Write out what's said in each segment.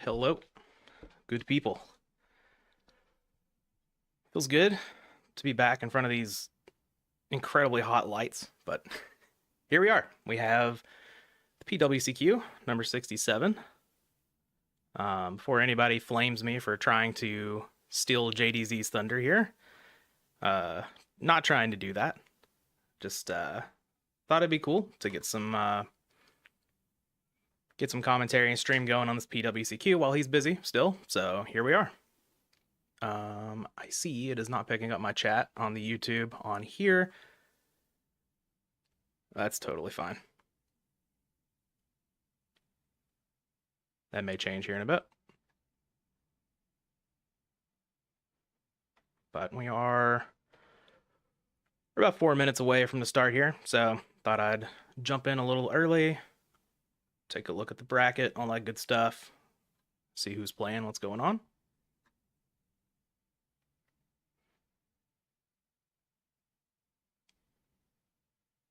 Hello, good people. Feels good to be back in front of these incredibly hot lights, but here we are. We have the PWCQ number 67. Before anybody flames me for trying to steal JDZ's thunder here, not trying to do that. Just thought it'd be cool to get some commentary and stream going on this PWCQ while he's busy still. So here we are. I see it is not picking up my chat on the YouTube on here. That's totally fine. That may change here in a bit. But we're about 4 minutes away from the start here, so thought I'd jump in a little early, take a look at the bracket, all that good stuff, see who's playing, what's going on.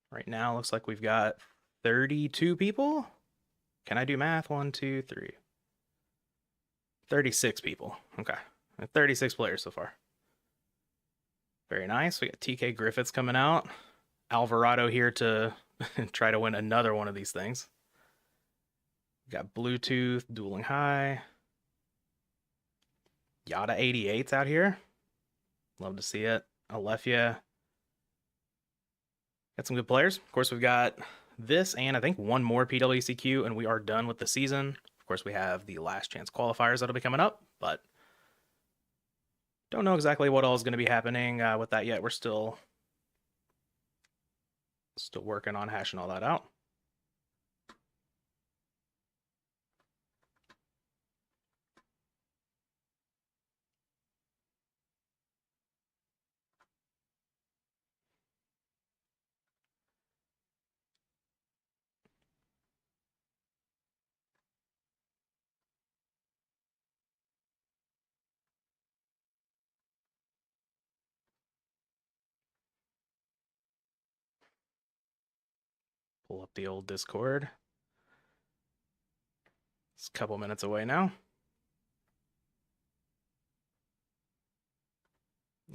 Right now, looks like we've got 32 people. Can I do math? 1, 2, 3. 36 people. Okay. 36 players so far. Very nice. We got TK Griffiths coming out. Alvarado here to try to win another one of these things. We got Bluetooth, DuelingHigh. Yata 88's out here. Love to see it. Alefia. Got some good players. Of course, we've got this and I think one more PWCQ, and we are done with the season. Of course, we have the last chance qualifiers that'll be coming up, but don't know exactly what all is going to be happening with that yet. We're still working on hashing all that out. Pull up the old Discord. It's a couple minutes away now.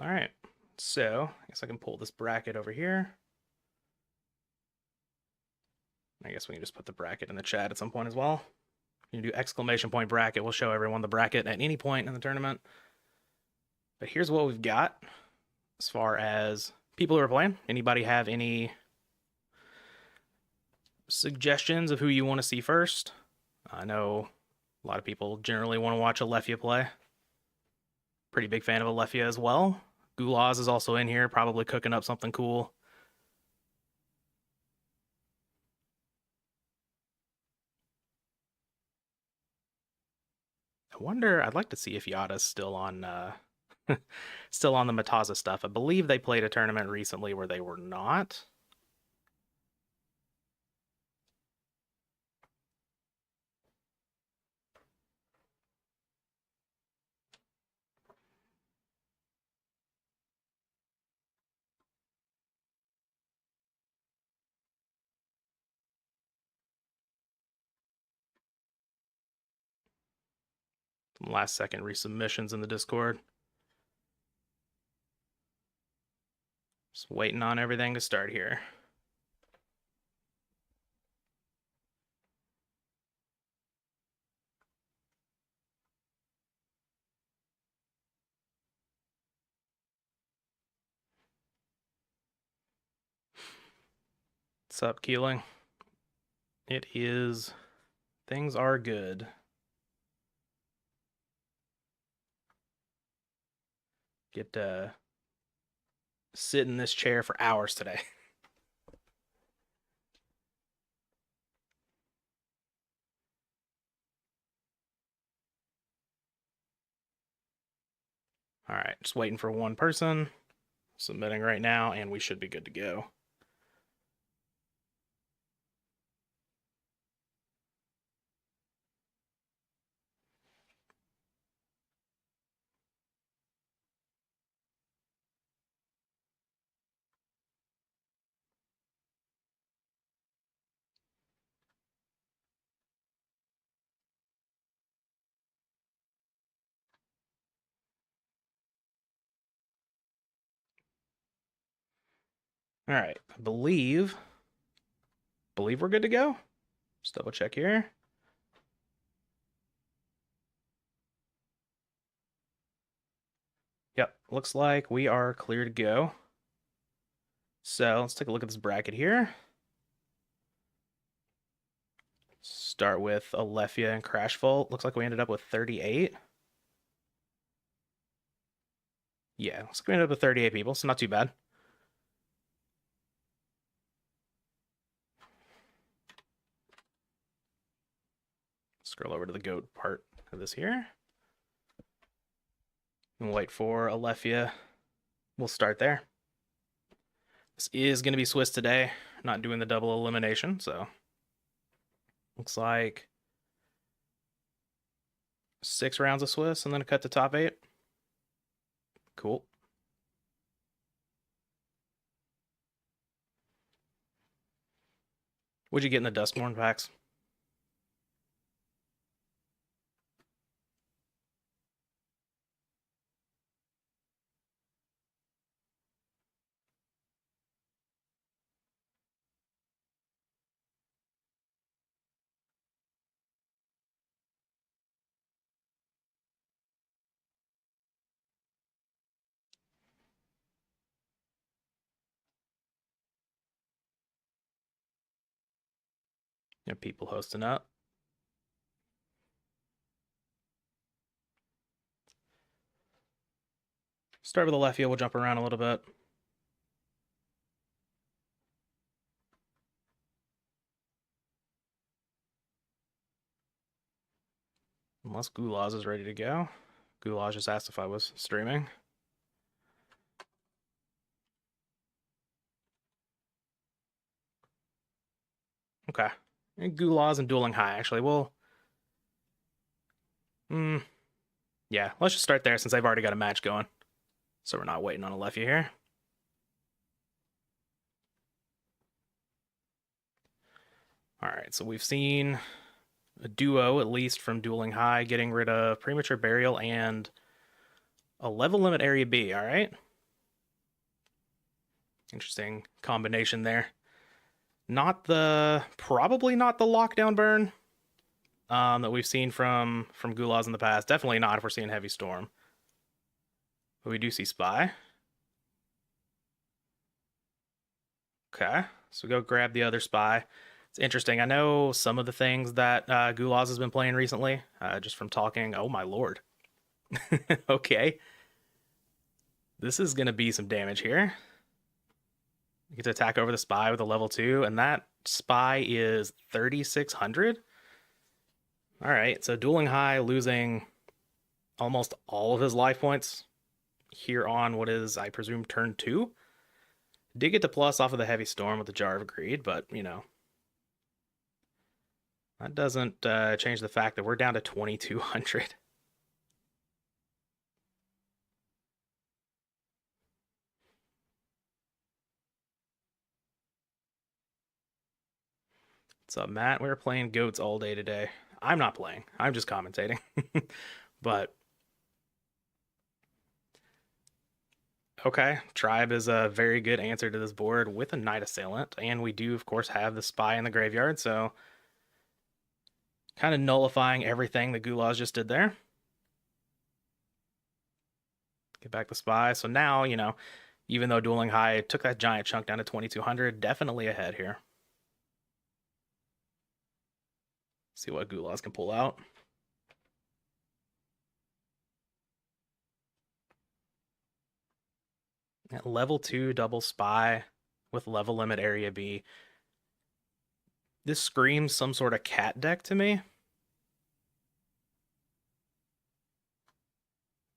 All right, so I guess I can pull this bracket over here. I guess we can just put the bracket in the chat at some point as well. You can do exclamation point bracket. We'll show everyone the bracket at any point in the tournament. But here's what we've got as far as people who are playing. Anybody have any suggestions of who you want to see first? I know a lot of people generally want to watch Alefia play. Pretty big fan of Alefia as well. Gulas is also in here, probably cooking up something cool. I wonder, I'd like to see if Yata's still on still on the Mataza stuff. I believe they played a tournament recently where they were not. Some last second resubmissions in the Discord. Just waiting on everything to start here. What's up, Keeling? It is. Things are good. Get to sit in this chair for hours today. All right, just waiting for one person. Submitting right now, and we should be good to go. All right, I believe we're good to go. Just double check here. Yep, looks like we are clear to go. So let's take a look at this bracket here. Start with Alephia and CrashVolt. Looks like we ended up with 38. Yeah, looks like we ended up with 38 people, so not too bad. Scroll over to the GOAT part of this here. And wait for Alephia. We'll start there. This is going to be Swiss today, not doing the double elimination, so looks like 6 rounds of Swiss and then a cut to top 8. Cool. What'd you get in the Duskmorn packs? Yeah, people hosting up. Start with Alephia, we'll jump around a little bit. Unless Gulas is ready to go. Gulas just asked if I was streaming. Okay. And Gulas and DuelingHigh, actually. Well, yeah, let's just start there since I've already got a match going. So we're not waiting on Alephia here. All right, so we've seen a duo, at least from DuelingHigh, getting rid of Premature Burial and a level limit area B, all right? Interesting combination there. Probably not the lockdown burn that we've seen from Gulas in the past. Definitely not if we're seeing Heavy Storm. But we do see Spy. Okay, so go grab the other Spy. It's interesting. I know some of the things that Gulas has been playing recently, just from talking. Oh my lord. Okay. This is going to be some damage here. You get to attack over the Spy with a level 2, and that Spy is 3,600. All right, so DuelingHigh losing almost all of his life points here on what is, I presume, turn 2. Did get the plus off of the Heavy Storm with the Jar of Greed, but, you know, that doesn't change the fact that we're down to 2,200. What's up, Matt? We were playing goats all day today. I'm not playing. I'm just commentating. But okay, Tribe is a very good answer to this board with a Night Assailant, and we do, of course, have the Spy in the graveyard, so kind of nullifying everything that Gulas just did there. Get back the Spy. So now, you know, even though DuelingHigh took that giant chunk down to 2,200, definitely ahead here. See what Gulas can pull out. At level 2 double Spy with level limit area B. This screams some sort of cat deck to me.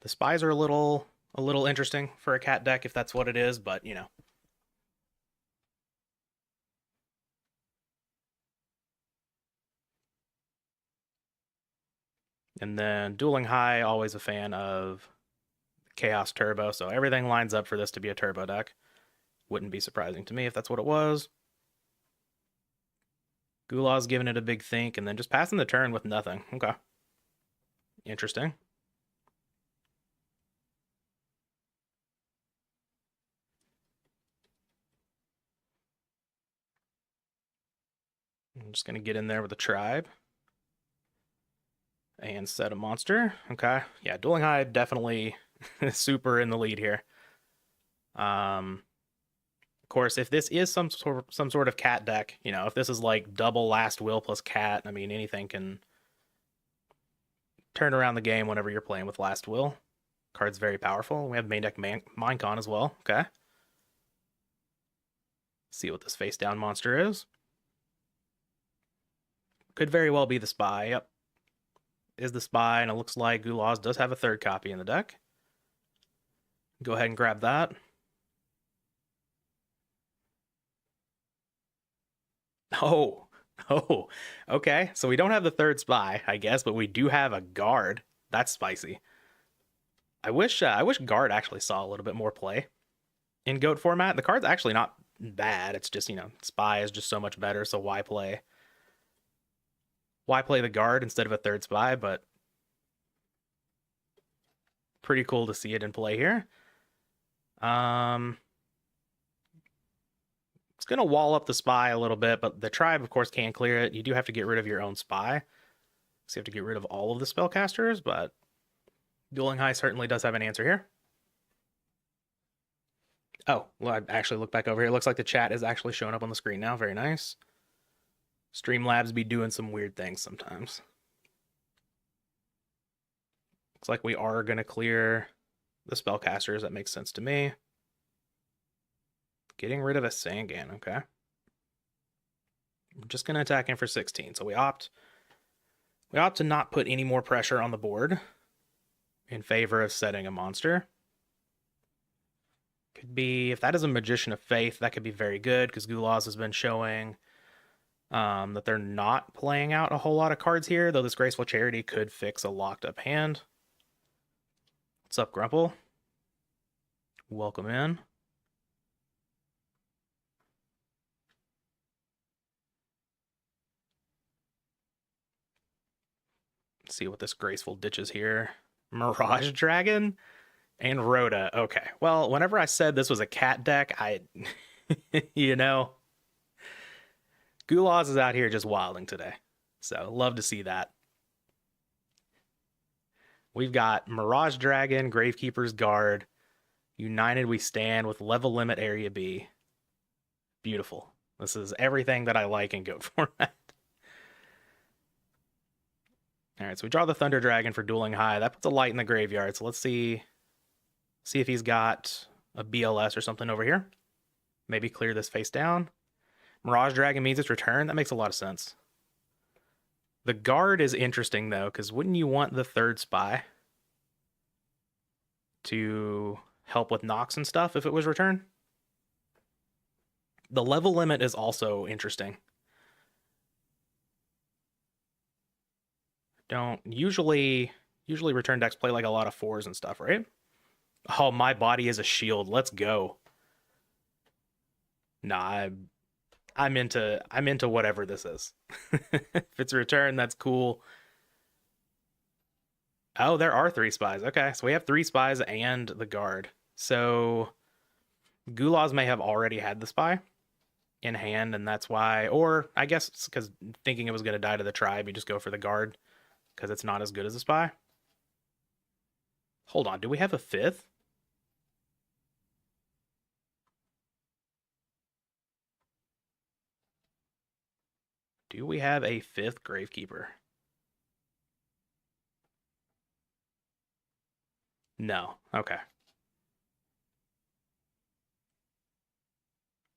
The Spies are a little interesting for a cat deck if that's what it is, but you know. And then DuelingHigh, always a fan of Chaos Turbo, so everything lines up for this to be a turbo deck. Wouldn't be surprising to me if that's what it was. Gulas giving it a big think and then just passing the turn with nothing. Okay. Interesting. I'm just going to get in there with the tribe and set a monster. Okay. Yeah, DuelingHigh definitely super in the lead here. Of course, if this is some sort of cat deck, you know, if this is like double Last Will plus cat, I mean, anything can turn around the game whenever you're playing with Last Will. Card's very powerful. We have main deck Minecon as well. Okay. See what this face down monster is. Could very well be the spy. Yep. Is the spy, and it looks like Gulas does have a third copy in the deck. Go ahead and grab that. Oh, okay. So we don't have the third spy, I guess, but we do have a guard. That's spicy. I wish guard actually saw a little bit more play in GOAT format. The card's actually not bad. It's just, you know, spy is just so much better. So why play the guard instead of a third spy? But pretty cool to see it in play here. It's going to wall up the spy a little bit, but the tribe, of course, can clear it. You do have to get rid of your own spy. So you have to get rid of all of the spellcasters, but DuelingHigh certainly does have an answer here. Oh, well, I actually look back over here. It looks like the chat is actually showing up on the screen now. Very nice. Streamlabs be doing some weird things sometimes. Looks like we are going to clear the spellcasters. That makes sense to me. Getting rid of a Sangan, okay. I'm just going to attack in for 16. So we opt to not put any more pressure on the board in favor of setting a monster. Could be, if that is a Magician of Faith, that could be very good, because Gulas has been showing that they're not playing out a whole lot of cards here, though this Graceful Charity could fix a locked up hand. What's up, Grumple? Welcome in. Let's see what this Graceful ditches here. Mirage Dragon and Rhoda. Okay. Well, whenever I said this was a cat deck, you know, Gulas is out here just wilding today. So love to see that. We've got Mirage Dragon, Gravekeeper's Guard, United We Stand with Level Limit Area B. Beautiful. This is everything that I like in GOAT format. All right, so we draw the Thunder Dragon for DuelingHigh. That puts a light in the graveyard. So let's see if he's got a BLS or something over here. Maybe clear this face down. Mirage Dragon means it's return. That makes a lot of sense. The guard is interesting, though, because wouldn't you want the third spy to help with knocks and stuff if it was return? The level limit is also interesting. Don't usually return decks play like a lot of 4s and stuff, right? Oh, my body is a shield. Let's go. Nah, I'm into whatever this is. If it's return, that's cool. Oh, there are 3 spies. Okay, so we have 3 spies and the guard. So Gulas may have already had the spy in hand, and that's why, or I guess it's because thinking it was going to die to the tribe, you just go for the guard because it's not as good as a spy. Hold on, do we have a 5th? Do we have a 5th Gravekeeper? No. Okay.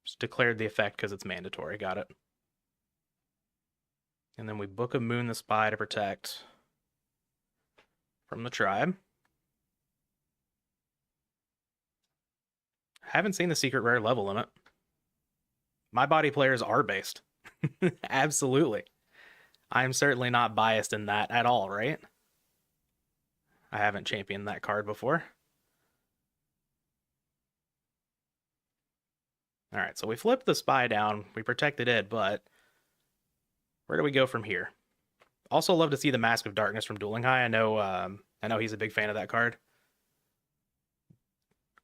Just declared the effect because it's mandatory. Got it. And then we Book of Moon the Spy to protect from the tribe. Haven't seen the secret rare level limit. My body players are based. Absolutely. I'm certainly not biased in that at all, right? I haven't championed that card before. All right, so we flipped the spy down. We protected it, but where do we go from here? Also love to see the Mask of Darkness from DuelingHigh. I know he's a big fan of that card.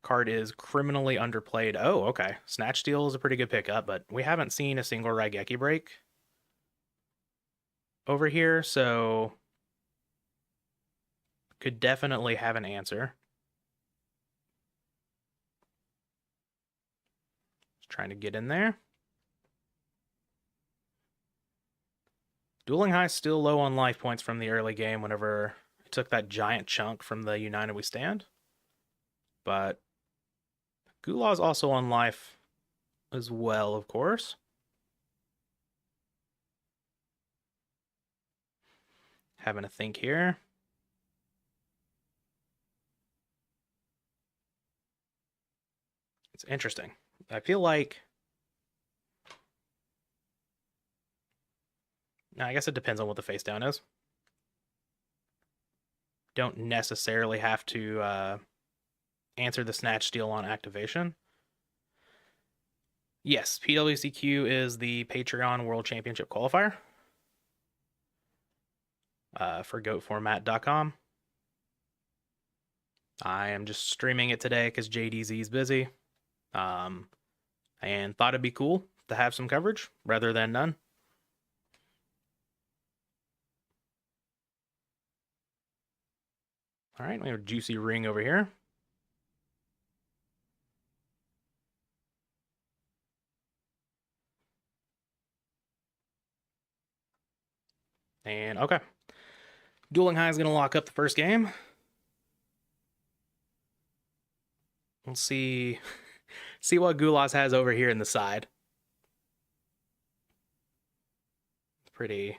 Card is criminally underplayed. Oh, okay. Snatch Steal is a pretty good pickup, but we haven't seen a single Raigeki break over here, so could definitely have an answer. Just trying to get in there. DuelingHigh still low on life points from the early game whenever it took that giant chunk from the United We Stand. But Gulas also on life as well, of course. Having a think here. It's interesting. I feel like... I guess it depends on what the face down is. Don't necessarily have to answer the snatch steal on activation. Yes, PWCQ is the Patreon World Championship Qualifier for goatformat.com. I am just streaming it today because JDZ is busy. And thought it'd be cool to have some coverage rather than none. All right, we have a juicy ring over here. And okay. DuelingHigh is going to lock up the first game. We'll see what Gulas has over here in the side. Pretty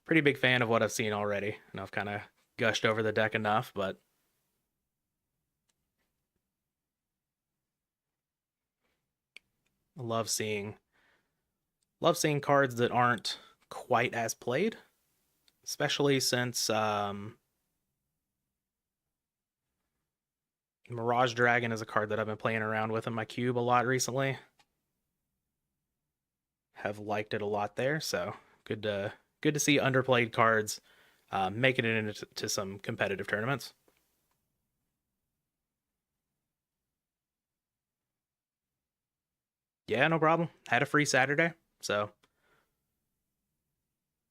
big fan of what I've seen already. And I've kind of gushed over the deck enough, but I love seeing cards that aren't quite as played, especially since Mirage Dragon is a card that I've been playing around with in my cube a lot recently. Have liked it a lot there, so good to see underplayed cards making it into some competitive tournaments. Yeah, no problem. Had a free Saturday, so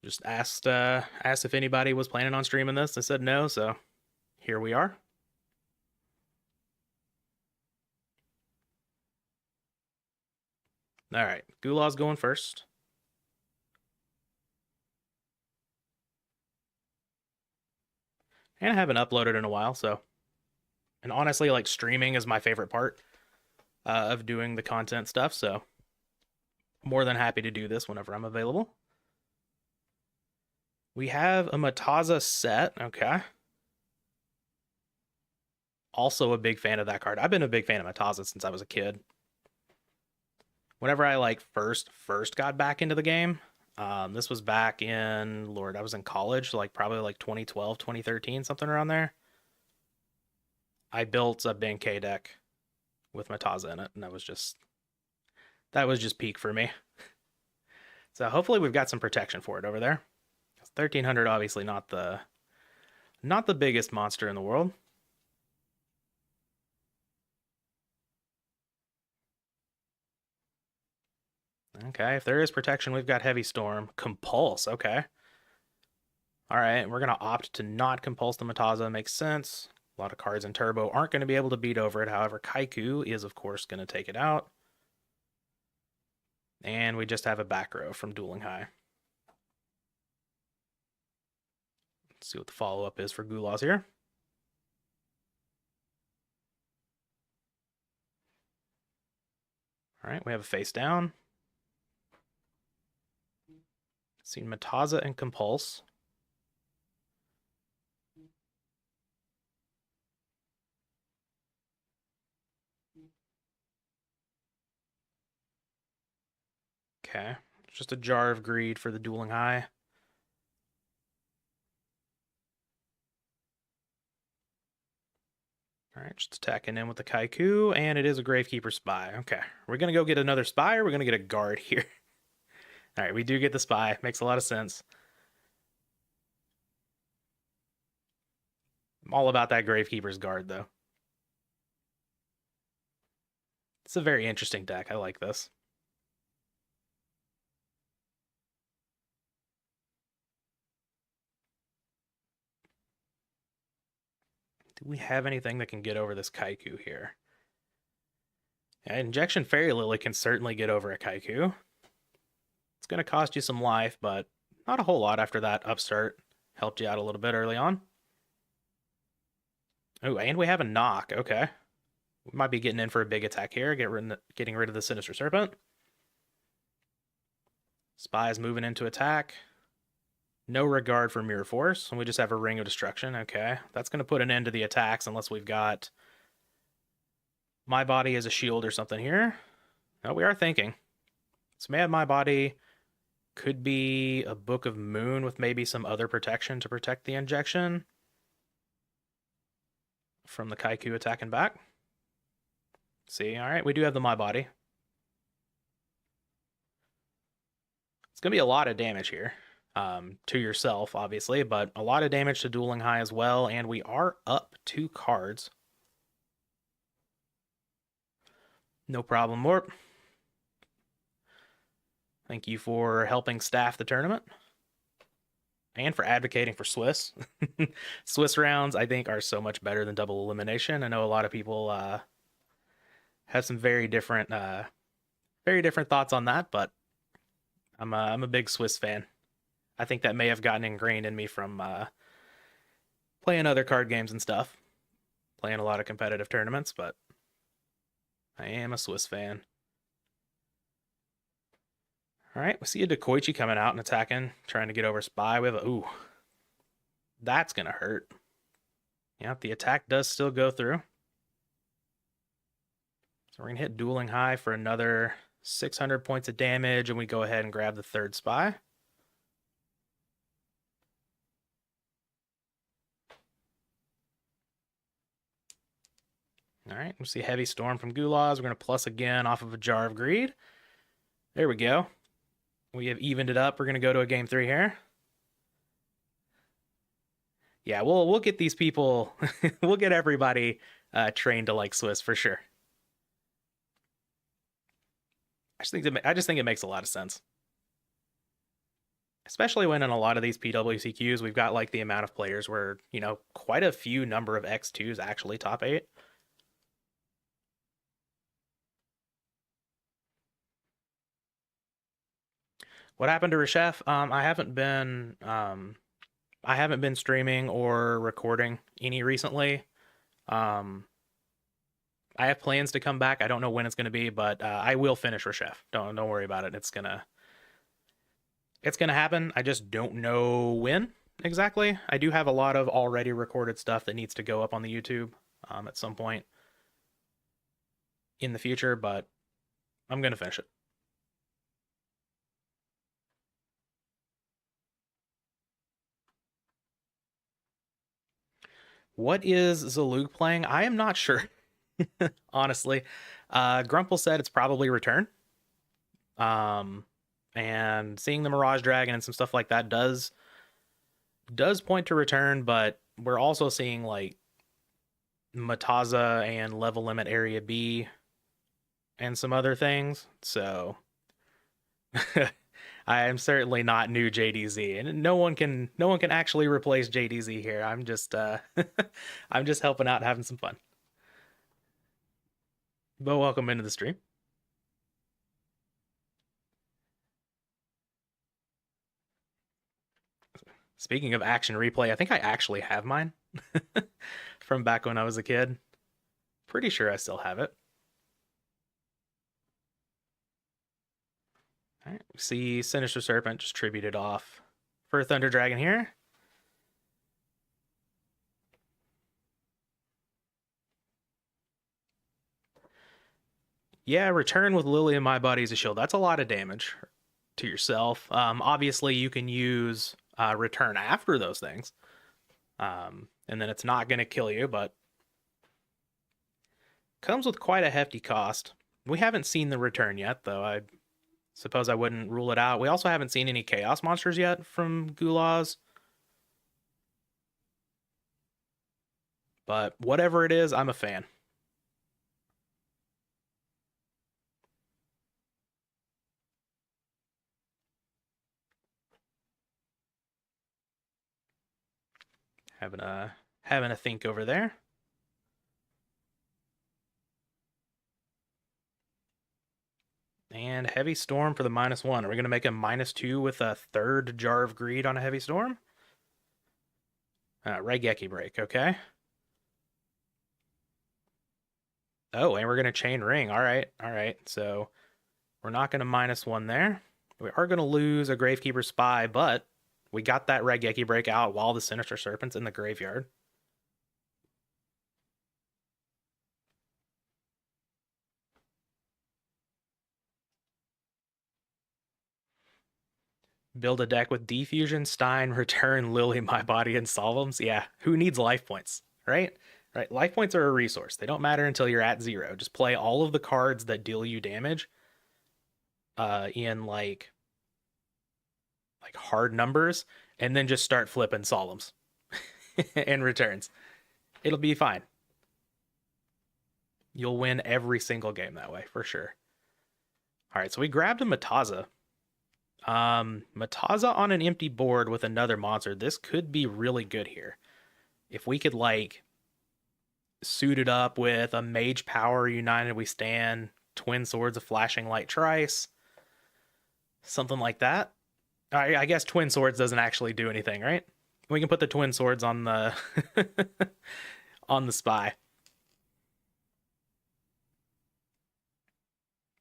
just asked if anybody was planning on streaming this. They said no, so here we are. All right, Gulas going first. And I haven't uploaded in a while, so. And honestly, like, streaming is my favorite part of doing the content stuff, so more than happy to do this whenever I'm available. We have a Mataza set, okay. Also a big fan of that card. I've been a big fan of Mataza since I was a kid. Whenever I like first got back into the game, this was back in, Lord, I was in college, like probably like 2012, 2013, something around there. I built a Benkei deck with Mataza in it, and that was just peak for me. So hopefully we've got some protection for it over there. 1300 obviously not the biggest monster in the world. Okay, if there is protection, we've got Heavy Storm. Compulse, okay. All right, we're going to opt to not compulse the Mataza. Makes sense. A lot of cards in Turbo aren't going to be able to beat over it. However, Kaiku is, of course, going to take it out. And we just have a back row from DuelingHigh. Let's see what the follow-up is for Gulas here. All right, we have a face down. Seen Mataza and Compulse. Okay, just a Jar of Greed for the DuelingHigh. All right, just attacking in with the Kaiku, and it is a Gravekeeper Spy. Okay, we're going to go get another Spy, or we're going to get a Guard here. All right, we do get the Spy. Makes a lot of sense. I'm all about that Gravekeeper's Guard, though. It's a very interesting deck. I like this. Do we have anything that can get over this Kaiku here? Yeah, Injection Fairy Lily can certainly get over a Kaiku. It's going to cost you some life, but not a whole lot after that upstart helped you out a little bit early on. Oh, and we have a knock. Okay. We might be getting in for a big attack here, getting rid of the Sinister Serpent. Spy's moving into attack. No regard for Mirror Force, and we just have a Ring of Destruction. Okay, that's going to put an end to the attacks unless we've got My Body as a shield or something here. No, we are thinking. So may have My Body, could be a Book of Moon with maybe some other protection to protect the injection from the Kaiku attacking back. See, all right, we do have the My Body. It's going to be a lot of damage here. To yourself, obviously, but a lot of damage to Dueling High as well, and we are up 2 cards. No problem, Warp. Thank you for helping staff the tournament and for advocating for Swiss. Swiss rounds, I think, are so much better than double elimination. I know a lot of people have some very different thoughts on that, but I'm a big Swiss fan. I think that may have gotten ingrained in me from playing other card games and stuff, playing a lot of competitive tournaments, but I am a Swiss fan. All right, we see a Dekoichi coming out and attacking, trying to get over Spy. We have a, ooh, that's going to hurt. Yep, the attack does still go through. So we're going to hit Dueling High for another 600 points of damage, and we go ahead and grab the 3rd Spy. All right, we see Heavy Storm from Gulas. We're going to plus again off of a Jar of Greed. There we go. We have evened it up. We're going to go to a game 3 here. Yeah, we'll get these people, we'll get everybody trained to like Swiss for sure. I just think it makes a lot of sense. Especially when in a lot of these PWCQs, we've got like the amount of players where, you know, quite a few number of X2s actually top 8. What happened to Reshef? I haven't been streaming or recording any recently. I have plans to come back. I don't know when it's going to be, but I will finish Reshef. Don't worry about it. It's gonna happen. I just don't know when exactly. I do have a lot of already recorded stuff that needs to go up on the YouTube at some point in the future, but I'm gonna finish it. What is Zalug playing? I am not sure, honestly. Grumple said it's probably Return. And seeing the Mirage Dragon and some stuff like that does point to Return, but we're also seeing like Mataza and Level Limit Area B and some other things. So I am certainly not new JDZ, and no one can actually replace JDZ here. I'm just I'm just helping out, having some fun. But welcome into the stream. Speaking of action replay, I think I actually have mine from back when I was a kid. Pretty sure I still have it. All right, we see Sinister Serpent just tributed off for Thunder Dragon here. Yeah, Return with Lily and My Body as a shield. That's a lot of damage to yourself. Obviously, you can use Return after those things. And then it's not going to kill you, but comes with quite a hefty cost. We haven't seen the Return yet, though. I suppose I wouldn't rule it out. We also haven't seen any Chaos Monsters yet from Gulas. But whatever it is, I'm a fan. Having a think over there. And Heavy Storm for the -1. Are we going to make a -2 with a third Jar of Greed on a Heavy Storm? Regeki Break, okay. Oh, and we're going to Chain Ring. All right. So we're not going to -1 there. We are going to lose a Gravekeeper Spy, but we got that Regeki Break out while the Sinister Serpent's in the graveyard. Build a deck with Defusion, Stein, Return, Lily, My Body, and Solemns. Yeah, who needs life points, right? Right, life points are a resource. They don't matter until you're at 0. Just play all of the cards that deal you damage in like hard numbers, and then just start flipping Solemns and Returns. It'll be fine. You'll win every single game that way, for sure. All right, so we grabbed a Mataza. Mataza on an empty board with another monster. This could be really good here. If we could like suit it up with a Mage Power, United We Stand, Twin Swords of Flashing Light Trice, something like that. I guess Twin Swords doesn't actually do anything, right? We can put the Twin Swords on the on the Spy.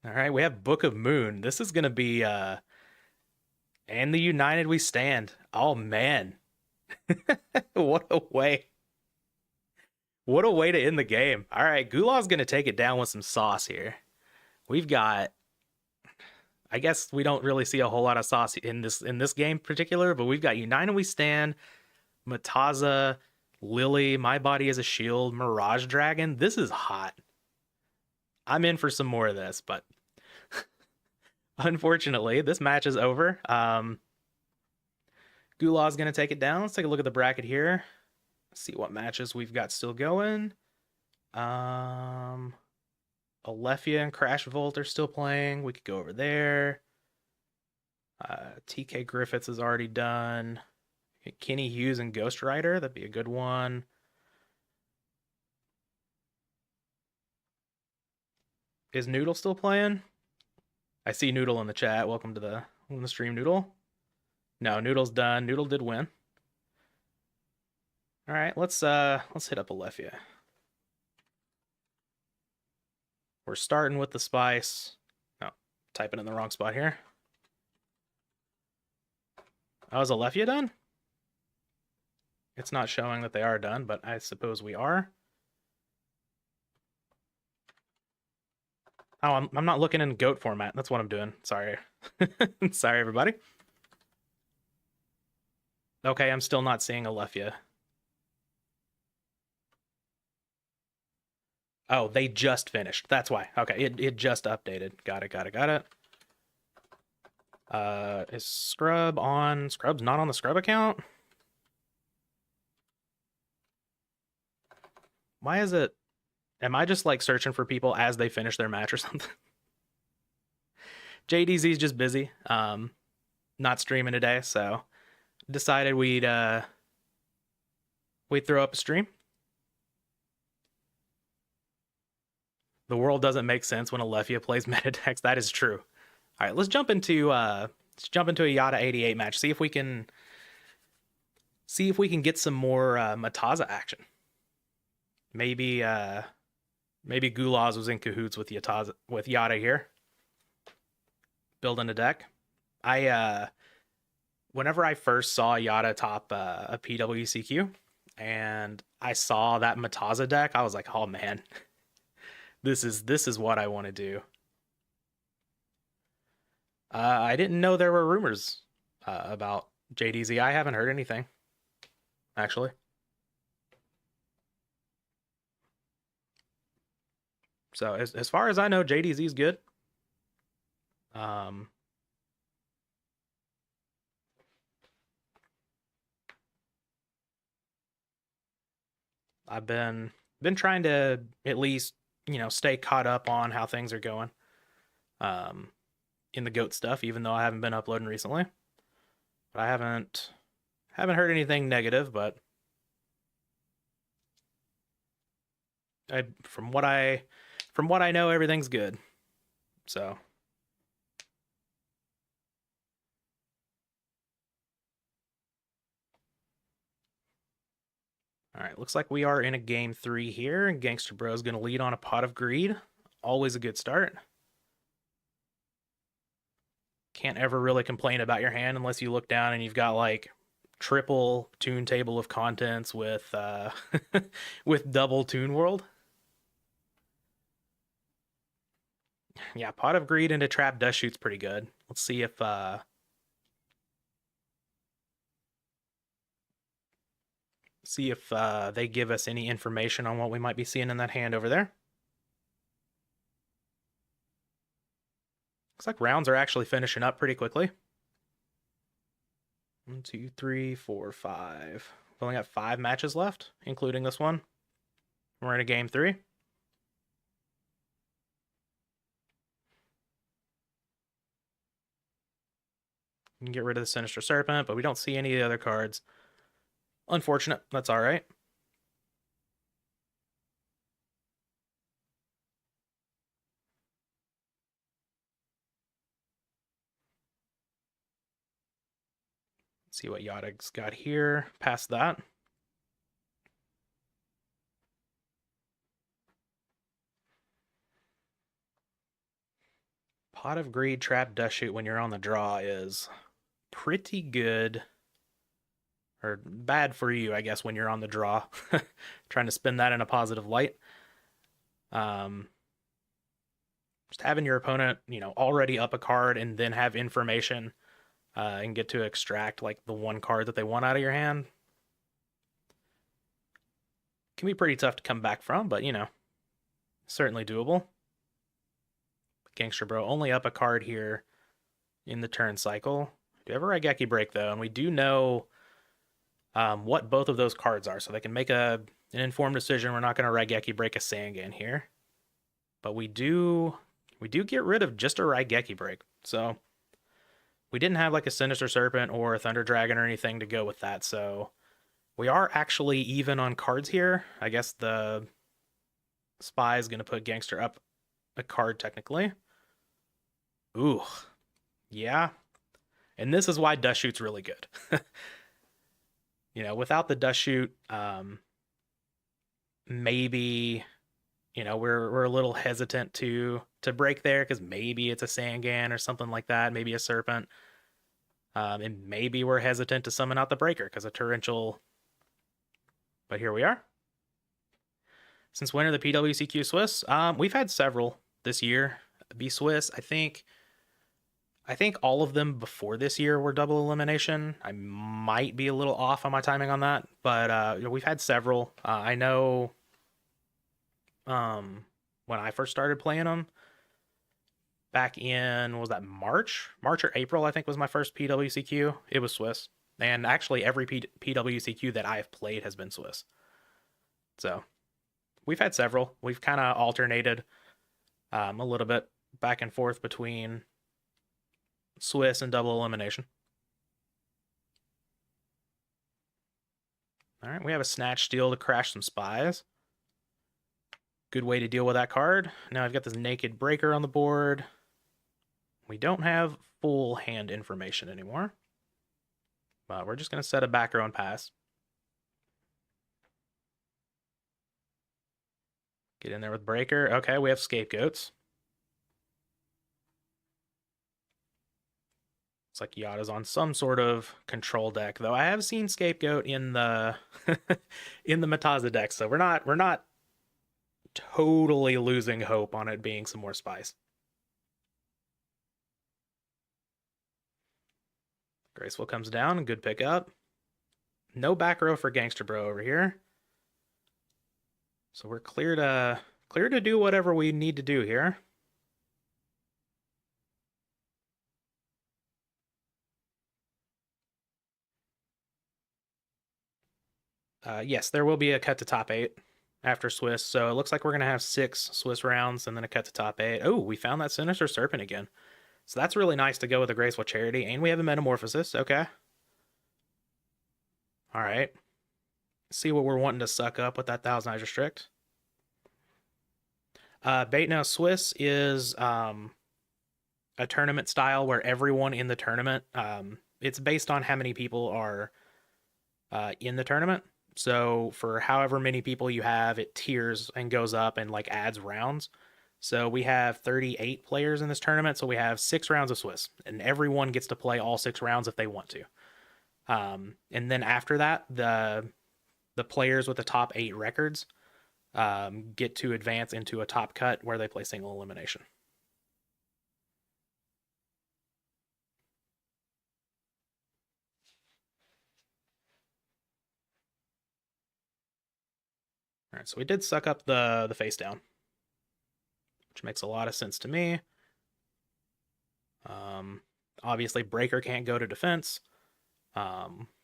All right, we have Book of Moon. This is gonna be and the United We Stand. Oh man. What a way. What a way to end the game. All right, Gulas gonna take it down with some sauce here. We've got, I guess we don't really see a whole lot of sauce in this game in particular, but we've got United We Stand, Mataza, Lily, My Body as a Shield, Mirage Dragon. This is hot. I'm in for some more of this, but unfortunately, this match is over. Gulas gonna take it down. Let's take a look at the bracket here. See what matches we've got still going. Alethea and CrashVolt are still playing. We could go over there. TK Griffiths is already done. Kenny Hughes and GhostRider. That'd be a good one. Is Noodle still playing? I see Noodle in the chat. Welcome to the stream, Noodle. No, Noodle's done. Noodle did win. All right, let's hit up Alethea. We're starting with the Spice. No, typing in the wrong spot here. Oh, is Alethea done? It's not showing that they are done, but I suppose we are. Oh, I'm not looking in GOAT format. That's what I'm doing. Sorry. Sorry, everybody. Okay, I'm still not seeing Alethea. Oh, they just finished. That's why. Okay, it just updated. Got it. Is Scrub on? Scrub's not on the Scrub account? Why is it? Am I just like searching for people as they finish their match or something? JDZ's just busy. Not streaming today, so decided we'd throw up a stream. The world doesn't make sense when Alethea plays meta decks. That is true. All right, let's jump into a Yata 88 match. See if we can get some more Mataza action. Maybe Gulas was in cahoots with Yata here. Building a deck. Whenever I first saw Yata top a PWCQ and I saw that Mataza deck, I was like, oh man, this is what I want to do. I didn't know there were rumors about JDZ. I haven't heard anything, actually. So as far as I know, JDZ's good. I've been trying to at least, stay caught up on how things are going in the GOAT stuff, even though I haven't been uploading recently. But I haven't heard anything negative, but from what I know, everything's good. So All right, looks like we are in a game 3 here, and GangsterBro is going to lead on a Pot of Greed. Always a good start. Can't ever really complain about your hand unless you look down and you've got like triple tune table of contents with with double tune world. Yeah, Pot of Greed into Trap Dust Shoot's pretty good. Let's see if they give us any information on what we might be seeing in that hand over there. Looks like rounds are actually finishing up pretty quickly. 1, 2, 3, 4, 5. We've only got 5 matches left, including this one. We're in a game 3. You can get rid of the Sinister Serpent, but we don't see any of the other cards. Unfortunate. That's all right. Let's see what Yata's got here. Past that. Pot of Greed, Trap Dust Shoot when you're on the draw is pretty good. Or bad for you, I guess, when you're on the draw. Trying to spin that in a positive light. Just having your opponent, already up a card and then have information and get to extract like the one card that they want out of your hand can be pretty tough to come back from, but certainly doable. GangsterBro only up a card here in the turn cycle. Do you have a Raigeki break though? And we do know what both of those cards are, so they can make an informed decision. We're not going to Raigeki break a Sangan here, but we do get rid of just a Raigeki break. So we didn't have like a Sinister Serpent or a Thunder Dragon or anything to go with that, so we are actually even on cards here. I guess the Spy is going to put Gangster up a card technically. Ooh, yeah. And this is why Dust Shoot's really good. Without the Dust Shoot, maybe, we're a little hesitant to break there because maybe it's a Sangan or something like that, maybe a Serpent. And maybe we're hesitant to summon out the Breaker because of Torrential. But here we are. Since when are the PWCQ Swiss? We've had several this year be Swiss. I think all of them before this year were double elimination. I might be a little off on my timing on that, but we've had several. I know when I first started playing them back in, was that March or April, I think was my first PWCQ. It was Swiss. And actually every PWCQ that I've played has been Swiss. So we've had several. We've kind of alternated a little bit back and forth between Swiss and double elimination. All right, we have a Snatch Steal to crash some spies. Good way to deal with that card. Now I've got this Naked Breaker on the board. We don't have full hand information anymore, but we're just going to set a back row and pass. Get in there with Breaker. Okay, we have Scapegoats. It's like Yata's on some sort of control deck, though I have seen Scapegoat in the in the Mataza deck, so we're not totally losing hope on it being some more spies. Graceful comes down, good pickup. No back row for GangsterBro over here. So we're clear to do whatever we need to do here. Yes, there will be a cut to top 8 after Swiss. So it looks like we're going to have 6 Swiss rounds and then a cut to top 8. Oh, we found that Sinister Serpent again. So that's really nice to go with a Graceful Charity. And we have a Metamorphosis. Okay. All right. See what we're wanting to suck up with that Thousand Eyes Restrict. Bait now Swiss is a tournament style where everyone in the tournament, it's based on how many people are in the tournament. So for however many people you have, it tiers and goes up and like adds rounds. So we have 38 players in this tournament, so we have 6 rounds of Swiss, and everyone gets to play all 6 rounds if they want to. And then after that, the players with the top 8 records get to advance into a top cut where they play single elimination. All right, so we did suck up the face down, which makes a lot of sense to me. Obviously, Breaker can't go to defense.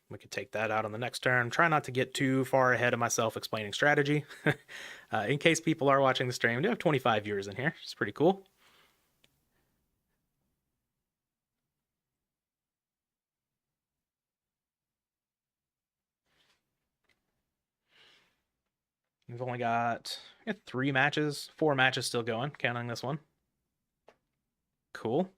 We could take that out on the next turn. Try not to get too far ahead of myself explaining strategy. In case people are watching the stream, we do have 25 viewers in here. It's pretty cool. We've only got 3 matches, 4 matches still going, counting this one. Cool.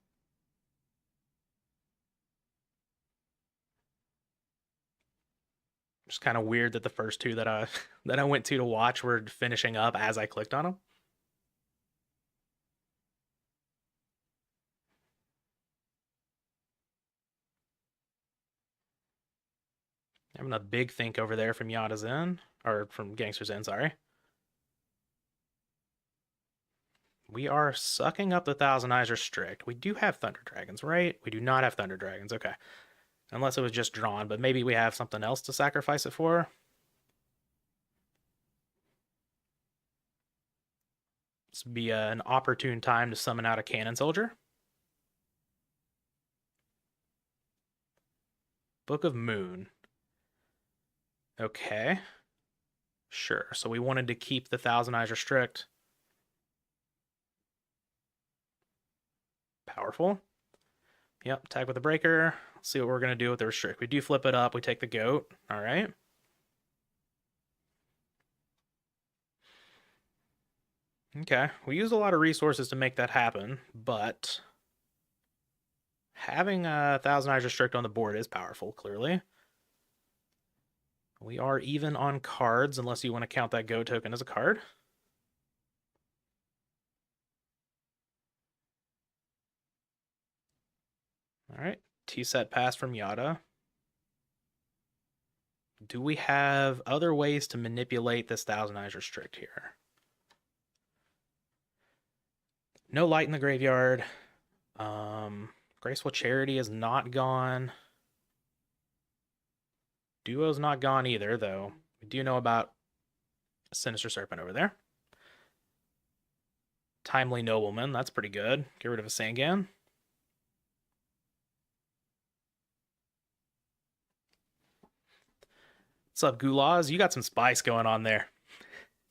Just kind of weird that the first 2 that I that I went to watch were finishing up as I clicked on them. Having a big think over there from Yata's Inn, or from Gangster's Inn, sorry. We are sucking up the Thousand Eyes Restrict. We do have Thunder Dragons, right? We do not have Thunder Dragons, okay. Unless it was just drawn, but maybe we have something else to sacrifice it for. This would be an opportune time to summon out a Cannon Soldier. Book of Moon. Okay. Sure. So we wanted to keep the Thousand Eyes Restrict. Powerful. Yep, attack with the Breaker. Let's see what we're going to do with the Restrict. We do flip it up. We take the Goat. All right. Okay. We used a lot of resources to make that happen, but having a Thousand Eyes Restrict on the board is powerful, clearly. We are even on cards, unless you want to count that Go token as a card. All right, T-set pass from Yata. Do we have other ways to manipulate this Thousand Eyes Restrict here? No light in the graveyard. Graceful Charity is not gone. Duo's not gone either, though. We do know about Sinister Serpent over there. Timely Nobleman, that's pretty good. Get rid of a Sangan. What's up, Gulas? You got some spice going on there.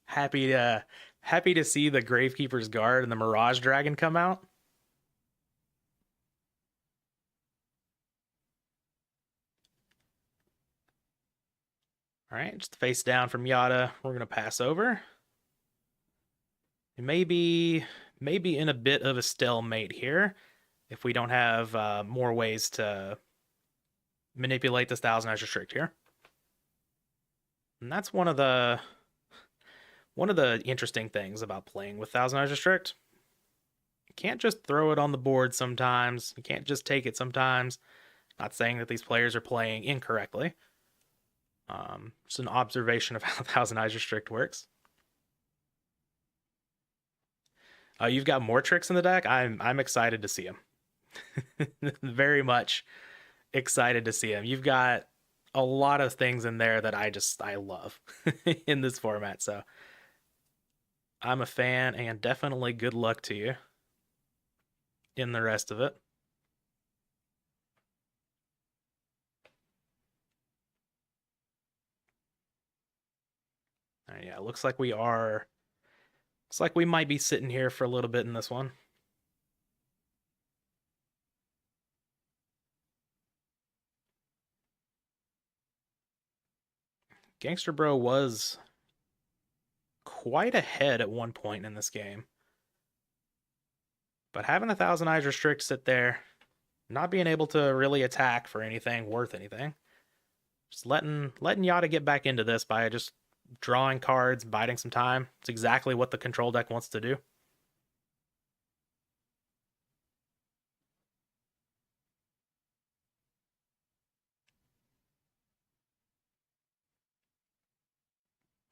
Happy to see the Gravekeeper's Guard and the Mirage Dragon come out. All right, just face down from Yata. We're gonna pass over. Maybe in a bit of a stalemate here if we don't have more ways to manipulate this Thousand Eyes Restrict here. And that's one of the interesting things about playing with Thousand Eyes Restrict. You can't just throw it on the board sometimes. You can't just take it sometimes. Not saying that these players are playing incorrectly. Just an observation of how Thousand Eyes Restrict works. You've got more tricks in the deck. I'm excited to see them. Very much excited to see them. You've got a lot of things in there that I love in this format. So I'm a fan, and definitely good luck to you in the rest of it. Yeah, it looks like we might be sitting here for a little bit in this one. GangsterBro was quite ahead at one point in this game. But having a Thousand Eyes Restrict sit there, not being able to really attack for anything worth anything, Just letting Yata get back into this by just drawing cards, biding some time. It's exactly what the control deck wants to do.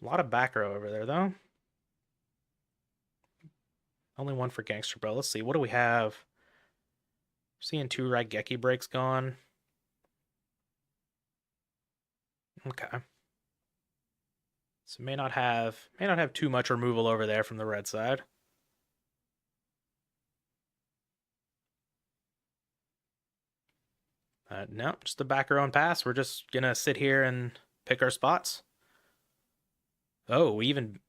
A lot of back row over there, though. Only one for GangsterBro. Let's see. What do we have? Seeing 2 Raigeki breaks gone. Okay. So may not have too much removal over there from the red side. No, just the back row and pass. We're just gonna sit here and pick our spots. Oh, we even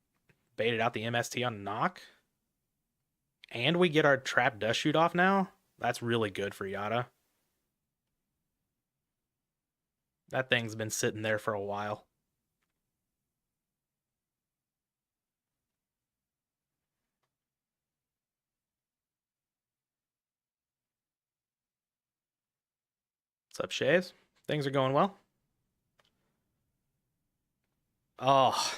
baited out the MST on knock. And we get our trap dust shoot off now. That's really good for Yata. That thing's been sitting there for a while. What's up, Shays? Things are going well. Oh,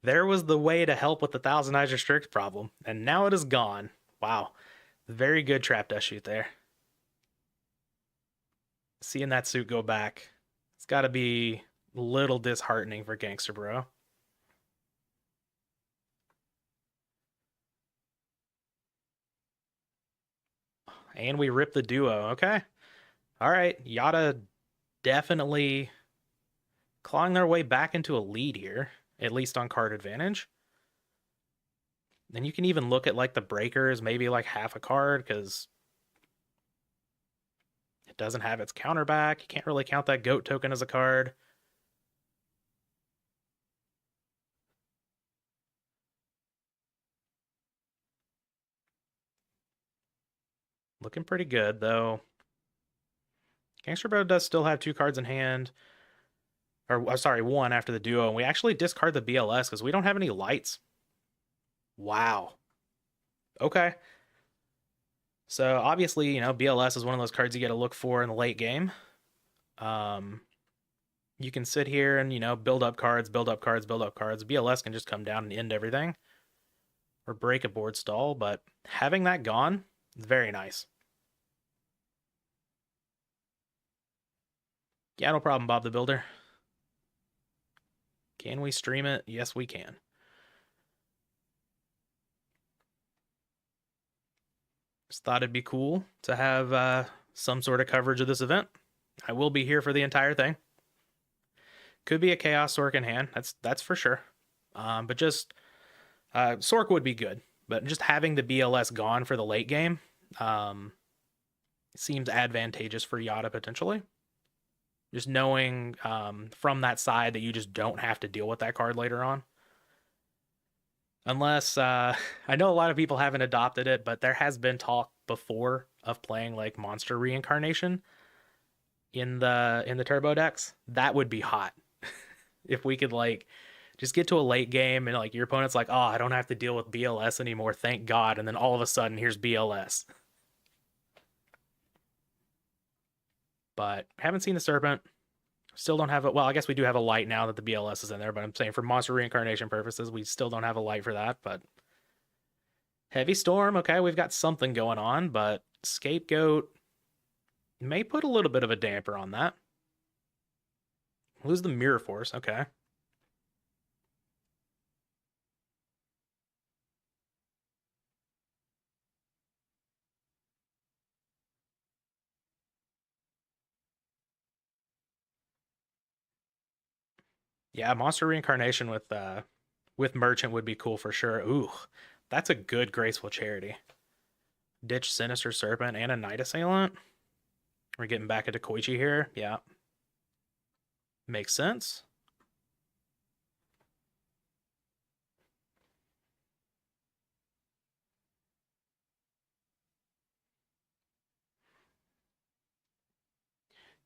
there was the way to help with the Thousand-Eyes Strict problem, and now it is gone. Wow. Very good trap dust shoot there. Seeing that suit go back, it's got to be a little disheartening for GangsterBro. And we rip the duo. Okay. All right. Yata definitely clawing their way back into a lead here, at least on card advantage. And you can even look at like the breakers, maybe like half a card, because it doesn't have its counter back. You can't really count that goat token as a card. Looking pretty good, though. GangsterBro does still have 2 cards in hand. Or, sorry, 1 after the duo. And we actually discard the BLS because we don't have any lights. Wow. Okay. So, obviously, you know, BLS is one of those cards you got to look for in the late game. You can sit here and, you know, build up cards, build up cards, build up cards. BLS can just come down and end everything. Or break a board stall, but having that gone is very nice. Yeah, no problem, Bob the Builder. Can we stream it? Yes, we can. Just thought it'd be cool to have some sort of coverage of this event. I will be here for the entire thing. Could be a Chaos Sork in hand. That's for sure. But just Sork would be good. But just having the BLS gone for the late game seems advantageous for Yata potentially. Just knowing from that side that you just don't have to deal with that card later on. Unless I know a lot of people haven't adopted it, but there has been talk before of playing like monster reincarnation in the turbo decks. That would be hot. If we could like just get to a late game and like your opponent's like, oh, I don't have to deal with BLS anymore, thank God, and then all of a sudden here's BLS. But haven't seen the Serpent. Still don't have it. Well, I guess we do have a light now that the BLS is in there, but I'm saying for monster reincarnation purposes, we still don't have a light for that. But Heavy Storm, okay, we've got something going on, but Scapegoat may put a little bit of a damper on that. Lose the Mirror Force, okay. Yeah, monster reincarnation with Merchant would be cool for sure. Ooh, that's a good Graceful Charity. Ditch Sinister Serpent and a Night Assailant. We're getting back into Koichi here. Yeah. Makes sense.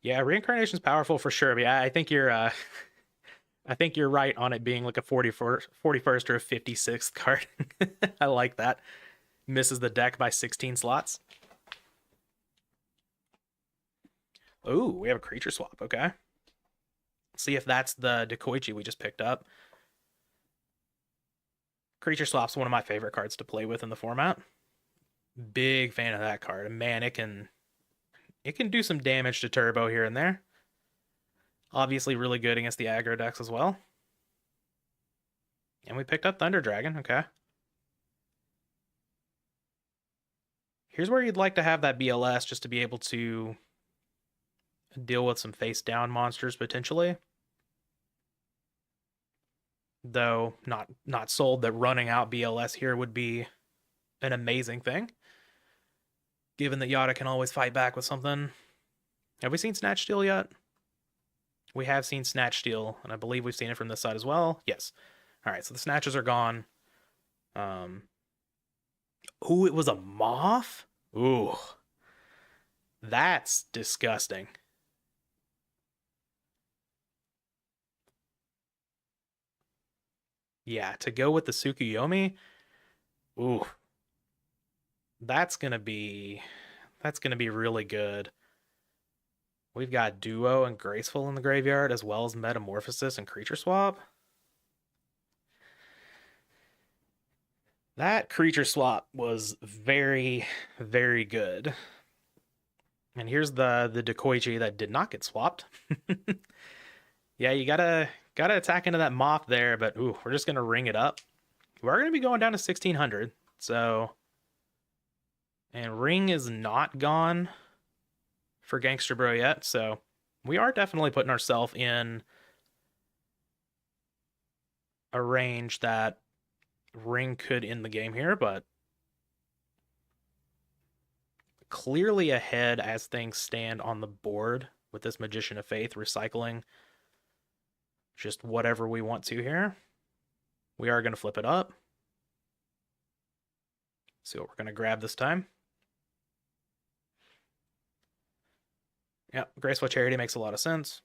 Yeah, reincarnation's powerful for sure. But yeah, I think you're I think you're right on it being like a 41st or a 56th card. I like that. Misses the deck by 16 slots. Oh, we have a creature swap. Okay. See if that's the Dekoichi we just picked up. Creature Swap's one of my favorite cards to play with in the format. Big fan of that card. And man, it can do some damage to Turbo here and there. Obviously really good against the aggro decks as well. And we picked up Thunder Dragon, okay. Here's where you'd like to have that BLS just to be able to deal with some face-down monsters potentially. Though not sold that running out BLS here would be an amazing thing, given that Yata can always fight back with something. Have we seen Snatch Steal yet? We have seen Snatch Steal, and I believe we've seen it from this side as well. Yes. All right, so the Snatches are gone. Ooh, it was a Moth? Ooh. That's disgusting. Yeah, to go with the Tsukuyomi. Ooh. That's gonna be really good. We've got Duo and Graceful in the graveyard, as well as Metamorphosis and Creature Swap. That Creature Swap was very, very good. And here's the Dekoichi that did not get swapped. Yeah, you gotta attack into that Moth there, but ooh, we're just gonna ring it up. We are gonna be going down to 1600, so... And Ring is not gone for GangsterBro yet, so we are definitely putting ourselves in a range that Ring could end the game here, but clearly ahead as things stand on the board with this Magician of Faith recycling just whatever we want to here. We are going to flip it up. See what we're going to grab this time. Yeah, Graceful Charity makes a lot of sense.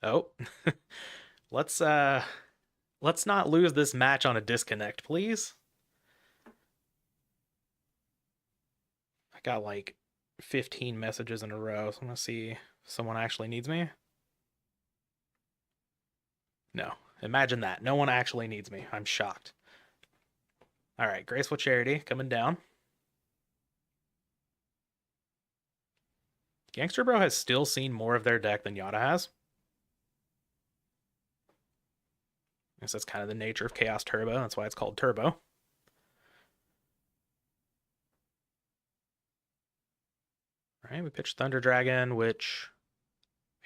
Oh, let's not lose this match on a disconnect, please. I got like 15 messages in a row, so I'm gonna see if someone actually needs me. No, imagine that. No one actually needs me. I'm shocked. All right, Graceful Charity coming down. GangsterBro has still seen more of their deck than Yata has. I guess that's kind of the nature of Chaos Turbo. That's why it's called Turbo. All right, we pitched Thunder Dragon,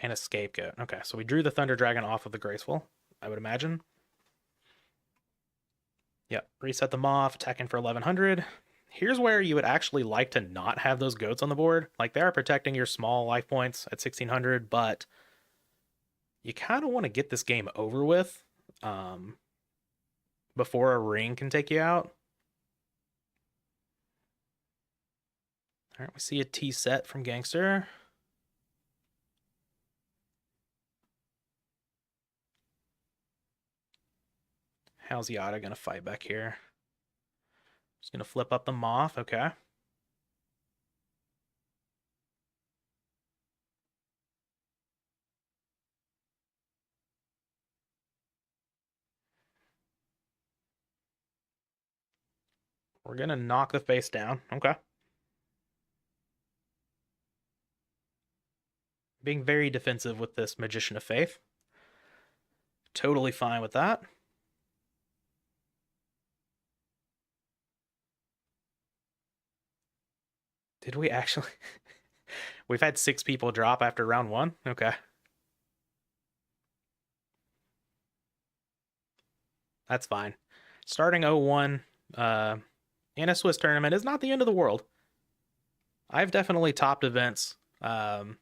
and a Scapegoat. Okay, so we drew the Thunder Dragon off of the Graceful, I would imagine. Yep, reset them off, attacking for 1100. Here's where you would actually like to not have those goats on the board. Like, they are protecting your small life points at 1600, but you kind of want to get this game over with before a ring can take you out. All right, we see a T set from Gangster. How's Yata gonna fight back here? Just gonna flip up the Moth, okay. We're gonna knock the face down, okay. Being very defensive with this Magician of Faith. Totally fine with that. Did we actually? We've had 6 people drop after round 1? Okay. That's fine. Starting 0-1 in a Swiss tournament is not the end of the world. I've definitely topped events when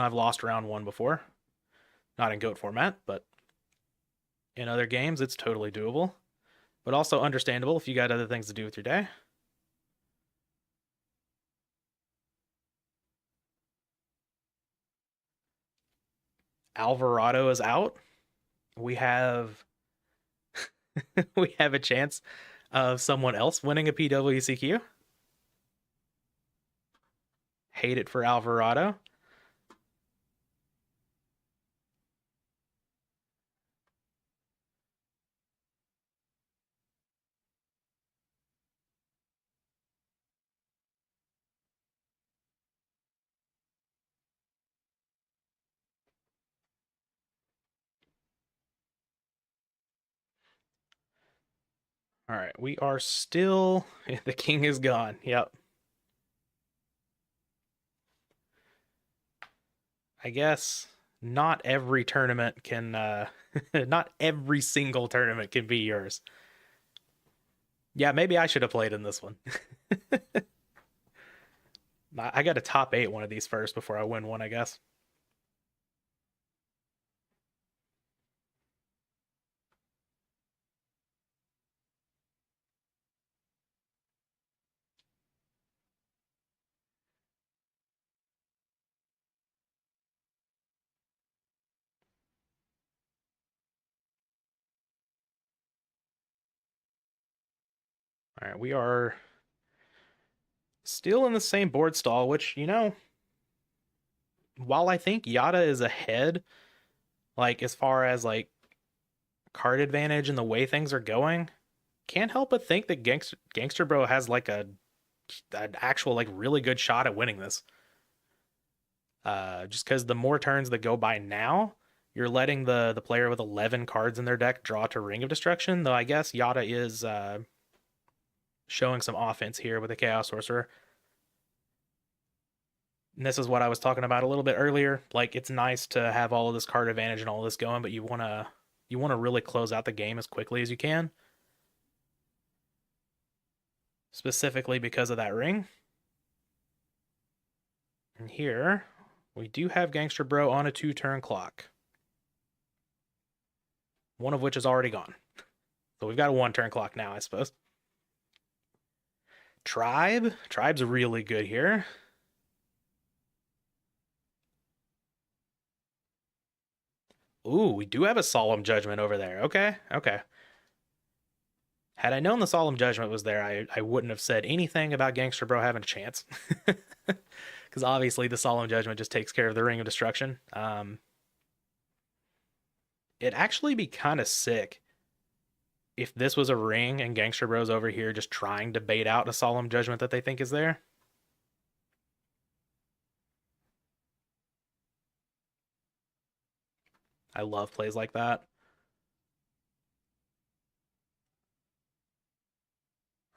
I've lost round 1 before. Not in GOAT format, but in other games, it's totally doable. But also understandable if you got other things to do with your day. Alvarado is out, we have we have a chance of someone else winning a PWCQ. Hate it for Alvarado. All right, we are still. The king is gone. Yep. I guess not every tournament can. Not every single tournament can be yours. Yeah, maybe I should have played in this one. I got to top 8 one of these first before I win one, I guess. All right, we are still in the same board stall, which, while I think Yata is ahead, like as far as like card advantage and the way things are going, can't help but think that GangsterBro has like an actual like really good shot at winning this. Just because the more turns that go by now, you're letting the player with 11 cards in their deck draw to Ring of Destruction. Though I guess Yata is showing some offense here with the Chaos Sorcerer. And this is what I was talking about a little bit earlier. Like it's nice to have all of this card advantage and all this going, but you want to really close out the game as quickly as you can. Specifically because of that ring. And here we do have GangsterBro on a 2-turn clock. One of which is already gone. So we've got a 1-turn clock now, I suppose. Tribe's really good here. Ooh, we do have a Solemn Judgment over there. Okay. Had I known the Solemn Judgment was there, I wouldn't have said anything about GangsterBro having a chance. Because obviously the Solemn Judgment just takes care of the Ring of Destruction. It'd actually be kind of sick if this was a ring and GangsterBro's over here just trying to bait out a Solemn Judgment that they think is there. I love plays like that.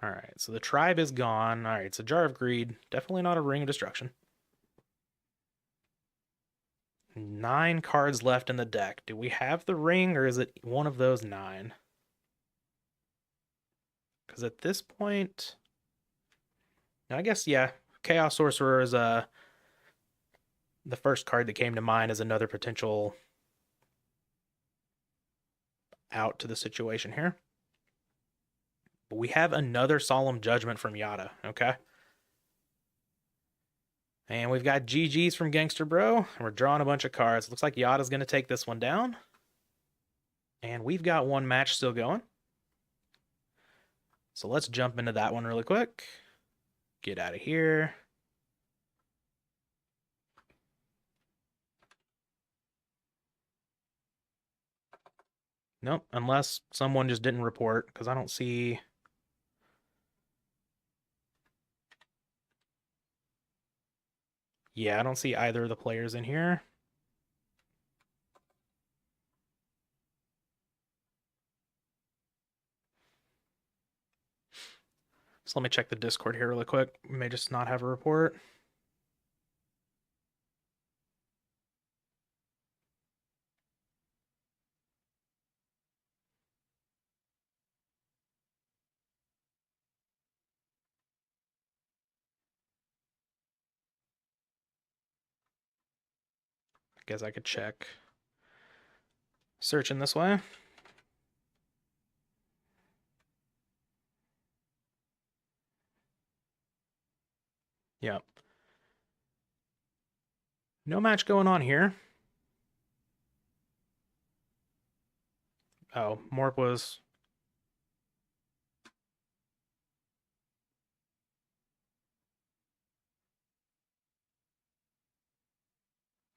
All right, so the tribe is gone. All right, it's a Jar of Greed. Definitely not a Ring of Destruction. 9 cards left in the deck. Do we have the ring or is it one of those 9? Because at this point, I guess, yeah, Chaos Sorcerer is the first card that came to mind as another potential out to the situation here. But we have another Solemn Judgment from Yata, okay? And we've got GG's from GangsterBro, and we're drawing a bunch of cards. Looks like Yata's going to take this one down. And we've got one match still going. So let's jump into that one really quick. Get out of here. Nope, unless someone just didn't report, because I don't see... Yeah, I don't see either of the players in here. So let me check the Discord here really quick. We may just not have a report. I guess I could check. Searching this way. Yep. No match going on here. Oh, Morp was...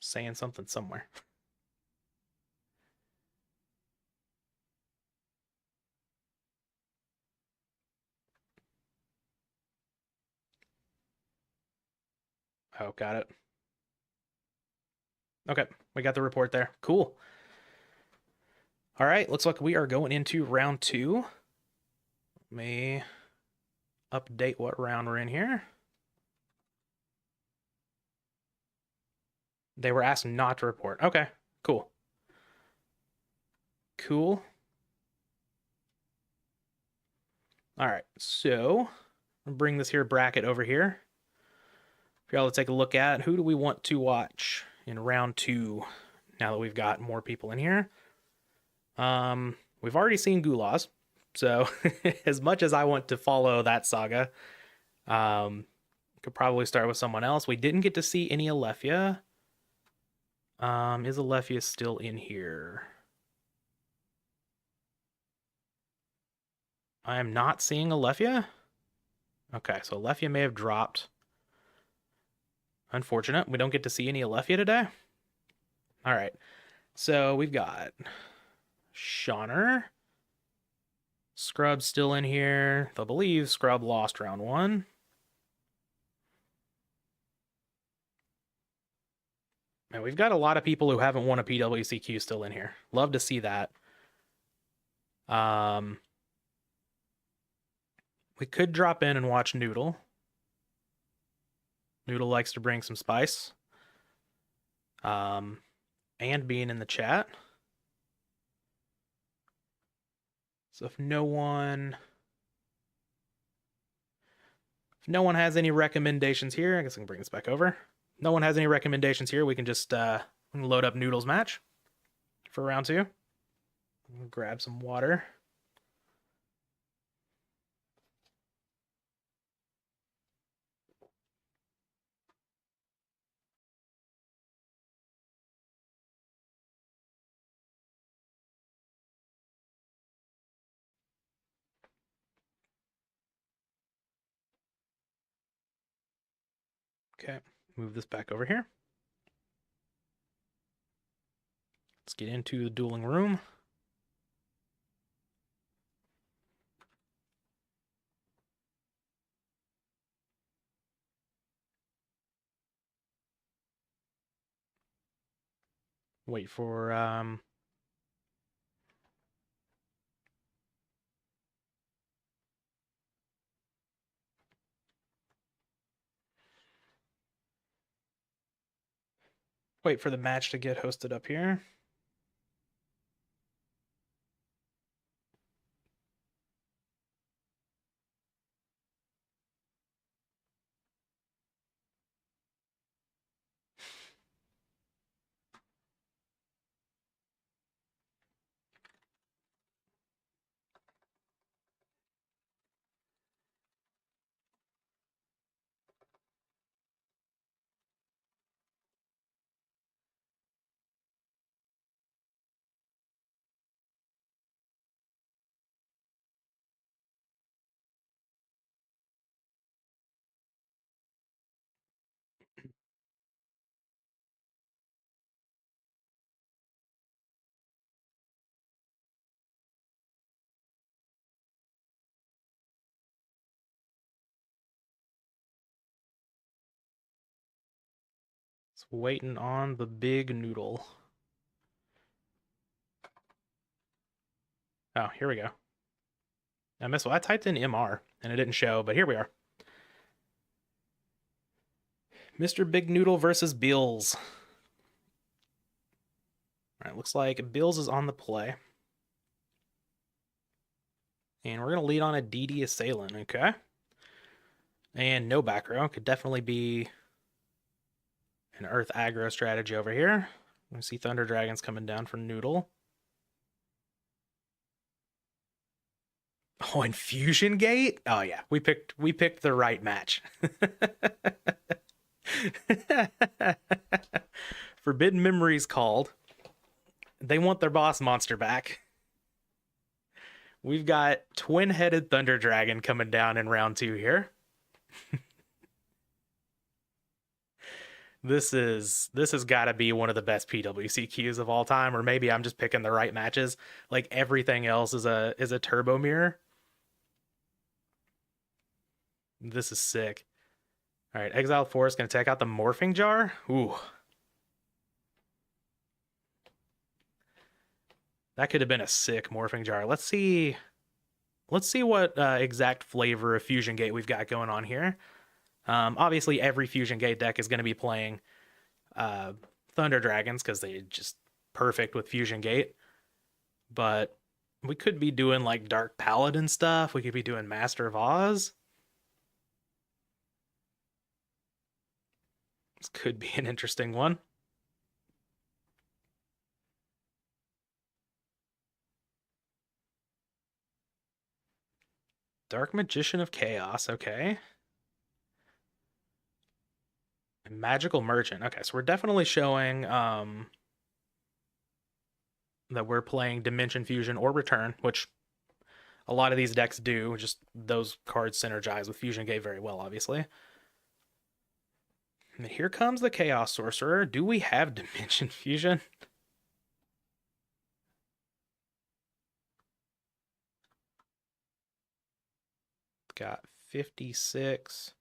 saying something somewhere. Oh, got it. Okay, we got the report there. Cool. All right, looks like we are going into round 2. Let me update what round we're in here. They were asked not to report. Okay, cool. Cool. All right, so I'll bring this here bracket over here for y'all to take a look at. Who do we want to watch in round 2 now that we've got more people in here? We've already seen Gulas, so as much as I want to follow that saga, could probably start with someone else. We didn't get to see any Alephia. Is Alephia still in here? I am not seeing Alephia. Okay, so Alephia may have dropped. Unfortunate. We don't get to see any Alephia today. All right. So we've got Shauner. Scrub's still in here. They'll believe Scrub lost round 1. And we've got a lot of people who haven't won a PWCQ still in here. Love to see that. We could drop in and watch Noodle. Noodle likes to bring some spice. And being in the chat. So if no one has any recommendations here, I guess I can bring this back over. No one has any recommendations here. We can just load up Noodle's match for round 2. Grab some water. Okay, move this back over here. Let's get into the dueling room. Wait for the match to get hosted up here. It's waiting on the big Noodle. Oh, here we go. I missed. I typed in MR and it didn't show, but here we are. Mr. Big Noodle versus Bills. All right, looks like Bills is on the play. And we're going to lead on a DD assailant, okay? And no back row. Could definitely be an Earth aggro strategy over here. We see Thunder Dragons coming down for Noodle. Oh, Infusion Gate? Oh yeah, we picked the right match. Forbidden Memories called. They want their boss monster back. We've got twin-headed Thunder Dragon coming down in round 2 here. This has got to be one of the best PWCQs of all time, or maybe I'm just picking the right matches. Like everything else is a turbo mirror. This is sick. All right, Exiled Forest gonna take out the Morphing Jar. Ooh, that could have been a sick Morphing Jar. Let's see what exact flavor of Fusion Gate we've got going on here. Obviously, every Fusion Gate deck is going to be playing Thunder Dragons because they're just perfect with Fusion Gate. But we could be doing like Dark Paladin stuff. We could be doing Master of Oz. This could be an interesting one. Dark Magician of Chaos, okay. Magical Merchant. Okay, so we're definitely showing that we're playing Dimension Fusion or Return, which a lot of these decks do. Just those cards synergize with Fusion Gate very well, obviously. And here comes the Chaos Sorcerer. Do we have Dimension Fusion? Got 56.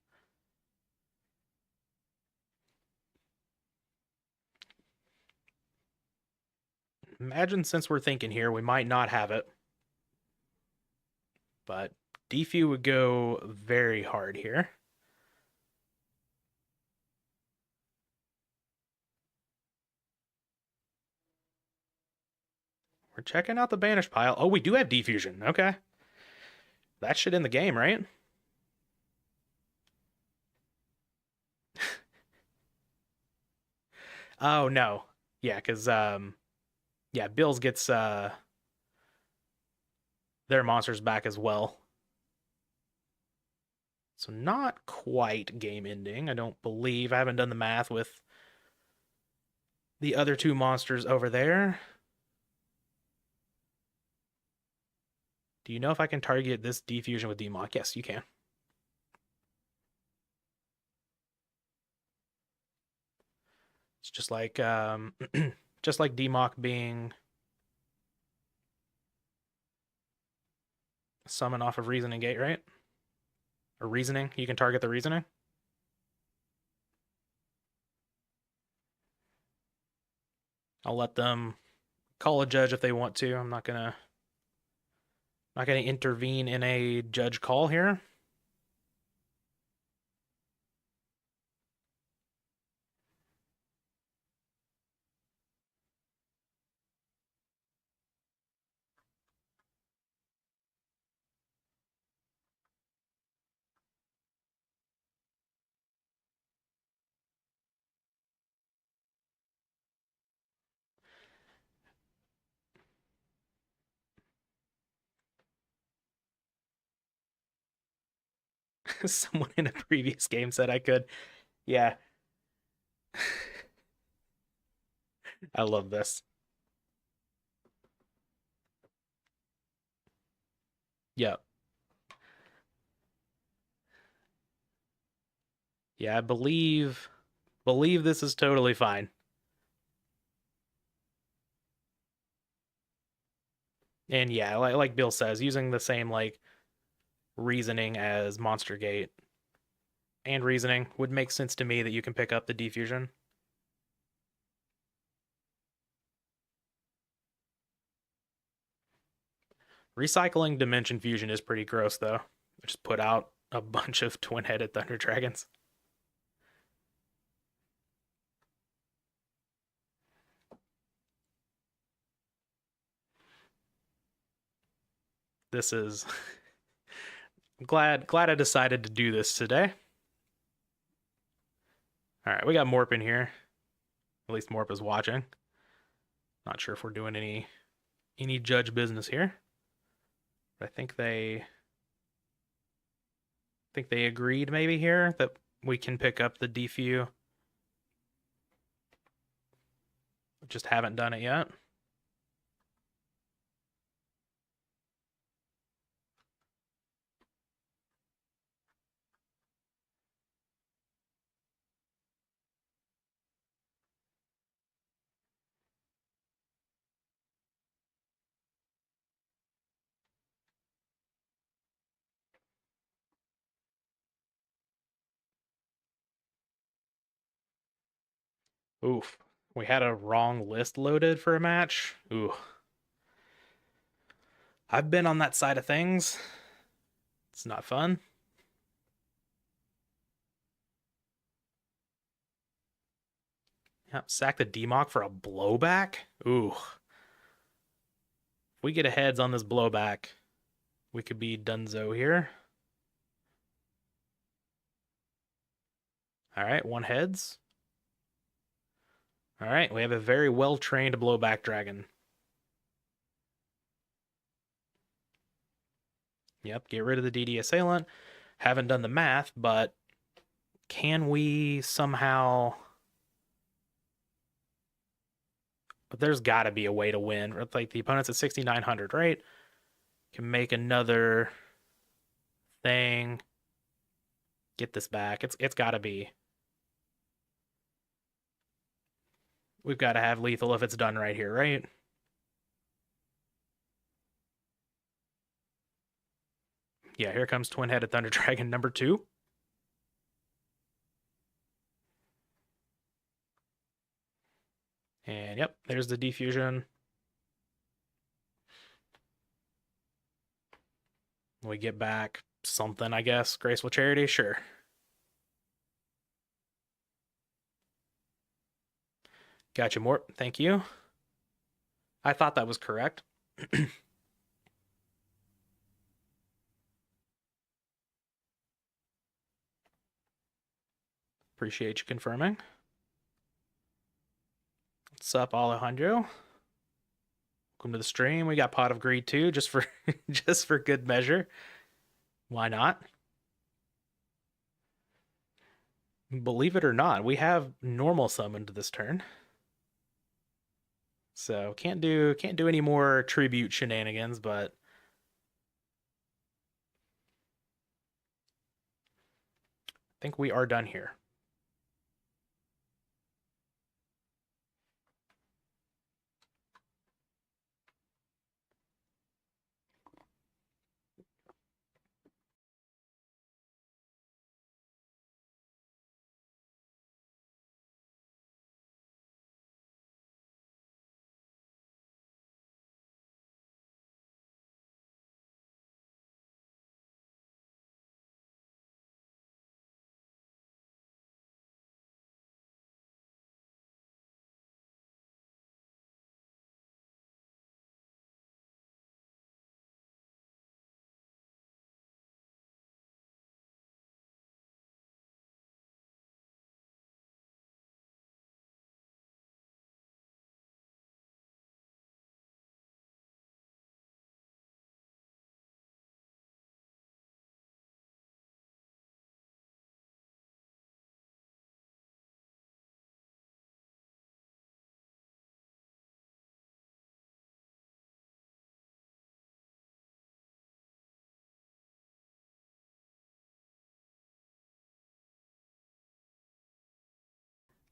Imagine since we're thinking here, we might not have it. But Defu would go very hard here. We're checking out the Banish pile. Oh, we do have Defusion. Okay. That shit in the game, right? Oh, no. Yeah, because, yeah, Bills gets their monsters back as well. So not quite game ending, I don't believe. I haven't done the math with the other two monsters over there. Do you know if I can target this Defusion with Demock? Yes, you can. It's just like just like Demock being summon off of Reasoning Gate, right? Or Reasoning. You can target the Reasoning. I'll let them call a judge if they want to. I'm not gonna intervene in a judge call here. Someone in a previous game said I could. Yeah. I love this. Yeah. Yeah, I believe this is totally fine. And yeah, like Bill says, using the same like reasoning as Monster Gate and Reasoning would make sense to me that you can pick up the Defusion. Recycling Dimension Fusion is pretty gross though. I just put out a bunch of twin-headed Thunder Dragons. This is glad I decided to do this today. All right, we got Morp in here. At least Morp is watching. Not sure if we're doing any judge business here. But I think they agreed maybe here that we can pick up the Defu. Just haven't done it yet. Oof. We had a wrong list loaded for a match. Ooh. I've been on that side of things. It's not fun. Yep, sack the DMOC for a blowback? Ooh. If we get a heads on this blowback, we could be donezo here. Alright, one heads. Alright, we have a very well-trained blowback dragon. Yep, get rid of the DD assailant. Haven't done the math, but can we somehow... But there's got to be a way to win. Like the opponent's at 6,900, right? Can make another thing. Get this back. It's got to be. We've got to have lethal if it's done right here, right? Yeah, here comes Twin-Headed Thunder Dragon number 2. And yep, there's the defusion. We get back something, I guess. Graceful Charity, sure. Gotcha, Mort. Thank you. I thought that was correct. Appreciate you confirming. What's up, Alejandro? Welcome to the stream. We got Pot of Greed too, just for just for good measure. Why not? Believe it or not, we have normal summoned this turn. So can't do any more tribute shenanigans, but I think we are done here.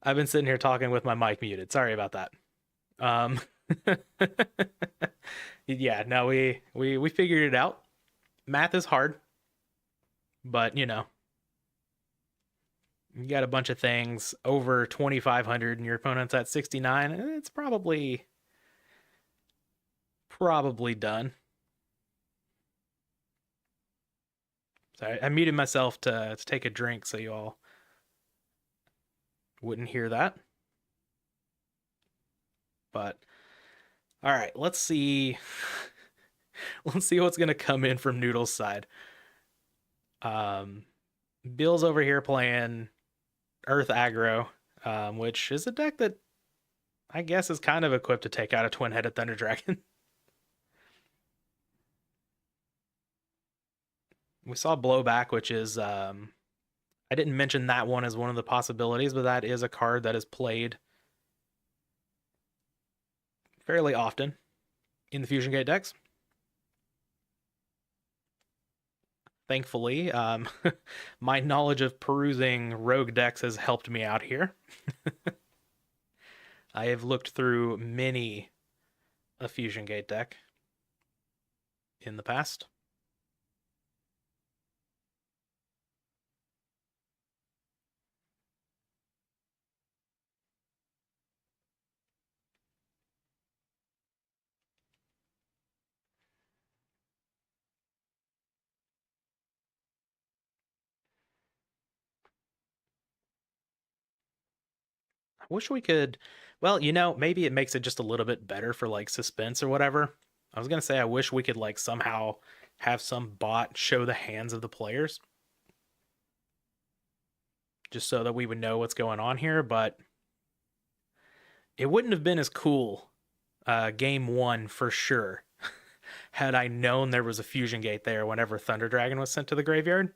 I've been sitting here talking with my mic muted. Sorry about that. Yeah, no, we figured it out. Math is hard, but you know, you got a bunch of things over 2,500 and your opponent's at 69. It's probably done. So I muted myself to take a drink so you all wouldn't hear that. But all right, let's see. Let's see what's gonna come in from Noodle's side. Bill's over here playing Earth Aggro, which is a deck that I guess is kind of equipped to take out a Twin-Headed Thunder Dragon. We saw Blowback, which is I didn't mention that one as one of the possibilities, but that is a card that is played fairly often in the Fusion Gate decks. Thankfully, my knowledge of perusing rogue decks has helped me out here. I have looked through many a Fusion Gate deck in the past. I wish we could. Well, you know, maybe it makes it just a little bit better for like suspense or whatever. I was gonna say I wish we could like somehow have some bot show the hands of the players just so that we would know what's going on here, but it wouldn't have been as cool game one for sure had I known there was a fusion gate there whenever Thunder Dragon was sent to the graveyard.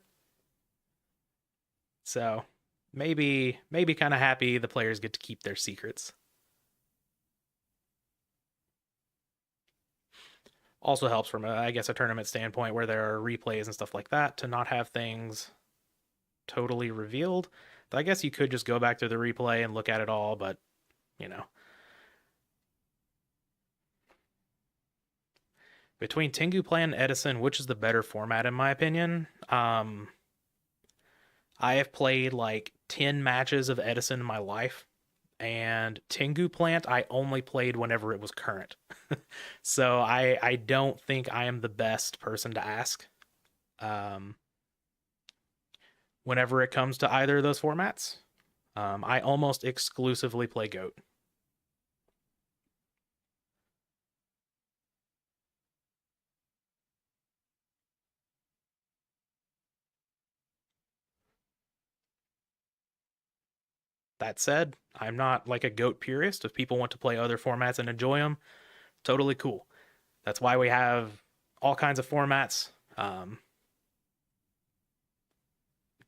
So maybe kind of happy the players get to keep their secrets. Also helps from I guess a tournament standpoint where there are replays and stuff like that to not have things totally revealed. I guess you could just go back to the replay and look at it all, but you know. Between Tengu Plan and Edison, which is the better format in my opinion? I have played like 10 matches of Edison in my life, and Tengu Plant I only played whenever it was current. So I don't think I am the best person to ask um, whenever it comes to either of those formats. I almost exclusively play GOAT. That said, I'm not like a GOAT purist. If people want to play other formats and enjoy them, totally cool. That's why we have all kinds of formats,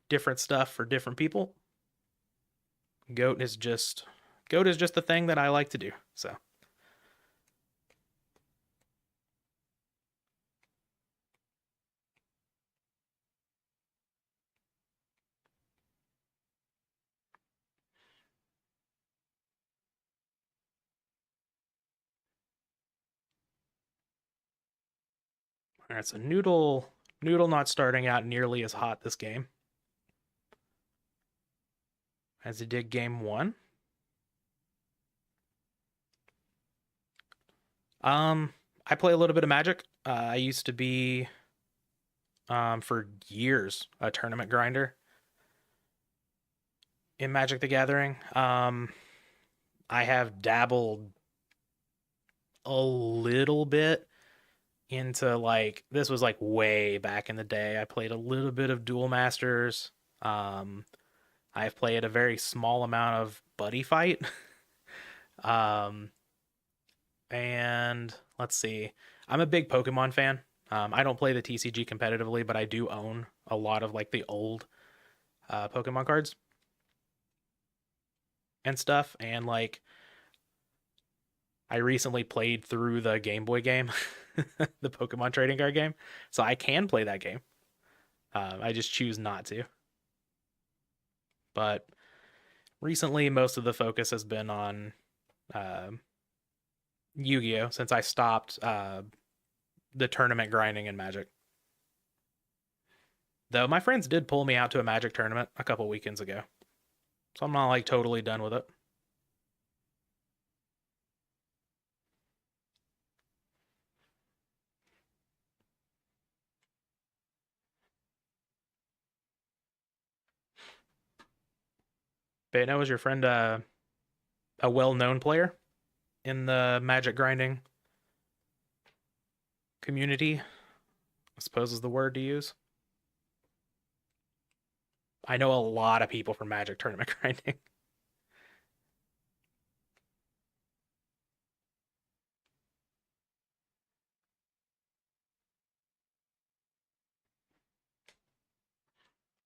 different stuff for different people. Goat is just the thing that I like to do. So all right, so Noodle not starting out nearly as hot this game as he did game one. I play a little bit of Magic. I used to be for years a tournament grinder in Magic the Gathering. I have dabbled a little bit into like this was like way back in the day. I played a little bit of Duel Masters. I've played a very small amount of Buddy Fight. um, and let's see. I'm a big Pokemon fan. I don't play the TCG competitively, but I do own a lot of like the old Pokemon cards and stuff. And like I recently played through the Game Boy game, the Pokemon trading card game, so I can play that game. I just choose not to. But recently, most of the focus has been on uh, Yu-Gi-Oh since I stopped the tournament grinding in Magic. Though my friends did pull me out to a Magic tournament a couple weekends ago, so I'm not like totally done with it. But now, was your friend a well-known player in the Magic grinding community? I suppose is the word to use. I know a lot of people from Magic tournament grinding.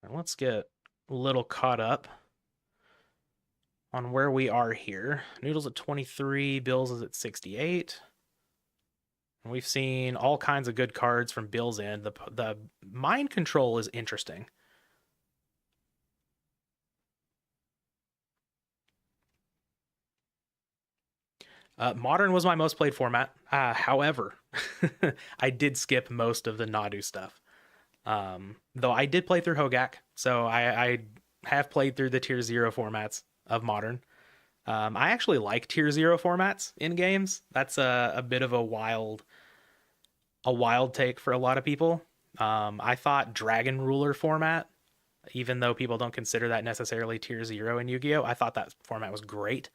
Now let's get a little caught up on where we are here. Noodle's at 23, Bills is at 68. And we've seen all kinds of good cards from Bill's end. The mind control is interesting. Modern was my most played format. However, I did skip most of the Nadu stuff. Though I did play through Hogak, so I have played through the Tier 0 formats of Modern. I actually like Tier 0 formats in games. That's a bit of a wild take for a lot of people. I thought Dragon Ruler format Even though people don't consider that necessarily tier 0 in Yu-Gi-Oh, I thought that format was great.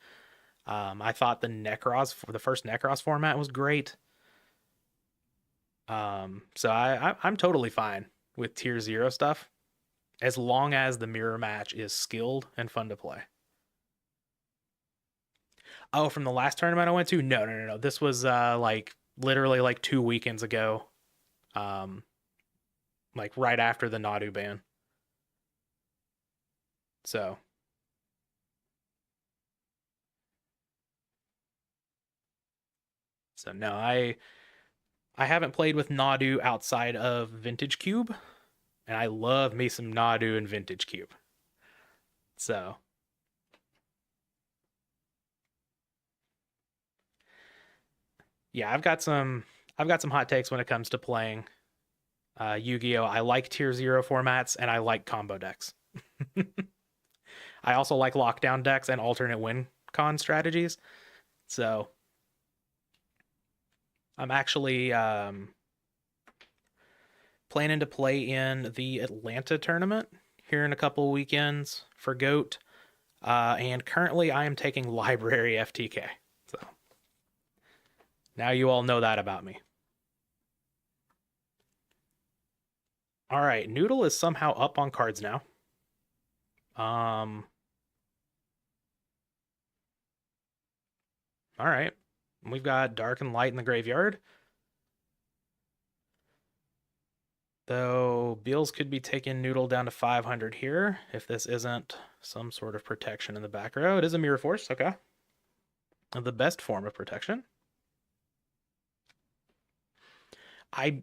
I thought the first Necros format was great. So I'm totally fine with tier 0 stuff as long as the mirror match is skilled and fun to play. Oh, from the last tournament I went to? No. This was like literally like 2 weekends ago. Um, like right after the Nadu ban. So no, I haven't played with Nadu outside of Vintage Cube, and I love me some Nadu and Vintage Cube. So yeah, I've got some hot takes when it comes to playing Yu-Gi-Oh. I like tier 0 formats and I like combo decks. I also like lockdown decks and alternate win con strategies. So I'm actually planning to play in the Atlanta tournament here in a couple weekends for GOAT. And currently I am taking Library FTK. So now you all know that about me. All right, Noodle is somehow up on cards now. All right. We've got Dark and Light in the graveyard. Though Beals could be taking Noodle down to 500 here if this isn't some sort of protection in the back row. It is a Mirror Force, okay. The best form of protection. I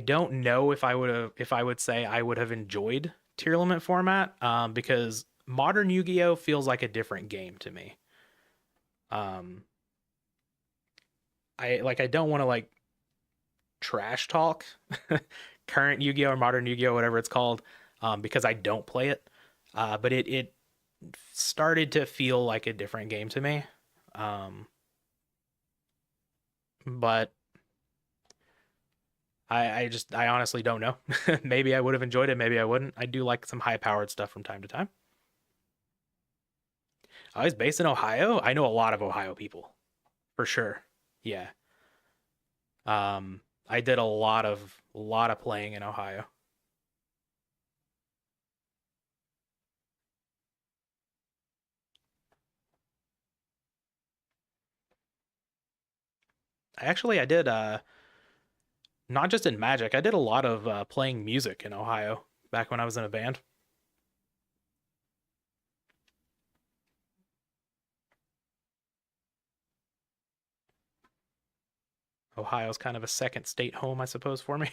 don't know if I would say I would have enjoyed tier limit format because modern Yu-Gi-Oh feels like a different game to me. I don't want to like trash talk current Yu-Gi-Oh or modern Yu-Gi-Oh, whatever it's called, because I don't play it. But it started to feel like a different game to me. But I honestly don't know. Maybe I would have enjoyed it, maybe I wouldn't. I do like some high-powered stuff from time to time. Oh, he's based in Ohio? I know a lot of Ohio people. For sure. Yeah. I did a lot of playing in Ohio. I did not just in Magic. I did a lot of playing music in Ohio back when I was in a band. Ohio's kind of a second state home, I suppose, for me.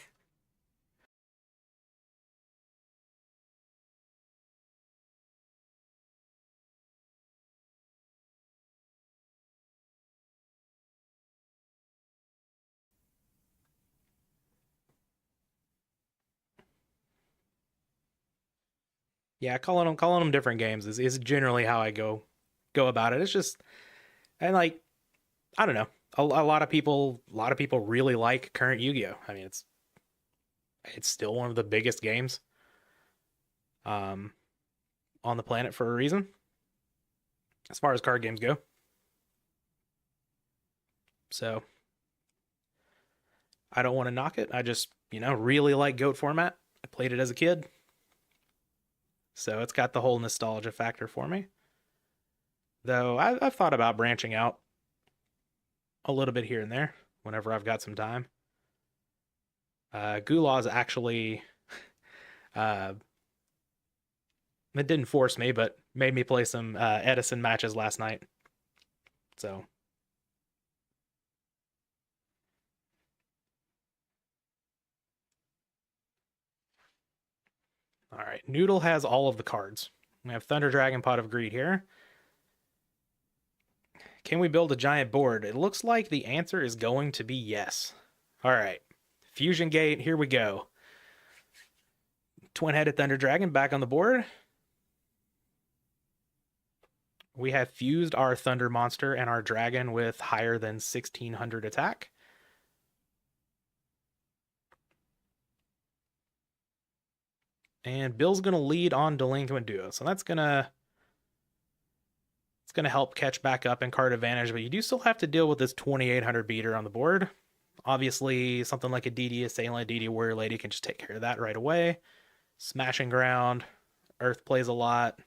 Yeah, calling them different games is generally how I go about it. It's just and like I don't know. A lot of people really like current Yu-Gi-Oh. I mean, it's still one of the biggest games um on the planet for a reason as far as card games go. So, I don't want to knock it. I just, really like GOAT format. I played it as a kid. So, it's got the whole nostalgia factor for me. Though I've thought about branching out a little bit here and there whenever I've got some time. Gulas actually, uh, it didn't force me, but made me play some Edison matches last night. So, all right. Noodle has all of the cards. We have Thunder Dragon, Pot of Greed here. Can we build a giant board? It looks like the answer is going to be yes. All right. Fusion Gate, here we go. Twin-headed Thunder Dragon back on the board. We have fused our Thunder Monster and our Dragon with higher than 1600 attack. And Bill's going to lead on Delinquent Duo. So that's going to help catch back up in card advantage, but you do still have to deal with this 2800 beater on the board. Obviously, something like a DD Assailant, DD Warrior Lady can just take care of that right away. Smashing Ground, Earth plays a lot.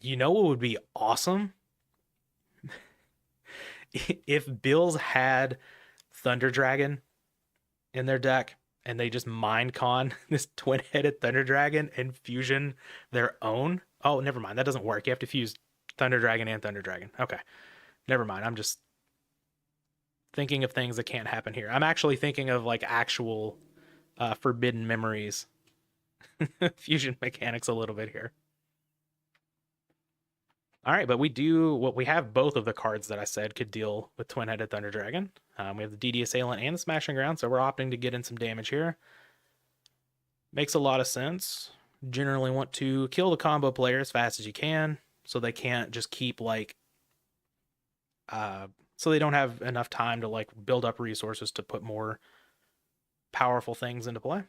You know what would be awesome? If Bills had Thunder Dragon in their deck and they just mind con this twin-headed Thunder Dragon and fusion their own. Oh, never mind. That doesn't work. You have to fuse Thunder Dragon and Thunder Dragon. Okay. Never mind. I'm just thinking of things that can't happen here. I'm actually thinking of like actual forbidden memories fusion mechanics a little bit here. All right, but we have both of the cards that I said could deal with Twin-Headed Thunder Dragon. We have the DD Assailant and the Smashing Ground, so we're opting to get in some damage here. Makes a lot of sense. Generally want to kill the combo player as fast as you can, so they can't just keep like, so they don't have enough time to like build up resources to put more powerful things into play.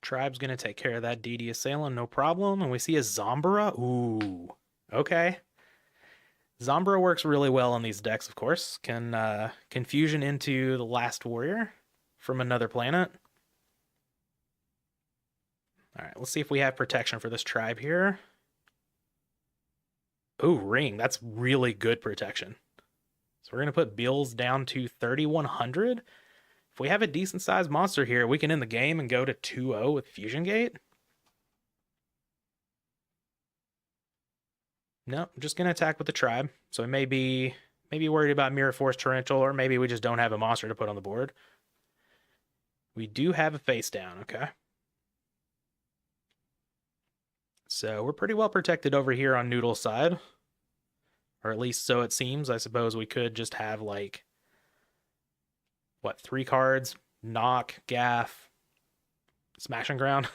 Tribe's going to take care of that DD Assailant, no problem. And we see a Zombara. Ooh, okay. Zombara works really well on these decks, of course. Can fusion into the Last Warrior from another planet. All right, let's see if we have protection for this tribe here. Ooh, Ring. That's really good protection. So we're going to put Bills down to 3,100. If we have a decent sized monster here, we can end the game and go to 2-0 with Fusion Gate. No, I'm just going to attack with the tribe. So we may be worried about Mirror Force Torrential, or maybe we just don't have a monster to put on the board. We do have a face down, okay? So we're pretty well protected over here on Noodle's side. Or at least so it seems. I suppose we could just have like, what, 3 cards? Knock, Gaff, Smashing Ground,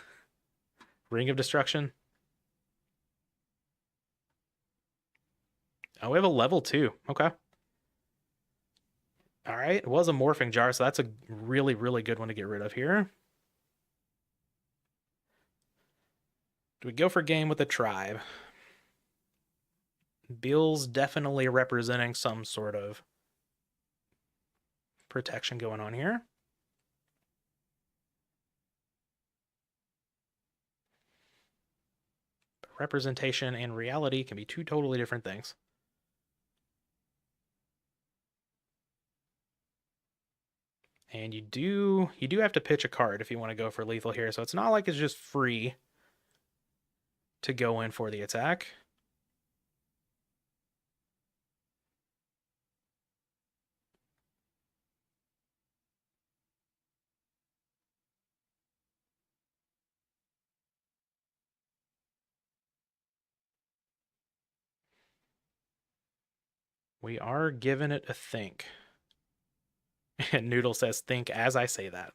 Ring of Destruction. Oh, we have a level 2. Okay. All right. It was a Morphing Jar, so that's a really, really good one to get rid of here. Do we go for game with the tribe? Bill's definitely representing some sort of protection going on here. But representation and reality can be 2 totally different things. And you do have to pitch a card if you want to go for lethal here, so it's not like it's just free to go in for the attack. We are giving it a think. And Noodle says, think as I say that.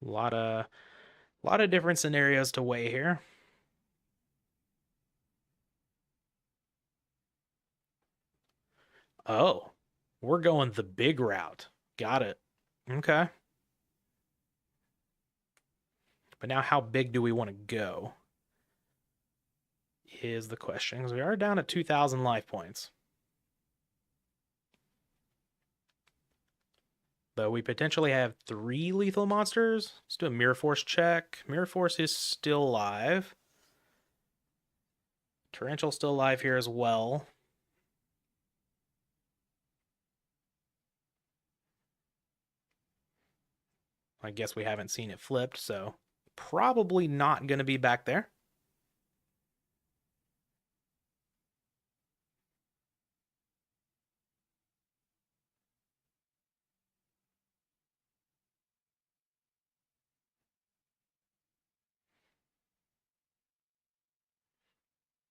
A lot of different scenarios to weigh here. Oh, we're going the big route. Got it. Okay. But now how big do we want to go? Is the question, because we are down at 2,000 life points. Though we potentially have 3 lethal monsters. Let's do a Mirror Force check. Mirror Force is still alive. Torrential's still alive here as well. I guess we haven't seen it flipped, so probably not going to be back there.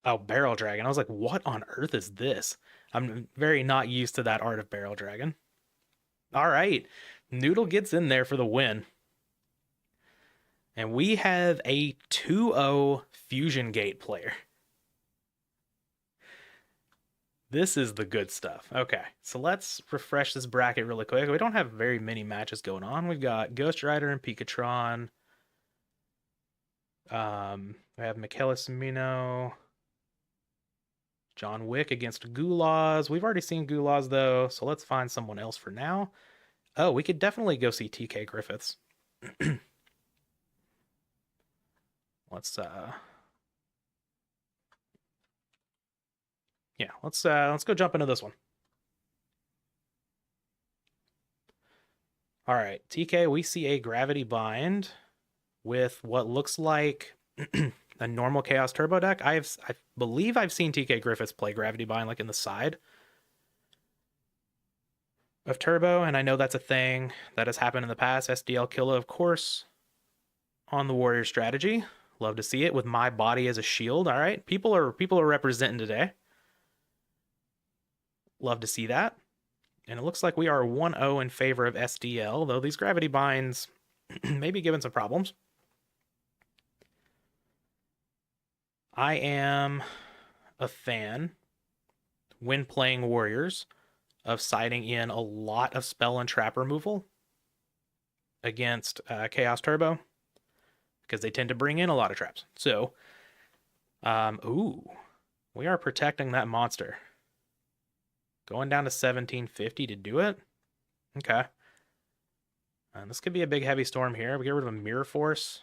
Oh, Barrel Dragon. I was like, what on earth is this? I'm very not used to that art of Barrel Dragon. All right. Noodle gets in there for the win. And we have a 2-0 Fusion Gate player. This is the good stuff. Okay, so let's refresh this bracket really quick. We don't have very many matches going on. We've got GhostRider and Patron. We have Michaelis Mino. John Wick against Gulas. We've already seen Gulas though, so let's find someone else for now. Oh, we could definitely go see TK Griffiths. let's yeah, let's go jump into this one. All right, TK, we see a gravity bind with what looks like a normal Chaos Turbo deck. I believe I've seen TK Griffiths play gravity bind like in the side of Turbo, and I know that's a thing that has happened in the past. SDL Killer, of course, on the Warrior strategy. Love to see it with my body as a shield. All right, people are representing today. Love to see that. And it looks like we are 1-0 in favor of SDL, though these gravity binds may be giving some problems. I am a fan, when playing Warriors, of siding in a lot of spell and trap removal against Chaos Turbo, because they tend to bring in a lot of traps. So, ooh, we are protecting that monster. Going down to 1750 to do it. Okay. This could be a big heavy storm here. We get rid of a Mirror Force,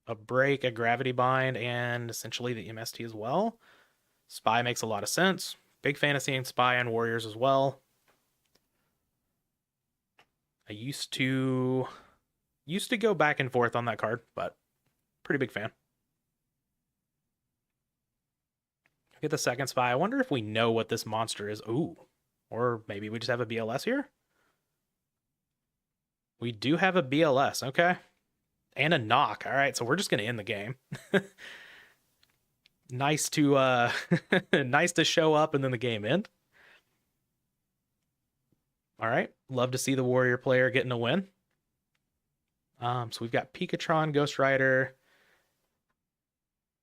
a Break, a Gravity Bind, and essentially the MST as well. Spy makes a lot of sense. Big fan of seeing Spy on Warriors as well. I used to go back and forth on that card, but pretty big fan. Get the second Spy. I wonder if we know what this monster is. Ooh. Or maybe we just have a BLS here? We do have a BLS, okay. And a knock. All right, so we're just going to end the game. Nice to nice to show up and then the game end. All right, love to see the Warrior player getting a win. So we've got Patron, GhostRider.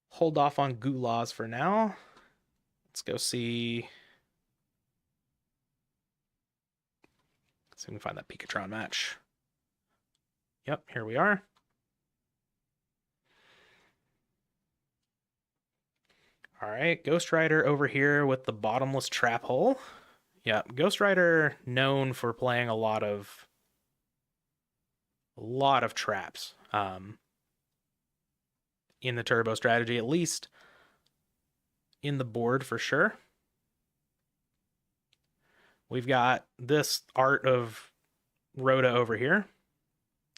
Hold off on Gulas for now. Let's go see. Let's see if we can find that Patron match. Yep, here we are. All right, GhostRider over here with the bottomless trap hole. Yep, GhostRider known for playing a lot of traps in the turbo strategy, at least in the board for sure. We've got this art of Rhoda over here.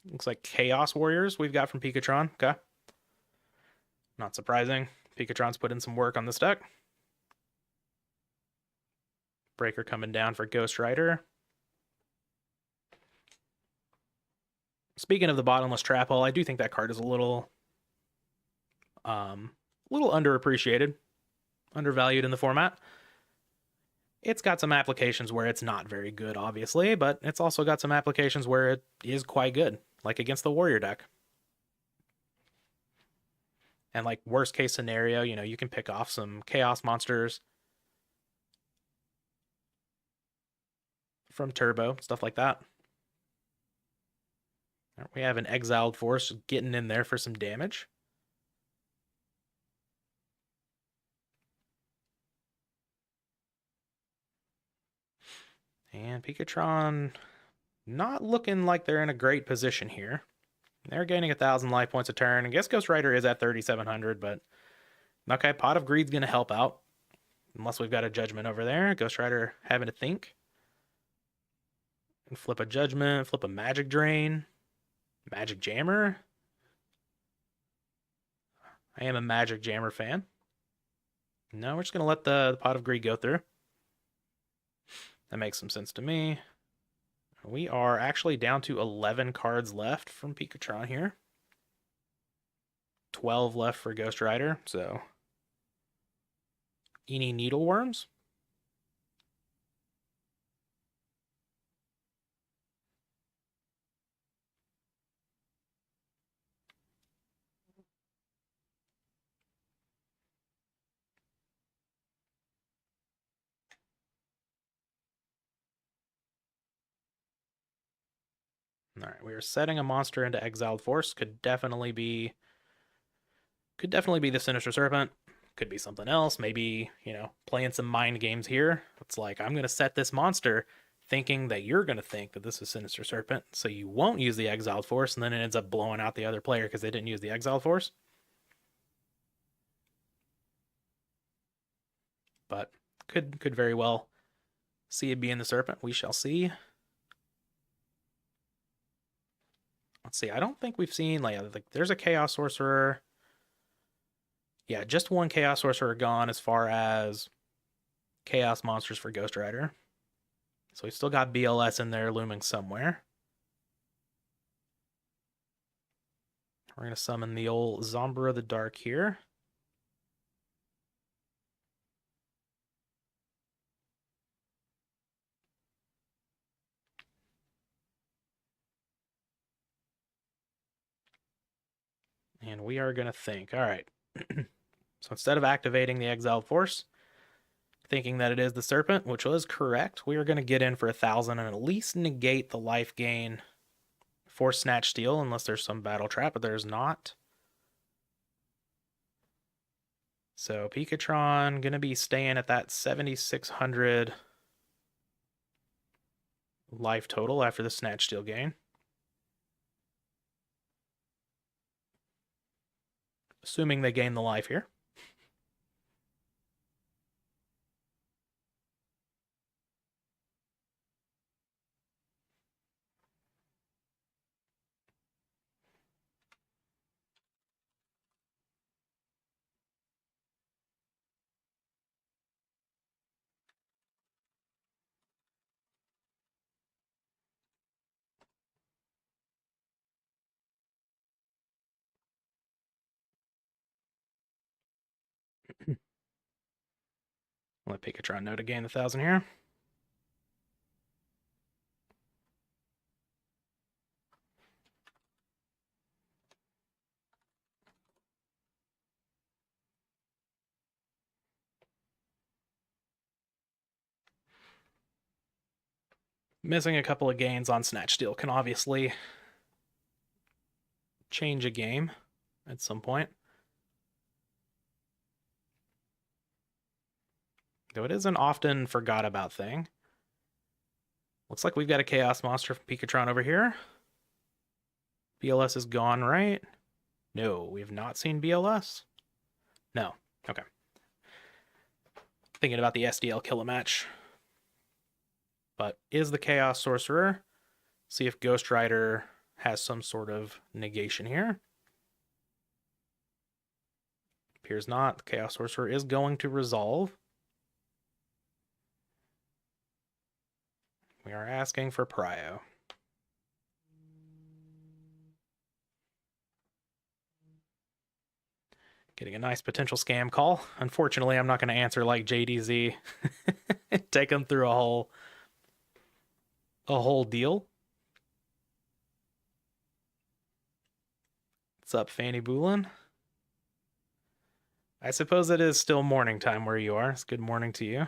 Looks like Chaos Warriors we've got from Patron. Okay. Not surprising. Patron's put in some work on this deck. Breaker coming down for GhostRider. Speaking of the bottomless trap hole, I do think that card is a little underappreciated, undervalued in the format. It's got some applications where it's not very good, obviously, but it's also got some applications where it is quite good, like against the Warrior deck. And like worst case scenario, you know, you can pick off some Chaos monsters from Turbo, stuff like that. We have an Exiled Force getting in there for some damage. And Patron not looking like they're in a great position here. They're gaining 1,000 life points a turn. I guess GhostRider is at 3,700, but okay, Pot of Greed's going to help out. Unless we've got a Judgment over there. GhostRider having to think. And flip a Judgment, flip a Magic Drain. Magic Jammer. I am a Magic Jammer fan. No, we're just going to let the Pot of Greed go through. That makes some sense to me. We are actually down to 11 cards left from Patron here. 12 left for GhostRider, so Any needleworms? All right, we are setting a monster into Exiled Force. Could definitely be the Sinister Serpent. Could be something else. Maybe, playing some mind games here. It's like, I'm going to set this monster thinking that you're going to think that this is Sinister Serpent, so you won't use the Exiled Force, and then it ends up blowing out the other player because they didn't use the Exiled Force. But could very well see it being the Serpent. We shall see. Let's see. I don't think we've seen, like there's a Chaos Sorcerer. Yeah, just one Chaos Sorcerer gone as far as Chaos monsters for GhostRider. So we still got BLS in there looming somewhere. We're going to summon the old Zombra of the Dark here. And we are going to think, all right. So instead of activating the Exiled Force, thinking that it is the Serpent, which was correct, we are going to get in for 1,000 and at least negate the life gain for Snatch Steal, unless there's some battle trap, but there's not. So Pikatron going to be staying at that 7,600 life total after the Snatch Steal gain. Assuming they gain the life here. Let Pikatron know to gain the 1,000 here. Missing a couple of gains on Snatch Steal can obviously change a game at some point. Though it is an often forgot about thing. Looks like we've got a Chaos Monster from Pikatron over here. BLS is gone, right? No, we have not seen BLS. No. Okay. Thinking about the SDL Killer match. But is the Chaos Sorcerer. See if GhostRider has some sort of negation here. Appears not. The Chaos Sorcerer is going to resolve. We are asking for Prio. Getting a nice potential scam call. Unfortunately, I'm not going to answer like JDZ. Take them through a whole deal. What's up, Fanny Boolin? I suppose it is still morning time where you are. It's good morning to you.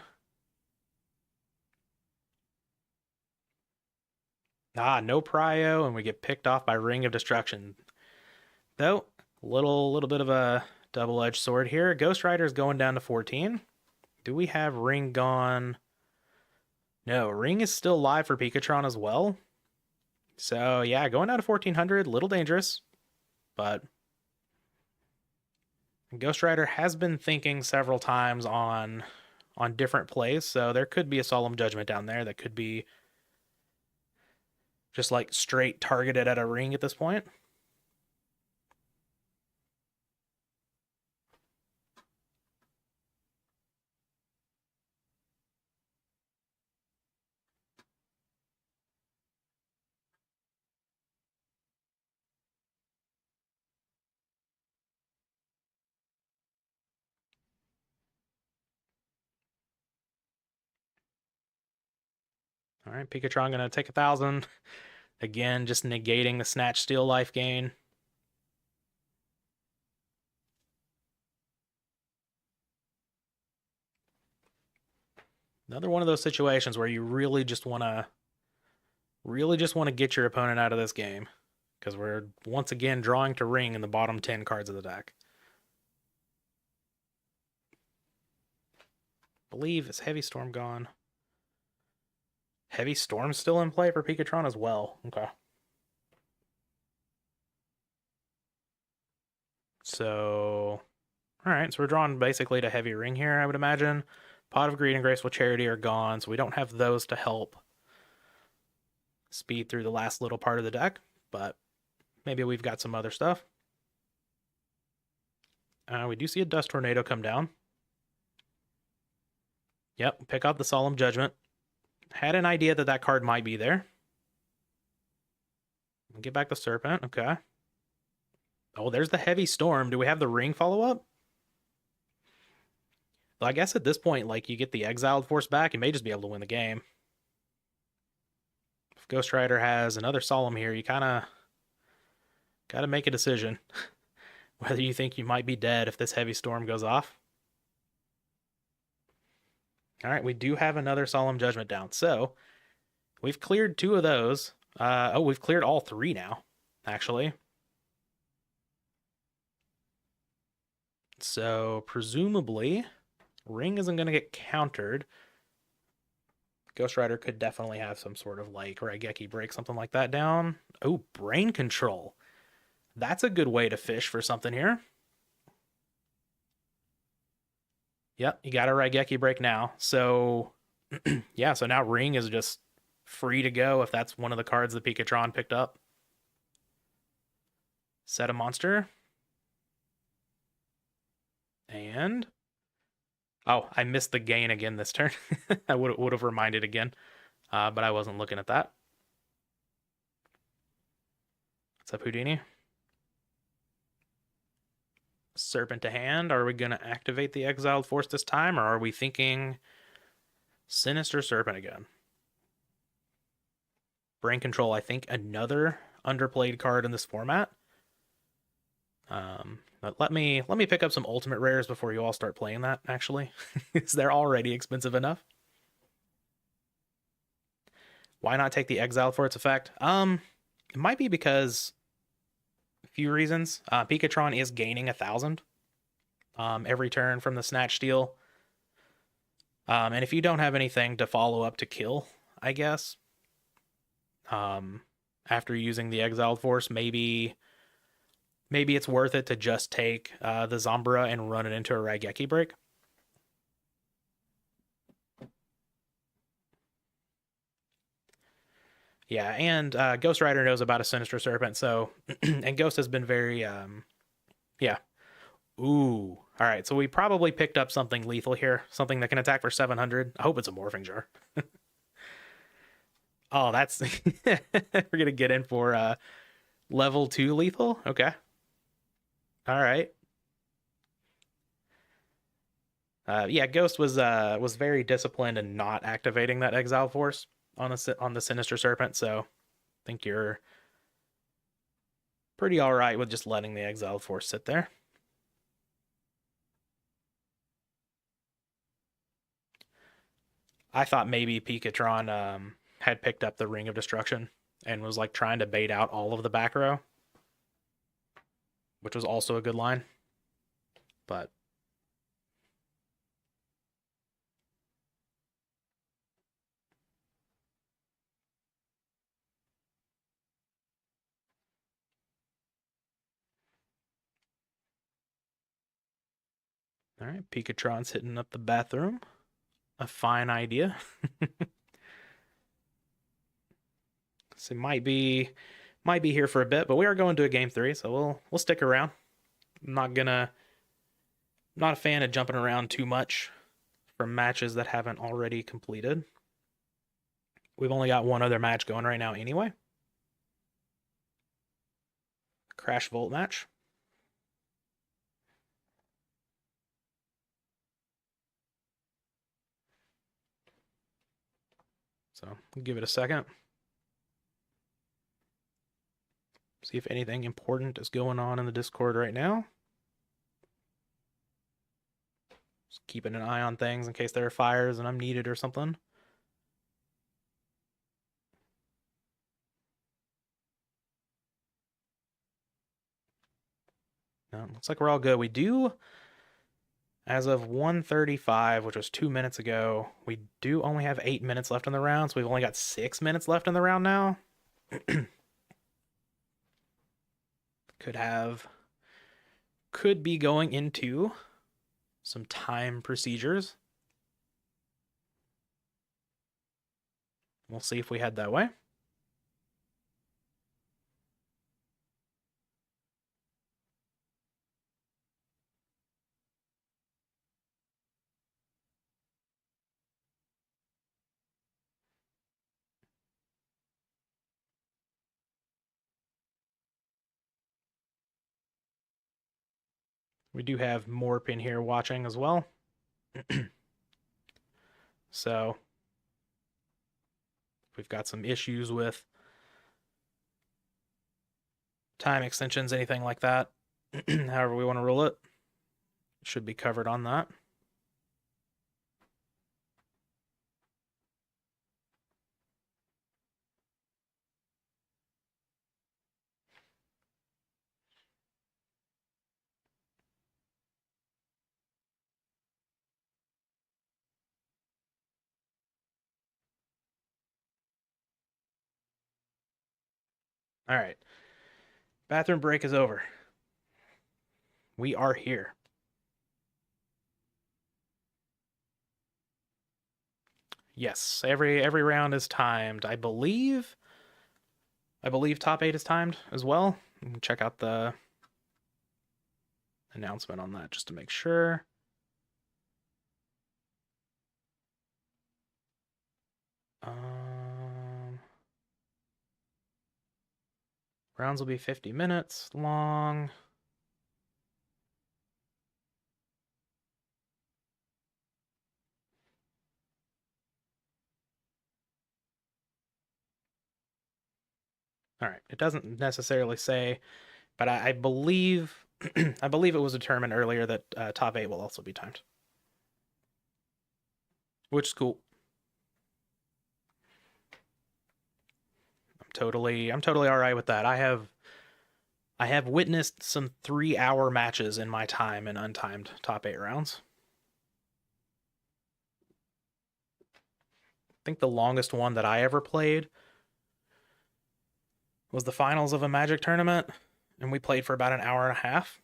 Ah, no Prio, and we get picked off by Ring of Destruction. Though, little bit of a double-edged sword here. GhostRider is going down to 14. Do we have Ring gone? No, Ring is still live for Pikatron as well. So, yeah, going down to 1,400, little dangerous. But GhostRider has been thinking several times on different plays, so there could be a Solemn Judgment down there that could be just like straight targeted at a Ring at this point. All right, Pikatron gonna take 1,000. Again, just negating the Snatch Steal life gain. Another one of those situations where you really just want to get your opponent out of this game, because we're once again drawing to ring in the bottom 10 cards of the deck. I believe is Heavy Storm gone. Heavy Storm still in play for Pikatron as well. Okay. So, all right, so we're drawing basically to heavy ring here, I would imagine. Pot of Greed and Graceful Charity are gone, so we don't have those to help speed through the last little part of the deck, but maybe we've got some other stuff. We do see a Dust Tornado come down. Yep, pick out the Solemn Judgment. Had an idea that that card might be there. Get back the Serpent, okay. Oh, there's the Heavy Storm. Do we have the ring follow-up? Well, I guess at this point, like, you get the Exiled Force back, you may just be able to win the game. If GhostRider has another Solemn here, you kind of got to make a decision whether you think you might be dead if this Heavy Storm goes off. All right, we do have another Solemn Judgment down. So we've cleared 2 of those. Oh, we've cleared all 3 now, actually. So presumably, ring isn't going to get countered. GhostRider could definitely have some sort of like Raigeki break, something like that down. Oh, Brain Control. That's a good way to fish for something here. Yep, you got a Raigeki break now. So, yeah, so now ring is just free to go if that's one of the cards that Pikatron picked up. Set a monster. And... oh, I missed the gain again this turn. I would have reminded again, but I wasn't looking at that. What's up, Houdini? Serpent to hand. Are we going to activate the Exiled Force this time, or are we thinking Sinister Serpent again? Brain Control, I think another underplayed card in this format. But let me pick up some ultimate rares before you all start playing that, actually. Because they're already expensive enough. Why not take the Exile for its effect? It might be because a few reasons. Pikatron is gaining 1,000 every turn from the Snatch Steal. And if you don't have anything to follow up to kill, I guess, after using the Exiled Force, maybe it's worth it to just take the Zambara and run it into a Raigeki break. Yeah, and GhostRider knows about a Sinister Serpent, so... and Ghost has been very... yeah. Ooh. All right, so we probably picked up something lethal here. Something that can attack for 700. I hope it's a Morphing Jar. Oh, that's... we're going to get in for level 2 lethal? Okay. All right. Yeah, Ghost was very disciplined in not activating that Exile Force on the Sinister Serpent, so I think you're pretty all right with just letting the Exile Force sit there. I thought maybe Pikatron had picked up the Ring of Destruction and was like trying to bait out all of the back row, which was also a good line, but all right, Pikatron's hitting up the bathroom. A fine idea. So might be here for a bit, but we are going to a game 3, so we'll stick around. I'm not a fan of jumping around too much from matches that haven't already completed. We've only got one other match going right now anyway. CrashVolt match. So we'll give it a second. See if anything important is going on in the Discord right now. Just keeping an eye on things in case there are fires and I'm needed or something. No, looks like we're all good. We do, as of 1:35, which was 2 minutes ago, we do only have 8 minutes left in the round, so we've only got 6 minutes left in the round now. Could be going into some time procedures. We'll see if we head that way. We do have Morp in here watching as well. So we've got some issues with time extensions, anything like that. However we want to rule it, should be covered on that. All right. Bathroom break is over. We are here. Yes, every round is timed. I believe top 8 is timed as well. Check out the announcement on that just to make sure. Rounds will be 50 minutes long. All right, it doesn't necessarily say, but I believe I believe it was determined earlier that top 8 will also be timed, which is cool. I'm totally all right with that. I have witnessed some 3-hour matches in my time in untimed top 8 rounds. I think the longest one that I ever played was the finals of a Magic tournament, and we played for about an hour and a half.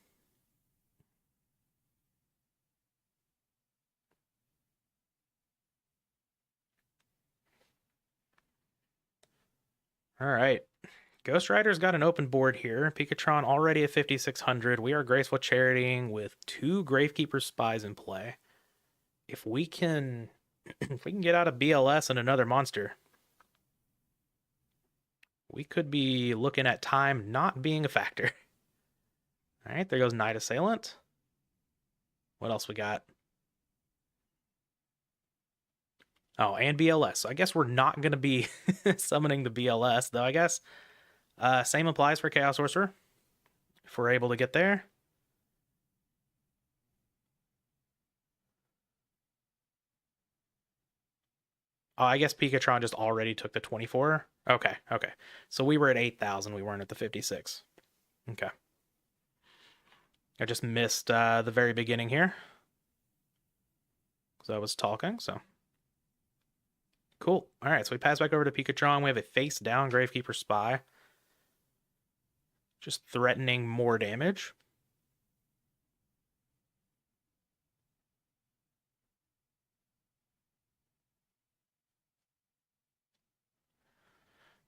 All right. GhostRider's got an open board here. Patron already at 5,600. We are graceful charitying with 2 Gravekeeper spies in play. If we can get out of BLS and another monster, we could be looking at time not being a factor. All right, there goes Night Assailant. What else we got? Oh, and BLS. So I guess we're not going to be summoning the BLS, though I guess same applies for Chaos Sorcerer, if we're able to get there. Oh, I guess Pikachu just already took the 24. Okay. So we were at 8,000. We weren't at the 56. Okay. I just missed the very beginning here because I was talking, so. Cool. All right, so we pass back over to Pikachu. We have a face-down Gravekeeper Spy. Just threatening more damage.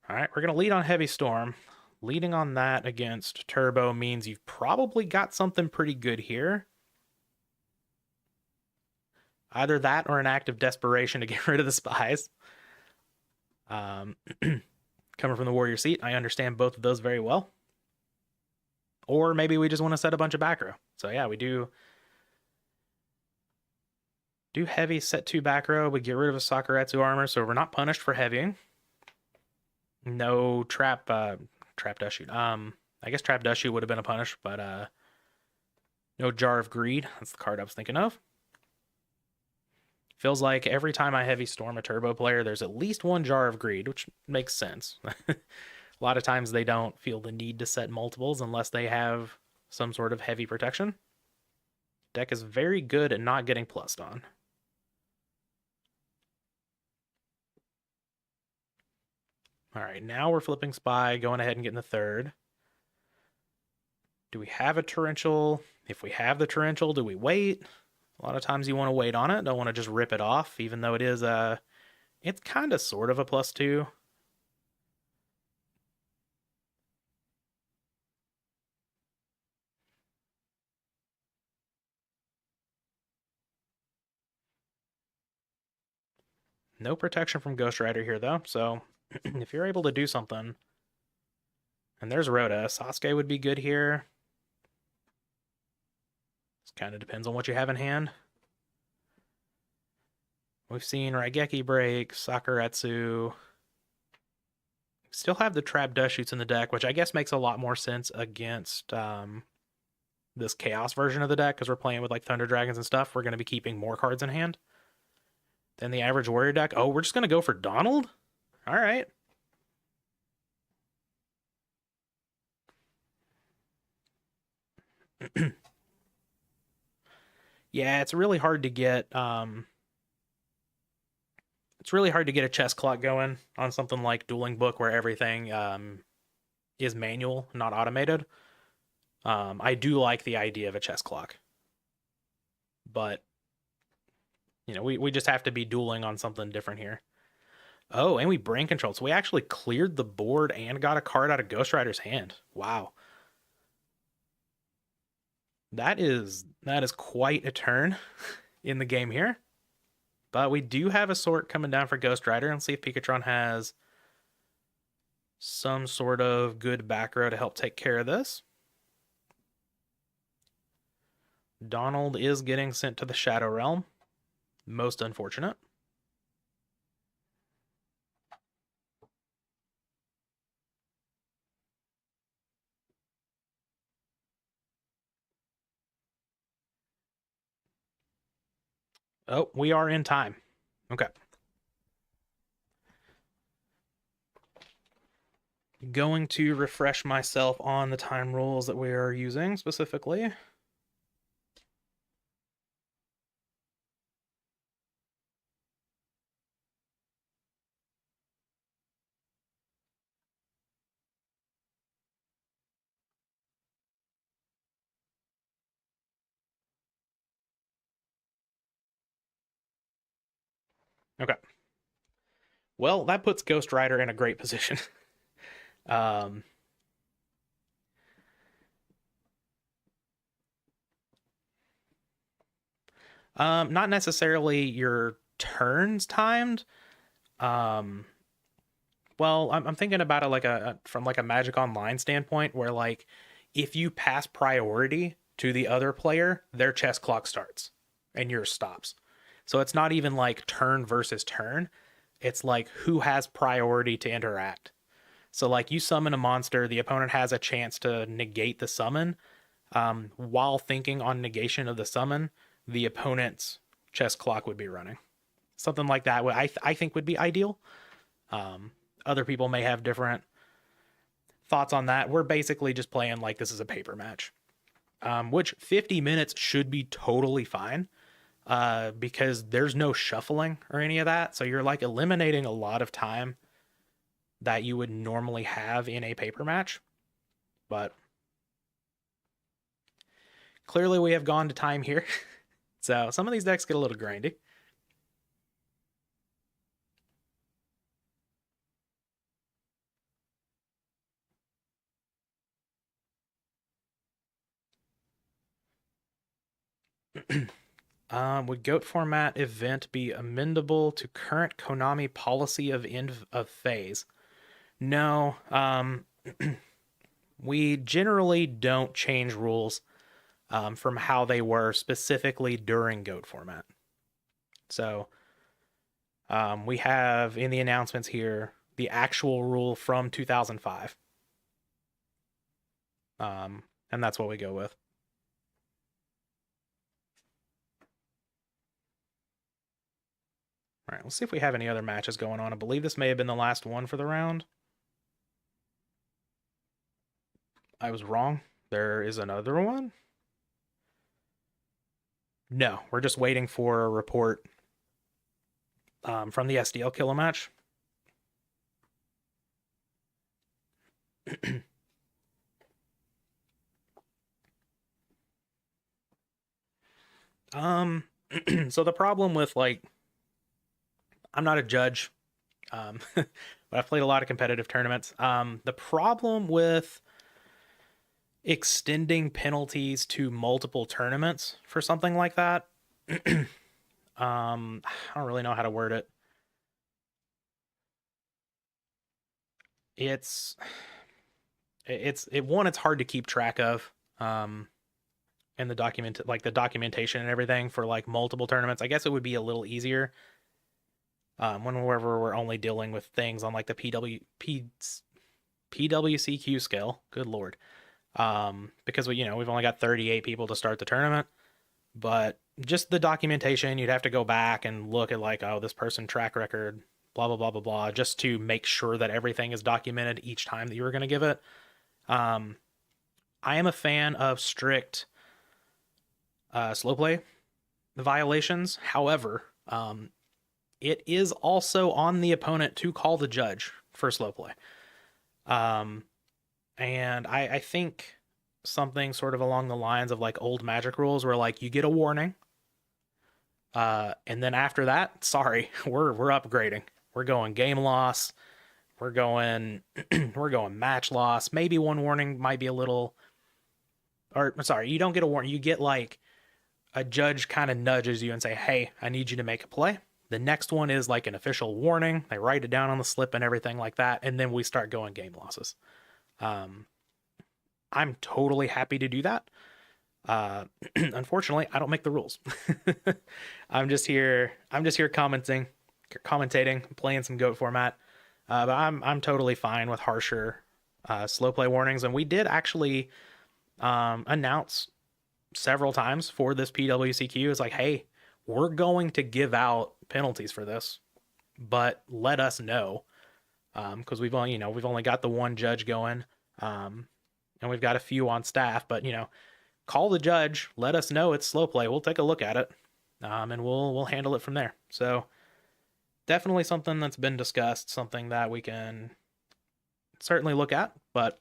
All right, we're going to lead on Heavy Storm. Leading on that against Turbo means you've probably got something pretty good here. Either that or an act of desperation to get rid of the spies. Coming from the warrior seat, I understand both of those very well. Or maybe we just want to set a bunch of back row. So yeah, we do. Do heavy, set 2 back row, but get rid of a Sakuretsu armor, so we're not punished for heavying. No trap dust shoot. I guess trap dust shoot would have been a punish, but no jar of greed. That's the card I was thinking of. Feels like every time I heavy storm a turbo player, there's at least one jar of greed, which makes sense. A lot of times they don't feel the need to set multiples unless they have some sort of heavy protection. Deck is very good at not getting plussed on. All right, now we're flipping Spy, going ahead and getting the third. Do we have a torrential? If we have the torrential, do we wait? A lot of times you want to wait on it. Don't want to just rip it off, even though it is it's kind of sort of a +2. No protection from GhostRider here, though, so if you're able to do something... And there's Rhoda. Sasuke would be good here. This kind of depends on what you have in hand. We've seen Raigeki break, Sakuretsu. Still have the trap dust shoots in the deck, which I guess makes a lot more sense against this Chaos version of the deck, because we're playing with like Thunder Dragons and stuff. We're going to be keeping more cards in hand than the average Warrior deck. Oh, we're just going to go for Donald? All right. Yeah, it's really hard to get a chess clock going on something like Dueling Book, where everything is manual, not automated. I do like the idea of a chess clock, but you know, we just have to be dueling on something different here. Oh, and we brain controlled, so we actually cleared the board and got a card out of GhostRider's hand. Wow. That is quite a turn in the game here. But we do have a sort coming down for GhostRider, and see if Pikatron has some sort of good back row to help take care of this. Donald is getting sent to the Shadow Realm. Most unfortunate. Oh, we are in time. Okay. Going to refresh myself on the time rules that we are using specifically. Okay. Well, that puts GhostRider in a great position. Not necessarily your turns timed. Well, I'm thinking about it like from like a Magic Online standpoint, where like if you pass priority to the other player, their chess clock starts and yours stops. So it's not even like turn versus turn. It's like who has priority to interact. So like you summon a monster, the opponent has a chance to negate the summon. While thinking on negation of the summon, the opponent's chess clock would be running. Something like that, I think would be ideal. Other people may have different thoughts on that. We're basically just playing like this is a paper match, which 50 minutes should be totally fine. Because there's no shuffling or any of that. So you're like eliminating a lot of time that you would normally have in a paper match. But clearly we have gone to time here. So some of these decks get a little grindy. Would GOAT format event be amendable to current Konami policy of end of phase? No. We generally don't change rules from how they were specifically during GOAT format. So we have in the announcements here the actual rule from 2005. And that's what we go with. All right, let's see if we have any other matches going on. I believe this may have been the last one for the round. I was wrong. There is another one. No, we're just waiting for a report from the SDL Killer match. So the problem with, like, I'm not a judge, but I've played a lot of competitive tournaments. The problem with extending penalties to multiple tournaments for something like that, I don't really know how to word it. It's hard to keep track of. And the documentation and everything for like multiple tournaments. I guess it would be a little easier whenever we're only dealing with things on like the PWCQ scale. Good lord. Because we've only got 38 people to start the tournament, but just the documentation, you'd have to go back and look at like, oh, this person track record, blah blah blah blah blah, just to make sure that everything is documented each time that you were going to give it. I am a fan of strict slow play violations. However, it is also on the opponent to call the judge for slow play. And I think something sort of along the lines of like old Magic rules where like you get a warning. And then after that, sorry, we're upgrading. We're going game loss. We're going match loss. Maybe one warning might be a little, or sorry, you don't get a warning. You get like a judge kind of nudges you and say, hey, I need you to make a play. The next one is like an official warning. They write it down on the slip and everything like that. And then we start going game losses. I'm totally happy to do that. Unfortunately, I don't make the rules. I'm just here commentating, playing some GOAT format. But I'm totally fine with harsher slow play warnings. And we did actually announce several times for this PWCQ is like, hey, we're going to give out penalties for this, but let us know, because we've only got the one judge going, and we've got a few on staff, but call the judge, let us know it's slow play, we'll take a look at it, and we'll handle it from there. So definitely something that's been discussed, something that we can certainly look at, but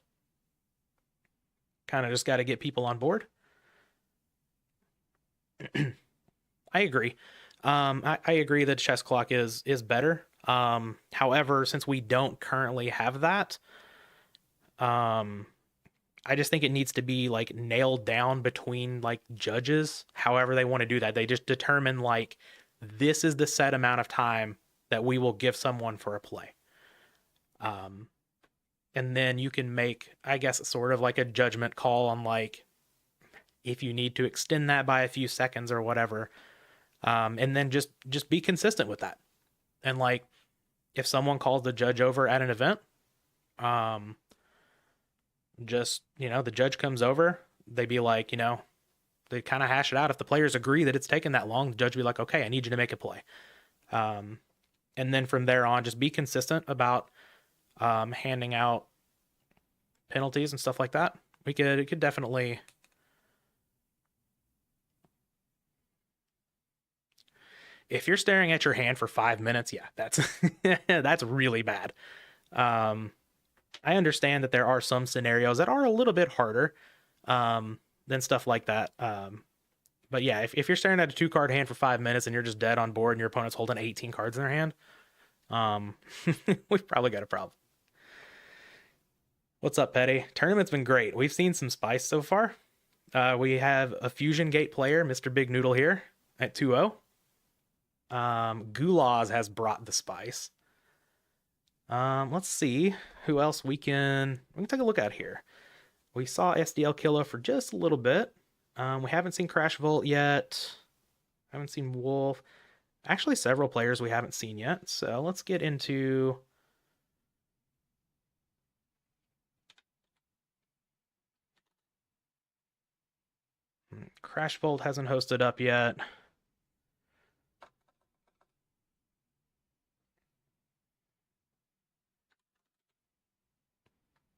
kind of just got to get people on board. I agree. I agree that chess clock is better. However, since we don't currently have that, I just think it needs to be like nailed down between like judges, however they want to do that. They just determine like, this is the set amount of time that we will give someone for a play. And then you can make, I guess, sort of like a judgment call on like, if you need to extend that by a few seconds or whatever. And then just be consistent with that. And like, if someone calls the judge over at an event, just, the judge comes over, they'd be like, they kind of hash it out. If the players agree that it's taken that long, the judge would be like, okay, I need you to make a play. And then from there on, just be consistent about handing out penalties and stuff like that. It could definitely. If you're staring at your hand for 5 minutes, yeah, that's that's really bad. I understand that there are some scenarios that are a little bit harder than stuff like that. But yeah, if you're staring at a 2-card hand for 5 minutes and you're just dead on board and your opponent's holding 18 cards in their hand, we've probably got a problem. What's up, Petty? Tournament's been great. We've seen some spice so far. We have a Fusion Gate player, Mr. Big Noodle here at 2-0. Gulas has brought the spice. Let's see who else we can take a look at here. We saw SDL Killer for just a little bit. We haven't seen CrashVolt yet. Haven't seen Wolf. Actually, several players we haven't seen yet. So let's get into... CrashVolt hasn't hosted up yet.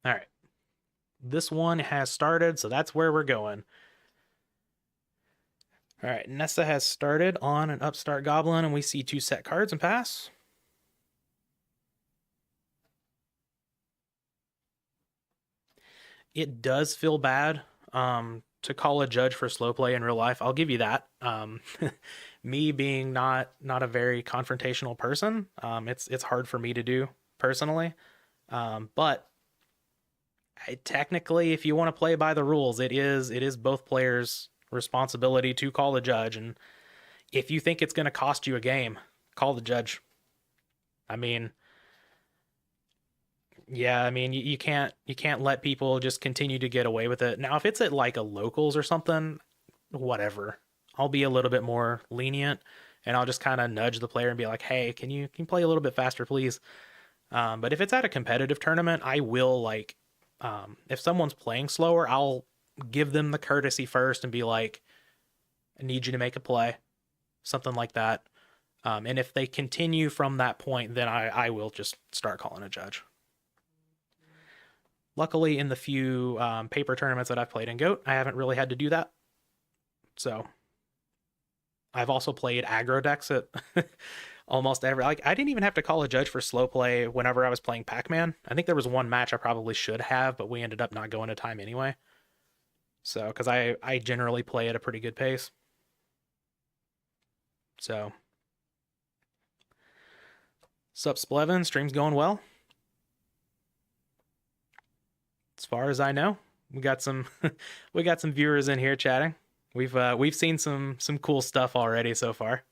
All right. This one has started, so that's where we're going. All right, Nessa has started on an Upstart Goblin, and we see 2 set cards and pass. It does feel bad to call a judge for slow play in real life. I'll give you that. Me being not a very confrontational person, it's hard for me to do personally. But technically, if you want to play by the rules, it is both players' responsibility to call the judge. And if you think it's going to cost you a game, call the judge. I mean, yeah, I mean you can't let people just continue to get away with it. Now, if it's at like a locals or something, whatever. I'll be a little bit more lenient and I'll just kind of nudge the player and be like, "Hey, can you play a little bit faster, please?" But if it's at a competitive tournament, I will like if someone's playing slower, I'll give them the courtesy first and be like, "I need you to make a play." Something like that. And if they continue from that point, then I will just start calling a judge. Luckily, in the few paper tournaments that I've played in GOAT, I haven't really had to do that. So I've also played aggro decks at almost every... Like, I didn't even have to call a judge for slow play whenever I was playing Pac-Man. I think there was one match I probably should have, but we ended up not going to time anyway. So, because I generally play at a pretty good pace. So, sup, Splevin? Stream's going well. As far as I know, we got some we got some viewers in here chatting. We've seen some cool stuff already so far.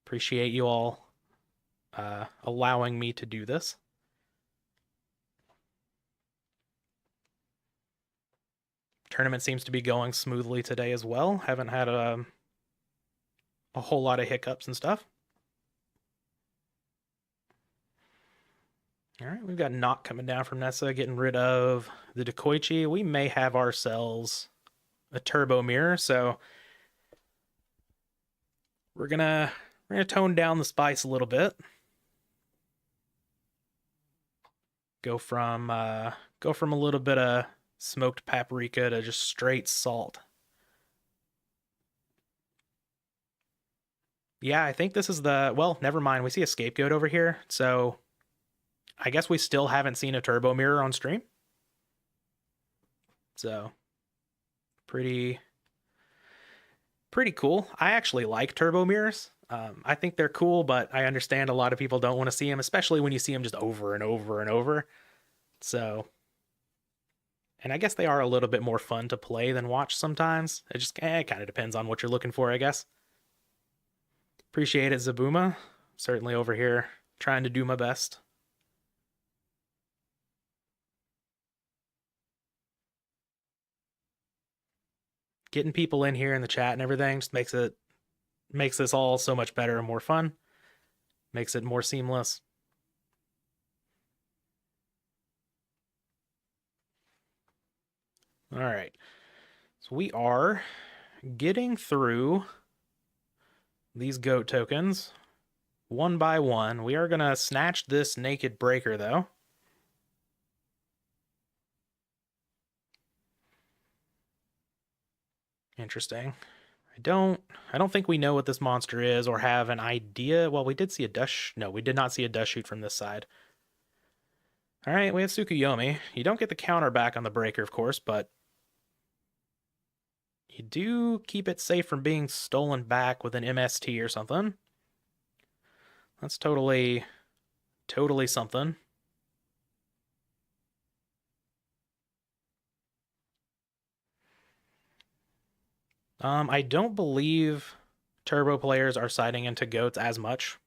Appreciate you all allowing me to do this. Tournament seems to be going smoothly today as well. Haven't had a whole lot of hiccups and stuff. All right, we've got Knock coming down from Nessa, getting rid of the Dekoichi. We may have ourselves a turbo mirror, so we're gonna tone down the spice a little bit. Go from a little bit of smoked paprika to just straight salt. Yeah, I think this is the... Well, never mind. We see a scapegoat over here, so I guess we still haven't seen a turbo mirror on stream. So, pretty cool. I actually like turbo mirrors. I think they're cool, but I understand a lot of people don't want to see them, especially when you see them just over and over and over. So, and I guess they are a little bit more fun to play than watch sometimes. It just kind of depends on what you're looking for, I guess. Appreciate it, Zabuma. Certainly over here trying to do my best. Getting people in here in the chat and everything just makes this all so much better and more fun. Makes it more seamless. All right. So we are getting through these goat tokens one by one. We are going to snatch this naked breaker though. Interesting. I don't think we know what this monster is or have an idea. Well, we did see a dust... No, we did not see a dust shoot from this side. All right, we have Tsukuyomi. You don't get the counter back on the breaker, of course, but you do keep it safe from being stolen back with an MST or something. That's totally something. I don't believe turbo players are siding into goats as much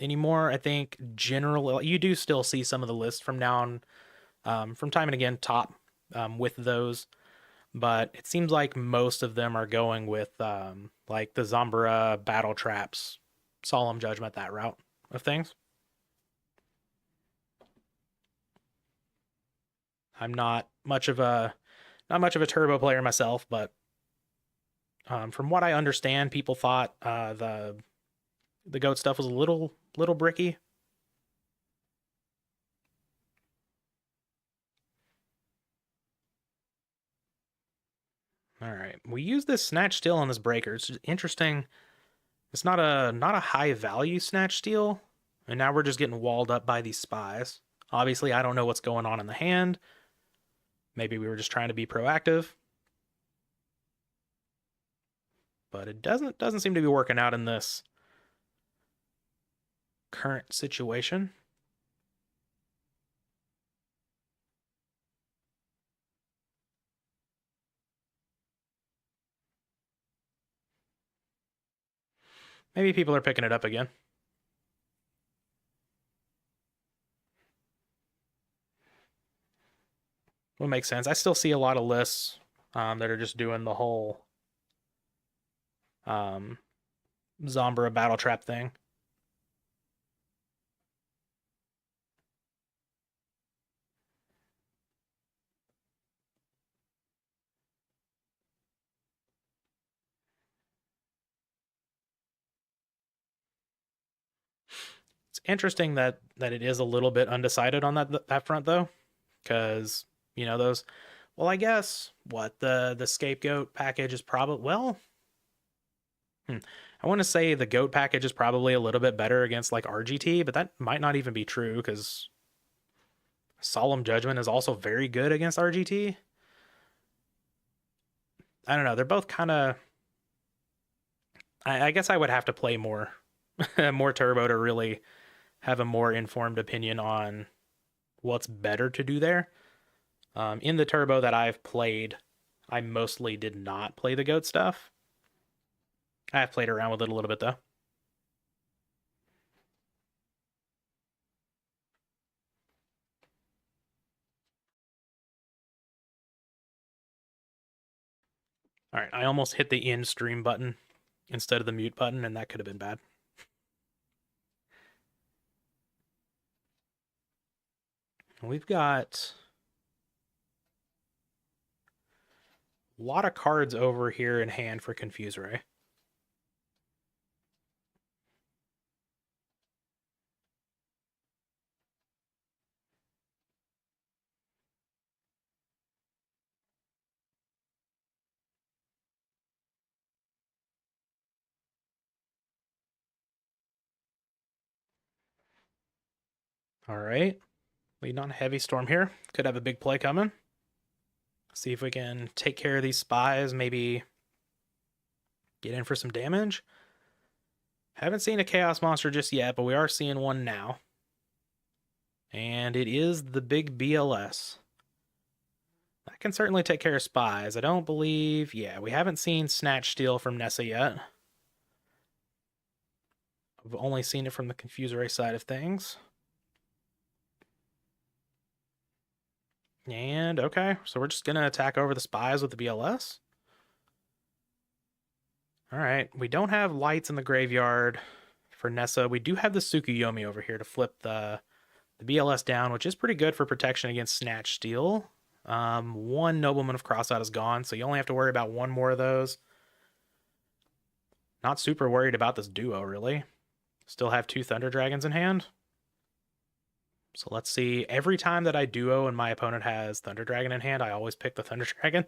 anymore. I think generally you do still see some of the lists from now on, from time and again top with those. but it seems like most of them are going with like the Zambara battle traps, solemn judgment, that route of things. I'm not much of a turbo player myself, but from what I understand, people thought the goat stuff was a little bricky. All right, we use this snatch steal on this breaker. It's interesting. It's not a high value snatch steal, and now we're just getting walled up by these spies. Obviously, I don't know what's going on in the hand. Maybe we were just trying to be proactive, but it doesn't seem to be working out in this current situation. Maybe people are picking it up again. Would make sense. I still see a lot of lists that are just doing the whole um, Zombra battle trap thing. It's interesting that it is a little bit undecided on that front though, because those. Well, I guess what the scapegoat package is probably I want to say the goat package is probably a little bit better against like RGT, but that might not even be true because Solemn Judgment is also very good against RGT. I don't know. They're both kind of. I guess I would have to play more, more turbo to really have a more informed opinion on what's better to do there. In the turbo that I've played, I mostly did not play the goat stuff. I have played around with it a little bit though. All right, I almost hit the end stream button instead of the mute button, and that could have been bad. We've got a lot of cards over here in hand for Confuse Ray. All right, leading on a heavy storm here. Could have a big play coming. See if we can take care of these spies, maybe get in for some damage. Haven't seen a Chaos Monster just yet, but we are seeing one now. And it is the big BLS. That can certainly take care of spies. I don't believe... Yeah, we haven't seen Snatch Steal from Nessa yet. We've only seen it from the Confuse Ray side of things. And, okay, so we're just going to attack over the spies with the BLS. All right, we don't have lights in the graveyard for Nessa. We do have the Tsukuyomi over here to flip the BLS down, which is pretty good for protection against Snatch Steal. One Nobleman of Crossout is gone, so you only have to worry about one more of those. Not super worried about this duo, really. Still have two Thunder Dragons in hand. So let's see. Every time that I duo and my opponent has Thunder Dragon in hand, I always pick the Thunder Dragon.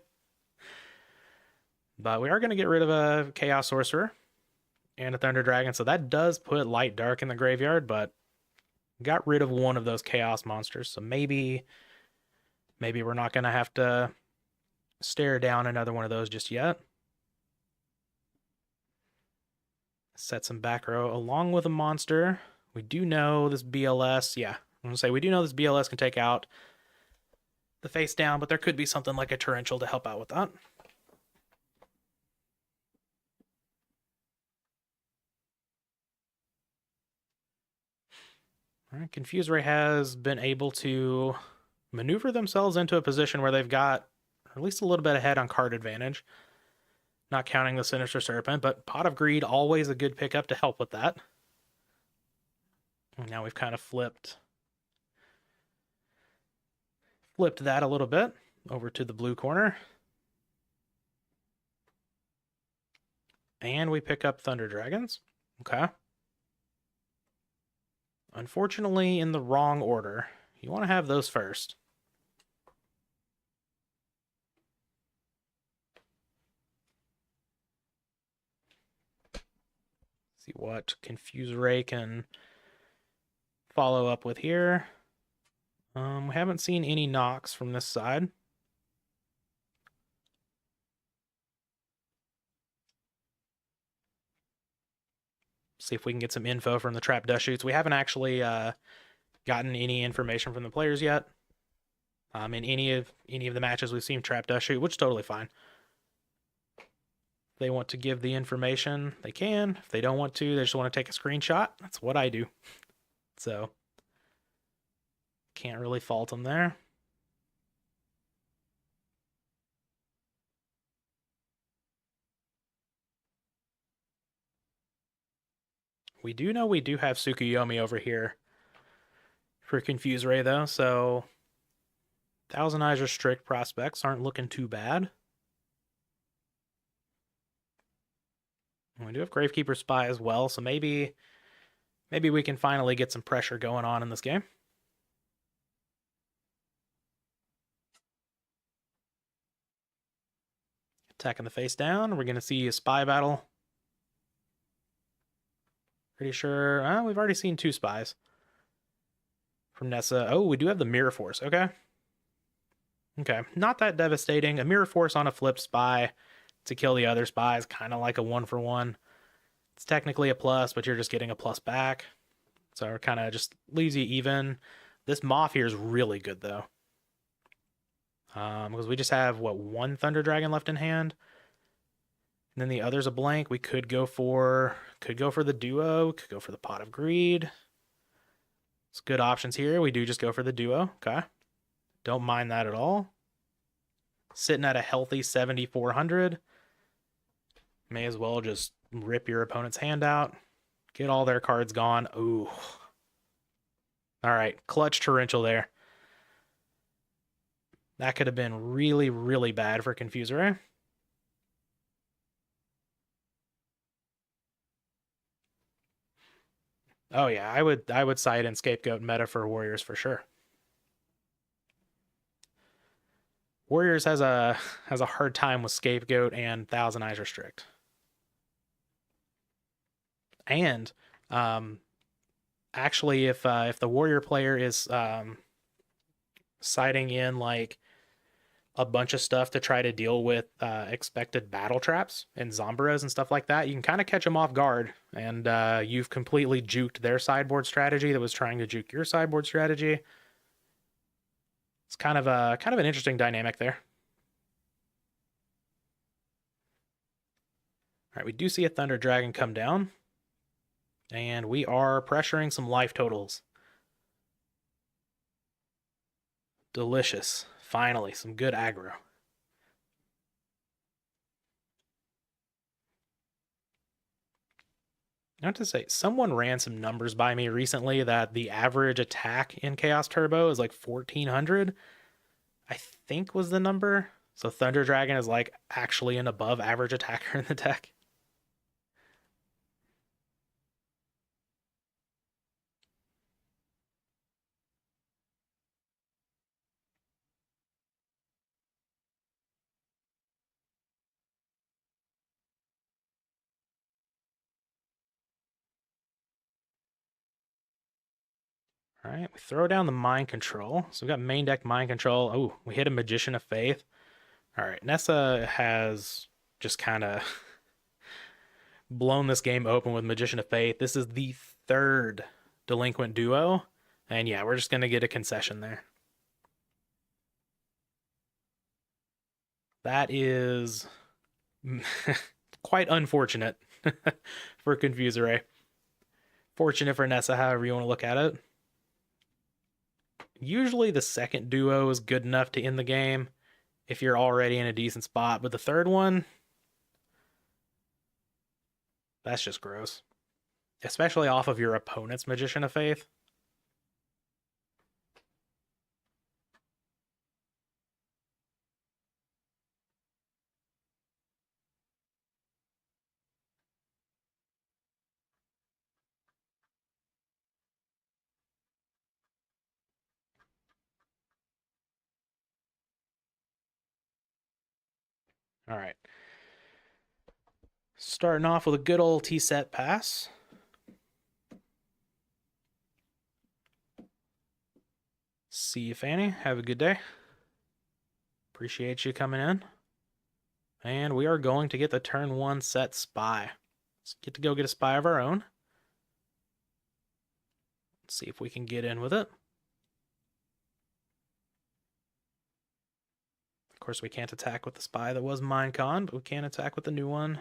But we are going to get rid of a Chaos Sorcerer and a Thunder Dragon, so that does put Light Dark in the graveyard, but got rid of one of those Chaos Monsters, so maybe we're not going to have to stare down another one of those just yet. Set some back row along with a monster. We do know this BLS, yeah, I'm going to say we do know this BLS can take out the face down, but there could be something like a Torrential to help out with that. All right, Confuse Ray has been able to maneuver themselves into a position where they've got at least a little bit ahead on card advantage. Not counting the Sinister Serpent, but Pot of Greed, always a good pickup to help with that. And now we've kind of flipped that a little bit over to the blue corner. And we pick up Thunder Dragons. Okay. Unfortunately, in the wrong order. You want to have those first. See what Confuse Ray can follow up with here. We haven't seen any knocks from this side. See if we can get some info from the trap dust shoots. We haven't actually gotten any information from the players yet. In any of the matches we've seen trap dust shoot, which is totally fine. If they want to give the information, they can. If they don't want to, they just want to take a screenshot. That's what I do. So can't really fault them there. We do know we do have Tsukuyomi over here for Confuse Ray, though, so Thousand Eyes Restrict prospects aren't looking too bad. And we do have Gravekeeper Spy as well, so maybe we can finally get some pressure going on in this game. Attacking the face down. We're going to see a spy battle. Pretty sure. We've already seen 2 spies from Nessa. Oh, we do have the Mirror Force. Okay. Okay. Not that devastating. A Mirror Force on a flipped spy to kill the other spies. Kind of like a 1-for-1. It's technically a plus, but you're just getting a plus back. So it kind of just leaves you even. This Moth here is really good, though. Because we just have, what, 1 Thunder Dragon left in hand. And then the other's a blank. We could go for the duo, could go for the Pot of Greed. It's good options here. We do just go for the duo. Okay. Don't mind that at all. Sitting at a healthy 7,400. May as well just rip your opponent's hand out. Get all their cards gone. Ooh. All right. Clutch torrential there. That could have been really, really bad for Confuse Ray. Oh yeah, I would side in Scapegoat meta for Warriors for sure. Warriors has a hard time with Scapegoat and Thousand Eyes Restrict. And actually, if the Warrior player is siding in like a bunch of stuff to try to deal with expected battle traps and Zombies and stuff like that, you can kind of catch them off guard, and you've completely juked their sideboard strategy that was trying to juke your sideboard strategy. It's kind of an interesting dynamic there. All right, we do see a Thunder Dragon come down, and we are pressuring some life totals. Delicious. Finally, some good aggro. Not to say, someone ran some numbers by me recently that the average attack in Chaos Turbo is like 1,400. I think was the number. So Thunder Dragon is like actually an above average attacker in the deck. All right, we throw down the Mind Control. So we got main deck Mind Control. Oh, we hit a Magician of Faith. All right, Nessa has just kind of blown this game open with Magician of Faith. This is the 3rd Delinquent duo. And yeah, we're just going to get a concession there. That is quite unfortunate for Confuse Ray. Fortunate for Nessa, however you want to look at it. Usually the second duo is good enough to end the game. if you're already in a decent spot. But the third one, that's just gross. Especially off of your opponent's Magician of Faith. All right. Starting off with a good old T-set pass. See you, Fanny. Have a good day. Appreciate you coming in. And we are going to get the turn 1 set spy. Let's get to go get a spy of our own. Let's see if we can get in with it. Of course, we can't attack with the spy that was Minecon, but we can attack with the new one.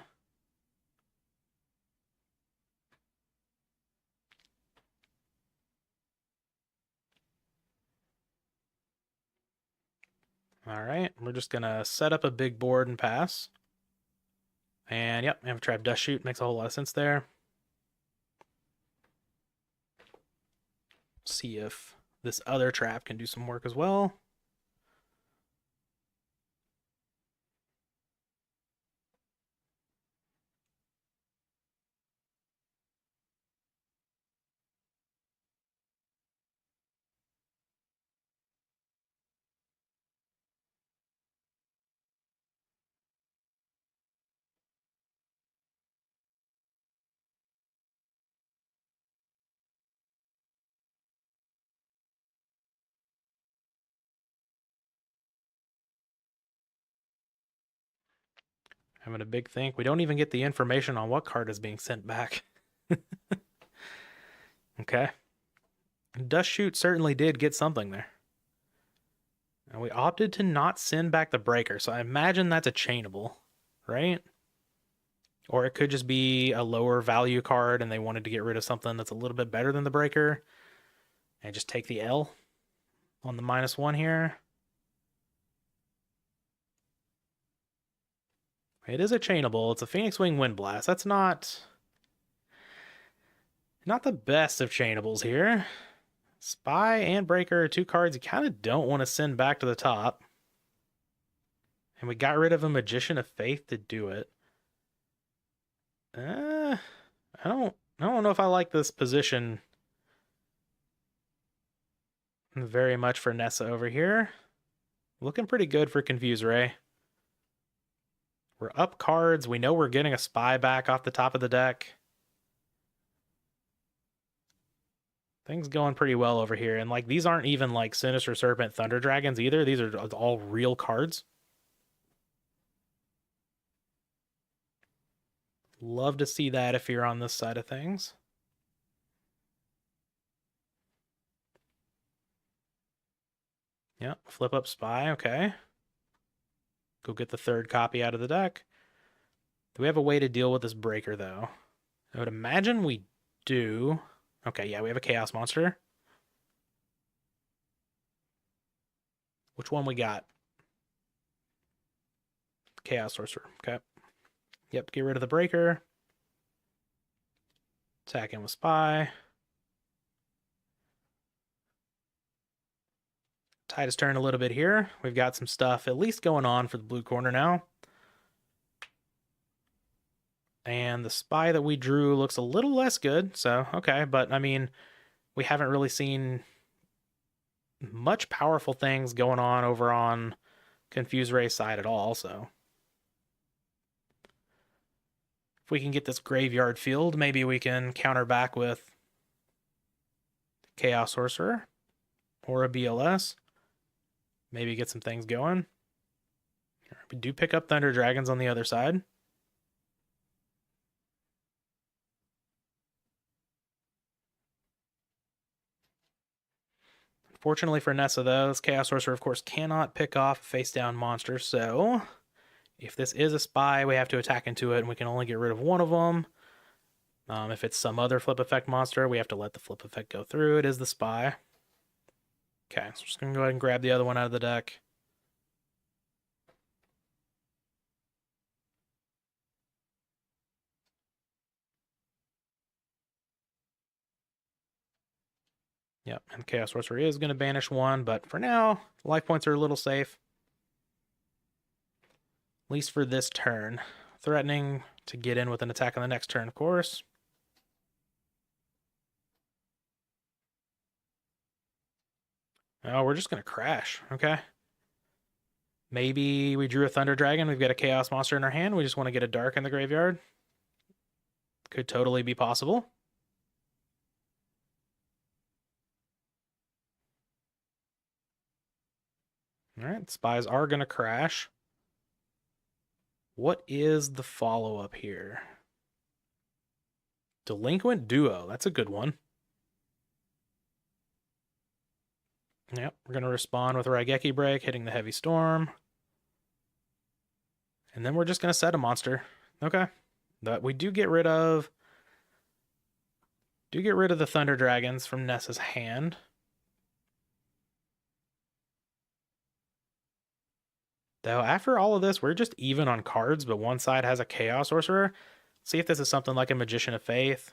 All right, we're just going to set up a big board and pass. And yep, Amphtrap Dust Shoot makes a whole lot of sense there. See if this other trap can do some work as well. Having a big think. We don't even get the information on what card is being sent back. Okay. Dust Shoot certainly did get something there. And we opted to not send back the breaker, so I imagine that's a chainable, right? Or it could just be a lower value card and they wanted to get rid of something that's a little bit better than the breaker and just take the L on the -1 here. It is a chainable. It's a Phoenix Wing Wind Blast. That's not the best of chainables here. Spy and Breaker are 2 cards you kind of don't want to send back to the top. And we got rid of a Magician of Faith to do it. I don't know if I like this position very much for Nessa over here. Looking pretty good for Confuse Ray. We're up cards. We know we're getting a spy back off the top of the deck. Things going pretty well over here. And like these aren't even like Sinister Serpent Thunder Dragons either. These are all real cards. Love to see that if you're on this side of things. Yep, flip up spy, okay. Go get the 3rd copy out of the deck. Do we have a way to deal with this breaker, though? I would imagine we do. Okay, yeah, we have a Chaos Monster. Which one we got? Chaos Sorcerer, okay. Yep, get rid of the breaker. Attack in with spy. Tide his turn a little bit here. We've got some stuff at least going on for the blue corner now. And the spy that we drew looks a little less good, so okay. But, I mean, we haven't really seen much powerful things going on over on Confuse Ray's side at all, so. If we can get this graveyard field, maybe we can counter back with Chaos Sorcerer or a BLS. Maybe get some things going. We do pick up Thunder Dragons on the other side. Fortunately for Nessa, though, this Chaos Sorcerer, of course, cannot pick off a face-down monster, so if this is a spy, we have to attack into it, and we can only get rid of one of them. If it's some other flip effect monster, we have to let the flip effect go through. It is the spy. Okay, so we're just going to go ahead and grab the other one out of the deck. Yep, and Chaos Sorcerer is going to banish one, but for now, life points are a little safe. At least for this turn. Threatening to get in with an attack on the next turn, of course. Oh, we're just going to crash. Okay. Maybe we drew a Thunder Dragon. We've got a Chaos Monster in our hand. We just want to get a Dark in the graveyard. Could totally be possible. All right, Spies are going to crash. What is the follow-up here? Delinquent Duo. That's a good one. Yep, we're going to respond with Raigeki Break, hitting the Heavy Storm. And then we're just going to set a monster. Okay. But we do get rid of the Thunder Dragons from Nessa's hand. Though after all of this, we're just even on cards, but one side has a Chaos Sorcerer. See if this is something like a Magician of Faith.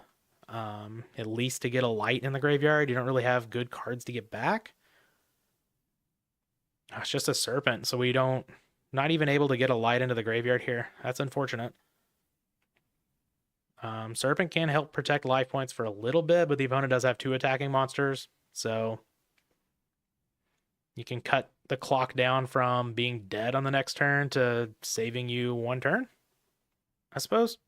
At least to get a light in the graveyard. You don't really have good cards to get back. Oh, it's just a Serpent, so we don't... Not even able to get a light into the graveyard here. That's unfortunate. Serpent can help protect life points for a little bit, but the opponent does have 2 attacking monsters, so you can cut the clock down from being dead on the next turn to saving you 1 turn, I suppose.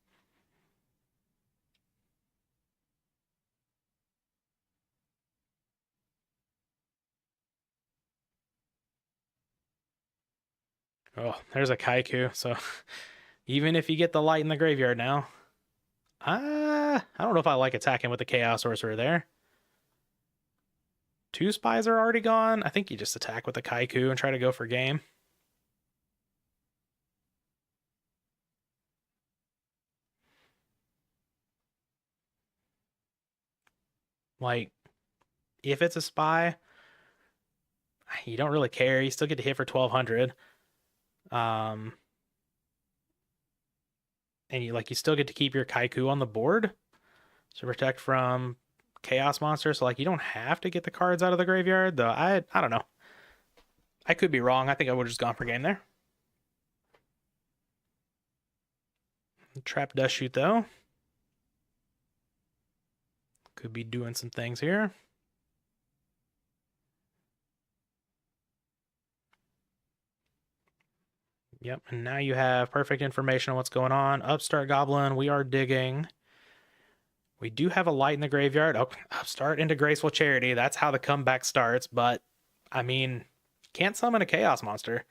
Oh, there's a Kaiku, so even if you get the light in the graveyard now, I don't know if I like attacking with the Chaos Sorcerer there. 2 Spies are already gone. I think you just attack with the Kaiku and try to go for game. Like, if it's a Spy, you don't really care. You still get to hit for 1,200. And you still get to keep your Kaiku on the board to protect from Chaos Monsters. So like you don't have to get the cards out of the graveyard, though. I don't know. I could be wrong. I think I would have just gone for game there. Trap does shoot though. Could be doing some things here. Yep, and now you have perfect information on what's going on. Upstart Goblin, we are digging. We do have a light in the graveyard. Oh, Upstart into Graceful Charity. That's how the comeback starts, but, I mean, can't summon a Chaos Monster.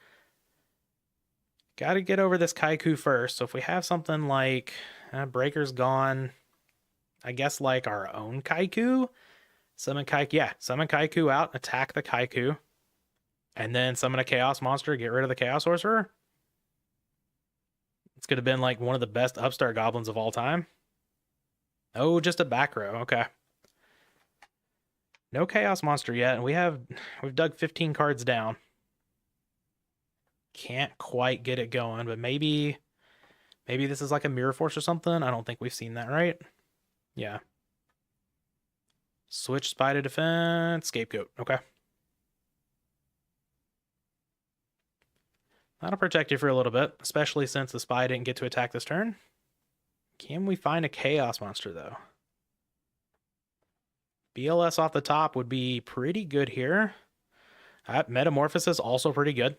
Got to get over this Kaiku first. So if we have something like Breaker's gone, I guess like our own Kaiku. Summon Kaiku, yeah, summon Kaiku out, attack the Kaiku, and then summon a Chaos Monster, get rid of the Chaos Sorcerer. It's could have been like one of the best Upstart Goblins of all time. Oh, just a back row. Okay. No Chaos Monster yet, and we've dug 15 cards down. Can't quite get it going, but maybe this is like a Mirror Force or something. I don't think we've seen that, right? Yeah. Switch Spy to defense, Scapegoat. Okay. That'll protect you for a little bit, especially since the Spy didn't get to attack this turn. Can we find a Chaos Monster, though? BLS off the top would be pretty good here. Metamorphosis also pretty good.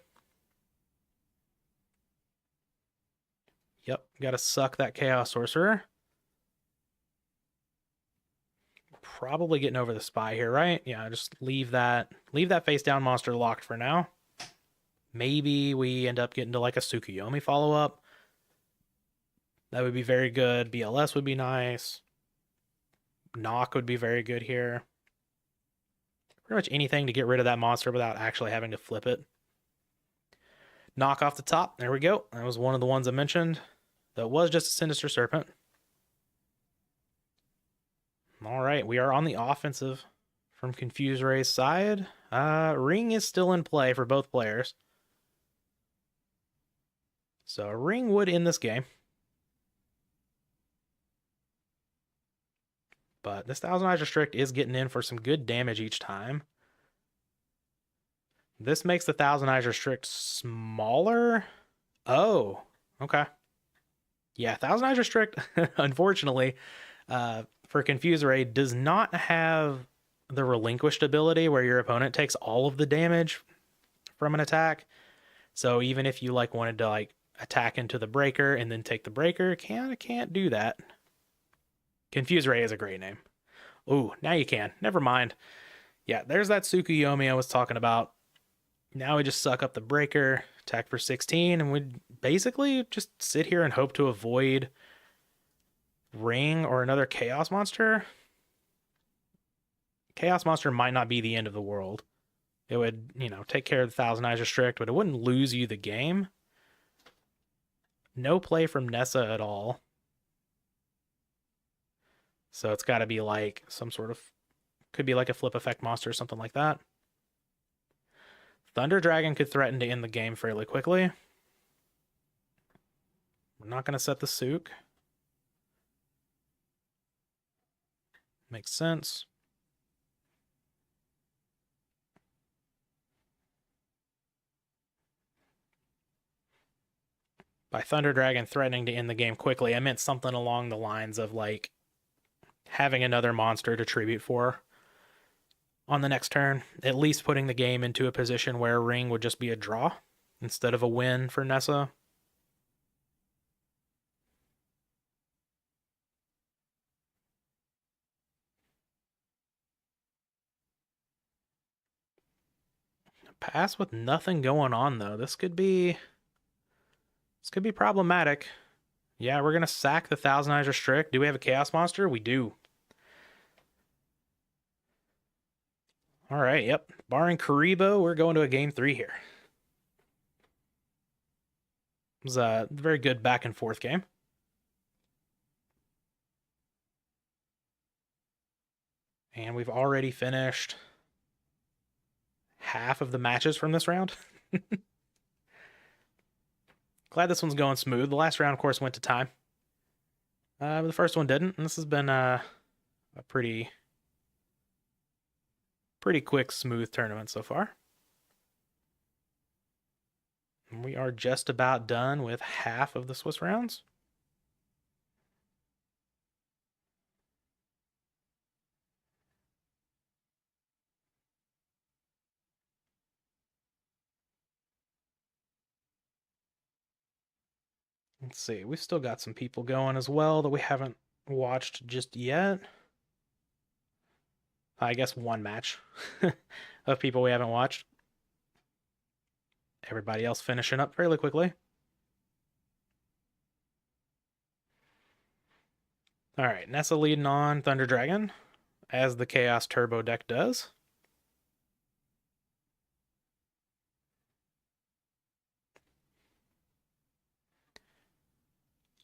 Yep, gotta suck that Chaos Sorcerer. Probably getting over the Spy here, right? Yeah, just leave that face down monster locked for now. Maybe we end up getting to like a Tsukuyomi follow-up. That would be very good. BLS would be nice. Knock would be very good here. Pretty much anything to get rid of that monster without actually having to flip it. Knock off the top. There we go. That was one of the ones I mentioned. That was just a Sinister Serpent. All right, we are on the offensive from Confused Ray's side. Ring is still in play for both players. So a ring would end this game. But this Thousand Eyes Restrict is getting in for some good damage each time. This makes the Thousand Eyes Restrict smaller. Oh, okay. Yeah, Thousand Eyes Restrict, unfortunately, for Confuse Ray, does not have the relinquished ability where your opponent takes all of the damage from an attack. So even if you like wanted to like attack into the breaker and then take the breaker, kind of can't do that. Confuse Ray is a great name. Ooh, now you can. Never mind. Yeah, there's that Tsukuyomi I was talking about. Now we just suck up the breaker, attack for 16, and we basically just sit here and hope to avoid Ring or another Chaos Monster. Chaos Monster might not be the end of the world. It would, you know, take care of the Thousand Eyes Restrict, but it wouldn't lose you the game. No play from Nessa at all. So it's got to be like some sort of, could be like a flip effect monster or something like that. Thunder Dragon could threaten to end the game fairly quickly. We're not going to set the Sook. Makes sense. By Thunder Dragon threatening to end the game quickly, I meant something along the lines of like having another monster to tribute for on the next turn, at least putting the game into a position where Ring would just be a draw instead of a win for Nessa. Pass with nothing going on though. This could be problematic. Yeah, we're gonna sack the Thousand Eyes Restrict. Do we have a Chaos Monster? We do. All right, yep. Barring Karibo, we're going to a game 3 here. It was a very good back and forth game. And we've already finished half of the matches from this round. Glad this one's going smooth. The last round, of course, went to time. But the first one didn't. And this has been a pretty quick, smooth tournament so far. And we are just about done with half of the Swiss rounds. Let's see. We've still got some people going as well that we haven't watched just yet. I guess one match of people we haven't watched. Everybody else finishing up fairly quickly. All right, Nessa leading on Thunder Dragon, as the Chaos Turbo deck does.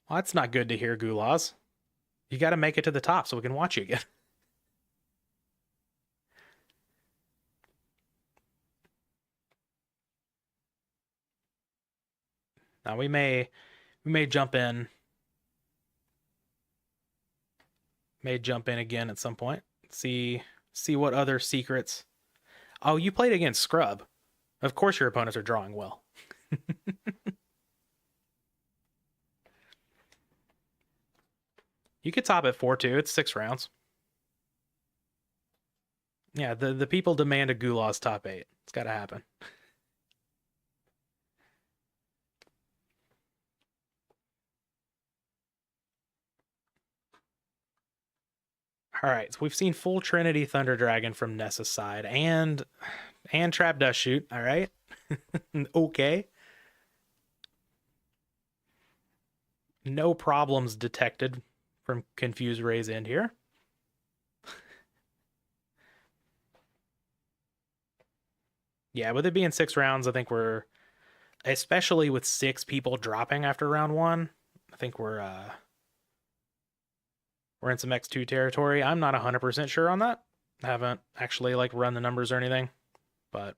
Well, that's not good to hear, Gulas. You got to make it to the top so we can watch you again. Now we may jump in. May jump in again at some point. See what other secrets. Oh, you played against Scrub. Of course your opponents are drawing well. You could top at 4-2. It's 6 rounds. Yeah, the people demand a Gulas top 8. It's got to happen. All right, so we've seen full Trinity Thunder Dragon from Nessa's side and Trap Dust Shoot. All right, okay. No problems detected from Confuse Ray's end here. Yeah, with it being 6 rounds, I think we're, especially with 6 people dropping after round 1, I think we're in some X2 territory. I'm not 100% sure on that. I haven't actually like run the numbers or anything, but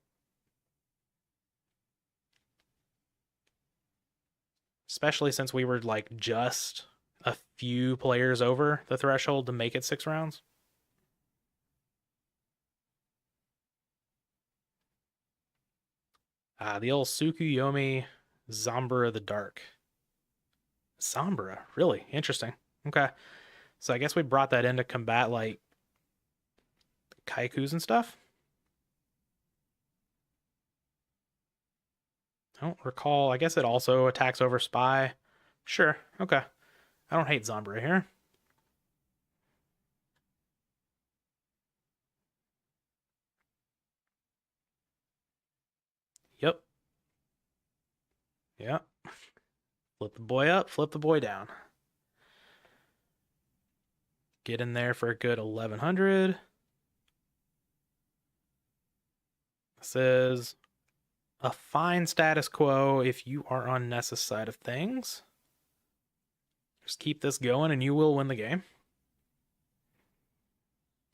especially since we were like just a few players over the threshold to make it 6 rounds. The old Tsukuyomi Zambara the Dark. Zambara, really interesting. Okay, so I guess we brought that in to combat like Kaikus and stuff. I don't recall. I guess it also attacks over Spy. Sure, okay. I don't hate Zambara here. Yep. Yeah. Flip the boy up, flip the boy down. Get in there for a good 1100. This is a fine status quo if you are on Nessa's side of things. Just keep this going and you will win the game.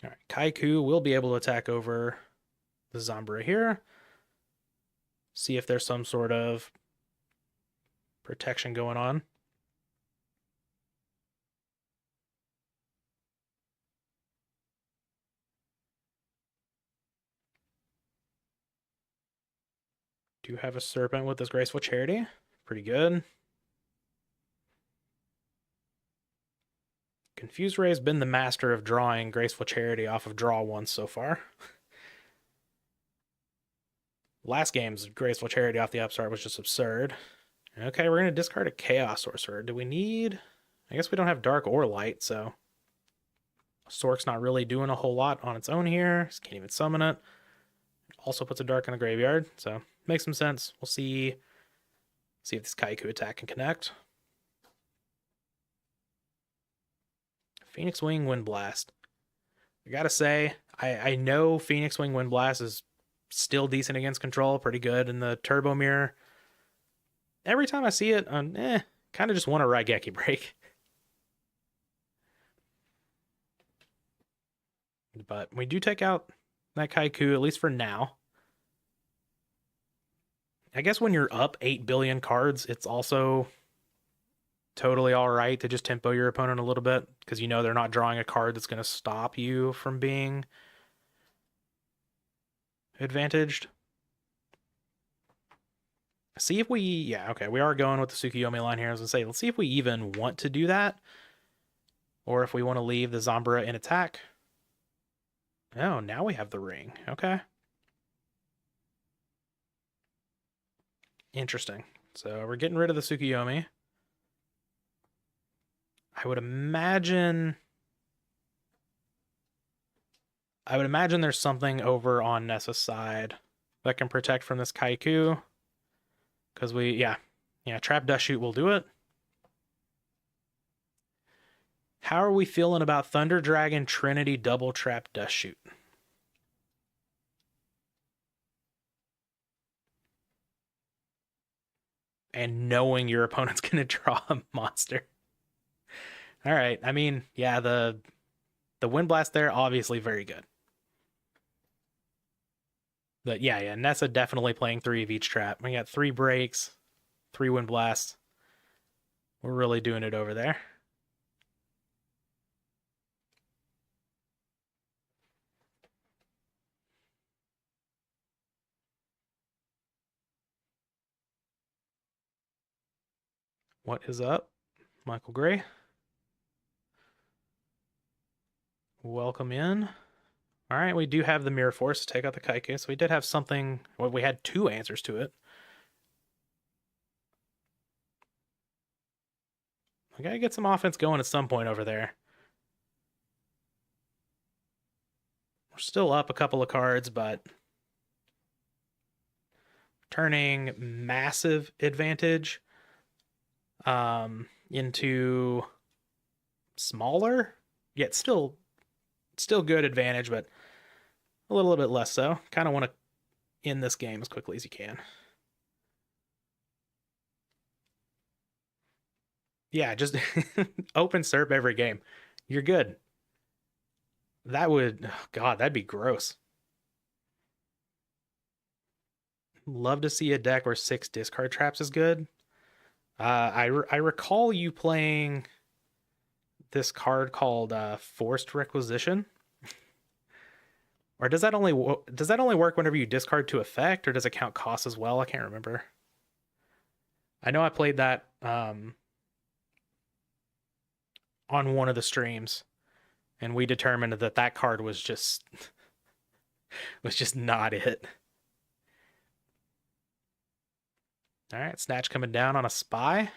All right, Kaiku will be able to attack over the Zambara here. See if there's some sort of protection going on. Do have a Serpent with this Graceful Charity. Pretty good. Confused Ray's been the master of drawing Graceful Charity off of draw once so far. Last game's Graceful Charity off the upstart was just absurd. Okay, we're going to discard a Chaos Sorcerer. Do we need... I guess we don't have Dark or Light, so... Sork's not really doing a whole lot on its own here. Just can't even summon it. Also puts a Dark in the graveyard, so makes some sense. We'll see if this Kaiku attack can connect. Phoenix Wing Wind Blast. I gotta say, I know Phoenix Wing Wind Blast is still decent against control, pretty good in the Turbo Mirror. Every time I see it, kind of just want a Raigeki break. But we do take out that Kaiku, at least for now. I guess when you're up 8 billion cards, it's also totally all right to just tempo your opponent a little bit, because you know they're not drawing a card that's going to stop you from being advantaged. See if we... Yeah, okay, we are going with the Tsukuyomi line here. I was going to say, let's see if we even want to do that, or if we want to leave the Zambara in attack. Oh, now we have the ring. Okay. Interesting. So we're getting rid of the Tsukuyomi. I would imagine there's something over on Nessa's side that can protect from this Kaiku. Because yeah, Trap Dust Shoot will do it. How are we feeling about Thunder Dragon Trinity Double Trap Dust Shoot? And knowing your opponent's going to draw a monster. All right. I mean, yeah, the Wind Blast there, obviously very good. But yeah, Nessa definitely playing 3 of each trap. We got 3 breaks, 3 Wind Blasts. We're really doing it over there. What is up, Michael Gray? Welcome in. All right, we do have the Mirror Force to take out the Kaiku, so we did have something. Well, we had 2 answers to it. We gotta get some offense going at some point over there. We're still up a couple of cards, but turning massive advantage into smaller, yet still good advantage, but a little bit less so. Kind of want to end this game as quickly as you can. Yeah, just open SERP every game. You're good. That would... Oh God, that'd be gross. Love to see a deck where 6 discard traps is good. I recall you playing this card called Forced Requisition. Or does that only work whenever you discard to effect, or does it count cost as well? I can't remember. I know I played that on one of the streams, and we determined that that card was just not it. All right, Snatch coming down on a spy.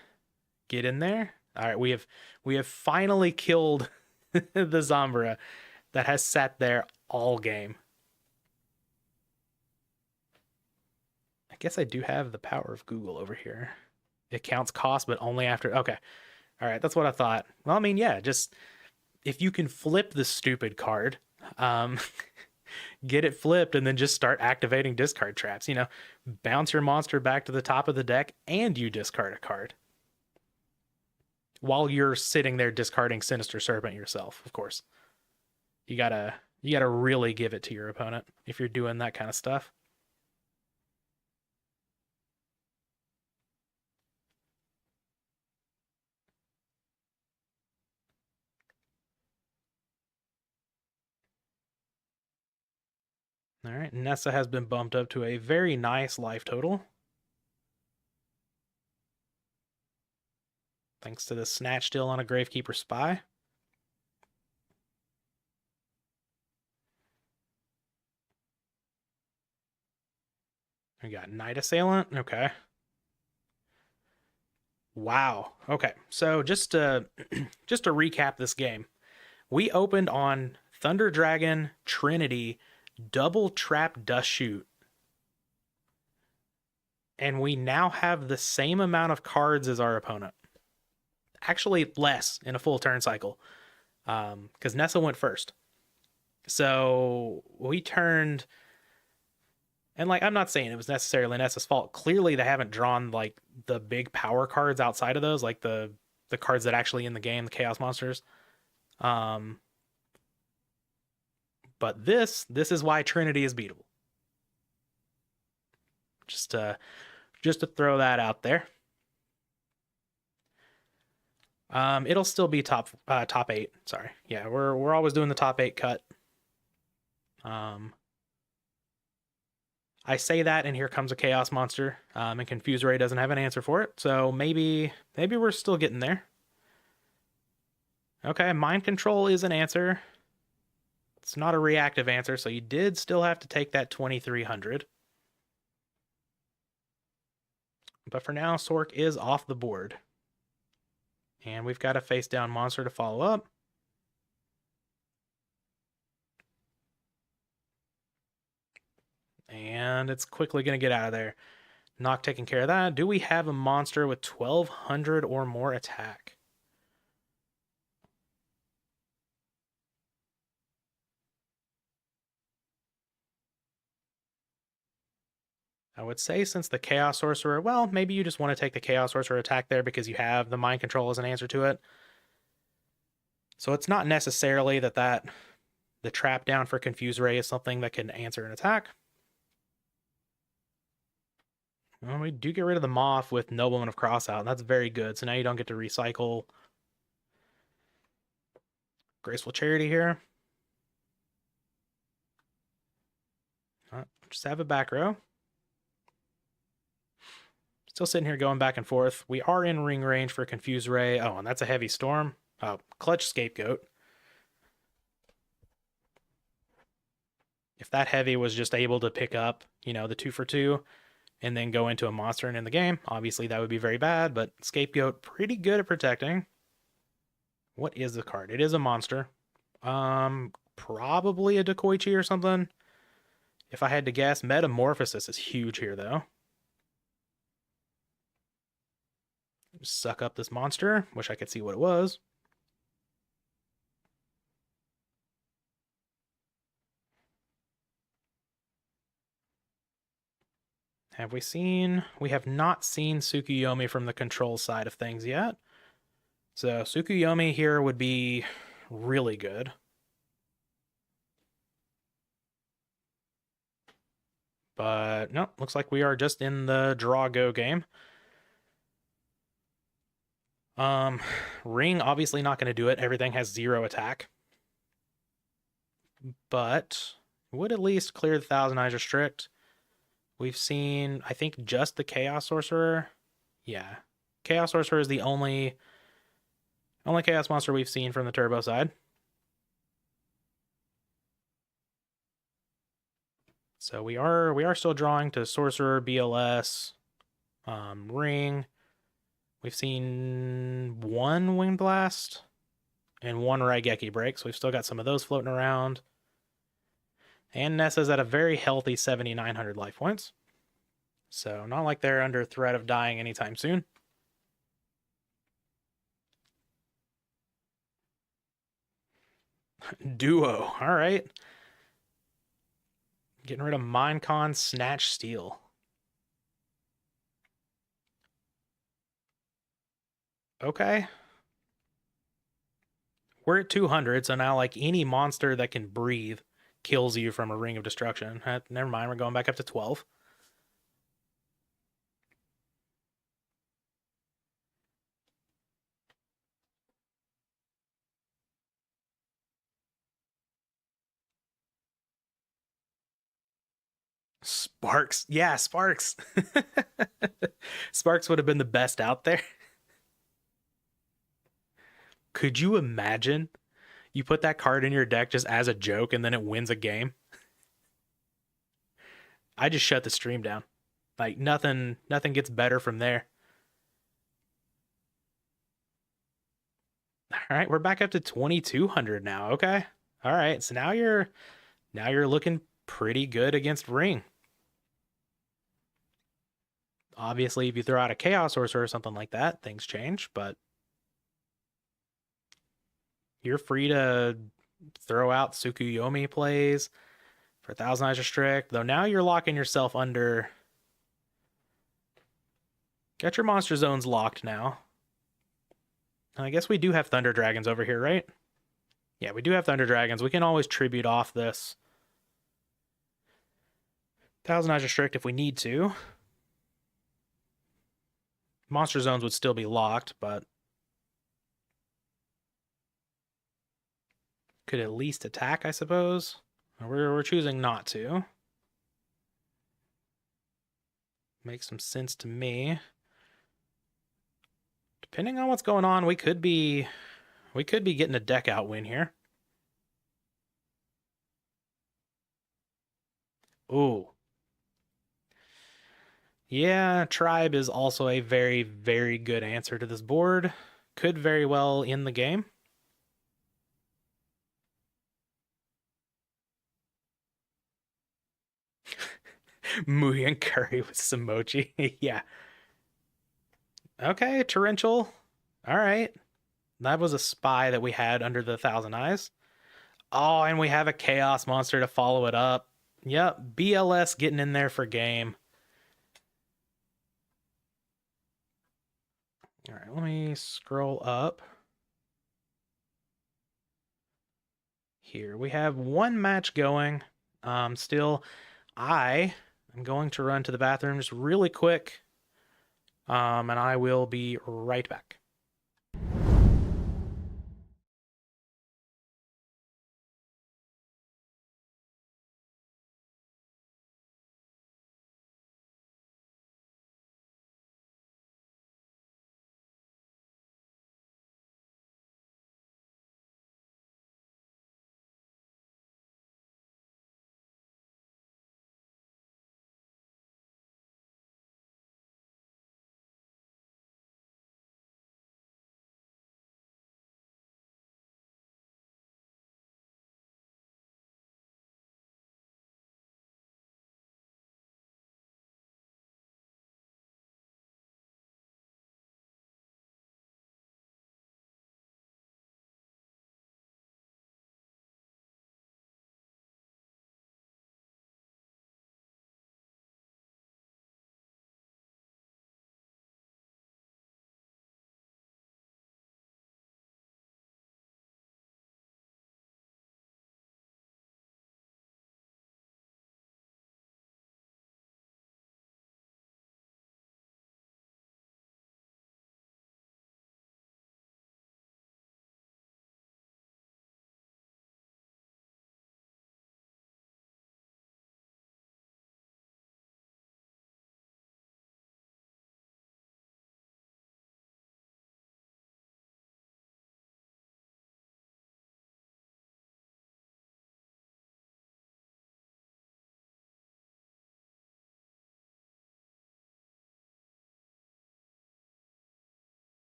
Get in there. All right, we have finally killed the Zombra that has sat there all game. I guess I do have the power of Google over here. It counts cost, but only after. Okay. All right, that's what I thought. Well, I mean, yeah, just if you can flip the stupid card, get it flipped, and then just start activating discard traps. You know, bounce your monster back to the top of the deck, and you discard a card while you're sitting there discarding Sinister Serpent yourself. Of course, you gotta really give it to your opponent if you're doing that kind of stuff. All right, Nessa has been bumped up to a very nice life total. Thanks to the Snatch Still on a Gravekeeper Spy. We got Night Assailant. Okay. Wow. Okay. So just to recap this game, we opened on Thunder Dragon, Trinity, Double Trap Dust Shoot, and we now have the same amount of cards as our opponent. Actually, less in a full turn cycle, because Nessa went first. So we turned, and like I'm not saying it was necessarily Nessa's fault. Clearly, they haven't drawn like the big power cards outside of those, like the cards that actually in the game, the Chaos Monsters. But this is why Trinity is beatable. Just to throw that out there. It'll still be top 8. Sorry, yeah, we're always doing the top 8 cut. I say that, and here comes a Chaos Monster, and Confuse Ray doesn't have an answer for it, so maybe we're still getting there. Okay, Mind Control is an answer. It's not a reactive answer, so you did still have to take that 2,300. But for now, Sork is off the board. And we've got a face-down monster to follow up. And it's quickly going to get out of there. Not taking care of that. Do we have a monster with 1,200 or more attack? I would say since the Chaos Sorcerer, well, maybe you just want to take the Chaos Sorcerer attack there because you have the Mind Control as an answer to it. So it's not necessarily that the trap down for Confuse Ray is something that can answer an attack. Well, we do get rid of the Moth with Nobleman of Crossout, and that's very good. So now you don't get to recycle Graceful Charity here. Just have a back row. Still sitting here going back and forth. We are in ring range for Confuse Ray. Oh, and that's a Heavy Storm. Oh, Clutch Scapegoat. If that heavy was just able to pick up, you know, the 2 for 2 and then go into a monster and in the game, obviously that would be very bad, but Scapegoat pretty good at protecting. What is the card? It is a monster. Probably a Decoichi or something. If I had to guess, Metamorphosis is huge here though. Suck up this monster. Wish I could see what it was. Have we seen? We have not seen Tsukuyomi from the control side of things yet. So Tsukuyomi here would be really good. But no, looks like we are just in the draw go game. Ring obviously not going to do it. Everything has 0 attack. But Would at least clear the Thousand Eyes Restrict. We've seen, I think, just the Chaos Sorcerer. Yeah. Chaos Sorcerer is the only Chaos Monster we've seen from the Turbo side. So we are still drawing to Sorcerer, BLS, Ring. We've seen one Wind Blast and one Raigeki Break, so we've still got some of those floating around. And Nessa's at a very healthy 7,900 life points. So not like they're under threat of dying anytime soon. Duo. All right. Getting rid of Minecon, Snatch, Steal. Okay. We're at 200, so now like any monster that can breathe kills you from a Ring of Destruction. Never mind, we're going back up to 12. Sparks. Yeah, Sparks. Sparks would have been the best out there. Could you imagine? You put that card in your deck just as a joke and then it wins a game. I just shut the stream down. Like nothing gets better from there. All right, we're back up to 2200 now. Okay. All right. So now you're looking pretty good against Ring. Obviously, if you throw out a Chaos Sorcerer or something like that, things change, but you're free to throw out Tsukuyomi plays for Thousand Eyes Restrict, though now you're locking yourself under. Got your monster zones locked now. I guess we do have Thunder Dragons over here, right? Yeah, we do have Thunder Dragons. We can always tribute off this Thousand Eyes Restrict if we need to. Monster zones would still be locked, but could at least attack, I suppose. We're choosing not to. Makes some sense to me. Depending on what's going on, we could be getting a deck out win here. Ooh. Yeah, Tribe is also a very, very good answer to this board. Could very well end the game. Muhi and Curry with Samochi. Yeah. Okay, Torrential. All right. That was a spy that we had under the Thousand Eyes. Oh, and we have a Chaos Monster to follow it up. Yep, BLS getting in there for game. All right, let me scroll up. Here, we have one match going. Still, I am going to run to the bathroom just really quick. And I will be right back.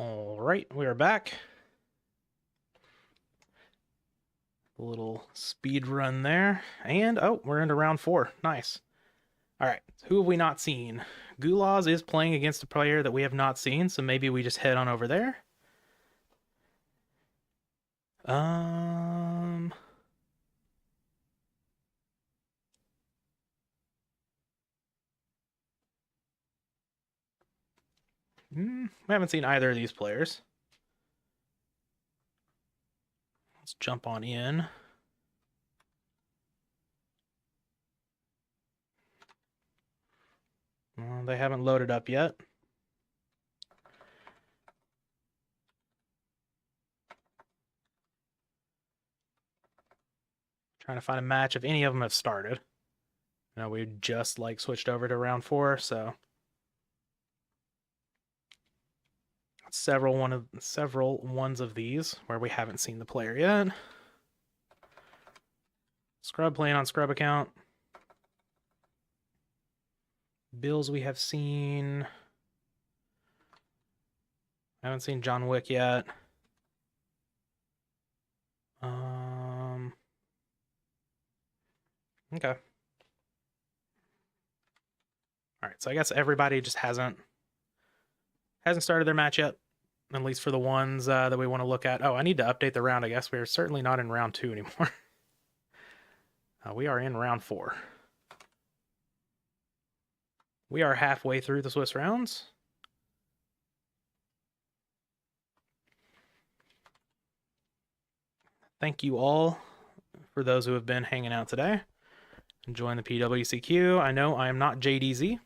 All right, we are back. A little speed run there. And, oh, we're into round 4. Nice. All right, who have we not seen? Gulas is playing against a player that we have not seen, so maybe we just head on over there. We haven't seen either of these players. Let's jump on in. Well, they haven't loaded up yet. Trying to find a match if any of them have started. You know, we just like switched over to round 4, so several ones of these where we haven't seen the player yet. Scrub playing on Scrub account. Bills we have seen. I haven't seen John Wick yet. Okay. All right, so I guess everybody just hasn't started their match yet, at least for the ones that we want to look at. Oh, I need to update the round, I guess. We're certainly not in round 2 anymore. We are in round 4. We are halfway through the Swiss rounds. Thank you all for those who have been hanging out today. Enjoying the PWCQ. I know I am not JDZ,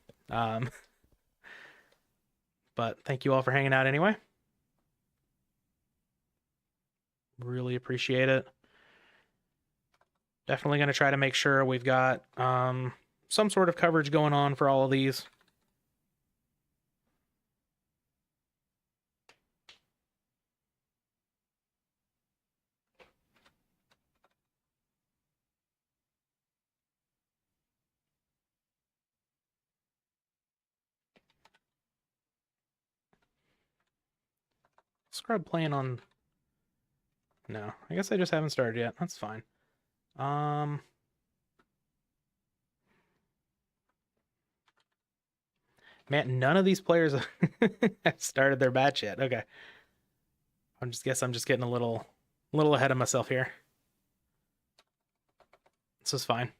but thank you all for hanging out anyway. Really appreciate it. Definitely going to try to make sure we've got some sort of coverage going on for all of these. Scrub playing on... No, I guess I just haven't started yet. That's fine. Man, none of these players have started their match yet. Okay. I'm just getting a little ahead of myself here. This is fine.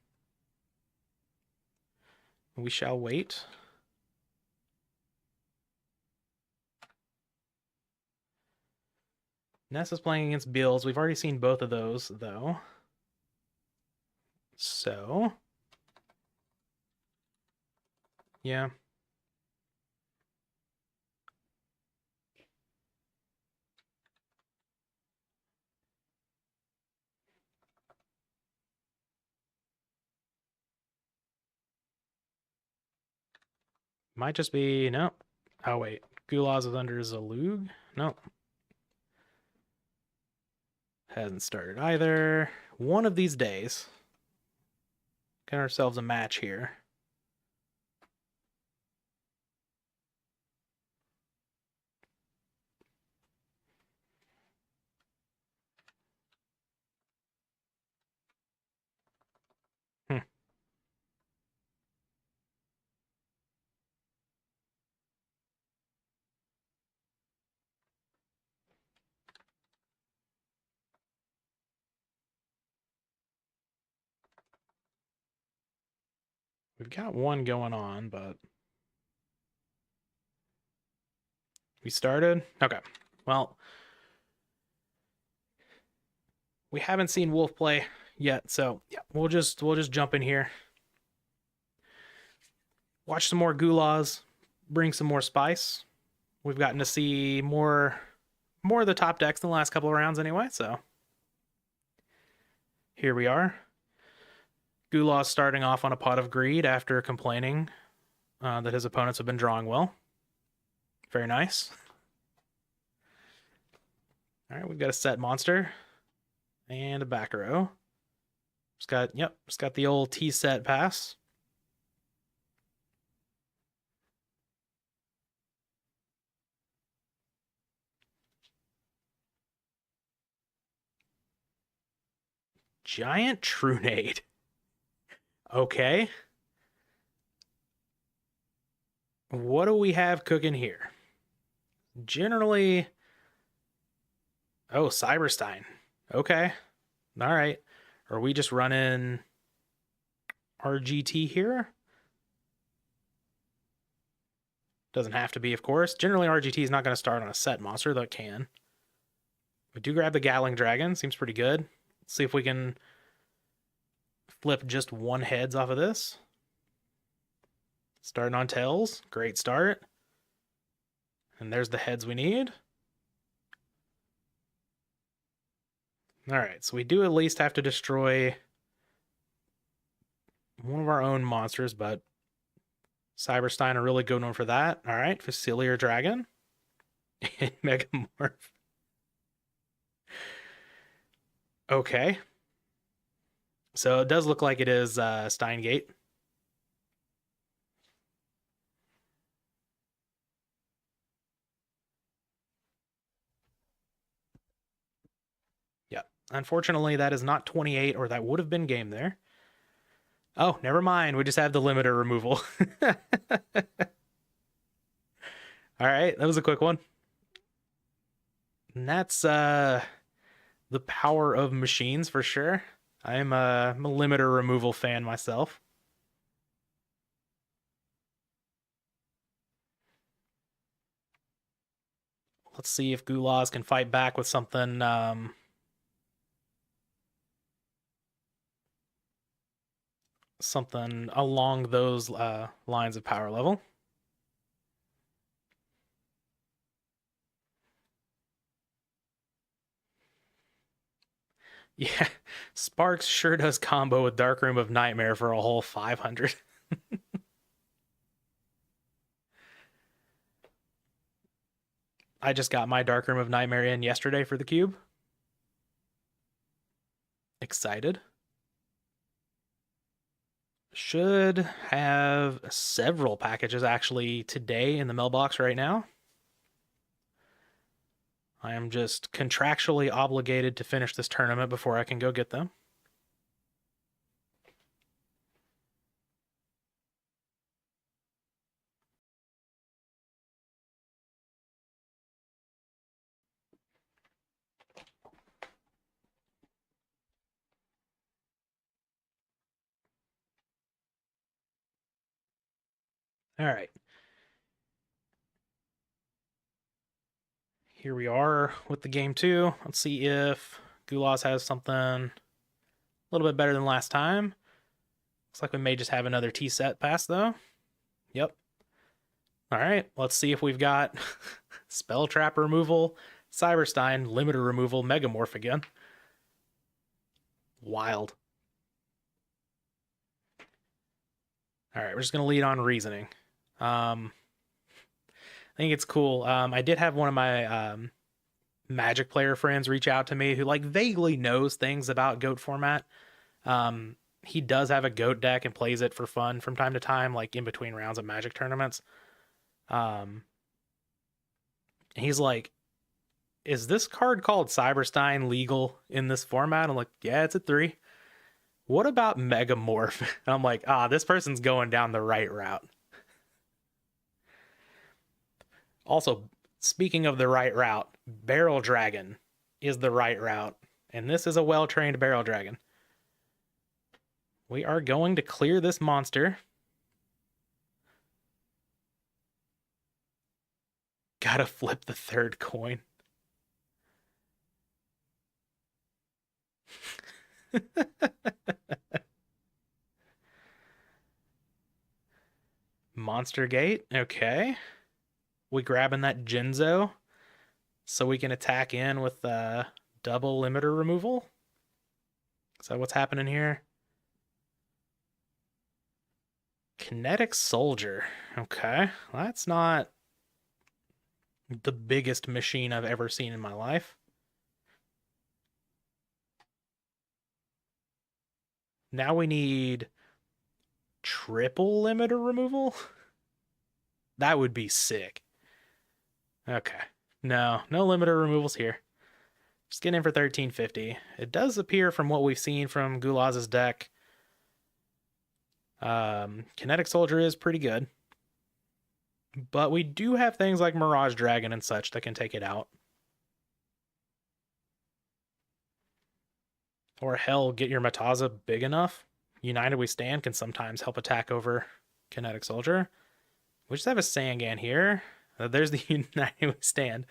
We shall wait. Nessa's playing against Bills. We've already seen both of those, though. So... yeah. Might just be... no. Oh, wait. Gulas is under Zalug? No. Hasn't started either. One of these days. Get ourselves a match here. We've got one going on, but... we started? Okay. Well... we haven't seen Wolf play yet, so yeah, we'll just jump in here. Watch some more Gulas, bring some more spice. We've gotten to see more of the top decks in the last couple of rounds anyway, so... here we are. Gulas starting off on a Pot of Greed after complaining that his opponents have been drawing well. Very nice. All right, we've got a set monster and a back row. Just got the old T set pass. Giant Trunade. Okay. What do we have cooking here? Generally... Oh, Cyberstein. Okay. All right. Are we just running RGT here? Doesn't have to be, of course. Generally, RGT is not going to start on a set monster, though it can. We do grab the Gatling Dragon. Seems pretty good. Let's see if we can flip just one heads off of this. Starting on tails. Great start. And there's the heads we need. All right, so we do at least have to destroy one of our own monsters, but Cyberstein, a really good one for that. All right, Facilier Dragon and Megamorph. Okay. So it does look like it is Steingate. Yep. Unfortunately, that is not 28, or that would have been game there. Oh, never mind. We just have the limiter removal. All right, that was a quick one. And that's the power of machines for sure. I'm a limiter removal fan myself. Let's see if Gulas can fight back with something something along those lines of power level. Yeah, Sparks sure does combo with Darkroom of Nightmare for a whole 500. I just got my Darkroom of Nightmare in yesterday for the cube. Excited. Should have several packages actually today in the mailbox right now. I am just contractually obligated to finish this tournament before I can go get them. All right. Here we are with the game 2. Let's see if Gulas has something a little bit better than last time. Looks like we may just have another T-set pass, though. Yep. All right, let's see if we've got Spell Trap removal, Cyberstein, Limiter removal, Megamorph again. Wild. All right, we're just going to lead on Reasoning. I think it's cool. I did have one of my Magic player friends reach out to me who like vaguely knows things about GOAT format. He does have a GOAT deck and plays it for fun from time to time, like in between rounds of Magic tournaments. He's like, is this card called Cyberstein legal in this format? I'm like, yeah, it's a 3. What about Megamorph? And I'm like, this person's going down the right route. Also, speaking of the right route, Barrel Dragon is the right route. And this is a well-trained Barrel Dragon. We are going to clear this monster. Gotta flip the third coin. Monster Gate, okay. We grabbing that Genzo so we can attack in with double limiter removal. Is that what's happening here? Kinetic Soldier. Okay, that's not the biggest machine I've ever seen in my life. Now we need triple limiter removal? That would be sick. Okay. No limiter removals here. Just getting in for 1350. It does appear from what we've seen from Gulas' deck, Kinetic Soldier is pretty good. But we do have things like Mirage Dragon and such that can take it out. Or hell, get your Mataza big enough. United We Stand can sometimes help attack over Kinetic Soldier. We just have a Sangan here. There's the United We Stand.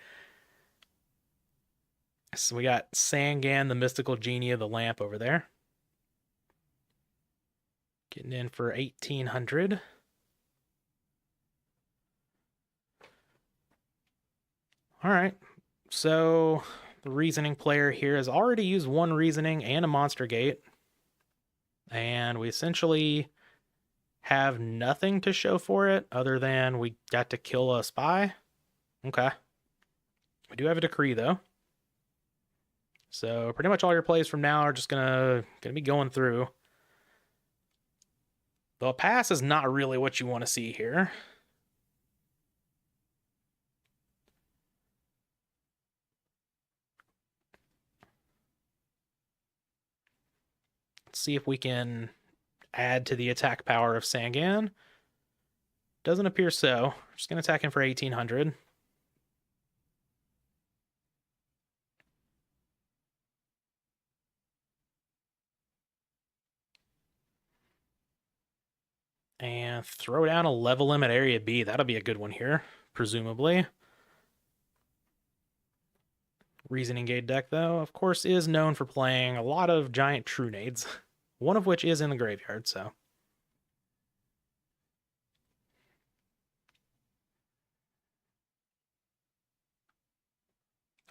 So we got Sangan, the Mystical Genie of the Lamp over there. Getting in for 1800. All right. So the Reasoning player here has already used one Reasoning and a Monster Gate. And we essentially have nothing to show for it other than we got to kill a spy. Okay. We do have a Decree, though. So pretty much all your plays from now are just gonna be going through. Though a pass is not really what you want to see here. Let's see if we can add to the attack power of Sangan. Doesn't appear so. We're just gonna attack him for 1800. And throw down a level limit area B. That'll be a good one here, presumably. Reasoning Gate deck, though, of course, is known for playing a lot of giant True Nades, one of which is in the graveyard, so.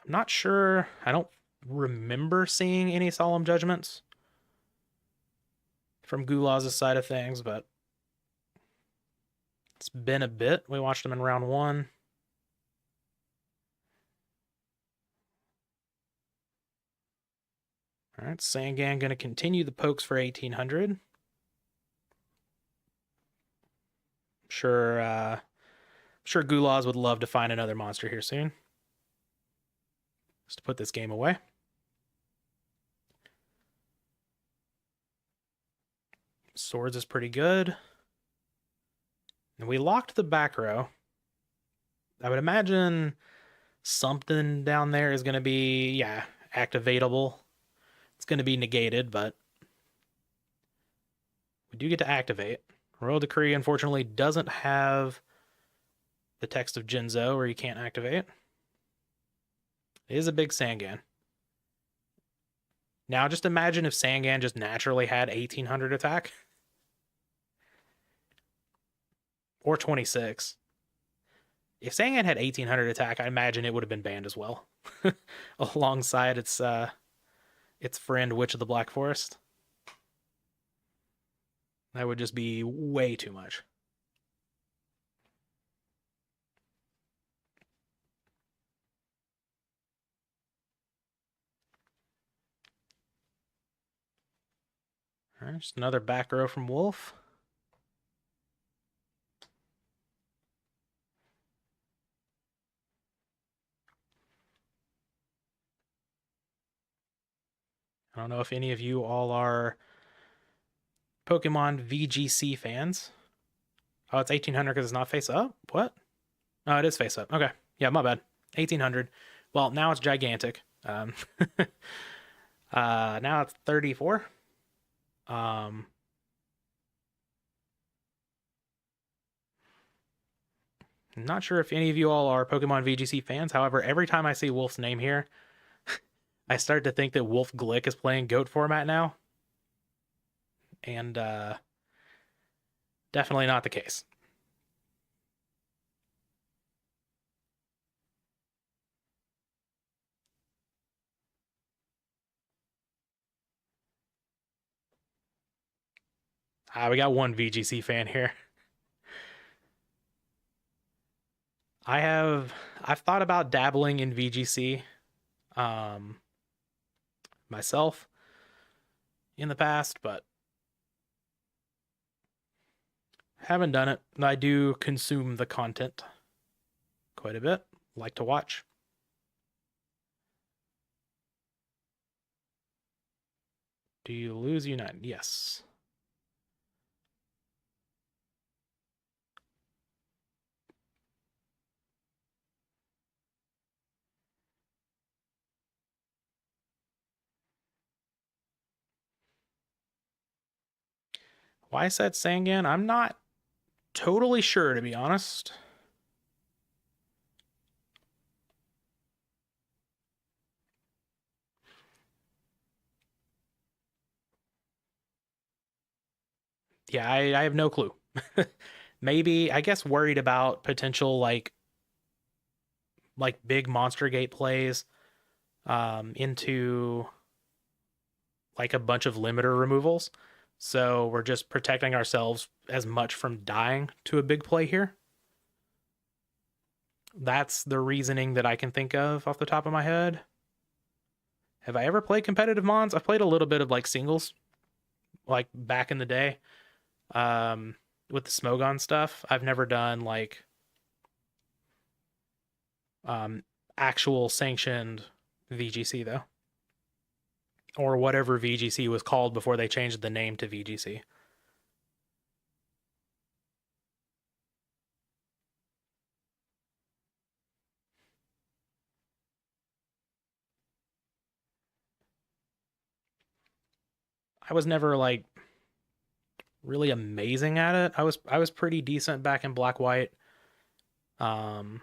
I'm not sure. I don't remember seeing any Solemn Judgments from Gulas' side of things, but it's been a bit. We watched them in round 1. All right, Sangan going to continue the pokes for 1800. Sure Gulas would love to find another monster here soon. Just to put this game away. Swords is pretty good. And we locked the back row. I would imagine something down there is going to be, yeah, activatable. It's going to be negated, but we do get to activate. Royal Decree, unfortunately, doesn't have the text of Jinzo, where you can't activate. It is a big Sangan. Now, just imagine if Sangan just naturally had 1800 attack. Or 26. If Sangan had 1800 attack, I imagine it would have been banned as well. Alongside its friend, Witch of the Black Forest. That would just be way too much. All right, just another back row from Wolf. I don't know if any of you all are Pokemon VGC fans. Oh, it's 1800 because it's not face up? What? Oh, it is face up. Okay. Yeah, my bad. 1800. Well, now it's gigantic. Now it's 34. I'm not sure if any of you all are Pokemon VGC fans. However, every time I see Wolf's name here, I start to think that Wolf Glick is playing GOAT format now. And definitely not the case. We got one VGC fan here. I've thought about dabbling in VGC myself in the past, but haven't done it. I do consume the content quite a bit. Like to watch. Do you lose United? Yes. Why is that Sangan? I'm not totally sure, to be honest. Yeah, I have no clue. Maybe, I guess, worried about potential like big monster gate plays into like a bunch of limiter removals. So we're just protecting ourselves as much from dying to a big play here. That's the reasoning that I can think of off the top of my head. Have I ever played competitive mons? I've played a little bit of like singles, like back in the day, with the Smogon stuff. I've never done like um, actual sanctioned VGC though, or whatever VGC was called before they changed the name to VGC. I was never like really amazing at it. I was pretty decent back in black white. Um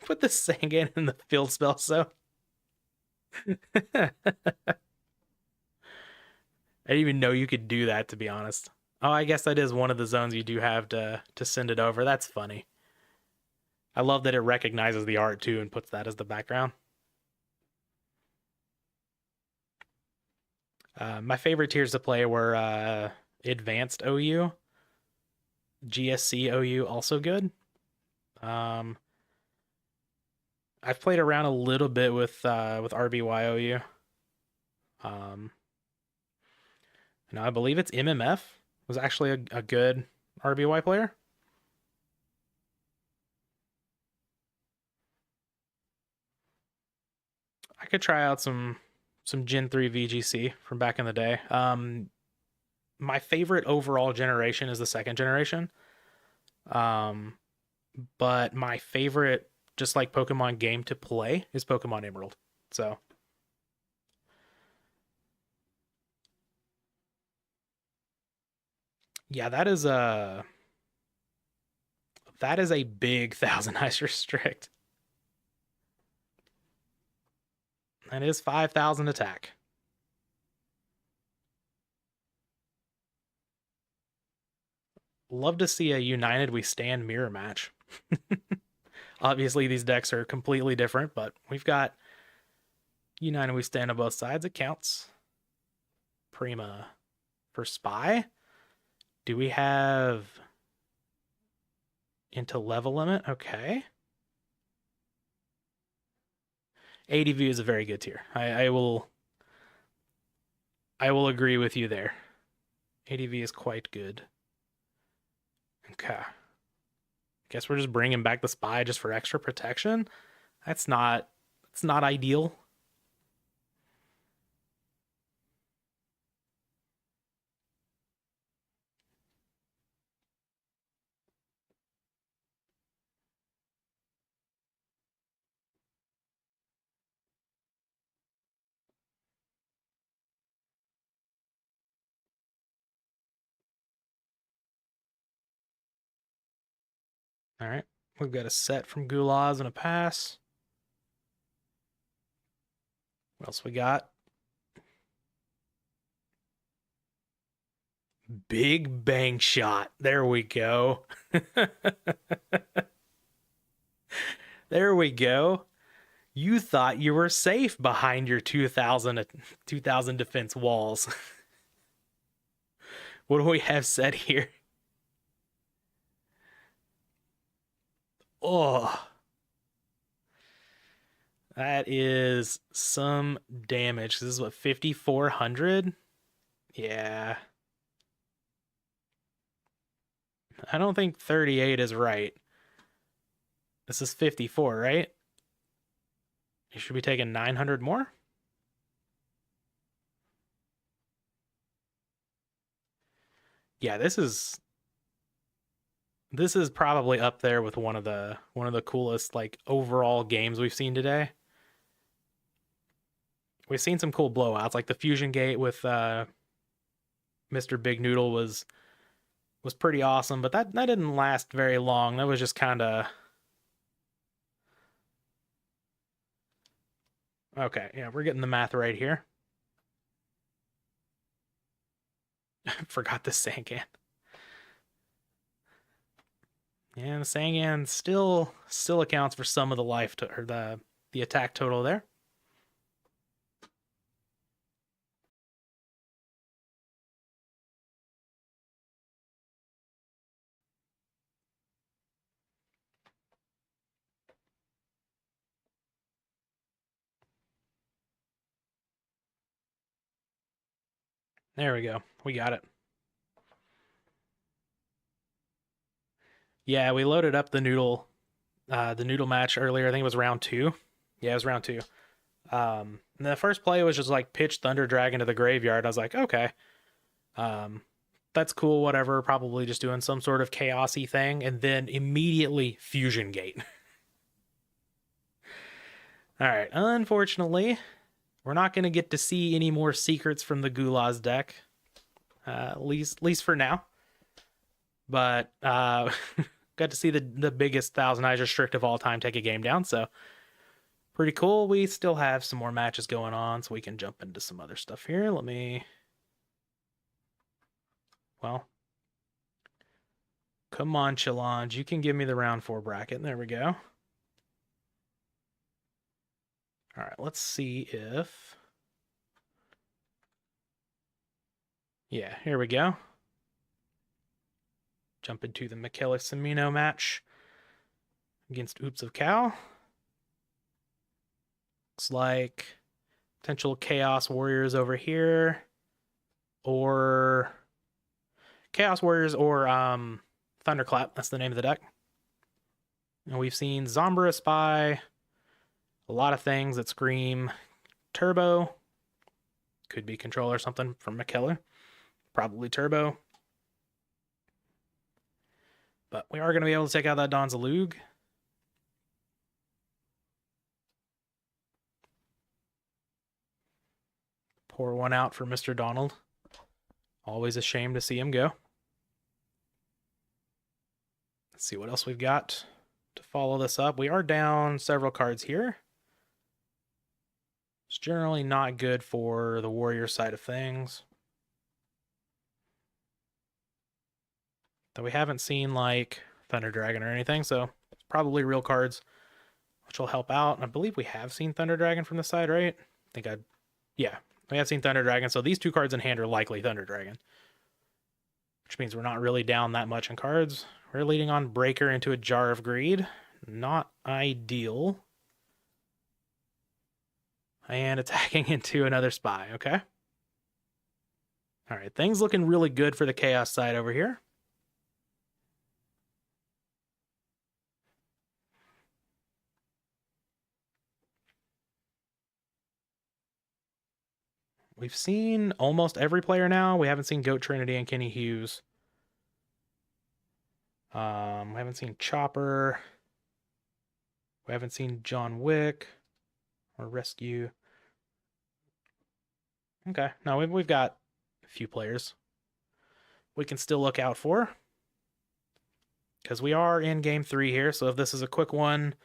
put the Sangan in the field spell so. I didn't even know you could do that, to be honest. Oh, I guess that is one of the zones you do have to send it over. That's funny. I love that it recognizes the art too and puts that as the background. My favorite tiers to play were Advanced OU, GSC OU, also good. Um, I've played around a little bit with RBY OU. Um, and I believe it's MMF was actually a good RBY player. I could try out some Gen 3 VGC from back in the day. My favorite overall generation is the second generation. Um, but my favorite, just like Pokemon game to play, is Pokemon Emerald. So yeah, that is a big Thousand Ice restrict. That is 5,000 attack. Love to see a United We Stand mirror match. Obviously, these decks are completely different, but we've got United We Stand on both sides. It counts. Prima for Spy. Do we have into level limit? Okay. ADV is a very good tier. I will agree with you there. ADV is quite good. Okay. Guess we're just bringing back the Spy just for extra protection. That's not ideal. All right. We've got a set from Gulas and a pass. What else we got? Big Bang Shot. There we go. There we go. You thought you were safe behind your 2000 defense walls. What do we have set here? Oh, that is some damage. This is what, 5,400? Yeah. I don't think 38 is right. This is 54, right? You should be taking 900 more. Yeah, this is probably up there with one of the coolest like overall games we've seen today. We've seen some cool blowouts, like the Fusion Gate with Mr. Big Noodle was pretty awesome, but that didn't last very long. That was just kind of okay. Yeah, we're getting the math right here. Forgot the Sangan. Yeah, the Sangan still accounts for some of the life to or the attack total there. There we go. We got it. Yeah, we loaded up the noodle match earlier. I think it was round 2. Yeah, it was round 2. And the first play was just like pitch Thunder Dragon to the graveyard. I was like, okay, that's cool, whatever. Probably just doing some sort of chaosy thing, and then immediately Fusion Gate. All right, unfortunately, we're not going to get to see any more secrets from the Gulas deck, at least for now. But got to see the biggest Thousand Eyes Restrict of all time take a game down, so pretty cool. We still have some more matches going on, so we can jump into some other stuff here. Well, come on, Challenge. You can give me the round 4 bracket. There we go. All right, let's see if... Yeah, here we go. Jump into the Michele Cimino match against Oops of Cow. Looks like potential Chaos Warriors over here, or Chaos Warriors or Thunderclap. That's the name of the deck. And we've seen Zombra Spy, a lot of things that scream Turbo. Could be Control or something from Michele. Probably Turbo. But we are going to be able to take out that Donzalug. Pour one out for Mr. Donald. Always a shame to see him go. Let's see what else we've got to follow this up. We are down several cards here. It's generally not good for the Warrior side of things. Though we haven't seen like Thunder Dragon or anything, so it's probably real cards, which will help out. And I believe we have seen Thunder Dragon from the side, right? Yeah, we have seen Thunder Dragon, so these 2 cards in hand are likely Thunder Dragon. Which means we're not really down that much in cards. We're leading on Breaker into a Jar of Greed. Not ideal. And attacking into another Spy, okay? Alright, things looking really good for the Chaos side over here. We've seen almost every player now. We haven't seen Goat Trinity and Kenny Hughes. We haven't seen Chopper. We haven't seen John Wick or Rescue. Okay, no, we've got a few players we can still look out for, because we are in game 3 here. So if this is a quick one,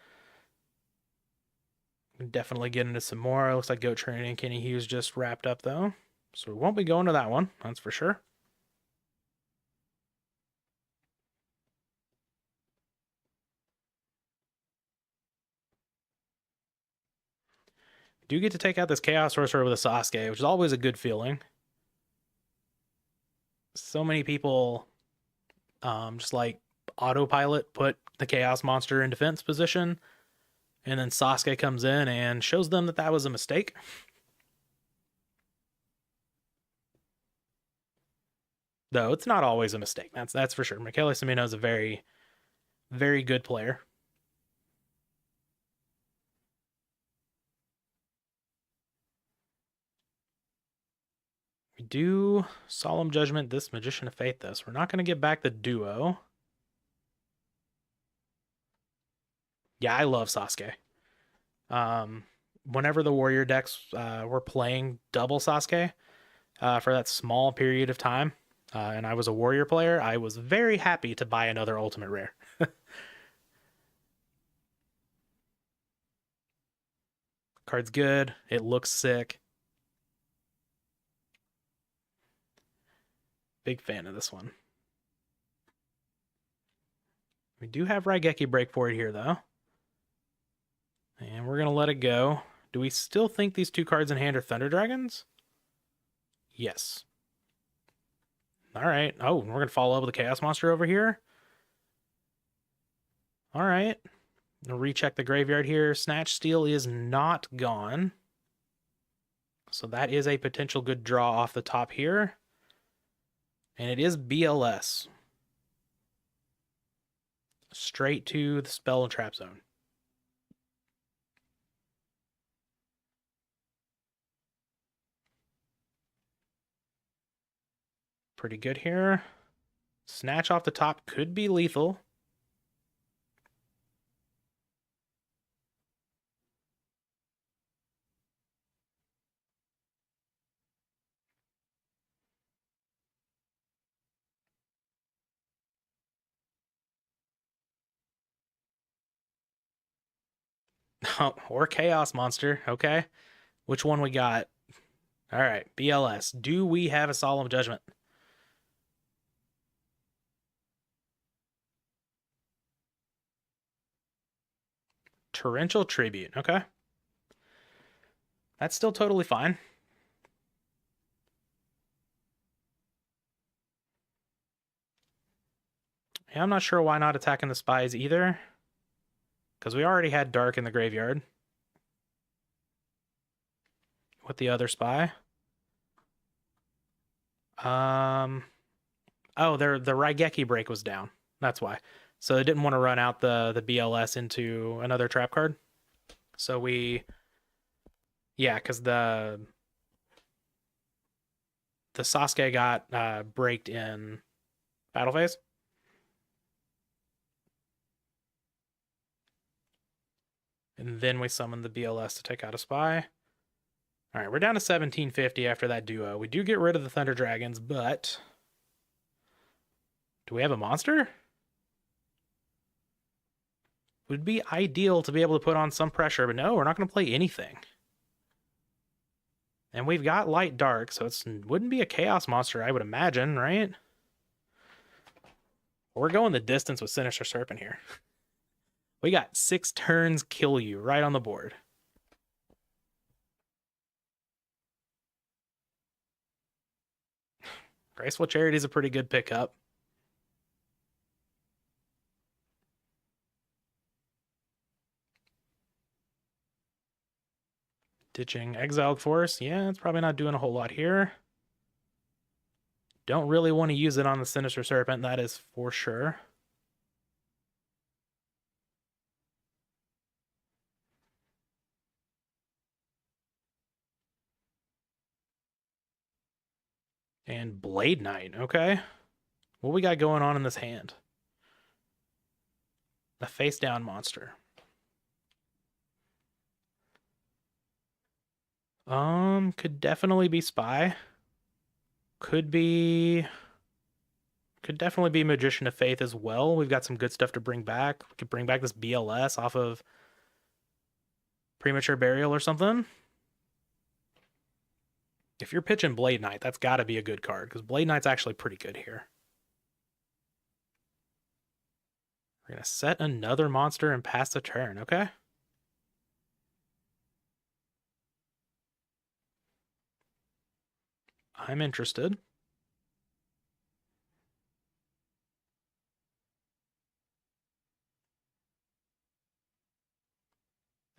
we can definitely get into some more. It looks like Goat Trinity and Kenny Hughes just wrapped up though, so we won't be going to that one, that's for sure. Do get to take out this Chaos Sorcerer with a Sasuke, which is always a good feeling. So many people just like autopilot put the Chaos Monster in defense position, and then Sasuke comes in and shows them that that was a mistake. Though it's not always a mistake. That's for sure. Michele Cimino is a very, very good player. do Solemn Judgment this Magician of Faith, though, so we're not going to get back the duo. Yeah, I love Sasuke. Whenever the warrior decks were playing double Sasuke for that small period of time, and I was a warrior player, I was very happy to buy another ultimate rare. Card's good. It looks sick. Big fan of this one. We do have Raigeki break for it here, though. And we're going to let it go. Do we still think these two cards in hand are Thunder Dragons? Yes. All right. Oh, we're going to follow up with a Chaos Monster over here. All right. I'll recheck the graveyard here. Snatch Steal is not gone. So that is a potential good draw off the top here. And it is BLS. Straight to the Spell and Trap Zone. Pretty good here. Snatch off the top could be lethal. Or Chaos Monster. Okay. Which one we got? All right. BLS. Do we have a Solemn Judgment? Torrential Tribute. Okay. That's still totally fine. Yeah, I'm not sure why not attacking the spies either. Because we already had Dark in the graveyard. With the other spy. Oh, the Raigeki break was down. That's why. So they didn't want to run out the BLS into another trap card. So we... Yeah, because the Sasuke got braked in battle phase. And then we summon the BLS to take out a spy. All right, we're down to 1750 after that duo. We do get rid of the Thunder Dragons, but... Do we have a monster? Would be ideal to be able to put on some pressure, but no, we're not going to play anything. And we've got Light Dark, so it wouldn't be a Chaos Monster, I would imagine, right? We're going the distance with Sinister Serpent here. We got 6 turns kill you right on the board. Graceful Charity is a pretty good pickup. Ditching Exiled Force. Yeah, it's probably not doing a whole lot here. Don't really want to use it on the Sinister Serpent, that is for sure. And Blade Knight, okay. What we got going on in this hand? The face down monster. Could definitely be Spy. Could definitely be Magician of Faith as well. We've got some good stuff to bring back. We could bring back this BLS off of Premature Burial or something. If you're pitching Blade Knight, that's got to be a good card, because Blade Knight's actually pretty good here. We're going to set another monster and pass the turn, okay? I'm interested.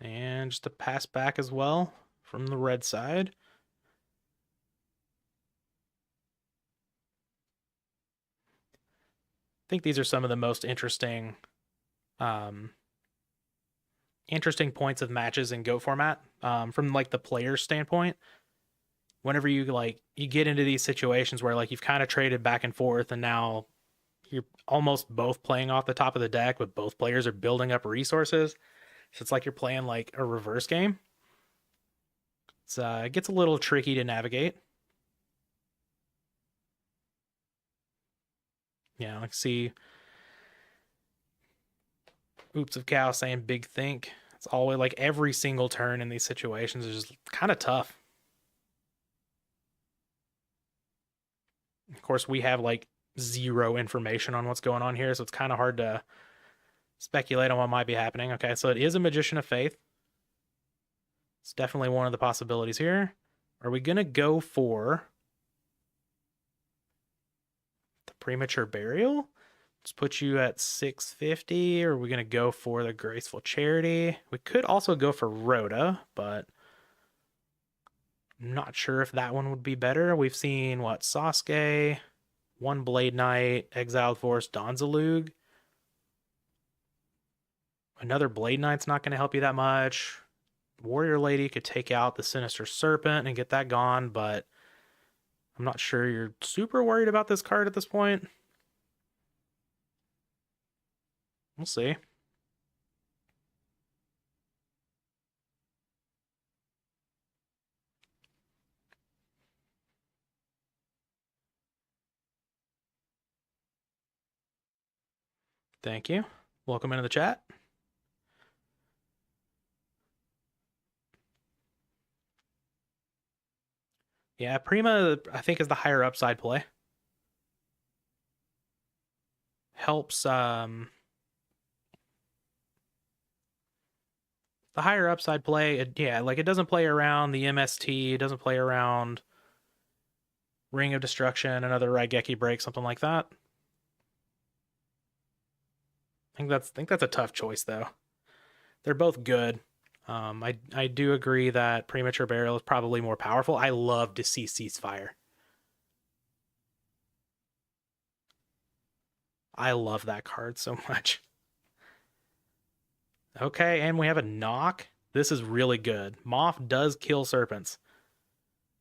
And just a pass back as well from the red side. I think these are some of the most interesting points of matches in Go format from like the player's standpoint. whenever you get into these situations where like you've kind of traded back and forth and now you're almost both playing off the top of the deck, but both players are building up resources. So it's like you're playing like a reverse game. It gets a little tricky to navigate. Yeah, let's see. Oops of Cow saying big think. It's always like every single turn in these situations is just kind of tough. Of course, we have like zero information on what's going on here, so it's kind of hard to speculate on what might be happening. Okay, so it is a Magician of Faith. It's definitely one of the possibilities here. Are we going to go for the Premature Burial? Let's put you at 650. Or are we going to go for the Graceful Charity? We could also go for Rhoda, but I'm not sure if that one would be better. We've seen, what, Sasuke, one Blade Knight, Exiled Force, Donzalug. Another Blade Knight's not going to help you that much. Warrior Lady could take out the Sinister Serpent and get that gone, but I'm not sure you're super worried about this card at this point. We'll see. Thank you. Welcome into the chat. Yeah, Prima, I think, is the higher upside play. Helps, the higher upside play, it doesn't play around the MST, it doesn't play around Ring of Destruction, another Raigeki break, something like that. I think that's a tough choice, though. They're both good. I do agree that Premature Burial is probably more powerful. I love to see Ceasefire. I love that card so much. Okay, and we have a knock. This is really good. Moth does kill serpents.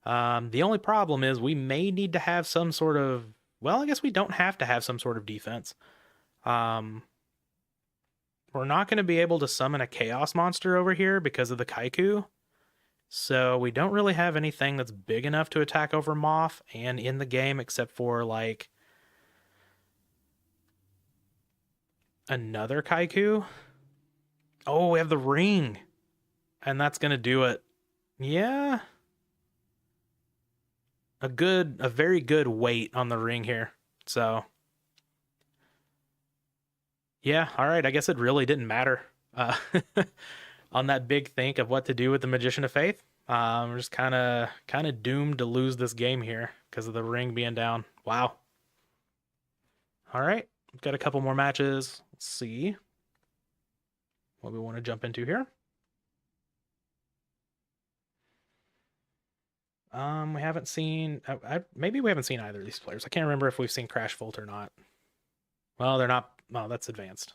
The only problem is we may need to have some sort of... Well, I guess we don't have to have some sort of defense. We're not going to be able to summon a Chaos Monster over here because of the Kaiku. So we don't really have anything that's big enough to attack over Moth and in the game except for, like, another Kaiku. Oh, we have the ring. And that's going to do it. Yeah. A very good weight on the ring here. So, yeah, all right. I guess it really didn't matter on that big think of what to do with the Magician of Faith. We're just kind of doomed to lose this game here because of the ring being down. Wow. All right, we've got a couple more matches. Let's see what we want to jump into here. We haven't seen. Maybe we haven't seen either of these players. I can't remember if we've seen CrashVolt or not. Well, they're not. No, that's advanced.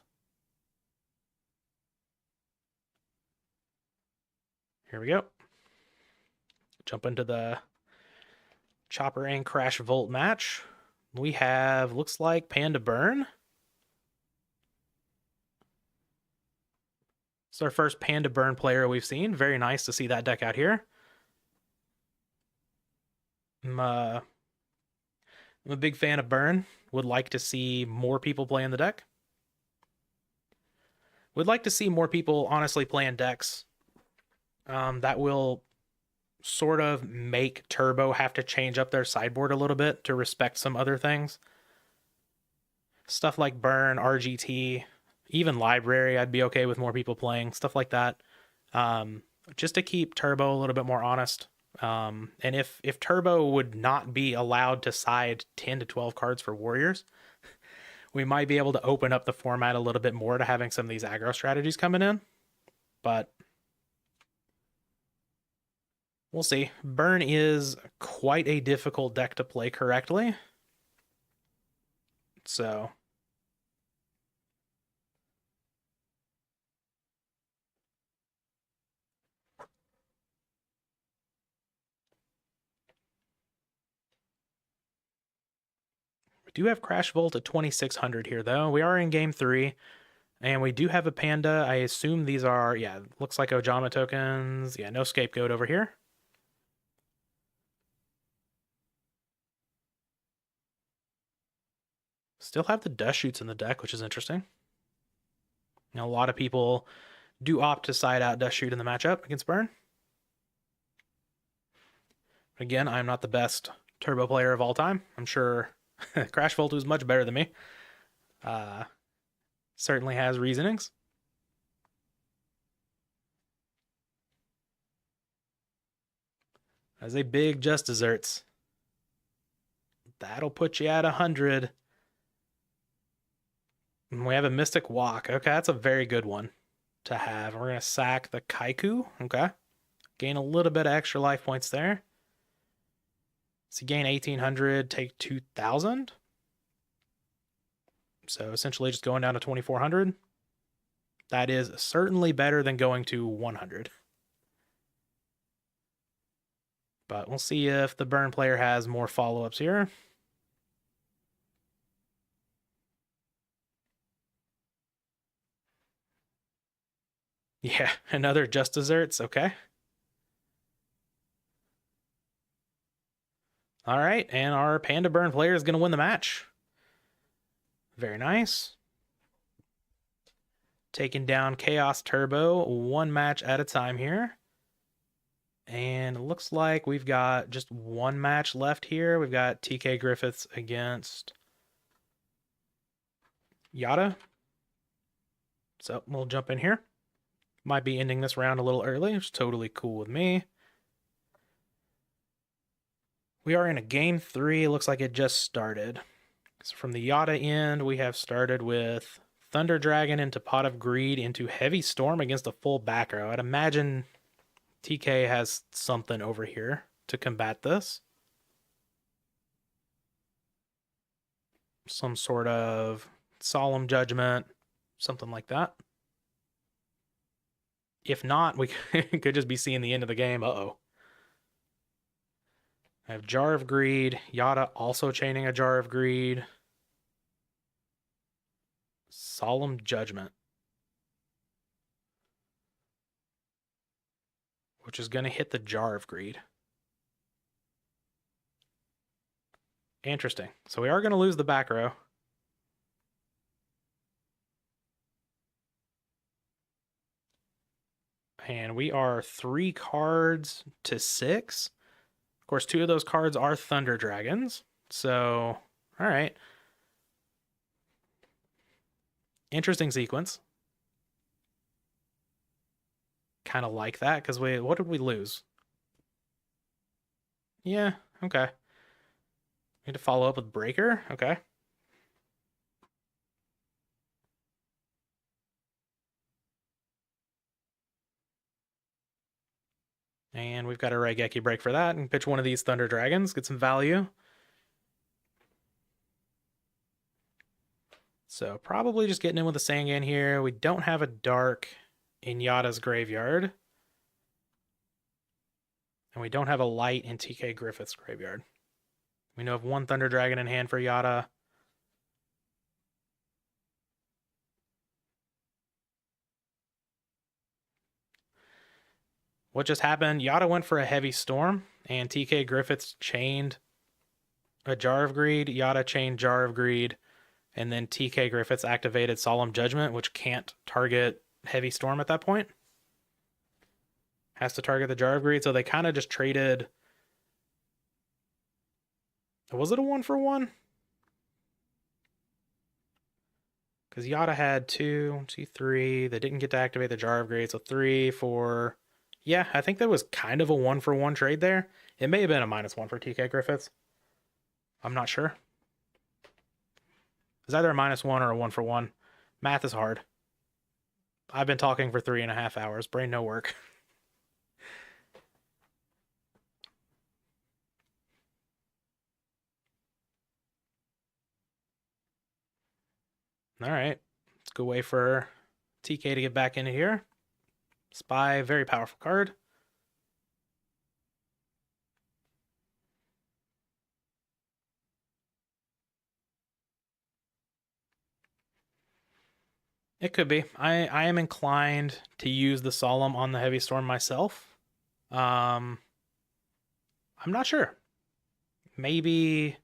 Here we go. Jump into the Chopper and CrashVolt match. We have, looks like, Panda Burn. It's our first Panda Burn player we've seen. Very nice to see that deck out here. I'm a big fan of Burn. Would like to see more people playing the deck. Would like to see more people honestly playing decks that will sort of make Turbo have to change up their sideboard a little bit to respect some other things. Stuff like Burn, RGT, even Library, I'd be okay with more people playing. Stuff like that. Just to keep Turbo a little bit more honest. And if Turbo would not be allowed to side 10 to 12 cards for Warriors, we might be able to open up the format a little bit more to having some of these aggro strategies coming in. But we'll see. Burn is quite a difficult deck to play correctly. So do have CrashVolt at 2600 here, though. We are in game 3, and we do have a panda. I assume these are, yeah, looks like Ojama tokens. Yeah, no scapegoat over here. Still have the dust shoots in the deck, which is interesting. Now, a lot of people do opt to side out dust shoot in the matchup against Burn. Again, I'm not the best turbo player of all time. I'm sure CrashVolt was much better than me. Certainly has reasonings. As a big just desserts. That'll put you at 100. And we have a Mystic Walk. Okay, that's a very good one to have. We're going to sack the Kaiku. Okay. Gain a little bit of extra life points there. So gain 1800, take 2000. So essentially just going down to 2400. That is certainly better than going to 100. But we'll see if the Burn player has more follow-ups here. Yeah, another just desserts. Okay. All right, and our Panda Burn player is going to win the match. Very nice. Taking down Chaos Turbo one match at a time here. And it looks like we've got just one match left here. We've got TK Griffiths against Yata. So we'll jump in here. Might be ending this round a little early, which is totally cool with me. We are in a game 3. It looks like it just started. So from the Yata end, we have started with Thunder Dragon into Pot of Greed into Heavy Storm against a full back row. I'd imagine TK has something over here to combat this. Some sort of Solemn Judgment, something like that. If not, we could just be seeing the end of the game. Uh-oh. I have Jar of Greed. Yata also chaining a Jar of Greed. Solemn Judgment. Which is going to hit the Jar of Greed. Interesting. So we are going to lose the back row. And we are 3 cards to 6. Of course, 2 of those cards are Thunder Dragons. So, all right. Interesting sequence. Kind of like that, because what did we lose? Yeah, okay. We need to follow up with Breaker. Okay. And we've got a Raigeki break for that, and pitch one of these Thunder Dragons, get some value. So probably just getting in with a Sangan here. We don't have a Dark in Yata's graveyard. And we don't have a Light in TK Griffith's graveyard. We know of 1 Thunder Dragon in hand for Yata. What just happened? Yata went for a Heavy Storm, and TK Griffiths chained a Jar of Greed. Yata chained Jar of Greed, and then TK Griffiths activated Solemn Judgment, which can't target Heavy Storm at that point. Has to target the Jar of Greed, so they kind of just traded. Was it a 1-for-1? Because Yata had 2, 3. They didn't get to activate the Jar of Greed, so 3, 4. Yeah, I think that was kind of a 1-for-1 trade there. It may have been a -1 for TK Griffiths. I'm not sure. It's either a -1 or a 1-for-1. Math is hard. I've been talking for 3.5 hours. Brain no work. All right. Let's go wait for TK to get back into here. Spy, very powerful card. It could be. I am inclined to use the Solemn on the Heavy Storm myself. I'm not sure. Maybe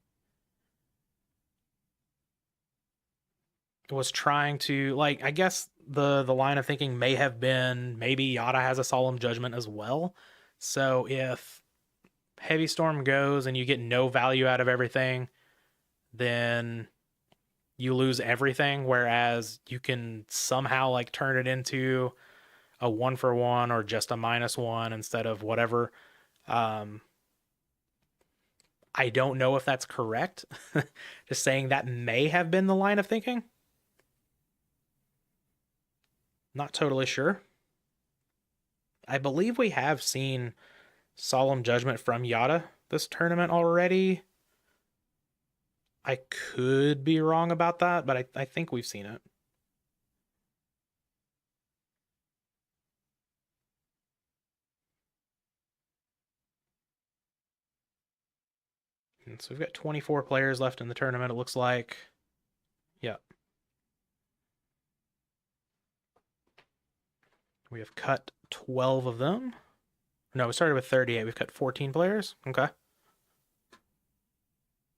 it was trying to, like, I guess the line of thinking may have been maybe Yata has a Solemn Judgment as well. So if Heavy Storm goes and you get no value out of everything, then you lose everything, whereas you can somehow like turn it into a 1-for-1 or just a -1 instead of whatever. Um, I don't know if that's correct. Just saying that may have been the line of thinking. Not totally sure. I believe we have seen Solemn Judgment from Yata this tournament already. I could be wrong about that, but I think we've seen it. And so we've got 24 players left in the tournament, it looks like. Yeah. We have cut 12 of them. No, we started with 38. We've cut 14 players. Okay.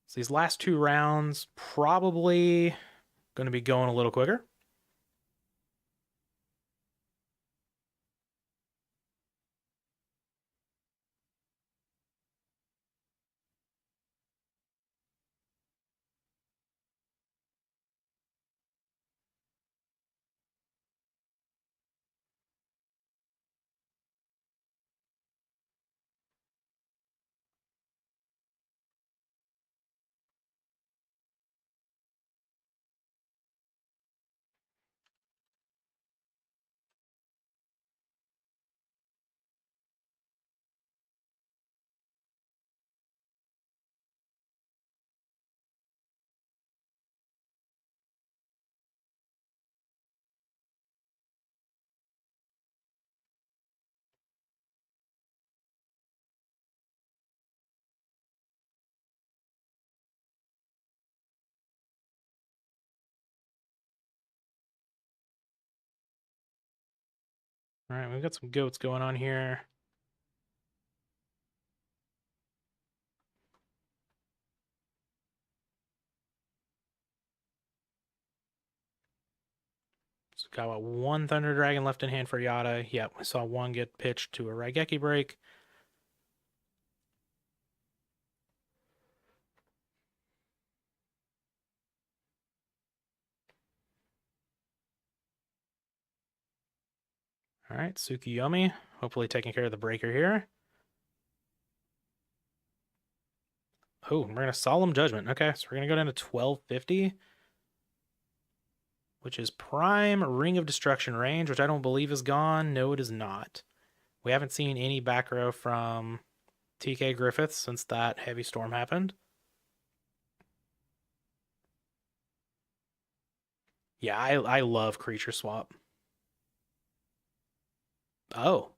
So these last two rounds probably going to be going a little quicker. All right, we've got some goats going on here. So we've got one Thunder Dragon left in hand for Yata. Yep, we saw one get pitched to a Raigeki break. All right, Tsukiyomi, hopefully taking care of the breaker here. Oh, we're going to Solemn Judgment. Okay, so we're going to go down to 1250, which is prime Ring of Destruction range, which I don't believe is gone. No, it is not. We haven't seen any back row from TK Griffiths since that heavy storm happened. Yeah, I love Creature Swap. Oh.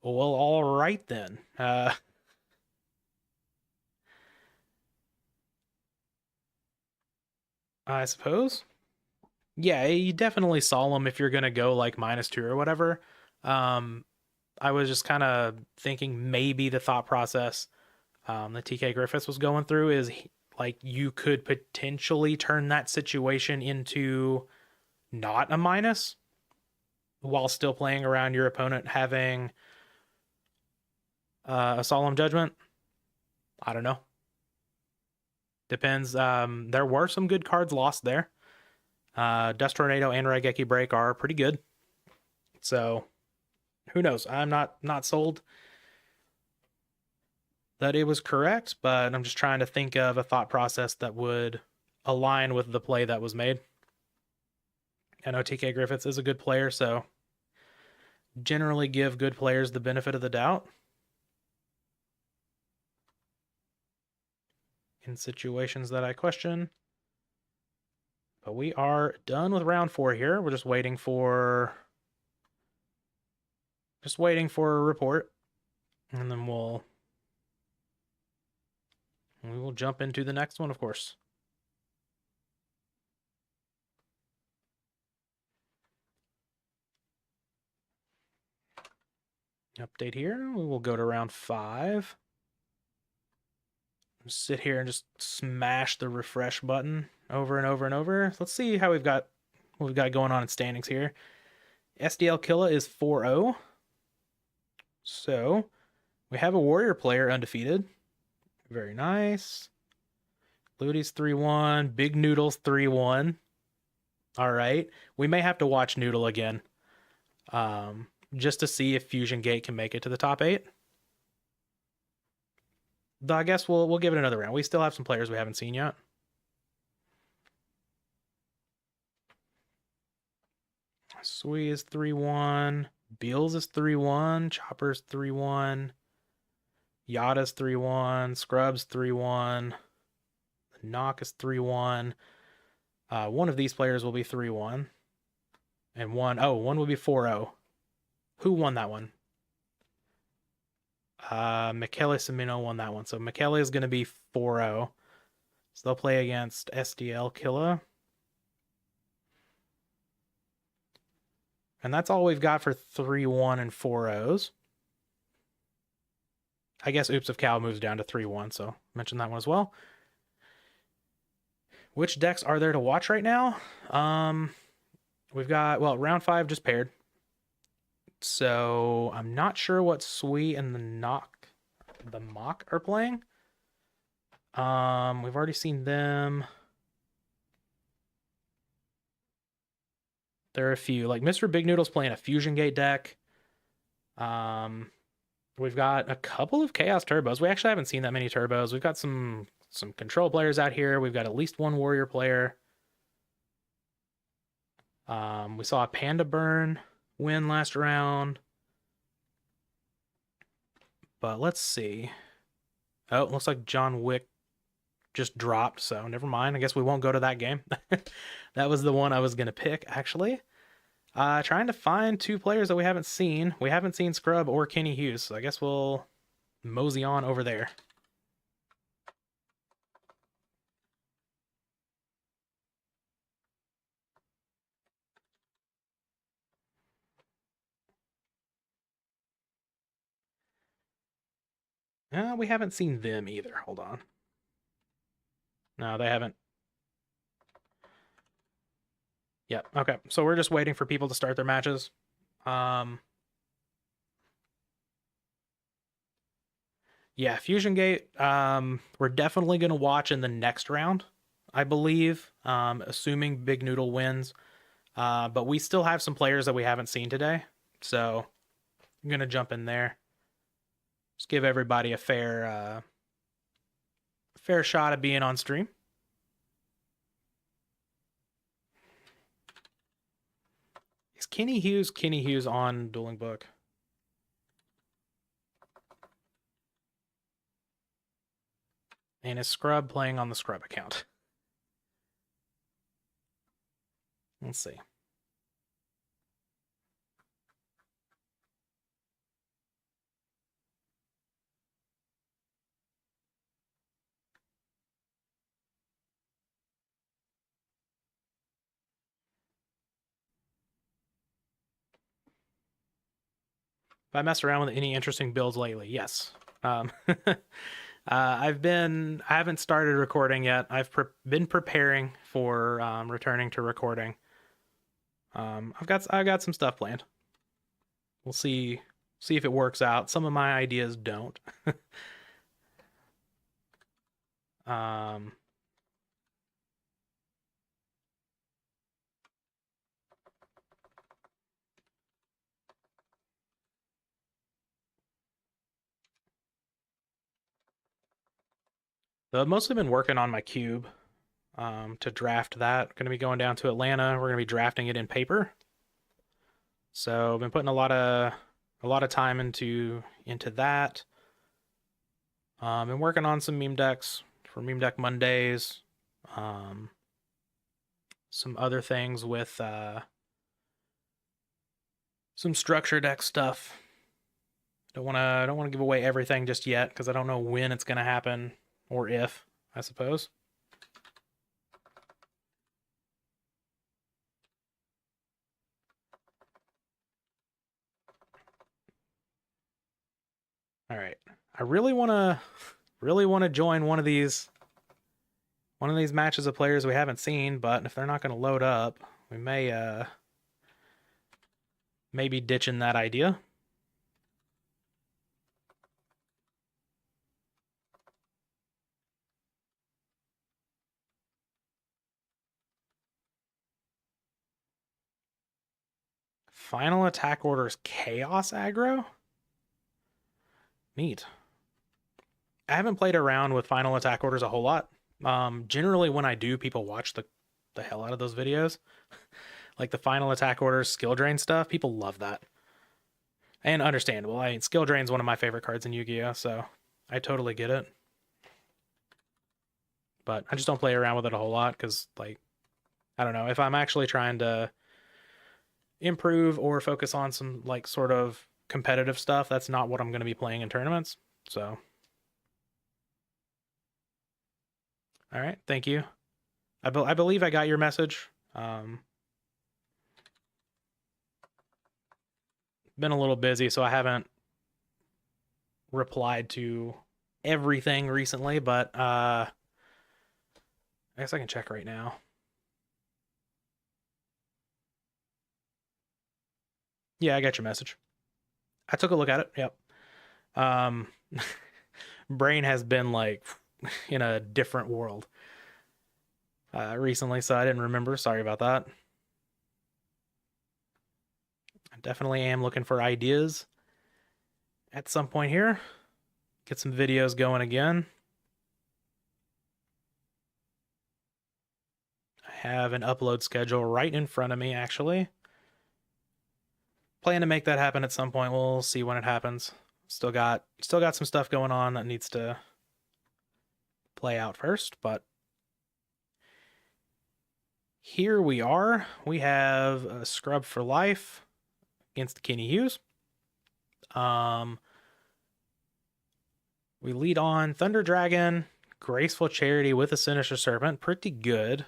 Well, all right then. I suppose. Yeah, you definitely Solemn if you're gonna go like -2 or whatever. Um, I was just kind of thinking maybe the thought process that TK Griffiths was going through is like you could potentially turn that situation into not a minus while still playing around your opponent having a Solemn Judgment. I don't know. Depends. There were some good cards lost there. Dust Tornado and Raigeki Break are pretty good. So who knows? I'm not sold that it was correct, but I'm just trying to think of a thought process that would align with the play that was made. I know TK Griffiths is a good player, so generally give good players the benefit of the doubt in situations that I question. But we are done with round 4 here. We're just waiting for a report, and then we will jump into the next one, of course. Update here. We will go to round 5. Sit here and just smash the refresh button over and over and over. Let's see how what we've got going on in standings here. SDL Killer is 4-0. So we have a warrior player undefeated. Very nice. Ludy's 3-1. Big Noodle's 3-1. All right. We may have to watch Noodle again. Just to see if Fusion Gate can make it to the top 8. Though I guess we'll give it another round. We still have some players we haven't seen yet. Sui is 3-1. Beals is 3-1. Chopper's 3-1. Yata's 3-1. Scrub's 3-1. Knock is 3-1. One of these players will be 3-1. And one will be 4-0. Who won that one? Michele Semino won that one. So Michele is going to be 4-0. So they'll play against SDL Killer. And that's all we've got for 3-1 and 4-0s. I guess Oops of Cow moves down to 3-1, so mention that one as well. Which decks are there to watch right now? We've got, round 5 just paired. So I'm not sure what Sui and the Mock are playing. We've already seen them. There are a few, like Mr. Big Noodle's playing a Fusion Gate deck. We've got a couple of Chaos Turbos. We actually haven't seen that many Turbos. We've got some control players out here. We've got at least one warrior player. We saw a Panda Burn win last round. But let's see. Oh, it looks like John Wick just dropped, so never mind. I guess we won't go to that game. That was the one I was going to pick, actually. Trying to find 2 players that we haven't seen. We haven't seen Scrub or Kenny Hughes, so I guess we'll mosey on over there. We haven't seen them either. Hold on. No, they haven't. Yep. Okay. So we're just waiting for people to start their matches. Yeah, Fusion Gate. We're definitely going to watch in the next round, I believe, assuming Big Noodle wins. But we still have some players that we haven't seen today, so I'm going to jump in there. Just give everybody a fair shot at being on stream. Is Kenny Hughes on Dueling Book? And is Scrub playing on the Scrub account? Let's see. If I messed around with any interesting builds lately, yes. I haven't started recording yet. I've been preparing for returning to recording. I've got some stuff planned. We'll see if it works out. Some of my ideas don't. I've mostly been working on my cube to draft that. Going to be going down to Atlanta. We're going to be drafting it in paper. So I've been putting a lot of time into that. Been working on some meme decks for Meme Deck Mondays. Some other things with some structure deck stuff. Don't want to give away everything just yet because I don't know when it's going to happen or if, I suppose. I really wanna join one of these matches of players we haven't seen, but if they're not gonna load up, we may be ditching that idea. Final attack orders chaos aggro? Neat. I haven't played around with final attack orders a whole lot. Generally when I do, people watch the hell out of those videos. Like the final attack orders, skill drain stuff, people love that. And understandable. I mean, skill drain's one of my favorite cards in Yu-Gi-Oh, so I totally get it. But I just don't play around with it a whole lot because, like, I don't know, if I'm actually trying to improve or focus on some, like, sort of competitive stuff, that's not what I'm going to be playing in tournaments. So, all right, thank you. I believe I got your message. Been a little busy, so I haven't replied to everything recently, but I guess I can check right now. Yeah, I got your message. I took a look at it. Yep. Brain has been like in a different world recently, so I didn't remember. Sorry about that. I definitely am looking for ideas at some point here. Get some videos going again. I have an upload schedule right in front of me, actually. Plan to make that happen at some point. We'll see when it happens. Still got some stuff going on that needs to play out first, but here we are. We have a scrub for life against Kenny Hughes. We lead on Thunder Dragon, Graceful Charity with a Sinister Serpent. Pretty good.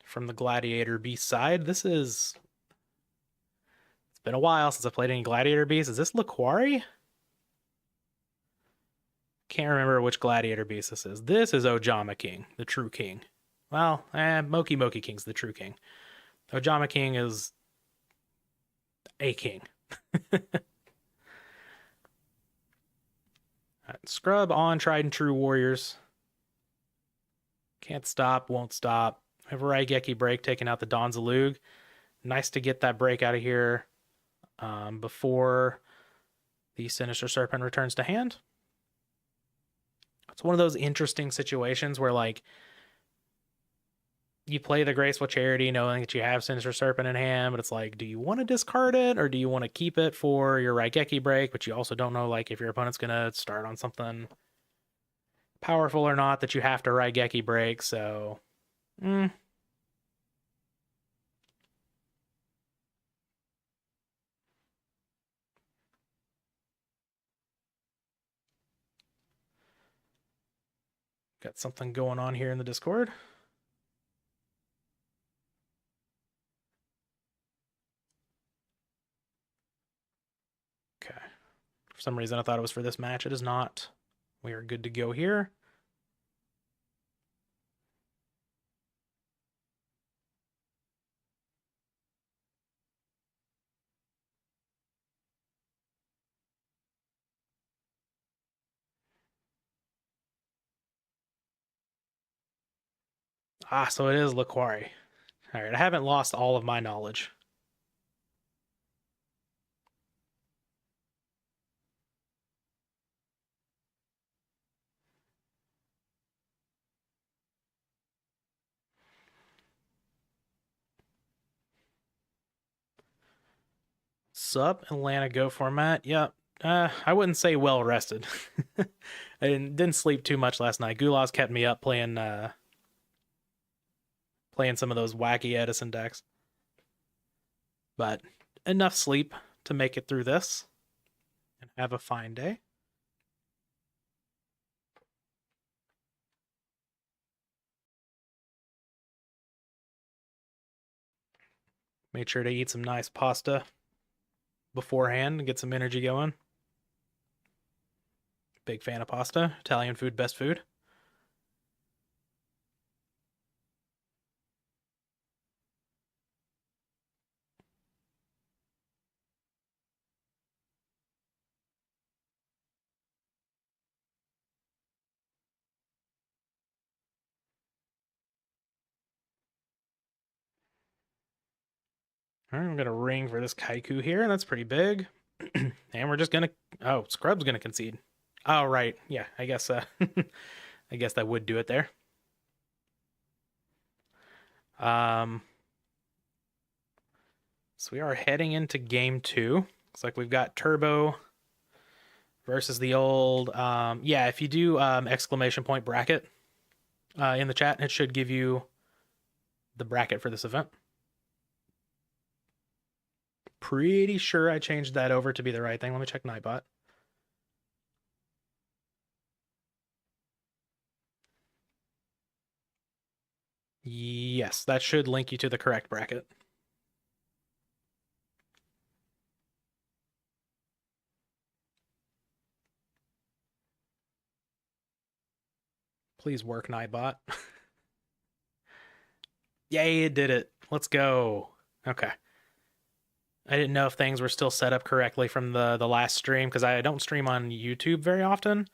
From the Gladiator Beast side. It's been a while since I played any Gladiator Beast. Is this Laquari? Can't remember which Gladiator Beast this is. This is Ojama King, the true king. Well, Moki Moki King's the true king. Ojama King is a king. Right, scrub on Tried and True Warriors. Can't stop, won't stop. Have a Raigeki break taking out the Donzalug. Nice to get that break out of here before the Sinister Serpent returns to hand. It's one of those interesting situations where, like, you play the Graceful Charity knowing that you have Sinister Serpent in hand, but it's like, do you want to discard it or do you want to keep it for your Raigeki break? But you also don't know, like, if your opponent's going to start on something powerful or not that you have to Raigeki break, so... Got something going on here in the Discord. Okay. For some reason, I thought it was for this match. It is not. We are good to go here. Ah, so it is Laquari. All right, I haven't lost all of my knowledge. Sup, Atlanta Go format. Yep. I wouldn't say well rested. I didn't sleep too much last night. Gulas kept me up playing some of those wacky Edison decks. But enough sleep to make it through this and have a fine day. Made sure to eat some nice pasta beforehand and get some energy going. Big fan of pasta. Italian food, best food. All right, I'm gonna ring for this Kaiku here. That's pretty big. And we're just gonna. Oh, Scrub's gonna concede. Oh, right. Yeah, I guess. I guess that would do it there. Um. So we are heading into game 2. Looks like we've got Turbo versus the old. Yeah, if you do exclamation point bracket in the chat, it should give you the bracket for this event. Pretty sure I changed that over to be the right thing. Let me check Nightbot. Yes, that should link you to the correct bracket. Please work, Nightbot. Yay, it did it. Let's go. Okay. I didn't know if things were still set up correctly from the last stream because I don't stream on YouTube very often.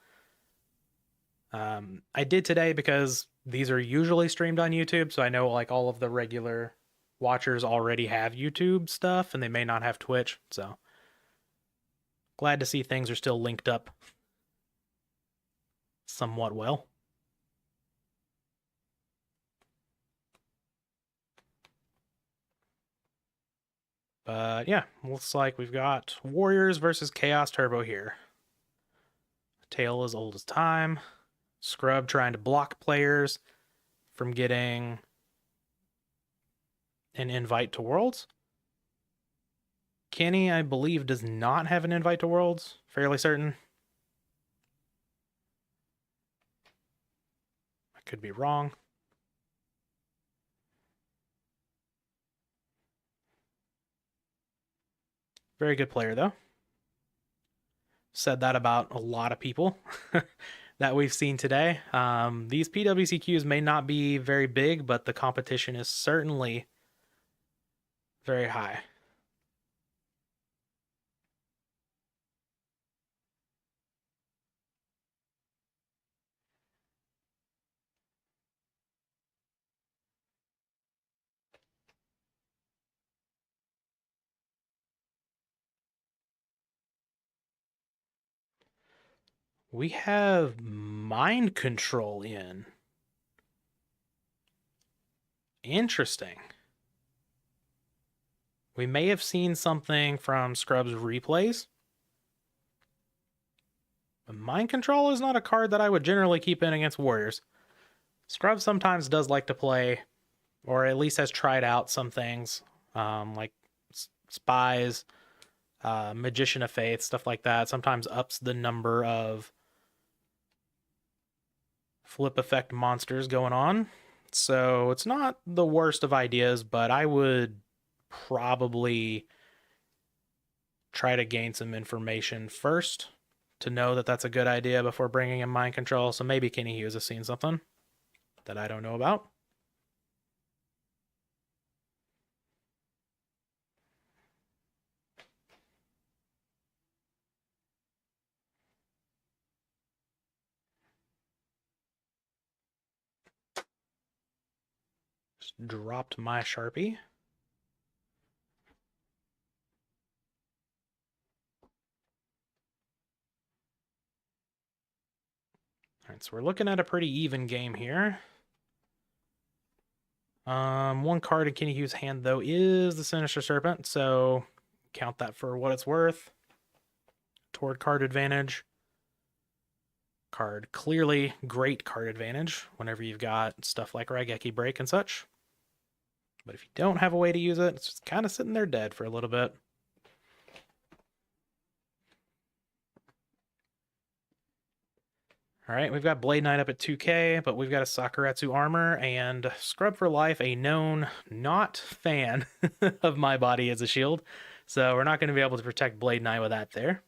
I did today because these are usually streamed on YouTube, so I know like all of the regular watchers already have YouTube stuff and they may not have Twitch, so glad to see things are still linked up somewhat well. But yeah, looks like we've got Warriors versus Chaos Turbo here. Tale as old as time. Scrub trying to block players from getting an invite to Worlds. Kenny, I believe, does not have an invite to Worlds. Fairly certain. I could be wrong. Very good player, though. Said that about a lot of people that we've seen today. These PWCQs may not be very big, but the competition is certainly very high. We have mind control in. Interesting. We may have seen something from Scrub's replays. But mind control is not a card that I would generally keep in against Warriors. Scrub sometimes does like to play, or at least has tried out some things, like Spies, Magician of Faith, stuff like that. Sometimes ups the number of flip effect monsters going on. So it's not the worst of ideas, but I would probably try to gain some information first to know that that's a good idea before bringing in mind control. So maybe Kenny Hughes has seen something that I don't know about. Just dropped my Sharpie. All right, so we're looking at a pretty even game here. One card in Kenny Hughes' hand, though, is the Sinister Serpent, so count that for what it's worth. Toward card advantage. Card clearly great card advantage whenever you've got stuff like Raigeki Break and such. But if you don't have a way to use it, it's just kind of sitting there dead for a little bit. All right, we've got Blade Knight up at 2K, but we've got a Sakuretsu armor and Scrub for Life, a known not fan of my body as a shield. So we're not going to be able to protect Blade Knight with that there.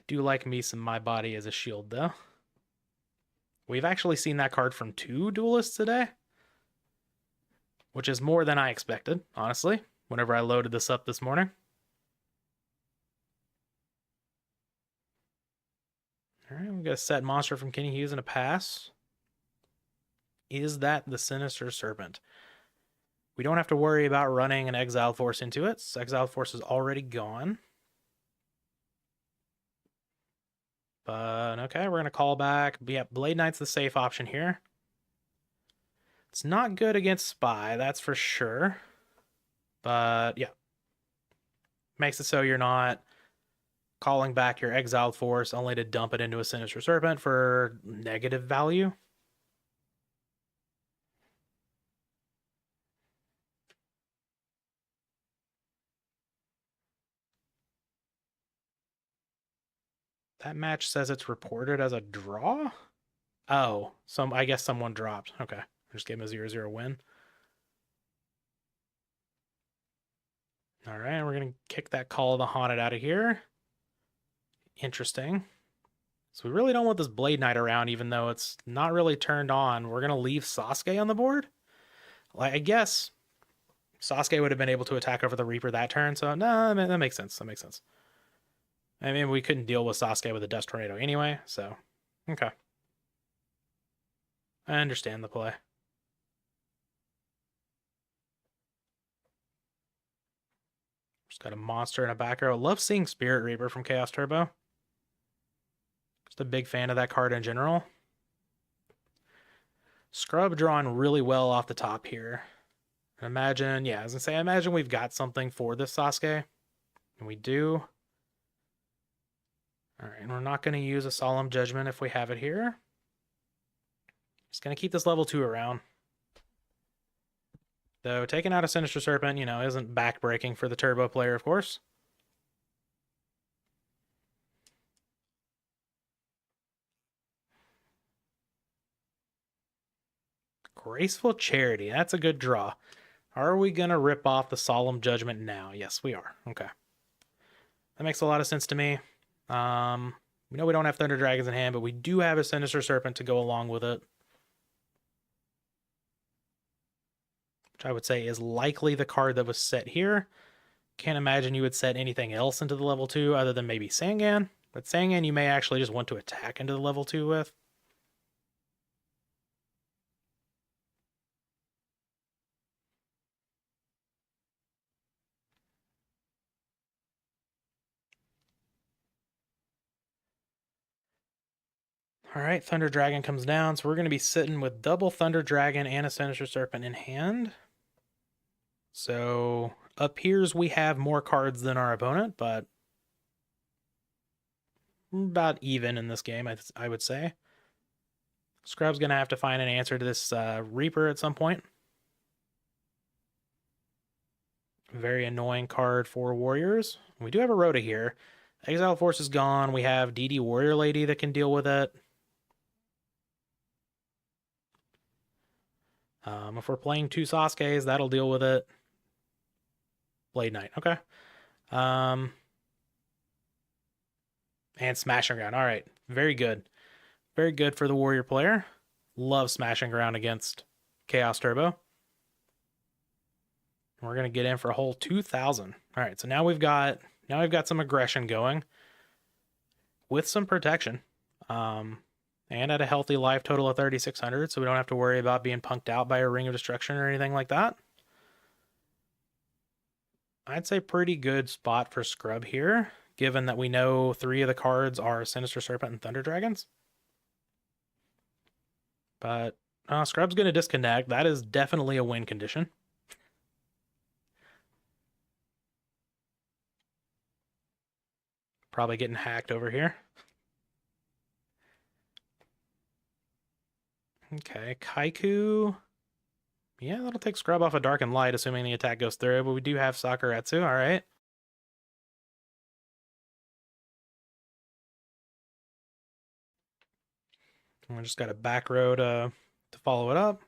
Do like me some My Body as a Shield, though. We've actually seen that card from 2 duelists today, which is more than I expected, honestly, whenever I loaded this up this morning. All right, we've got a set monster from Kenny Hughes and a pass. Is that the Sinister Serpent? We don't have to worry about running an Exiled Force into it. Exiled Force is already gone. But okay, we're going to call back. Yeah, Blade Knight's the safe option here. It's not good against Spy, that's for sure. But yeah. Makes it so you're not calling back your Exiled Force only to dump it into a Sinister Serpent for negative value. That match says it's reported as a draw? Oh, I guess someone dropped. Okay. I just gave him a 0-0 win. All right, we're going to kick that Call of the Haunted out of here. Interesting. So we really don't want this Blade Knight around, even though it's not really turned on. We're going to leave Sasuke on the board? Like, I guess Sasuke would have been able to attack over the Reaper that turn, so no, that makes sense. That makes sense. I mean, we couldn't deal with Sasuke with a Dust Tornado anyway, so okay. I understand the play. Just got a monster and a back row. Love seeing Spirit Reaper from Chaos Turbo. Just a big fan of that card in general. Scrub drawn really well off the top here. Imagine, yeah, I was gonna say, I imagine we've got something for this Sasuke. And we do. Alright, and we're not going to use a Solemn Judgment if we have it here. Just going to keep this level 2 around. Though taking out a Sinister Serpent, isn't backbreaking for the Turbo player, of course. Graceful Charity, that's a good draw. Are we going to rip off the Solemn Judgment now? Yes, we are. Okay. That makes a lot of sense to me. We know we don't have Thunder Dragons in hand, but we do have a Sinister Serpent to go along with it. Which I would say is likely the card that was set here. Can't imagine you would set anything else into the level 2 other than maybe Sangan. But Sangan you may actually just want to attack into the level 2 with. All right, Thunder Dragon comes down, so we're going to be sitting with double Thunder Dragon and a Sinister Serpent in hand. So appears we have more cards than our opponent, but about even in this game, I would say. Scrub's going to have to find an answer to this Reaper at some point. Very annoying card for Warriors. We do have a Rhoda here. Exile Force is gone. We have DD Warrior Lady that can deal with it. If we're playing 2 Sasukes, that'll deal with it. Blade Knight, okay. And Smashing Ground. All right, very good. Very good for the Warrior player. Love Smashing Ground against Chaos Turbo. We're going to get in for a whole 2,000. All right, so now we've got some aggression going with some protection. And at a healthy life total of 3,600, so we don't have to worry about being punked out by a Ring of Destruction or anything like that. I'd say pretty good spot for Scrub here, given that we know 3 of the cards are Sinister Serpent and Thunder Dragons. But Scrub's going to disconnect. That is definitely a win condition. Probably getting hacked over here. Okay, Kaiku. Yeah, that'll take Scrub off a Dark and Light, assuming the attack goes through, but we do have Sakuretsu, alright. We just got a back row to follow it up.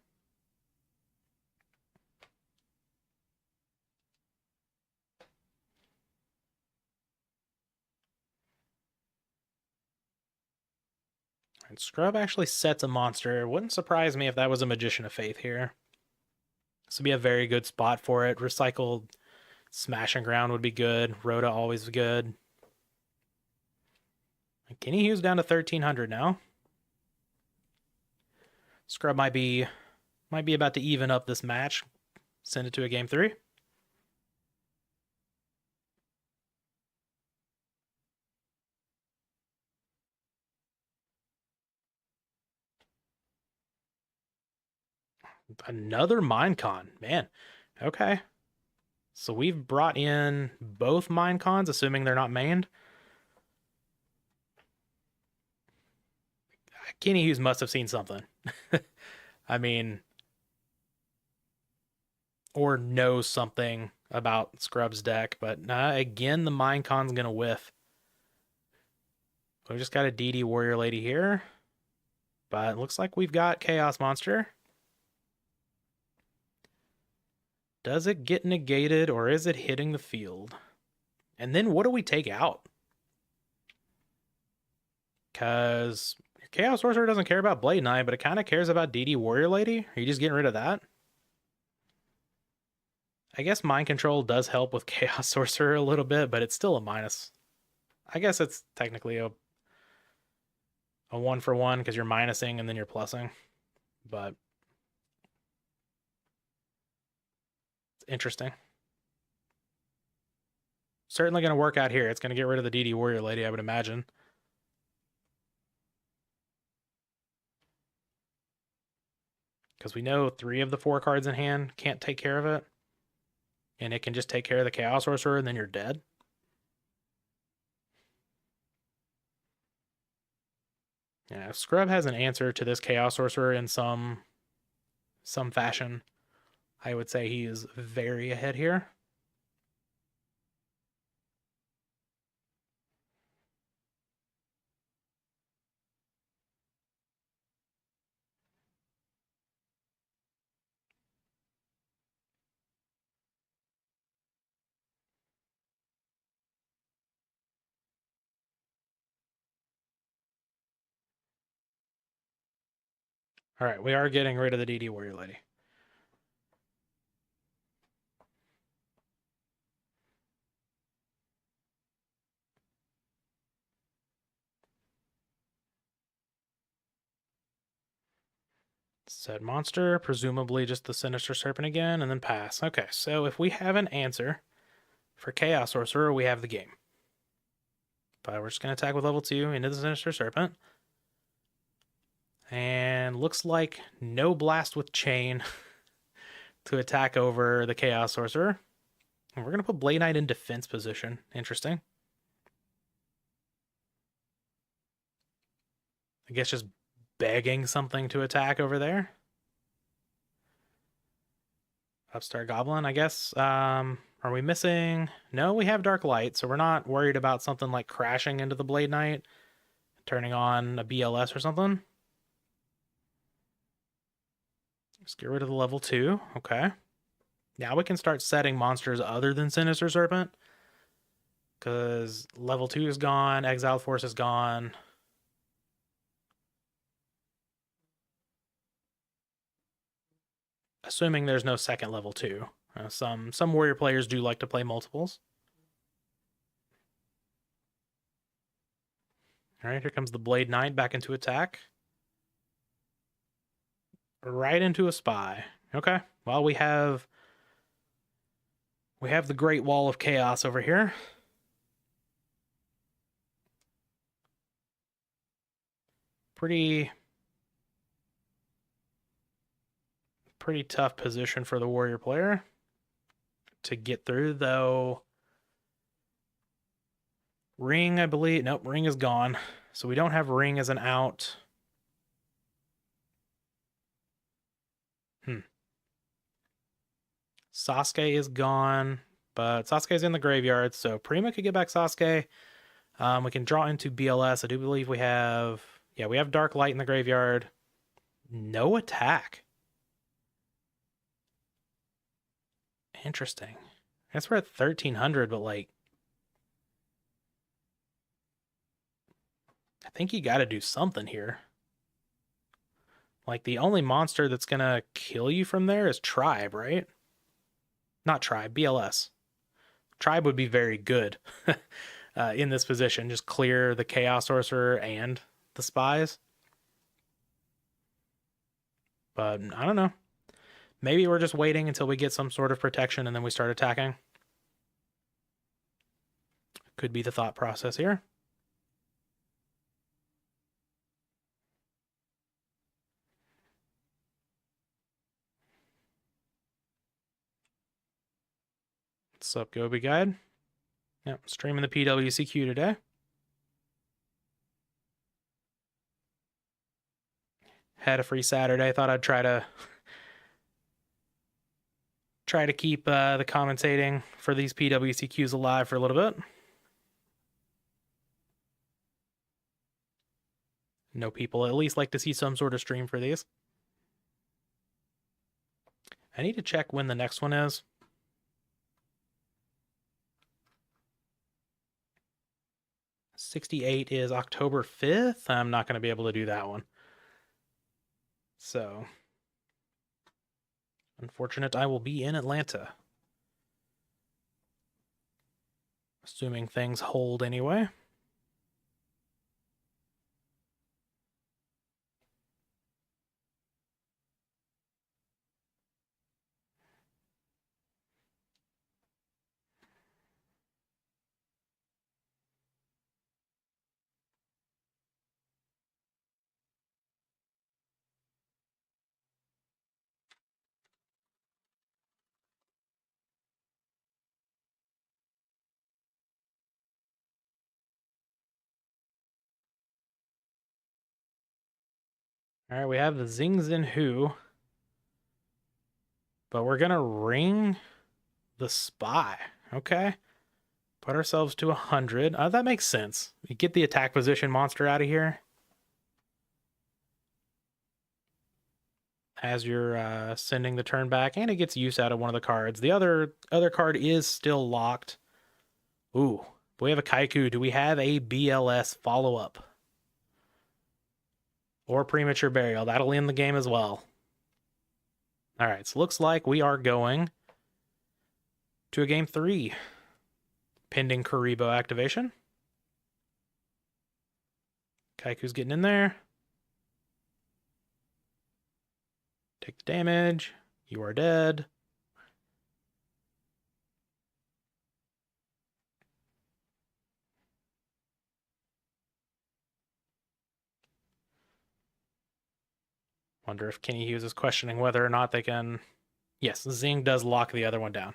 And Scrub actually sets a monster. Wouldn't surprise me if that was a Magician of Faith here. This would be a very good spot for it. Recycled Smash and Ground would be good. Rhoda always good. Kenny Hughes down to 1,300 now. Scrub might be about to even up this match. Send it to a game 3. Another Minecon. Man. Okay. So we've brought in both Minecons, assuming they're not mained. Kenny Hughes must have seen something. I mean, or knows something about Scrub's deck, but again, the Minecon's gonna whiff. We just got a DD Warrior Lady here, but it looks like we've got Chaos Monster. Does it get negated, or is it hitting the field? And then what do we take out? Because Chaos Sorcerer doesn't care about Blade Knight, but it kind of cares about DD Warrior Lady. Are you just getting rid of that? I guess Mind Control does help with Chaos Sorcerer a little bit, but it's still a minus. I guess it's technically a 1-for-1 because you're minusing and then you're plussing. But it's interesting. Certainly going to work out here. It's going to get rid of the DD Warrior Lady, I would imagine. Because we know 3 of the 4 cards in hand can't take care of it. And it can just take care of the Chaos Sorcerer and then you're dead. Yeah, if Scrub has an answer to this Chaos Sorcerer in some fashion, I would say he is very ahead here. All right, we are getting rid of the DD Warrior Lady. Set monster, presumably just the Sinister Serpent again, and then pass. Okay, so if we have an answer for Chaos Sorcerer, we have the game. But we're just going to attack with level 2 into the Sinister Serpent. And looks like no blast with Chain to attack over the Chaos Sorcerer. And we're going to put Blade Knight in defense position. Interesting. I guess just begging something to attack over there. Upstart Goblin, I guess. Are we missing? No, we have Dark Light, so we're not worried about something like crashing into the Blade Knight, turning on a BLS or something. Let's get rid of the level 2. Okay. Now we can start setting monsters other than Sinister Serpent. Because level 2 is gone, Exiled Force is gone. Assuming there's no second level 2. Some warrior players do like to play multiples. All right, here comes the Blade Knight back into attack. Right into a spy. Okay, well, we have the Great Wall of Chaos over here. Pretty tough position for the warrior player to get through, though. Ring, I believe. Nope, Ring is gone. So we don't have Ring as an out. Sasuke is gone, but Sasuke's in the graveyard, so Prima could get back Sasuke. We can draw into BLS. I do believe we have... Yeah, we have Dark Light in the graveyard. No attack. Interesting. I guess we're at 1,300, but like... I think you got to do something here. Like, the only monster that's gonna kill you from there is Tribe, right? Not Tribe, BLS. Tribe would be very good in this position. Just clear the Chaos Sorcerer and the Spies. But I don't know. Maybe we're just waiting until we get some sort of protection and then we start attacking. Could be the thought process here. What's up, Gobi Guide? Yep, streaming the PWCQ today. Had a free Saturday. Thought I'd try to keep the commentating for these PWCQs alive for a little bit. No people at least like to see some sort of stream for these. I need to check when the next one is. 68 is October 5th. I'm not going to be able to do that one. So, unfortunate, I will be in Atlanta. Assuming things hold anyway. All right, we have the Zings and Who. But we're going to ring the Spy. Okay. Put ourselves to 100. That makes sense. You get the attack position monster out of here. As you're sending the turn back, and it gets use out of one of the cards. The other card is still locked. Ooh, we have a Kaiku. Do we have a BLS follow-up? Or Premature Burial? That'll end the game as well. All right, so looks like we are going to a game 3. Pending Karibo activation. Kaiku's getting in there. Take the damage. You are dead. Wonder if Kenny Hughes is questioning whether or not they can... Yes, Zing does lock the other one down.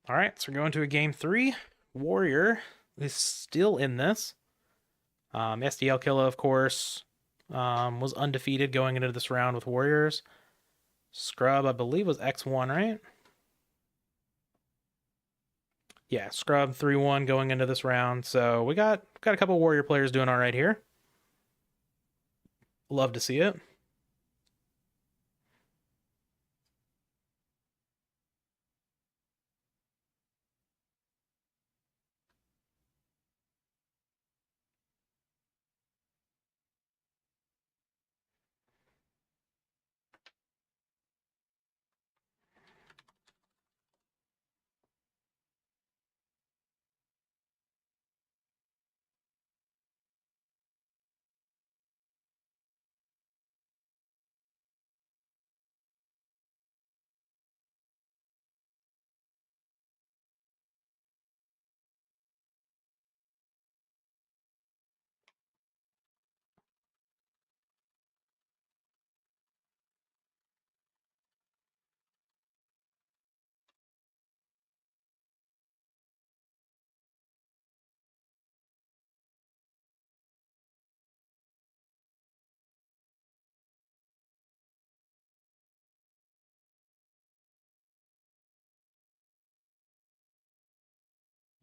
All right, so we're going to a game 3. Warrior is still in this. SDL Killer, of course, was undefeated going into this round with Warriors. Scrub, I believe, was X1, right? Yeah, Scrub 3-1 going into this round. So we got a couple Warrior players doing all right here. Love to see it.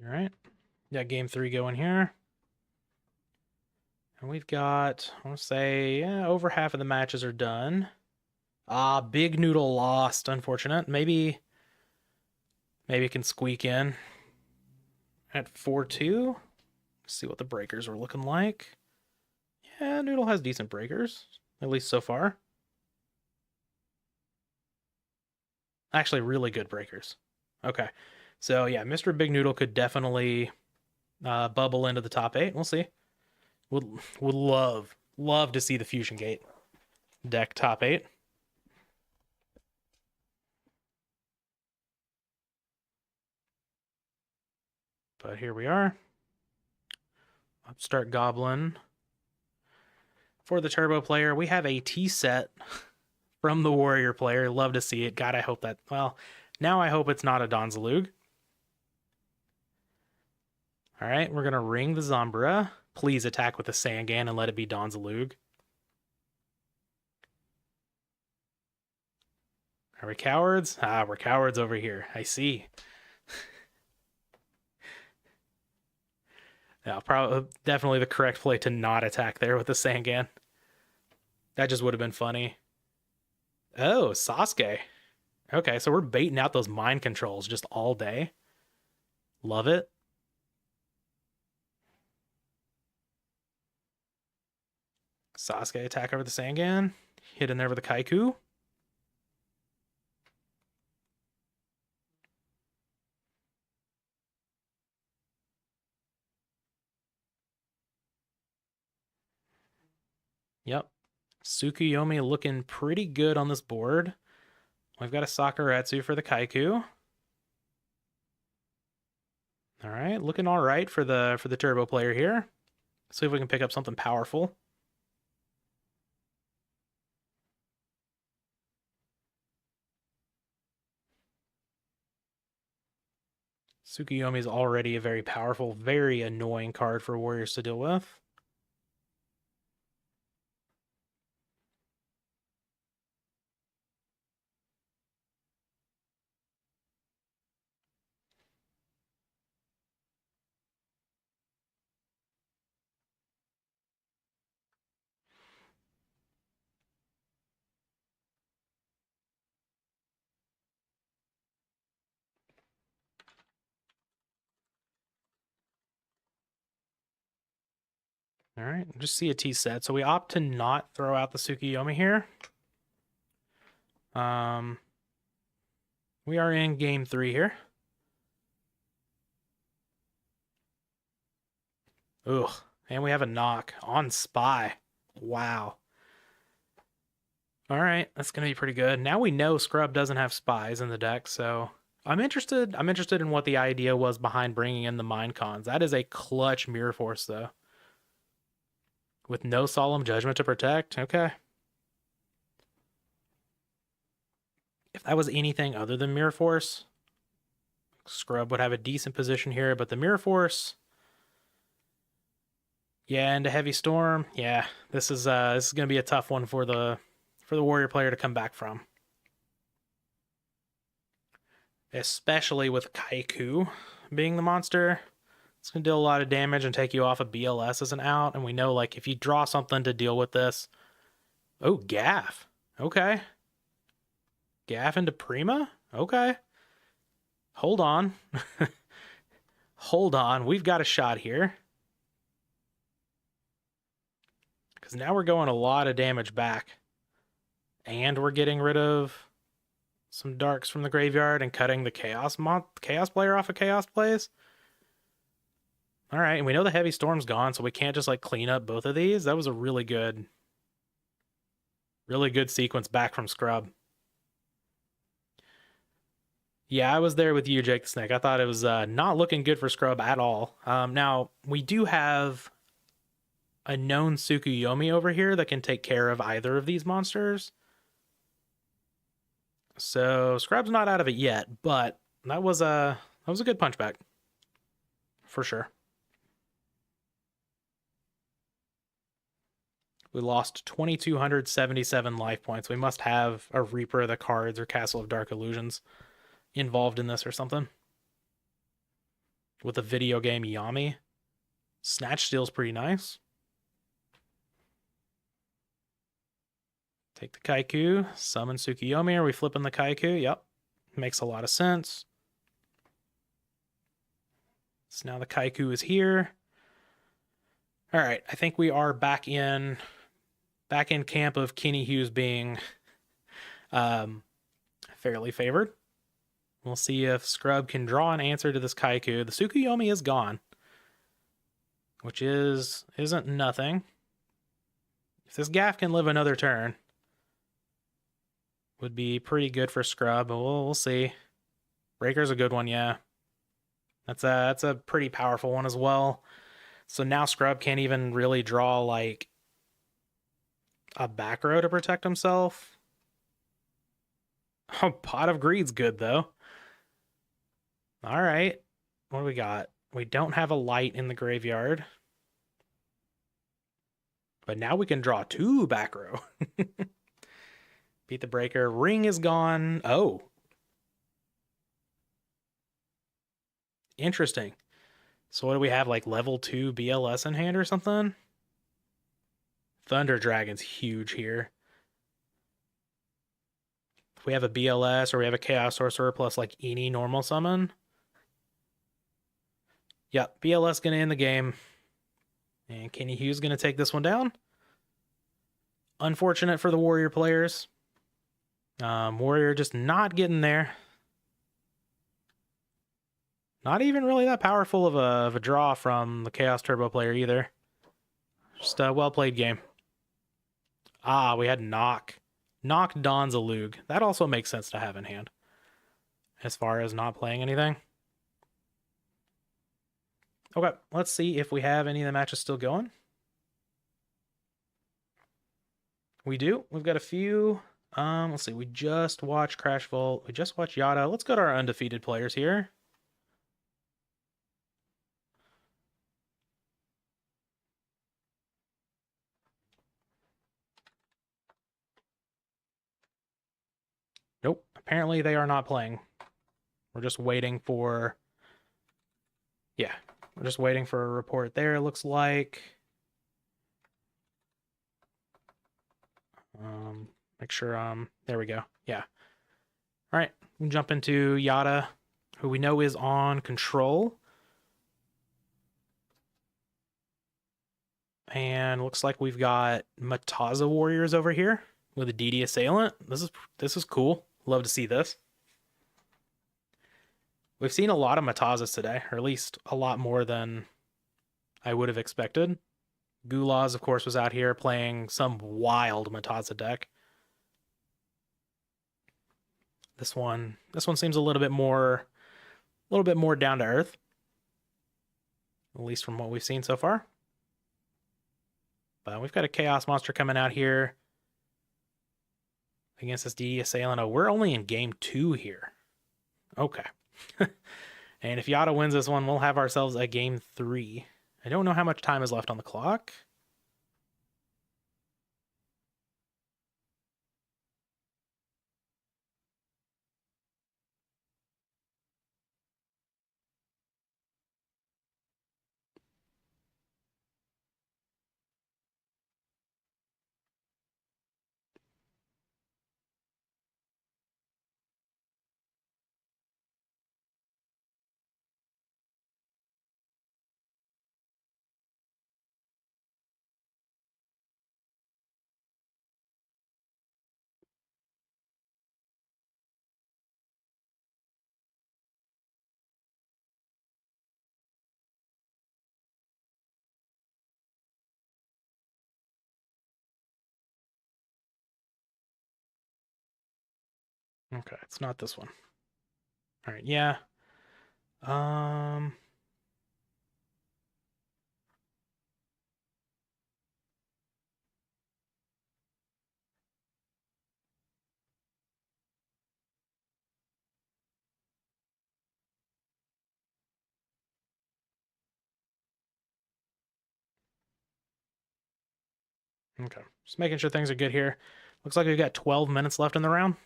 All right. Got game 3 going here. And we've got, I want to say, over half of the matches are done. Ah, Big Noodle lost. Unfortunate. Maybe it can squeak in at 4-2. See what the breakers were looking like. Yeah, Noodle has decent breakers, at least so far. Actually, really good breakers. Okay. So, yeah, Mr. Big Noodle could definitely bubble into the top 8. We'll see. Would love to see the Fusion Gate deck top 8. But here we are. Upstart Goblin. For the Turbo player, we have a T set from the Warrior player. Love to see it. God, I hope that, well, now I hope it's not a Donzalug. All right, we're going to ring the Zombra. Please attack with the Sangan and let it be Donzalug. Are we cowards? Ah, we're cowards over here. I see. Yeah, probably definitely the correct play to not attack there with the Sangan. That just would have been funny. Oh, Sasuke. Okay, so we're baiting out those mind controls just all day. Love it. Sasuke attack over the Sangan. Hit in there with the Kaiku. Yep. Tsukuyomi looking pretty good on this board. We've got a Sakuretsu for the Kaiku. All right, looking all right for the Turbo player here. See if we can pick up something powerful. Tsukuyomi is already a very powerful, very annoying card for Warriors to deal with. All right, just see a T set. So we opt to not throw out the Tsukuyomi here. We are in game 3 here. Ugh, and we have a knock on Spy. Wow. All right, that's gonna be pretty good. Now we know Scrub doesn't have spies in the deck, so I'm interested in what the idea was behind bringing in the Mind Cons. That is a clutch Mirror Force, though. With no Solemn Judgment to protect. Okay. If that was anything other than Mirror Force, Scrub would have a decent position here, but the Mirror Force, yeah, and a Heavy Storm, yeah, this is gonna be a tough one for the Warrior player to come back from. Especially with Kaiku being the monster. It's going to deal a lot of damage and take you off of BLS as an out. And we know, like, if you draw something to deal with this... Oh, Gaff. Okay. Gaff into Prima? Okay. Hold on. Hold on. We've got a shot here. Because now we're going a lot of damage back. And we're getting rid of some darks from the graveyard and cutting the Chaos player off of Chaos plays. All right, and we know the Heavy Storm's gone, so we can't just like clean up both of these. That was a really good sequence back from Scrub. Yeah, I was there with you, Jake the Snake. I thought it was not looking good for Scrub at all. Now, we do have a known Tsukuyomi over here that can take care of either of these monsters. So Scrub's not out of it yet, but that was a good punchback. For sure. We lost 2,277 life points. We must have a Reaper of the Cards or Castle of Dark Illusions involved in this or something. With a video game Yami. Snatch Steal's pretty nice. Take the Kaiku, summon Tsukiyomi. Are we flipping the Kaiku? Yep. Makes a lot of sense. So now the Kaiku is here. All right, I think we are back in camp of Kenny Hughes being fairly favored. We'll see if Scrub can draw an answer to this Kaiku. The Tsukiyomi is gone, which isn't nothing. If this Gaff can live another turn, would be pretty good for Scrub, but we'll see. Breaker's a good one, yeah. That's a pretty powerful one as well. So now Scrub can't even really draw like a back row to protect himself. Oh, Pot of Greed's good though. All right. What do we got? We don't have a light in the graveyard. But now we can draw 2 back row. Beat the Breaker. Ring is gone. Oh. Interesting. So what do we have, like level 2 BLS in hand or something? Thunder Dragon's huge here. If we have a BLS or we have a Chaos Sorcerer plus like any normal summon. Yep, BLS gonna end the game. And Kenny Hughes gonna take this one down. Unfortunate for the Warrior players. Warrior just not getting there. Not even really that powerful of a draw from the Chaos Turbo player either. Just a well-played game. Ah, we had Knock. Knock Don's a Lug. That also makes sense to have in hand. As far as not playing anything. Okay, let's see if we have any of the matches still going. We do. We've got a few. Let's see. We just watched CrashVolt. We just watched Yata. Let's go to our undefeated players here. Nope. Apparently they are not playing. We're just waiting for... Yeah. We're just waiting for a report there, it looks like. Make sure, there we go. Yeah. All right. We can jump into Yata, who we know is on control. And looks like we've got Mataza Warriors over here with a DD Assailant. This is cool. Love to see this. We've seen a lot of Matazas today, or at least a lot more than I would have expected. Gulas, of course, was out here playing some wild Mataza deck. This one seems a little bit more down to earth. At least from what we've seen so far. But we've got a Chaos Monster coming out here against this DD Assailant. Oh, we're only in game 2 here. Okay. And if Yata wins this one, we'll have ourselves a game 3. I don't know how much time is left on the clock. Okay, it's not this one. All right, yeah. Okay, just making sure things are good here. Looks like we've got 12 minutes left in the round.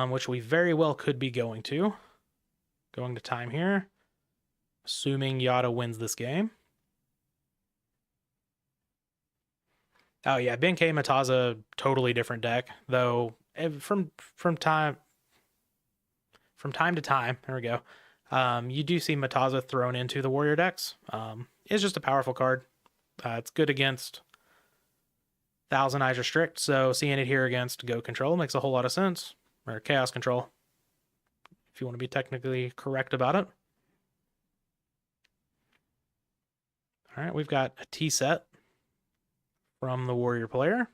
Which we very well could be going to. Going to time here. Assuming Yata wins this game. Oh yeah, Ben K Mataza, totally different deck, though. From time to time, there we go. You do see Mataza thrown into the warrior decks. It's just a powerful card. It's good against Thousand Eyes Restrict, so seeing it here against Go Control makes a whole lot of sense. Or Chaos Control, if you want to be technically correct about it. All right, we've got a T set from the warrior player.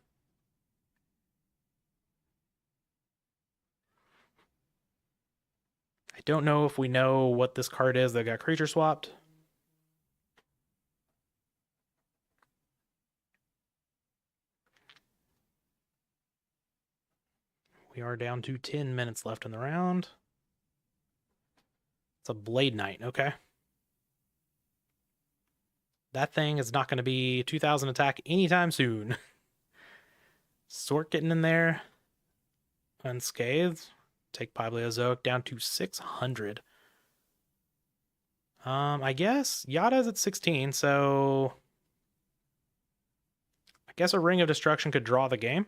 I don't know if we know what this card is that got creature swapped. We are down to 10 minutes left in the round. It's a Blade Knight, okay. That thing is not going to be 2,000 attack anytime soon. Sort getting in there. Unscathed. Take Pablozoic down to 600. I guess Yata's at 16, so I guess a Ring of Destruction could draw the game.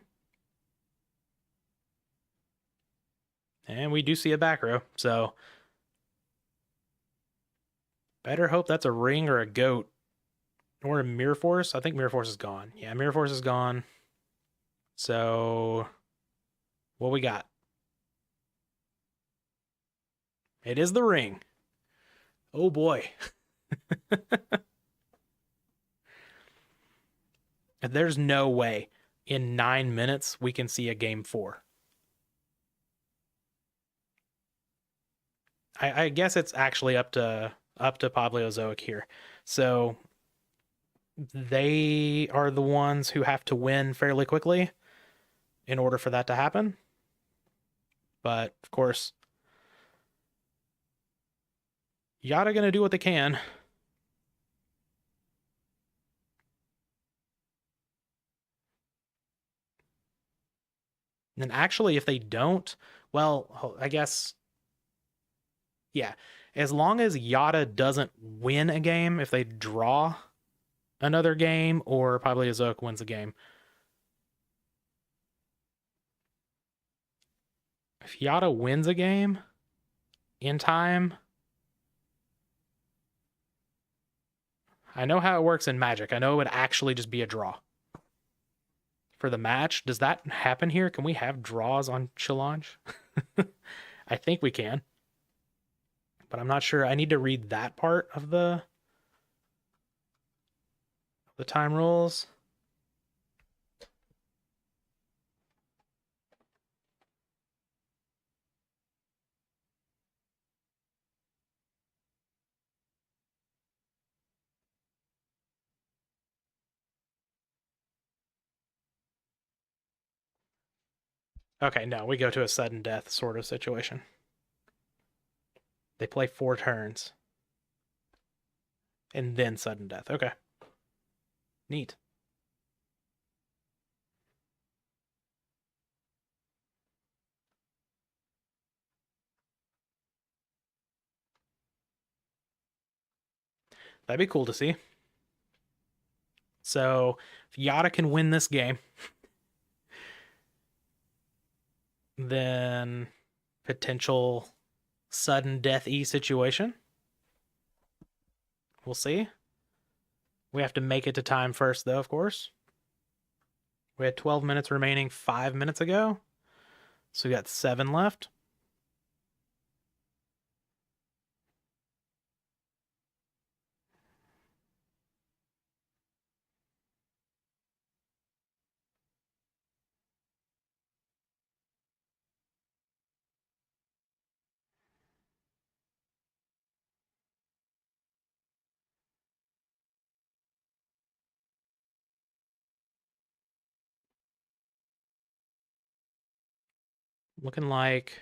And we do see a back row, so better hope that's a ring or a goat. Or a Mirror Force. I think Mirror Force is gone. Yeah, Mirror Force is gone. So what we got? It is the ring. Oh boy. There's no way in 9 minutes we can see a game 4. I guess it's actually up to Pablozoic here. So they are the ones who have to win fairly quickly in order for that to happen. But of course, Yata gonna do what they can. And actually, if they don't, well, I guess, yeah, as long as Yata doesn't win a game, if they draw another game or Pablozoic wins a game. If Yata wins a game in time, I know how it works in Magic. I know it would actually just be a draw. For the match, does that happen here? Can we have draws on challenge? I think we can. But I'm not sure. I need to read that part of the time rules. Okay, no, we go to a sudden death sort of situation. They play 4 turns. And then sudden death. Okay. Neat. That'd be cool to see. So, if Yata can win this game, then potential sudden death-y situation. We'll see. We have to make it to time first, though, of course. We had 12 minutes remaining 5 minutes ago. So we got 7 left. Looking like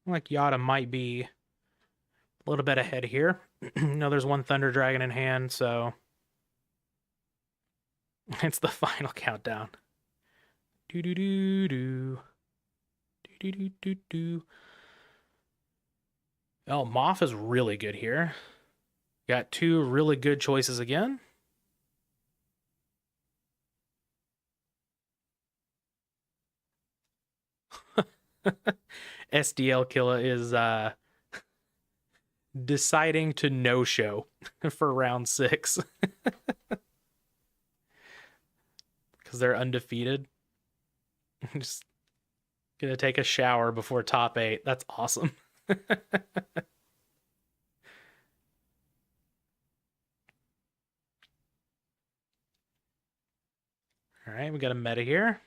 Yata might be a little bit ahead here. There's one Thunder Dragon in hand, so it's the final countdown. Do do do do. Do do do do. Oh, Moth is really good here. Got 2 really good choices again. SDL Killer is deciding to no-show for round 6 because they're undefeated. Just gonna take a shower before top 8. That's awesome. All right, we got a meta here.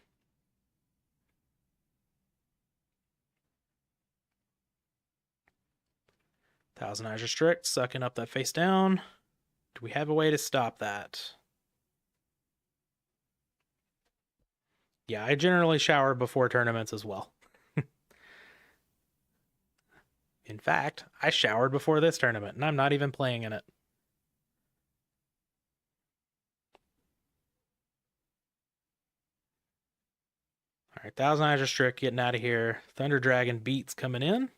Thousand Eyes Restrict, sucking up that face down. Do we have a way to stop that? Yeah, I generally shower before tournaments as well. In fact, I showered before this tournament, and I'm not even playing in it. All right, Thousand Eyes Restrict getting out of here. Thunder Dragon Beats coming in.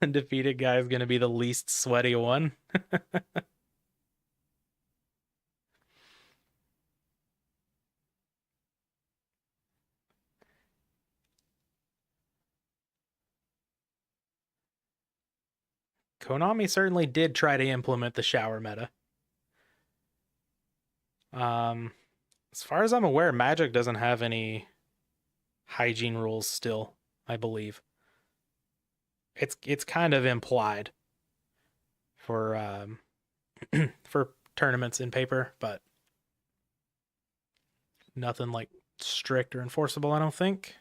Undefeated guy is going to be the least sweaty one. Konami certainly did try to implement the shower meta. As far as I'm aware, Magic doesn't have any hygiene rules still, I believe. It's kind of implied for for tournaments in paper, but nothing like strict or enforceable, I don't think.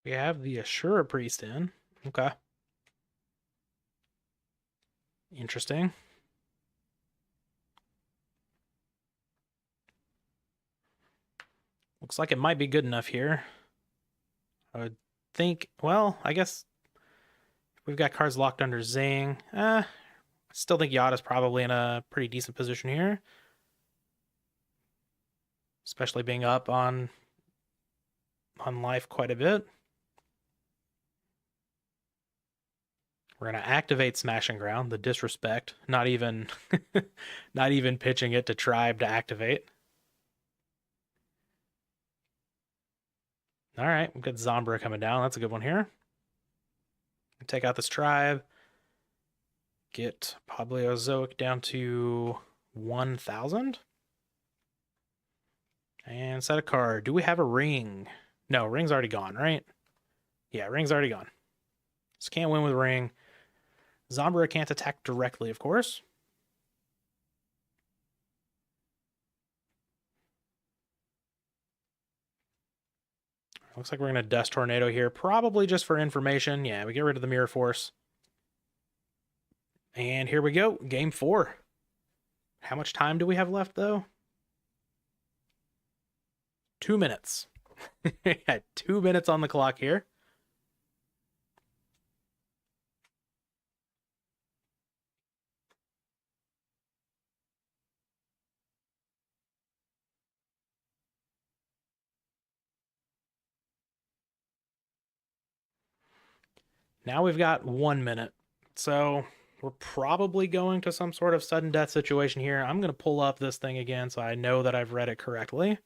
We have the Ashura Priest in. Okay. Interesting. Looks like it might be good enough here. I would think, well, I guess we've got cards locked under Zing. I still think Yata's probably in a pretty decent position here. Especially being up on life quite a bit. We're going to activate Smashing Ground, the disrespect. Not even not even pitching it to Tribe to activate. All right, we've got Zombra coming down. That's a good one here. Take out this Tribe. Get Pablozoic down to 1,000. And set a card. Do we have a ring? No, ring's already gone, right? Yeah, ring's already gone. So can't win with ring. Zombra can't attack directly, of course. Looks like we're going to Dust Tornado here, probably just for information. Yeah, we get rid of the Mirror Force. And here we go, game 4. How much time do we have left, though? 2 minutes. 2 minutes on the clock here. Now we've got 1 minute. So we're probably going to some sort of sudden death situation here. I'm going to pull up this thing again so I know that I've read it correctly.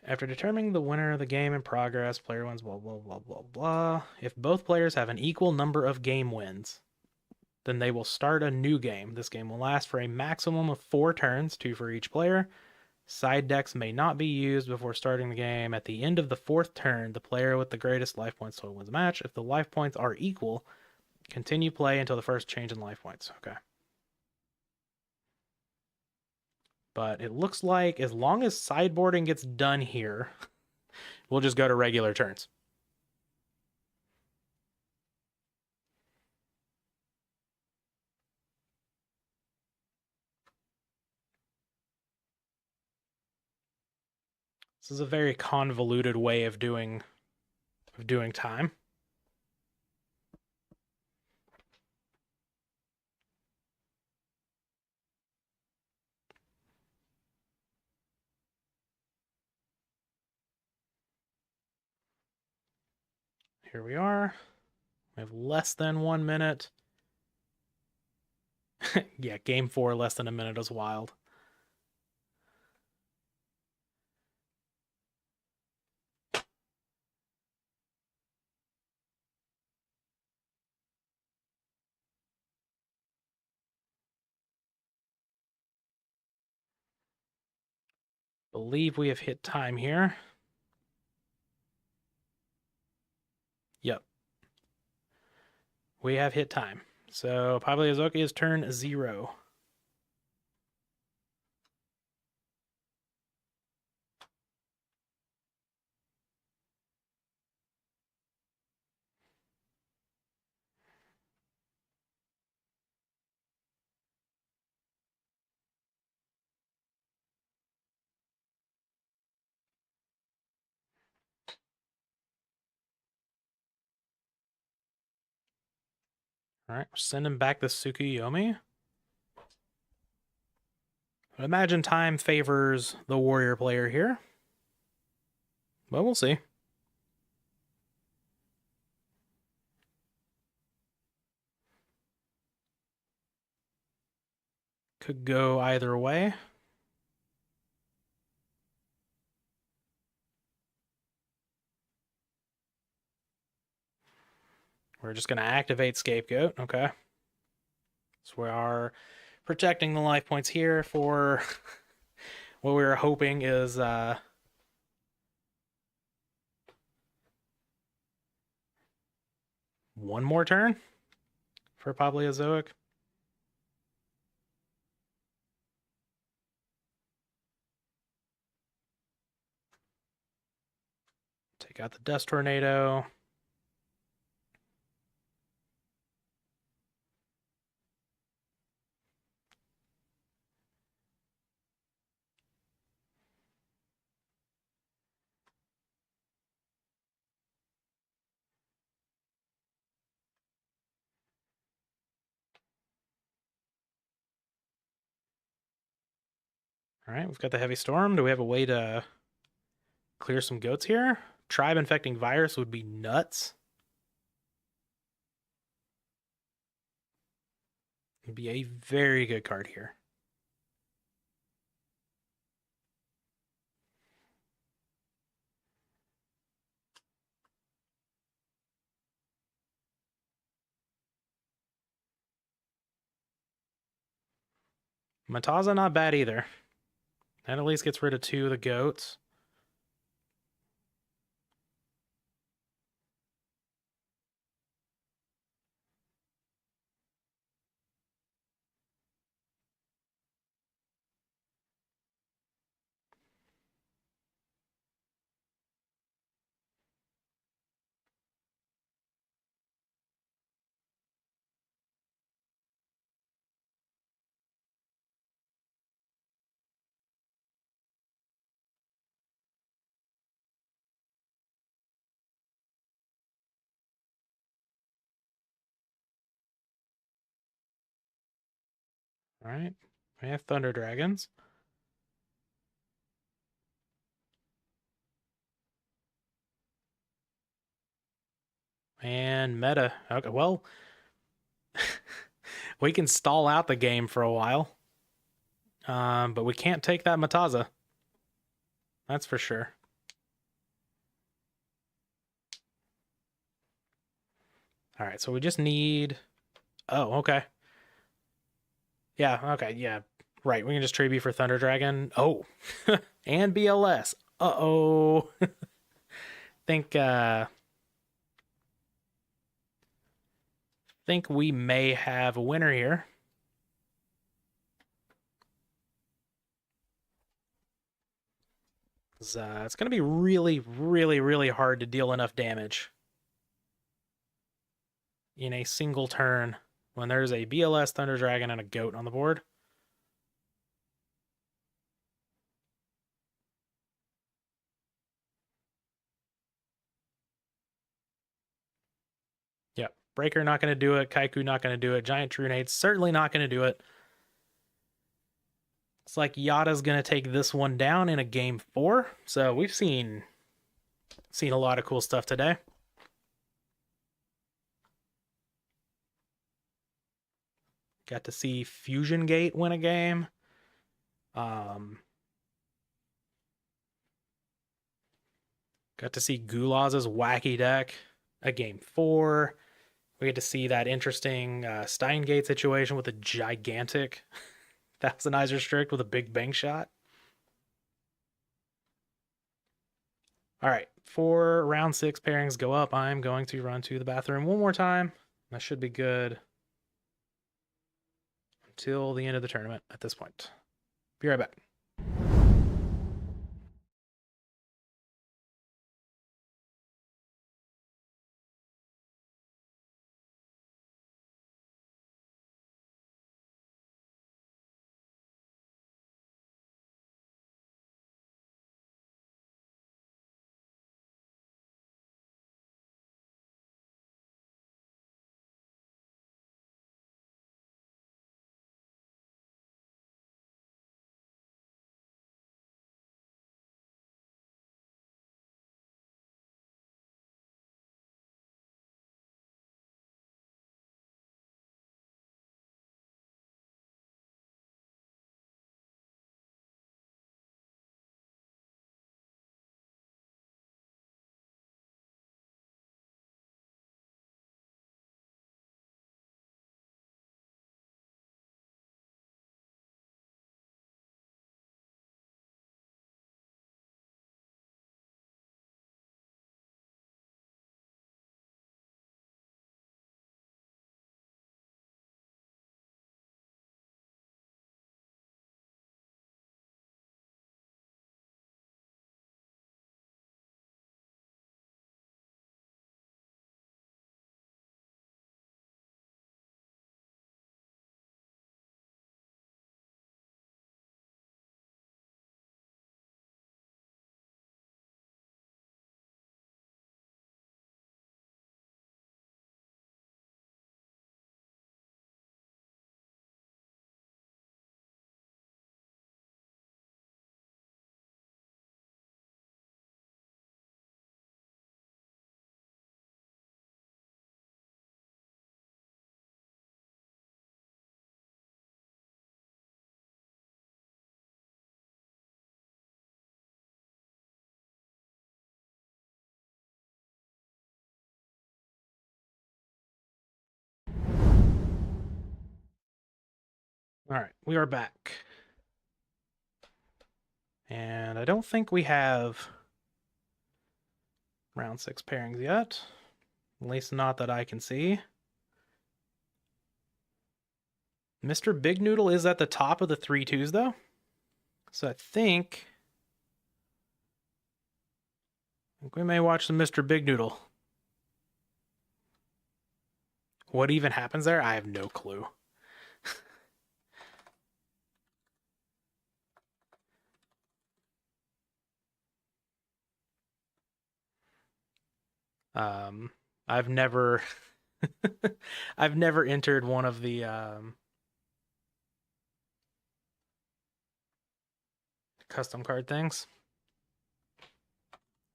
After determining the winner of the game in progress, player wins blah, blah, blah, blah, blah. If both players have an equal number of game wins, then they will start a new game. This game will last for a maximum of 4 turns, 2 for each player. Side decks may not be used before starting the game. At the end of the 4th turn, the player with the greatest life points total wins the match. If the life points are equal, continue play until the first change in life points. Okay. But it looks like as long as sideboarding gets done here, we'll just go to regular turns. This is a very convoluted way of doing time. Here we are. We have less than 1 minute. Yeah, game 4, less than a minute is wild. Believe we have hit time here. Yep. We have hit time. So Pablozoic is turn 0. All right, we're sending back the Tsukuyomi. I imagine time favors the warrior player here. But we'll see. Could go either way. We're just going to activate Scapegoat. Okay. So we are protecting the life points here for what we were hoping is one more turn for Pablozoic. Take out the Dust Tornado. All right, we've got the Heavy Storm. Do we have a way to clear some goats here? Tribe Infecting Virus would be nuts. It'd be a very good card here. Mataza not bad either. That at least gets rid of 2 of the goats. All right, we have Thunder Dragons. And meta. Okay, well, we can stall out the game for a while. But we can't take that Mataza. That's for sure. All right, so we just need... Oh, okay. Yeah, okay, yeah. Right, we can just tribute for Thunder Dragon. Oh, and BLS. Uh-oh. think we may have a winner here. because it's going to be really, really, really hard to deal enough damage in a single turn when there's a BLS, Thunder Dragon, and a Goat on the board. Yep. Breaker not going to do it. Kaiku not going to do it. Giant Trunade certainly not going to do it. It's like Yata's going to take this one down in a game 4. So we've seen a lot of cool stuff today. Got to see Fusion Gate win a game. Got to see Gulas' wacky deck a game 4. We get to see that interesting Steingate situation with a gigantic Thousandizer Strict with a big bank shot. All right, 4 round 6 pairings go up. I'm going to run to the bathroom one more time. I should be good until the end of the tournament at this point. Be right back. All right, we are back. And I don't think we have round 6 pairings yet. At least not that I can see. Mr. Big Noodle is at the top of the 3-2s, though. So I think we may watch some Mr. Big Noodle. What even happens there? I have no clue. I've never I've never entered one of the custom card things.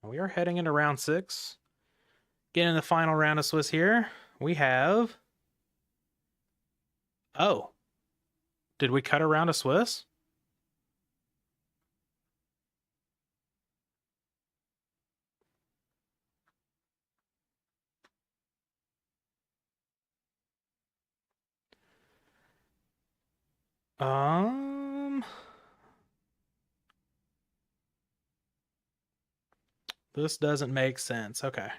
We are heading into round 6. Getting the final round of Swiss here. We have... Oh. Did we cut a round of Swiss? This doesn't make sense. Okay.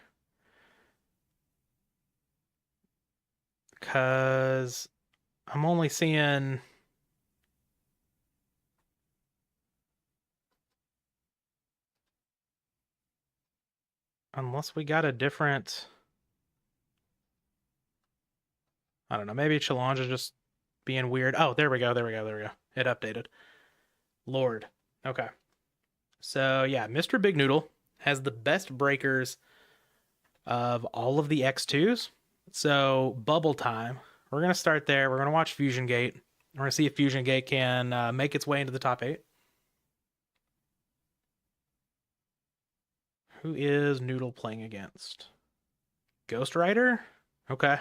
Because I'm only seeing... Unless we got a different... I don't know, maybe Challenge is just being weird. Oh, there we go. It updated. Lord. Okay. So, yeah, Mr. Big Noodle has the best breakers of all of the X2s. So, Bubble Time. We're going to start there. We're going to watch Fusion Gate. We're going to see if Fusion Gate can make its way into the top 8. Who is Noodle playing against? GhostRider? Okay.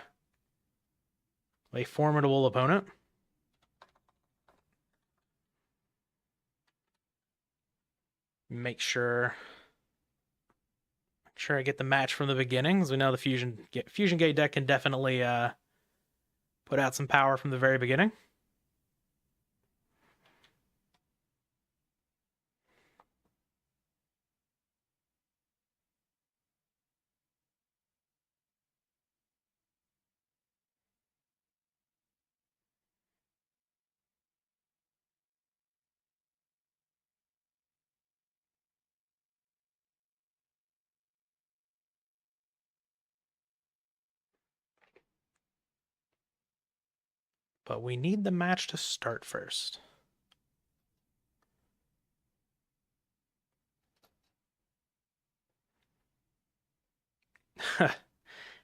A formidable opponent. Make sure I get the match from the beginning, because we know the Fusion Gate deck can definitely put out some power from the very beginning. But we need the match to start first.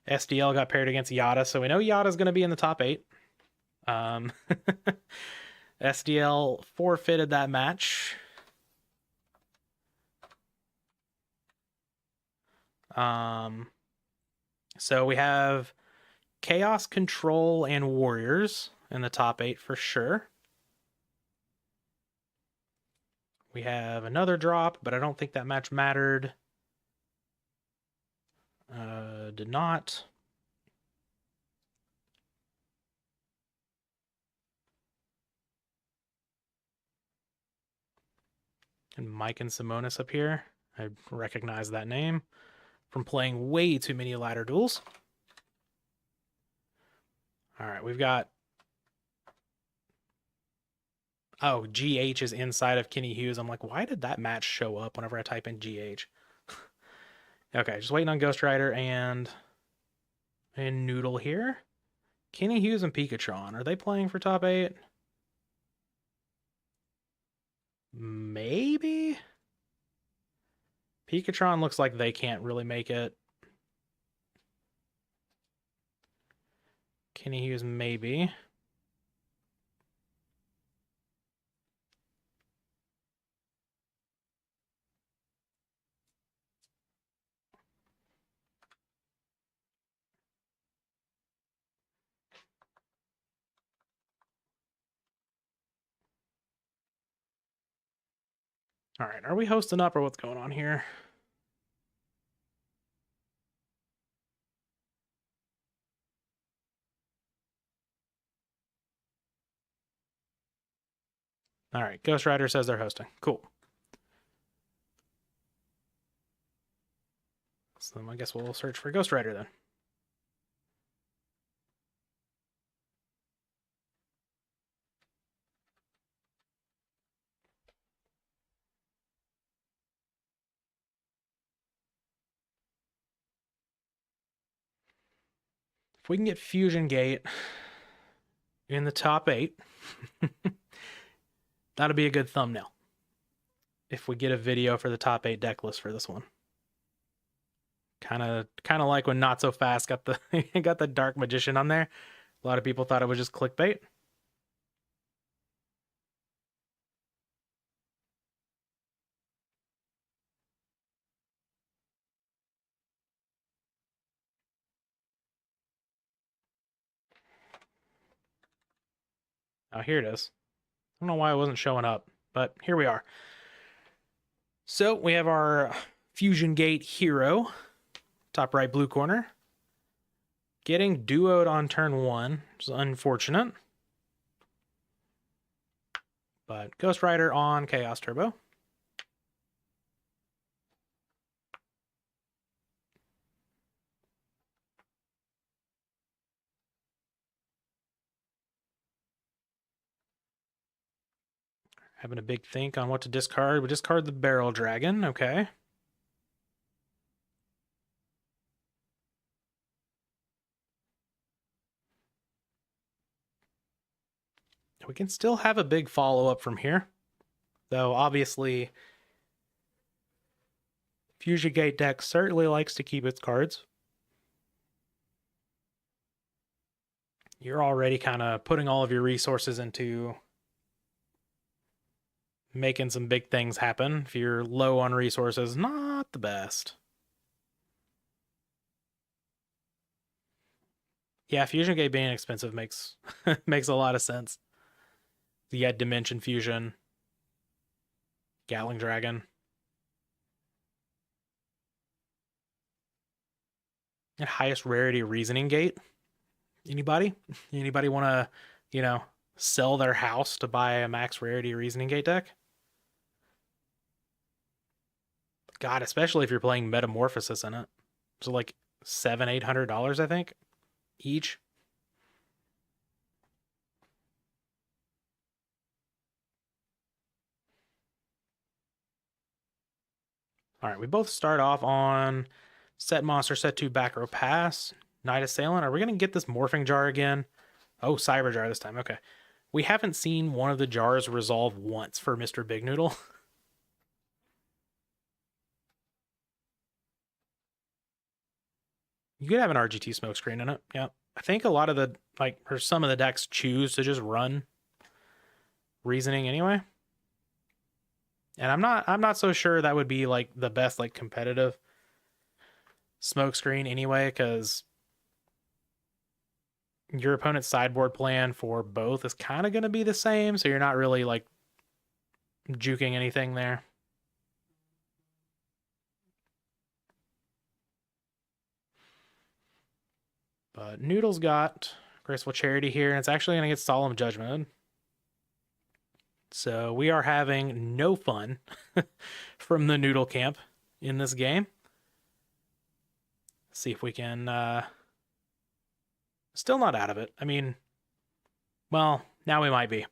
SDL got paired against Yata, so we know Yata's going to be in the top 8. SDL forfeited that match. So we have Chaos, Control, and Warriors in the top 8 for sure. We have another drop, but I don't think that match mattered. Did not. And Mike and Simonis up here. I recognize that name from playing way too many ladder duels. All right, we've got... Oh, GH is inside of Kenny Hughes. I'm like, why did that match show up whenever I type in GH? Okay, just waiting on GhostRider and Noodle here. Kenny Hughes and Patron, are they playing for top 8? Maybe? Patron looks like they can't really make it. Kenny Hughes, maybe. All right, are we hosting up or what's going on here? All right, GhostRider says they're hosting. Cool. So I guess we'll search for GhostRider then. If we can get Fusion Gate in the top 8, that'll be a good thumbnail. If we get a video for the top 8 deck list for this one. Kind of like when Not So Fast got the got the Dark Magician on there. A lot of people thought it was just clickbait. Oh, here it is. I don't know why it wasn't showing up, but here we are. So we have our Fusion Gate hero, top right blue corner, getting duoed on turn 1, which is unfortunate. But GhostRider on Chaos Turbo. Having a big think on what to discard. We discard the Barrel Dragon, okay. We can still have a big follow-up from here. Though, obviously, Fusion Gate deck certainly likes to keep its cards. You're already kind of putting all of your resources into making some big things happen. If you're low on resources, not the best. Yeah, Fusion Gate being expensive makes makes a lot of sense. You had Dimension Fusion, Gatling Dragon. And highest rarity Reasoning Gate. Anybody? Anybody want to, sell their house to buy a max rarity Reasoning Gate deck? God, especially if you're playing Metamorphosis in it. So like $700-800, I think, each. All right, we both start off on set monster, set 2 back row pass, Night Assailant. Are we going to get this Morphing Jar again? Oh, Cyber Jar this time. Okay. We haven't seen one of the jars resolve once for Mr. Big Noodle. You could have an RGT Smokescreen in it. Yeah. I think a lot of the, or some of the decks choose to just run Reasoning anyway. And I'm not so sure that would be like the best competitive Smokescreen anyway, because your opponent's sideboard plan for both is kind of going to be the same, so you're not really juking anything there. But Noodle's got Graceful Charity here, and it's actually going to get Solemn Judgment. So we are having no fun from the Noodle camp in this game. Let's see if we can... Still not out of it. I mean, well, now we might be.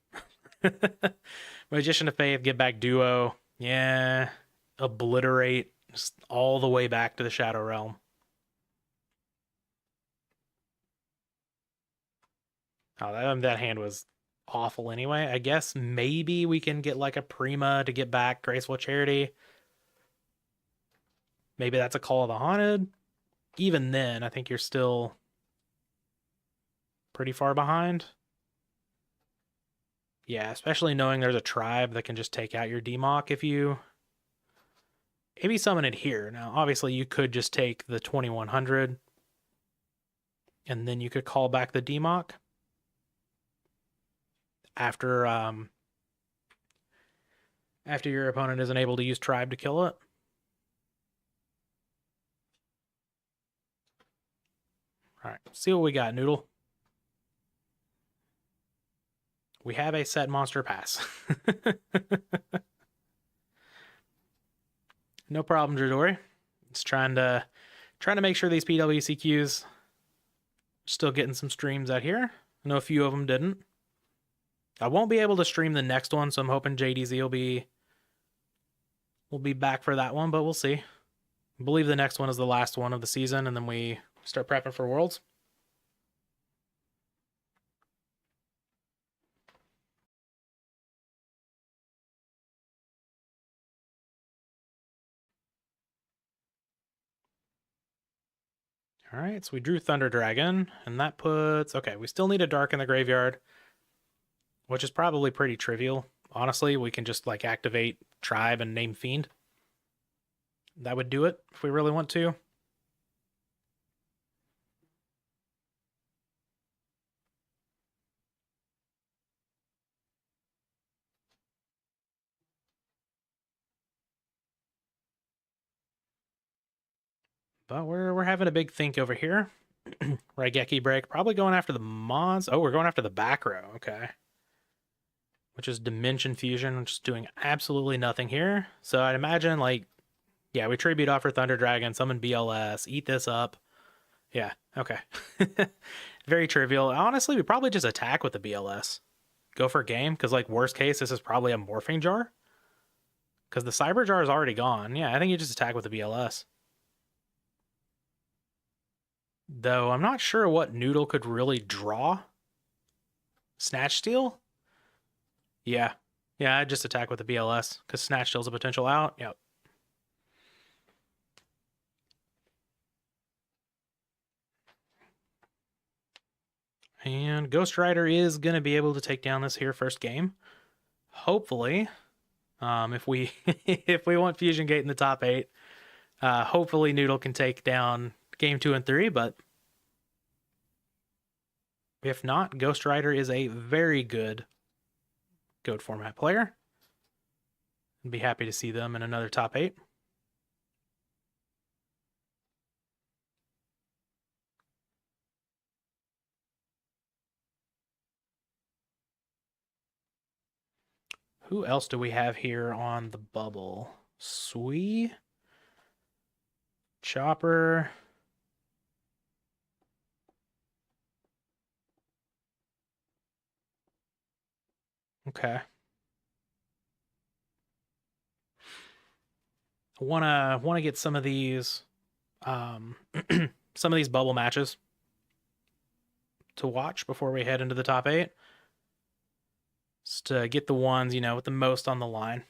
Magician of Faith, Get Back Duo. Yeah. Obliterate. Just all the way back to the Shadow Realm. Oh, that hand was awful anyway. I guess maybe we can get a Prima to get back Graceful Charity. Maybe that's a Call of the Haunted. Even then, I think you're still pretty far behind. Yeah, especially knowing there's a tribe that can just take out your DMOC if you maybe summon it here. Now, obviously, you could just take the 2100 and then you could call back the DMOC after your opponent isn't able to use tribe to kill it. All right, see what we got, Noodle. We have a set monster pass. No problem, Dradori. Just trying to make sure these PWCQs are still getting some streams out here. I know a few of them didn't. I won't be able to stream the next one, so I'm hoping JDZ will be back for that one, but we'll see. I believe the next one is the last one of the season, and then we start prepping for Worlds. All right, so we drew Thunder Dragon, and that puts... Okay, we still need a Dark in the graveyard, which is probably pretty trivial. Honestly, we can just activate Tribe and name Fiend. That would do it if we really want to. But we're having a big think over here. Raigeki break. Probably going after the Mons. Oh, we're going after the back row. Okay. Which is Dimension Fusion, which is doing absolutely nothing here. So I'd imagine, yeah, we tribute off for Thunder Dragon, summon BLS, eat this up. Yeah, okay. Very trivial. Honestly, we probably just attack with the BLS. Go for game, because, worst case, this is probably a Morphing Jar. Because the Cyber Jar is already gone. Yeah, I think you just attack with the BLS. Though I'm not sure what Noodle could really draw. Snatch Steal? Yeah. Yeah, I'd just attack with the BLS, because Snatch Steal's a potential out. Yep. And GhostRider is going to be able to take down this here first game. Hopefully, if we if we want Fusion Gate in the top 8, hopefully Noodle can take down game 2 and 3, but if not, GhostRider is a very good GOAT format player. I'd be happy to see them in another top 8. Who else do we have here on the bubble? Sui, Chopper. Okay. I wanna get some of these some of these bubble matches to watch before we head into the top 8. Just to get the ones, you know, with the most on the line.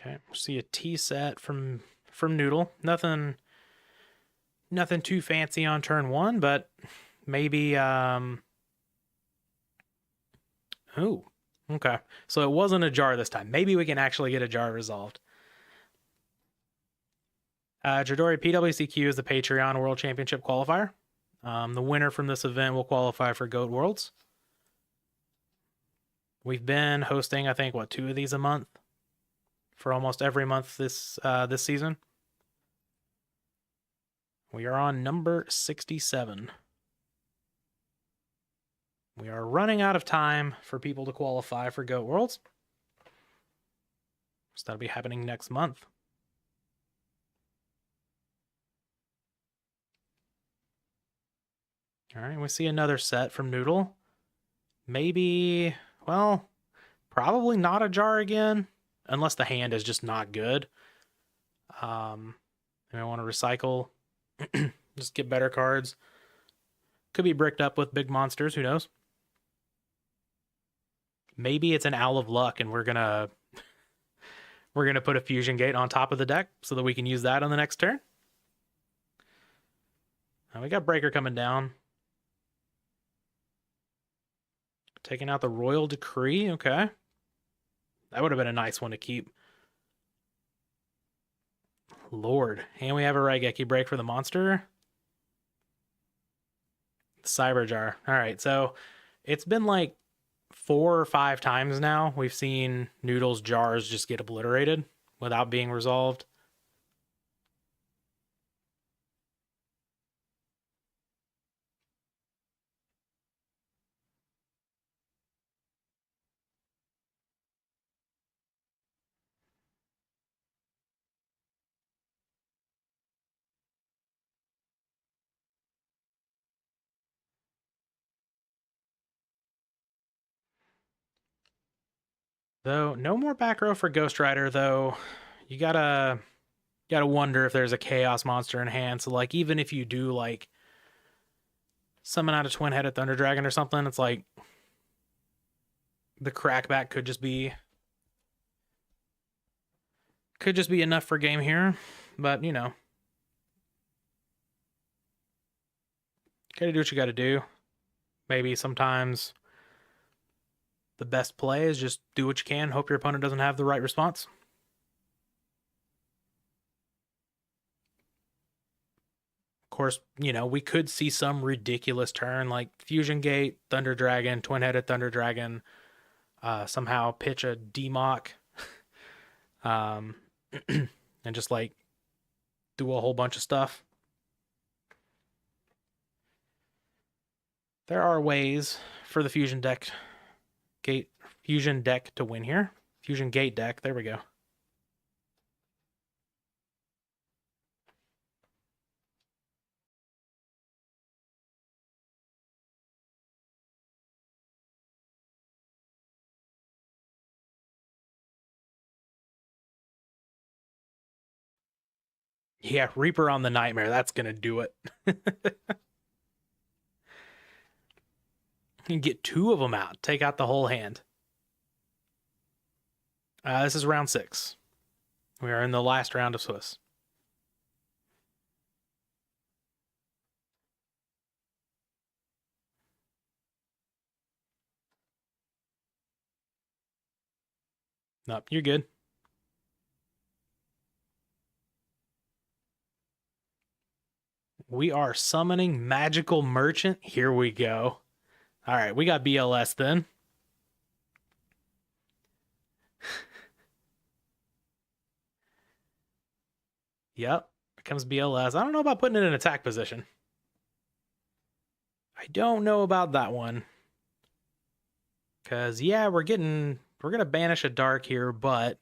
Okay, see a T set from Noodle. Nothing too fancy on turn 1, but maybe ooh. Okay. So it wasn't a jar this time. Maybe we can actually get a jar resolved. Jadori PWCQ is the Patreon World Championship qualifier. The winner from this event will qualify for GOAT Worlds. We've been hosting, I think, 2 of these a month for almost every month this season. We are on number 67. We are running out of time for people to qualify for GOAT Worlds. So that'll be happening next month. All right, we see another set from Noodle. Maybe, well, probably not a jar again, unless the hand is just not good. I want to recycle, just get better cards. Could be bricked up with big monsters, who knows? Maybe it's an Owl of Luck, and we're gonna put a Fusion Gate on top of the deck so that we can use that on the next turn. We got Breaker coming down. Taking out the Royal Decree, okay. That would have been a nice one to keep. Lord. And we have a Raigeki break for the monster. The Cyber Jar. Alright, so it's been like 4 or 5 times now we've seen Noodle's jars just get obliterated without being resolved. Though, no more back row for GhostRider, though. You gotta wonder if there's a Chaos monster in hand. So, like, even if you do, like, summon out a twin-headed Thunder Dragon or something, it's like the crackback could just be enough for game here. But, you know, gotta do what you gotta do. Maybe sometimes the best play is just do what you can, hope your opponent doesn't have the right response. Of course, you know, we could see some ridiculous turn like Fusion Gate, Thunder Dragon, Twin-Headed Thunder Dragon, somehow pitch a D-Mock, and just like do a whole bunch of stuff. There are ways for the Fusion deck to win here. Fusion Gate deck, there we go. Yeah, Reaper on the Nightmare. That's going to do it. You can get 2 of them out. Take out the whole hand. This is round 6. We are in the last round of Swiss. Nope, you're good. We are summoning Magical Merchant. Here we go. All right, we got BLS then. Yep, here comes BLS. I don't know about putting it in attack position. I don't know about that one. Because, yeah, we're going to banish a dark here, but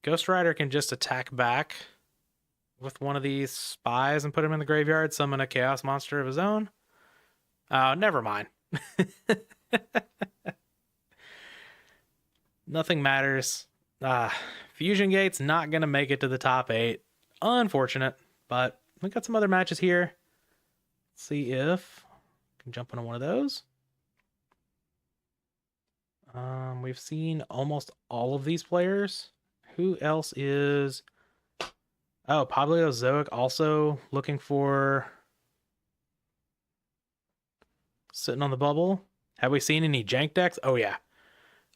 GhostRider can just attack back with one of these spies and put him in the graveyard, summon a chaos monster of his own. Oh, never mind. Nothing matters. Fusion Gate's not going to make it to the top 8. Unfortunate, but we got some other matches here. Let's see if I can jump into one of those. We've seen almost all of these players. Who else is... Oh, Pablozoic also looking for... Sitting on the bubble. Have we seen any jank decks? Oh, yeah.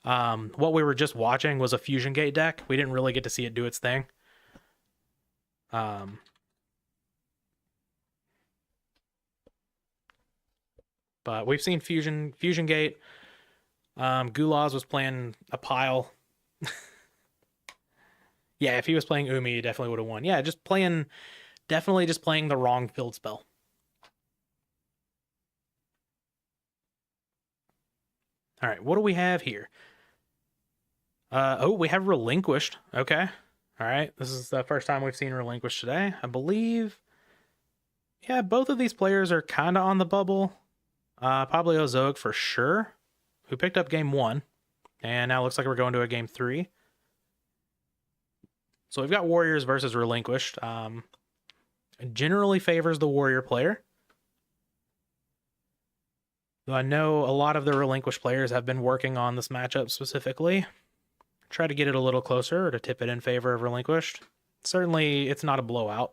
What we were just watching was a Fusion Gate deck. We didn't really get to see it do its thing. But we've seen Fusion Gate. Gulas was playing a pile. Yeah, if he was playing Umi, he definitely would have won. Yeah, definitely just playing the wrong field spell. All right, what do we have here? Oh, we have Relinquished. Okay. All right, this is the first time we've seen Relinquished today. I believe, yeah, both of these players are kind of on the bubble. Pablozoic for sure, who picked up game 1, and now looks like we're going to a game 3. So we've got Warriors versus Relinquished. Generally favors the Warrior player. Though I know a lot of the Relinquished players have been working on this matchup specifically. Try to get it a little closer or to tip it in favor of Relinquished. Certainly, it's not a blowout.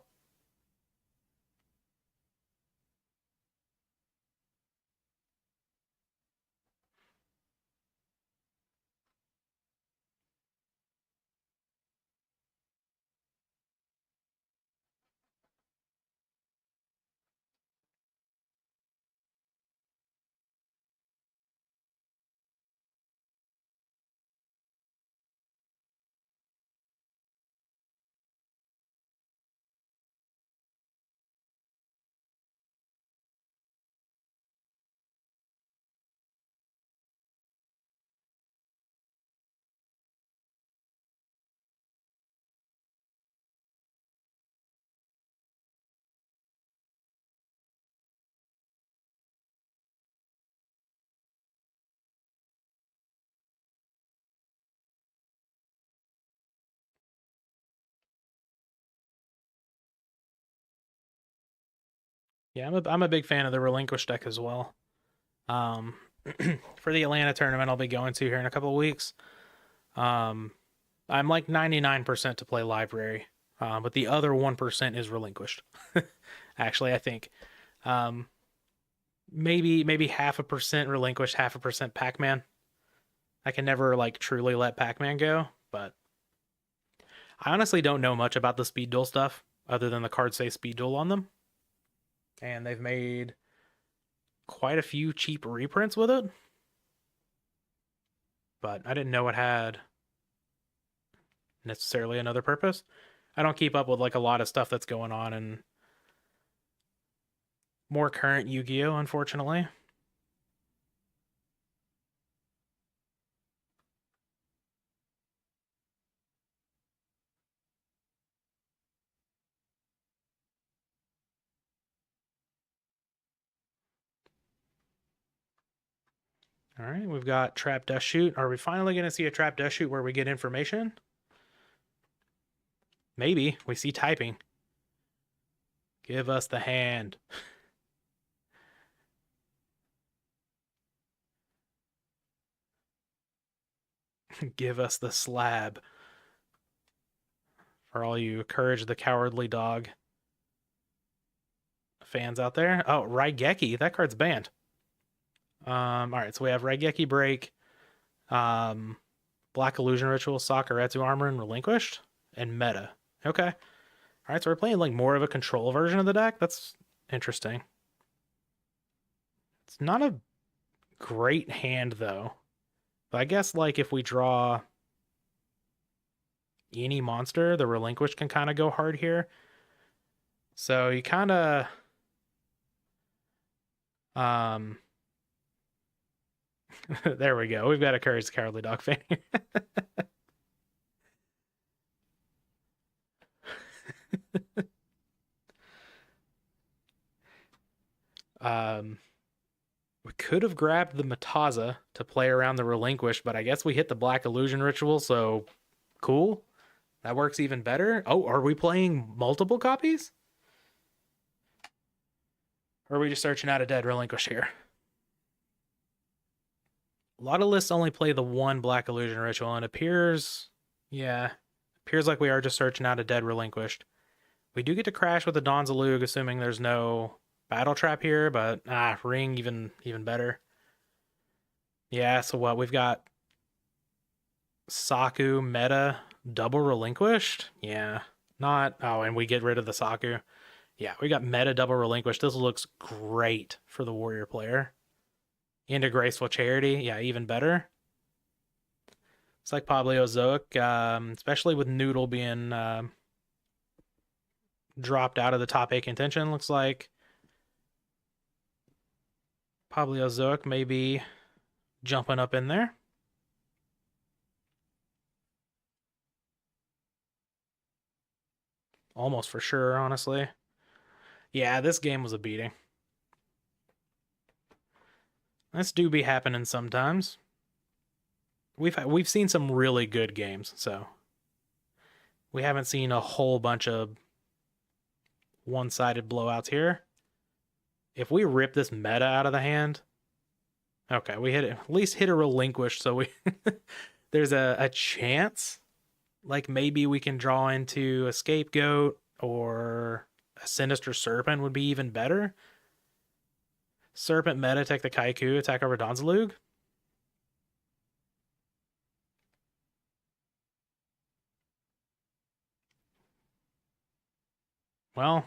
Yeah, I'm a big fan of the Relinquished deck as well. For the Atlanta tournament I'll be going to here in a couple of weeks. I'm like 99% to play Library, but the other 1% is Relinquished. Actually, I think maybe 0.5% Relinquished, 0.5% Pac-Man. I can never like truly let Pac-Man go, but I honestly don't know much about the Speed Duel stuff other than the cards say Speed Duel on them. And they've made quite a few cheap reprints with it. But I didn't know it had necessarily another purpose. I don't keep up with like a lot of stuff that's going on in more current Yu-Gi-Oh, unfortunately. All right, we've got Trap Dust Shoot. Are we finally going to see a Trap Dust Shoot where we get information? Maybe. We see typing. Give us the hand. Give us the slab. For all you Courage the Cowardly Dog fans out there. Oh, Raigeki. That card's banned. All right, so we have Raigeki Break, Black Illusion Ritual, Sakuretsu Armor, and Relinquished, and Meta. Okay. All right, so we're playing like more of a control version of the deck. That's interesting. It's not a great hand, though. But I guess, like, if we draw any monster, the Relinquished can kind of go hard here. So you kind of... there we go. We've got a Courage the Cowardly Dog fan here. We could have grabbed the Mataza to play around the Relinquish, but I guess we hit the Black Illusion Ritual, so cool. That works even better. Oh, are we playing multiple copies? Or are we just searching out a dead Relinquish here? A lot of lists only play the one Black Illusion Ritual, and it appears, yeah, appears like we are just searching out a dead Relinquished. We do get to crash with the Donzalug, assuming there's no battle trap here, but ring even better. Yeah, so what? We've got Saku, Meta, double Relinquished? Yeah, not... Oh, and we get rid of the Saku. Yeah, we got Meta, double Relinquished. This looks great for the Warrior player. Into Graceful Charity, yeah, even better. It's like Pablozoic, especially with Noodle being dropped out of the top 8 contention, looks like Pablozoic may be jumping up in there. Almost for sure, honestly. Yeah, this game was a beating. This do be happening sometimes. We've seen some really good games, so we haven't seen a whole bunch of one-sided blowouts here. If we rip this meta out of the hand, okay, we hit it, at least hit a Relinquish, so we there's a chance, like maybe we can draw into a Scapegoat or a Sinister Serpent would be even better. Serpent meta, take the Kaiku, attack over Donzalug. Well,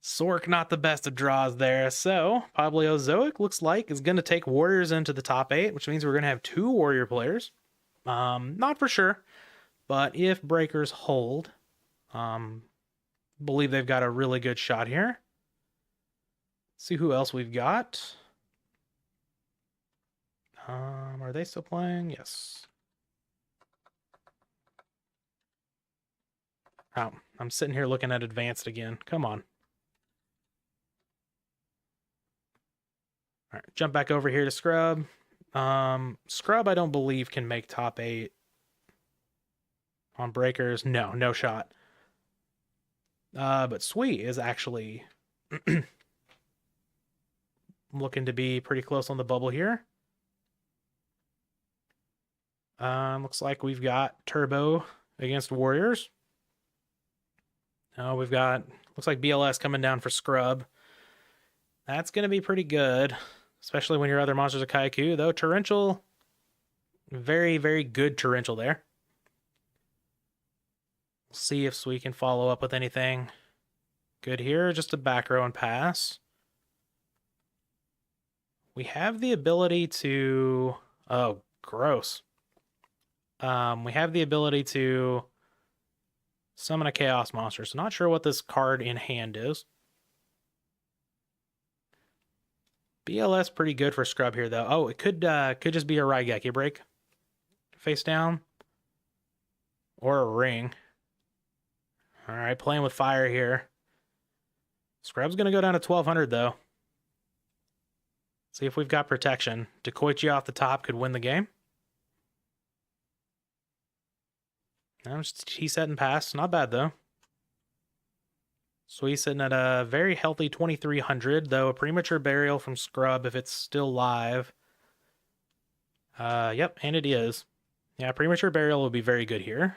Sork not the best of draws there. So Pablozoic looks like is going to take Warriors into the top 8, which means we're going to have 2 Warrior players. Not for sure, but if Breakers hold, believe they've got a really good shot here. See who else we've got. Are they still playing? Yes. Oh, I'm sitting here looking at Advanced again. Come on. All right, jump back over here to Scrub. Scrub, I don't believe, can make top 8 on Breakers. No shot. But Sweet is actually looking to be pretty close on the bubble here. Looks like we've got Turbo against Warriors. We've got, looks like BLS coming down for Scrub. That's going to be pretty good, especially when your other monsters are Kaiku, though. Torrential, very, very good Torrential there. We'll see if Sweet can follow up with anything good here. Just a back row and pass. We have the ability to... Oh, gross. We have the ability to summon a Chaos Monster. So not sure what this card in hand is. BLS pretty good for Scrub here, though. Oh, it could just be a Raigeki break. Face down. Or a ring. All right, playing with fire here. Scrub's going to go down to 1200, though. See if we've got protection. Decoichi off the top could win the game. I'm just he setting pass. Not bad though. So he's sitting at a very healthy 2300, though a premature burial from Scrub if it's still live. Yep, and it is. Yeah, premature burial will be very good here.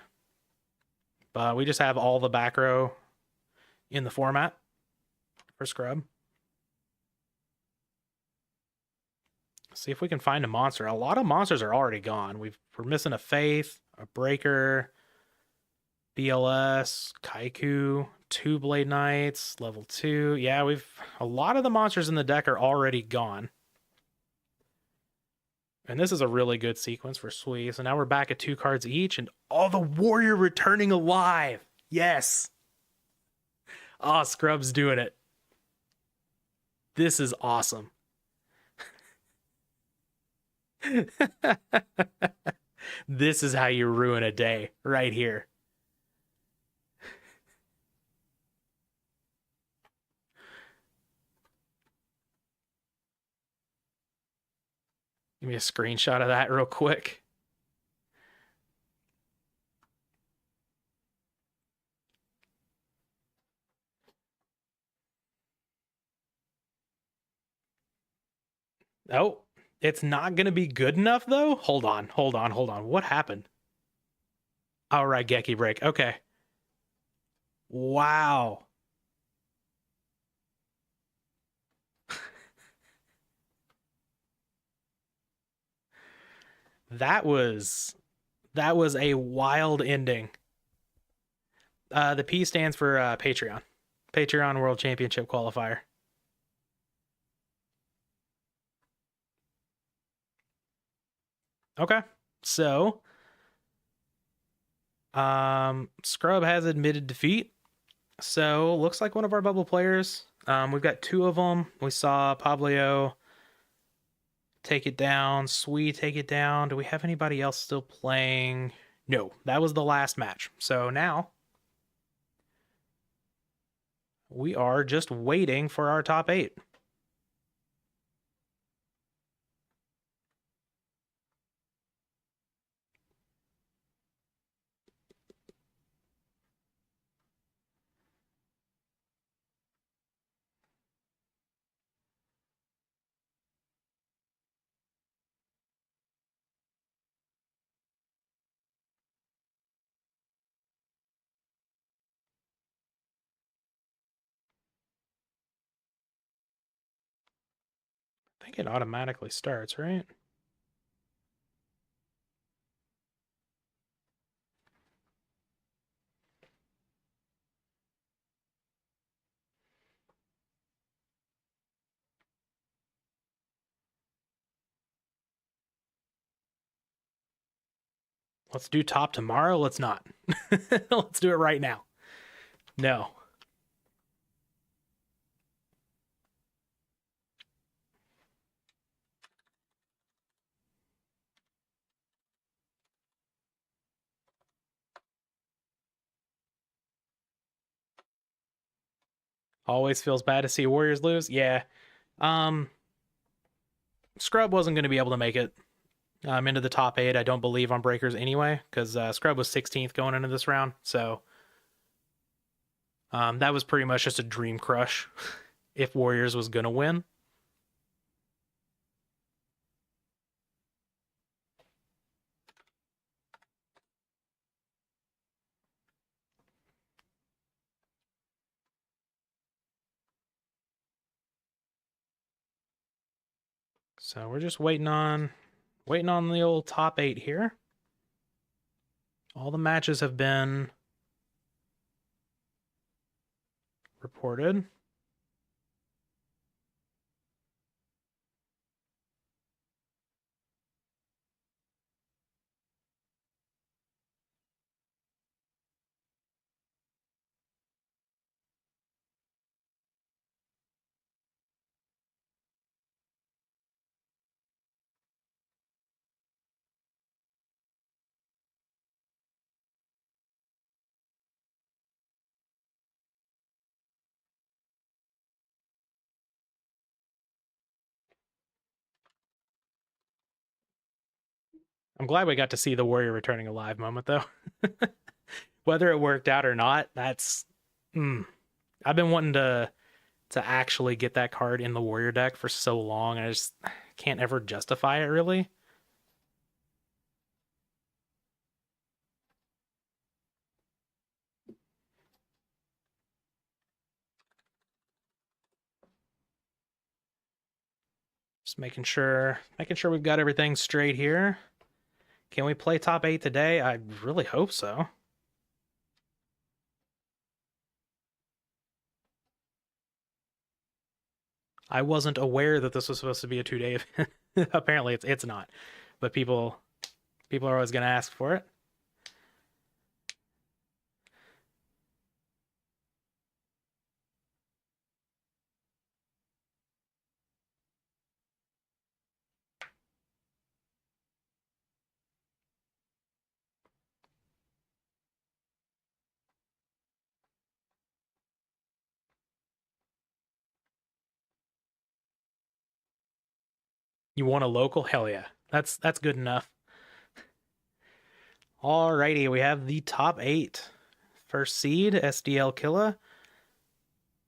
But we just have all the back row in the format for Scrub. See if we can find a monster. A lot of monsters are already gone. We're missing a Faith, a Breaker, BLS, Kaiku, 2 Blade Knights, level 2. Yeah, a lot of the monsters in the deck are already gone. And this is a really good sequence for Sui. So now we're back at 2 cards each, and the warrior returning alive. Yes. Oh, Scrub's doing it. This is awesome. This is how you ruin a day right here. Give me a screenshot of that real quick. Oh, it's not going to be good enough, though? Hold on. What happened? All right, Geki Break. Okay. Wow. That was a wild ending. The P stands for Patreon. Patreon World Championship Qualifier. Okay. So, Scrub has admitted defeat. So, looks like one of our bubble players. We've got 2 of them. We saw Pablo take it down, Sui take it down. Do we have anybody else still playing? No, that was the last match. So now we are just waiting for our top 8. I think it automatically starts, right? Let's do top tomorrow. Let's not. Let's do it right now. No. Always feels bad to see Warriors lose. Yeah. Scrub wasn't going to be able to make it into the top 8. I don't believe on breakers anyway, because Scrub was 16th going into this round. So that was pretty much just a dream crush if Warriors was going to win. So we're just waiting on the old top 8 here. All the matches have been reported. I'm glad we got to see the Warrior returning alive moment, though. Whether it worked out or not, that's I've been wanting to actually get that card in the warrior deck for so long, and I just can't ever justify it really. Just making sure we've got everything straight here. Can we play top 8 today? I really hope so. I wasn't aware that this was supposed to be a 2-day event. Apparently it's not. But people are always going to ask for it. You want a local? Hell yeah. That's good enough. Alrighty, we have the top 8. First seed, SDL Killer.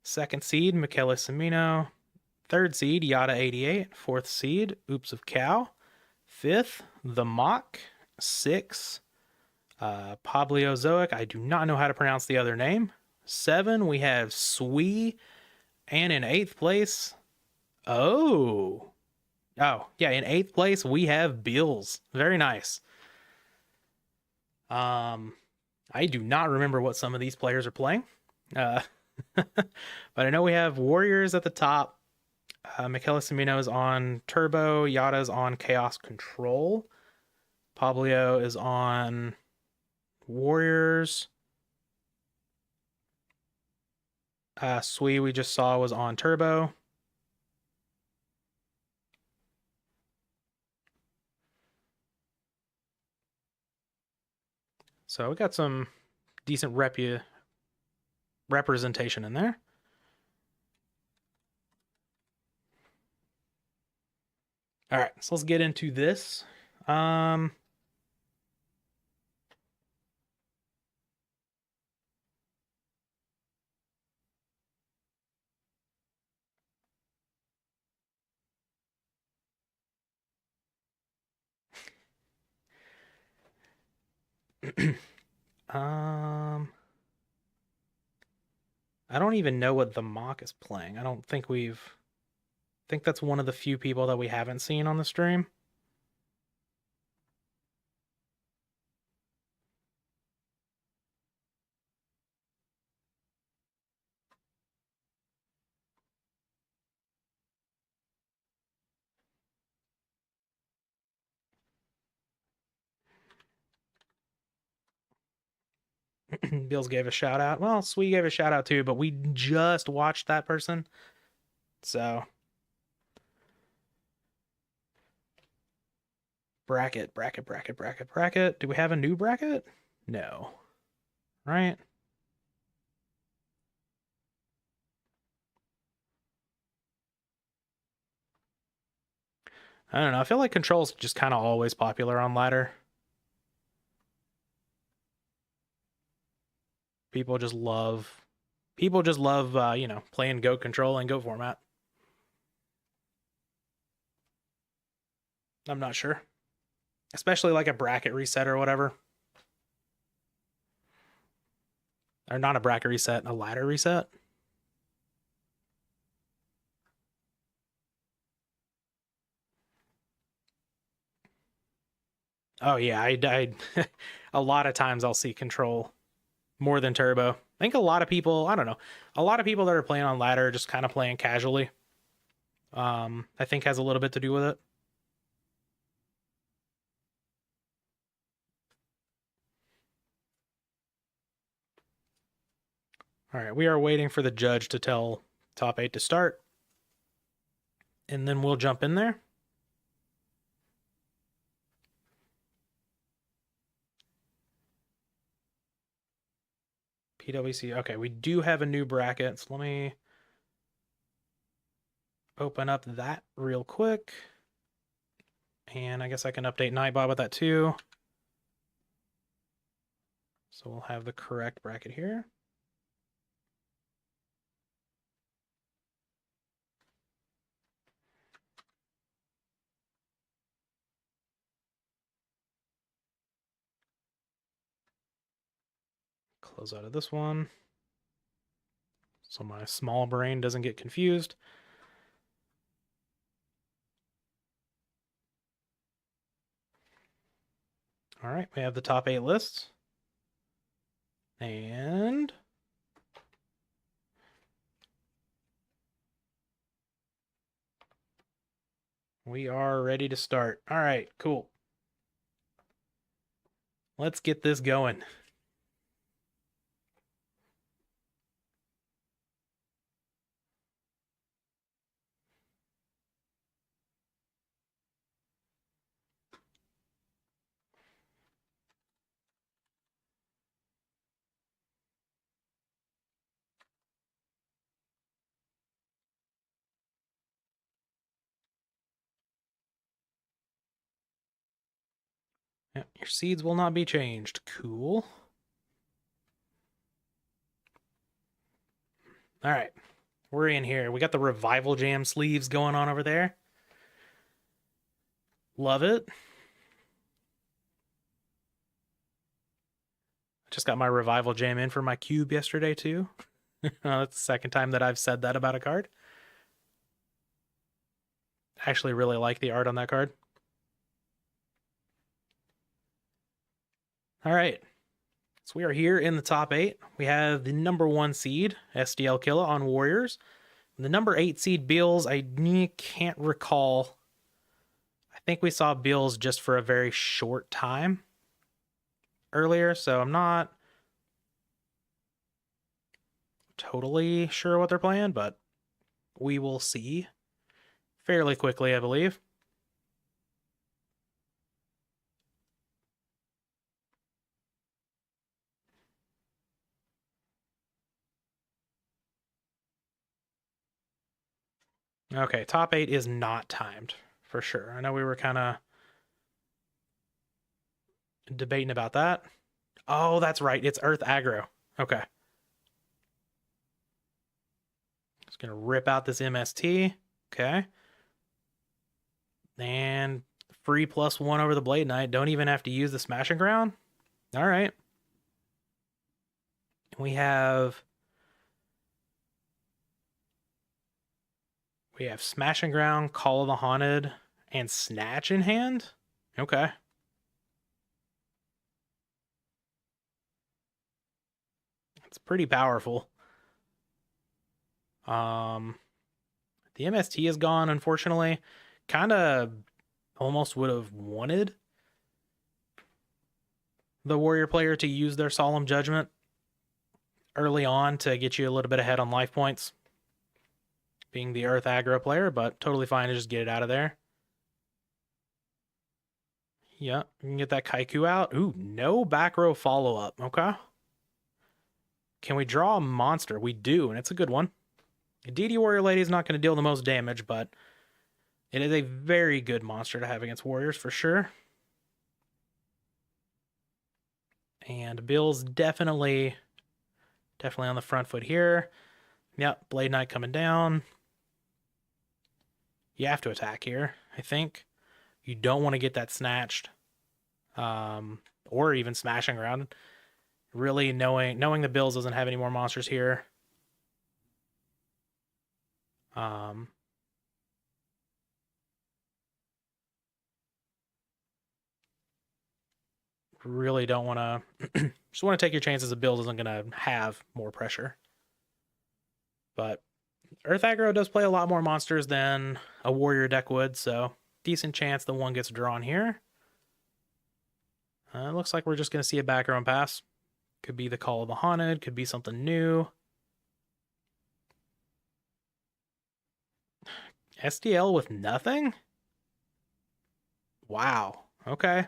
Second seed, Michele Cimino. Third seed, Yata 88. Fourth seed, Oops of Cow. Fifth, The Mock. 6, Pablozoic. I do not know how to pronounce the other name. 7, we have Swee. And in 8th place, oh yeah, in 8th place we have Bills. Very nice. I do not remember what some of these players are playing. But I know we have Warriors at the top. Michele Cimino is on Turbo. Yata's on Chaos Control. Pablo is on Warriors. Swee, we just saw, was on Turbo. So we got some decent representation in there. All right, so let's get into this. I don't even know what the Mock is playing. I don't think I think that's one of the few people that we haven't seen on the stream. Bills gave a shout out. Well, Swee gave a shout out too, but we just watched that person. So bracket. Do we have a new bracket? No. Right? I don't know. I feel like Control's just kind of always popular on ladder. People just love playing Goat Control and Goat format. I'm not sure. Especially like a bracket reset or whatever. Or not a bracket reset, a ladder reset. Oh yeah, I a lot of times I'll see Control more than Turbo. I think a lot of people, I don't know, a lot of people that are playing on ladder are just kind of playing casually. I think has a little bit to do with it. All right, we are waiting for the judge to tell top 8 to start. And then we'll jump in there. PWC. Okay, we do have a new bracket. So let me open up that real quick. And I guess I can update Nightbot with that too. So we'll have the correct bracket here. Close out of this one, so my small brain doesn't get confused. All right, we have the top 8 lists. And we are ready to start. All right, cool. Let's get this going. Yeah, your seeds will not be changed. Cool. All right, we're in here. We got the Revival Jam sleeves going on over there. Love it. I just got my Revival Jam in for my cube yesterday, too. That's the second time that I've said that about a card. I actually really like the art on that card. All right. So we are here in the top 8. We have the number 1 seed, SDL Killer, on Warriors. The number 8 seed, Bills, I can't recall. I think we saw Bills just for a very short time earlier, so I'm not totally sure what they're playing, but we will see fairly quickly, I believe. Okay, top 8 is not timed, for sure. I know we were kind of debating about that. Oh, that's right. It's Earth Aggro. Okay. Just going to rip out this MST. Okay. And free +1 over the Blade Knight. Don't even have to use the Smashing Ground. All right. We have Smashing Ground, Call of the Haunted, and Snatch in hand. Okay. It's pretty powerful. The MST is gone, unfortunately. Kind of almost would have wanted the Warrior player to use their Solemn Judgment early on to get you a little bit ahead on life points, being the Earth Aggro player, but totally fine to just get it out of there. Yeah, you can get that Kaiku out. Ooh, no back row follow-up. Okay. Can we draw a monster? We do, and it's a good one. DD Warrior Lady is not going to deal the most damage, but it is a very good monster to have against Warriors for sure. And Bill's definitely on the front foot here. Yep, Blade Knight coming down. You have to attack here, I think. You don't want to get that snatched. Or even smashing around. Really knowing the Bills doesn't have any more monsters here. Really don't want to just want to take your chances. The Bills isn't going to have more pressure. But Earth Aggro does play a lot more monsters than a Warrior deck would, so decent chance the one gets drawn here. Looks like we're just going to see a back row and pass. Could be the Call of the Haunted, could be something new. SDL with nothing? Wow. Okay.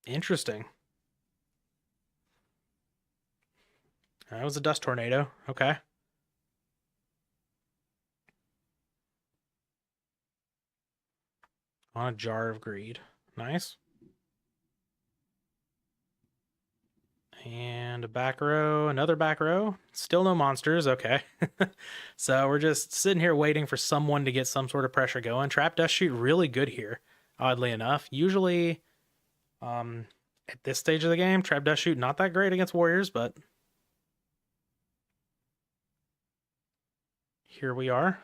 Interesting. That was a Dust Tornado. Okay. on a Jar of Greed. Nice. And a back row, another back row. Still no monsters, okay. So we're just sitting here waiting for someone to get some sort of pressure going. Trap Dust Shoot really good here, oddly enough. Usually, at this stage of the game, Trap Dust Shoot not that great against warriors, but here we are.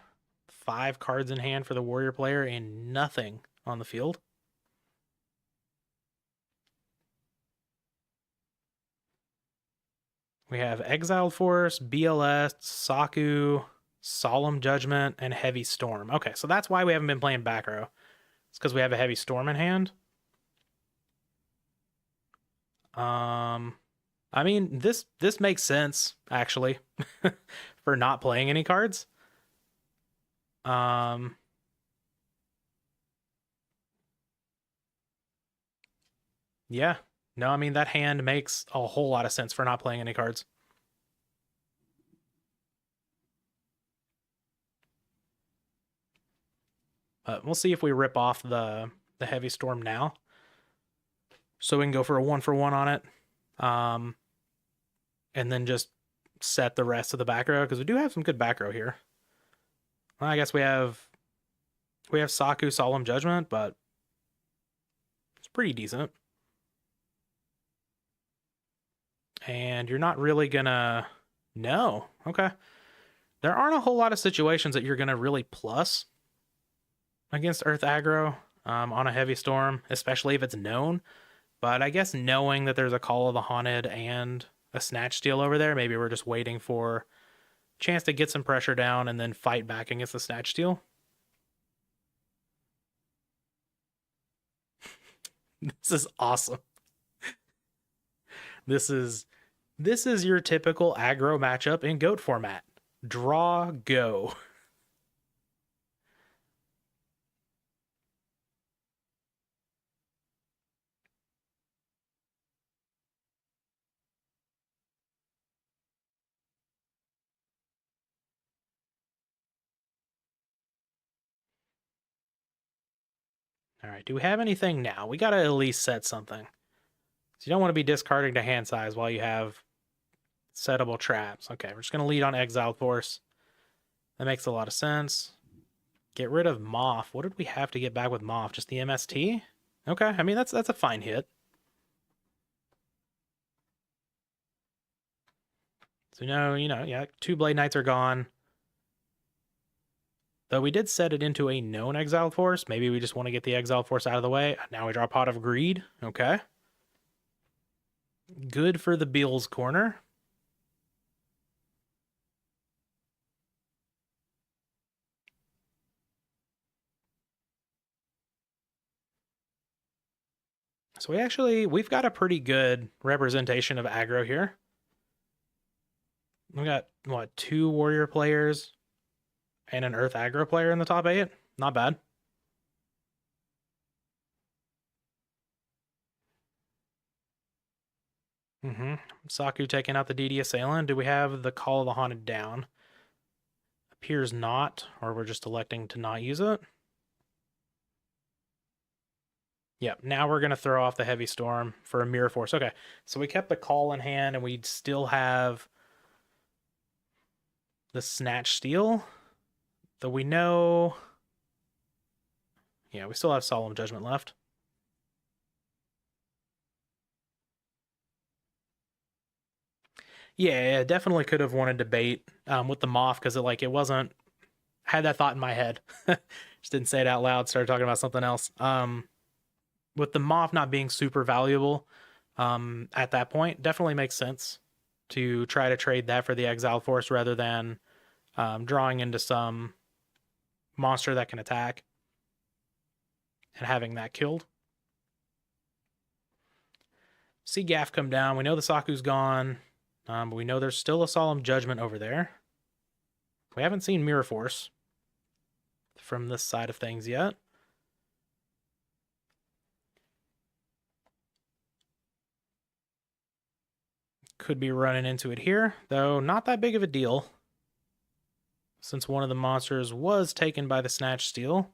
5 cards in hand for the warrior player and nothing on the field. We have Exiled Force, BLS, Saku, Solemn Judgment, and Heavy Storm. Okay, so that's why we haven't been playing back row. It's because we have a Heavy Storm in hand. I mean, this makes sense, actually, for not playing any cards. Yeah. No, I mean, that hand makes a whole lot of sense for not playing any cards. We'll see if we rip off the Heavy Storm now. So we can go for a 1-for-1 on it. And then just set the rest of the back row, because we do have some good back row here. Well, I guess we have Saku, Solemn Judgment, but it's pretty decent. And you're not really gonna... No. Okay. There aren't a whole lot of situations that you're gonna really plus against Earth aggro on a Heavy Storm, especially if it's known. But I guess knowing that there's a Call of the Haunted and a Snatch Steal over there, maybe we're just waiting for a chance to get some pressure down and then fight back against the Snatch Steal. This is awesome. This is your typical aggro matchup in GOAT format. Draw, go. All right, do we have anything now? We got to at least set something. So you don't want to be discarding to hand size while you have settable traps. Okay, we're just going to lead on Exiled Force. That makes a lot of sense. Get rid of Moth. What did we have to get back with Moth? Just the MST? Okay, I mean, that's a fine hit. So no, yeah, 2 Blade Knights are gone. Though we did set it into a known Exiled Force. Maybe we just want to get the Exiled Force out of the way. Now we draw Pot of Greed. Okay. Good for the Beals corner. So we've got a pretty good representation of aggro here. We got, what, 2 warrior players and an Earth aggro player in the top 8? Not bad. Saku taking out the DD Assailant. Do we have the Call of the Haunted down? Appears not, or we're just electing to not use it. Yep, now we're going to throw off the Heavy Storm for a Mirror Force. Okay, so we kept the Call in hand, and we still have the Snatch Steal. Though we know... Yeah, we still have Solemn Judgment left. Yeah, definitely could have wanted to bait with the Moth, because it wasn't... Had that thought in my head. Just didn't say it out loud, started talking about something else. With the Moth not being super valuable at that point, definitely makes sense to try to trade that for the Exiled Force rather than drawing into some monster that can attack and having that killed. See Gaff come down. We know the Saku's gone, but we know there's still a Solemn Judgment over there. We haven't seen Mirror Force from this side of things yet. Could be running into it here, though not that big of a deal, since one of the monsters was taken by the Snatch Steal.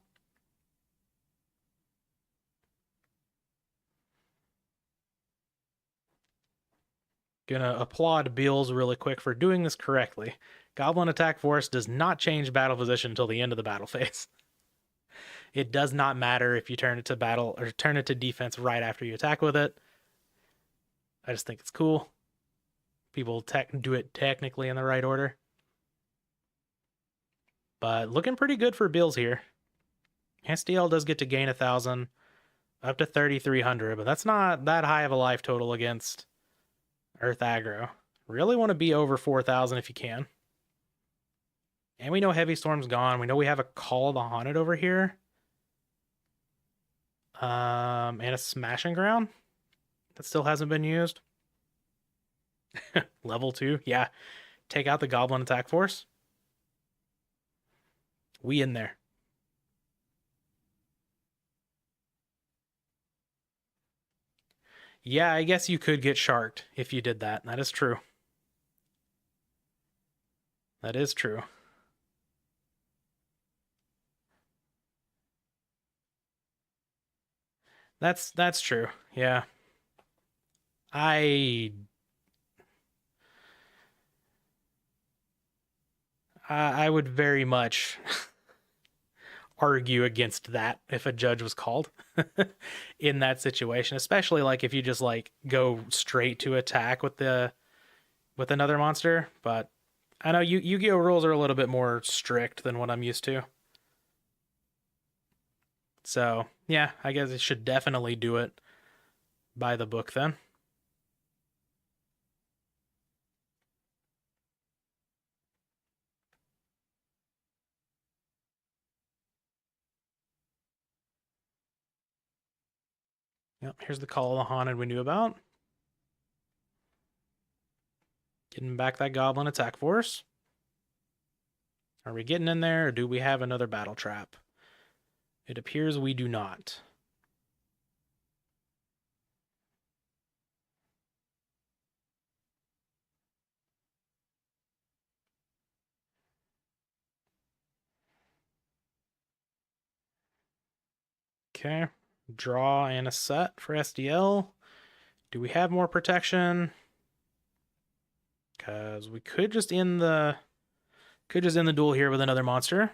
Gonna applaud Beals really quick for doing this correctly. Goblin Attack Force does not change battle position until the end of the battle phase. It does not matter if you turn it to battle or turn it to defense right after you attack with it. I just think it's cool. People do it technically in the right order. But looking pretty good for Bills here. SDL does get to gain 1,000, up to 3,300, but that's not that high of a life total against Earth aggro. Really want to be over 4,000 if you can. And we know Heavy Storm's gone. We know we have a Call of the Haunted over here. And a Smashing Ground that still hasn't been used. Level 2, yeah. Take out the Goblin Attack Force. We in there. Yeah, I guess you could get sharked if you did that. That is true. That is true. That's true. Yeah. I would very much argue against that if a judge was called in that situation, especially like if you just like go straight to attack with another monster. But I know Yu-Gi-Oh rules are a little bit more strict than what I'm used to. So, yeah, I guess it should definitely do it by the book then. Yep, here's the Call of the Haunted we knew about. Getting back that Goblin Attack Force. Are we getting in there, or do we have another Battle Trap? It appears we do not. Okay, draw and a set for SDL. Do we have more protection? Because we could just end the duel here with another monster.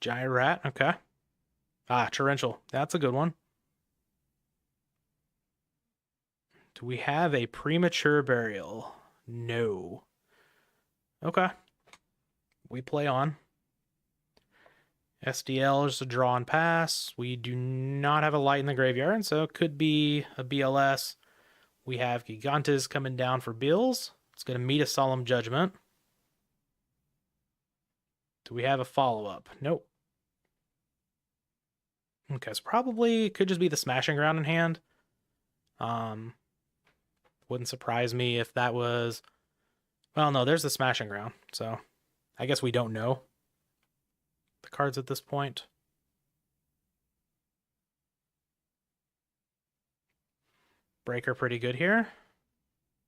Giant Rat, okay. Ah, Torrential, that's a good one. Do we have a Premature Burial? No. Okay. We play on. SDL is a draw and pass. We do not have a light in the graveyard, so it could be a BLS. We have Gigantes coming down for Bills. It's going to meet a Solemn Judgment. Do we have a follow-up? Nope. Okay, so probably could just be the Smashing Ground in hand. Wouldn't surprise me if that was... Well, no, there's the Smashing Ground, so I guess we don't know the cards at this point. Breaker pretty good here.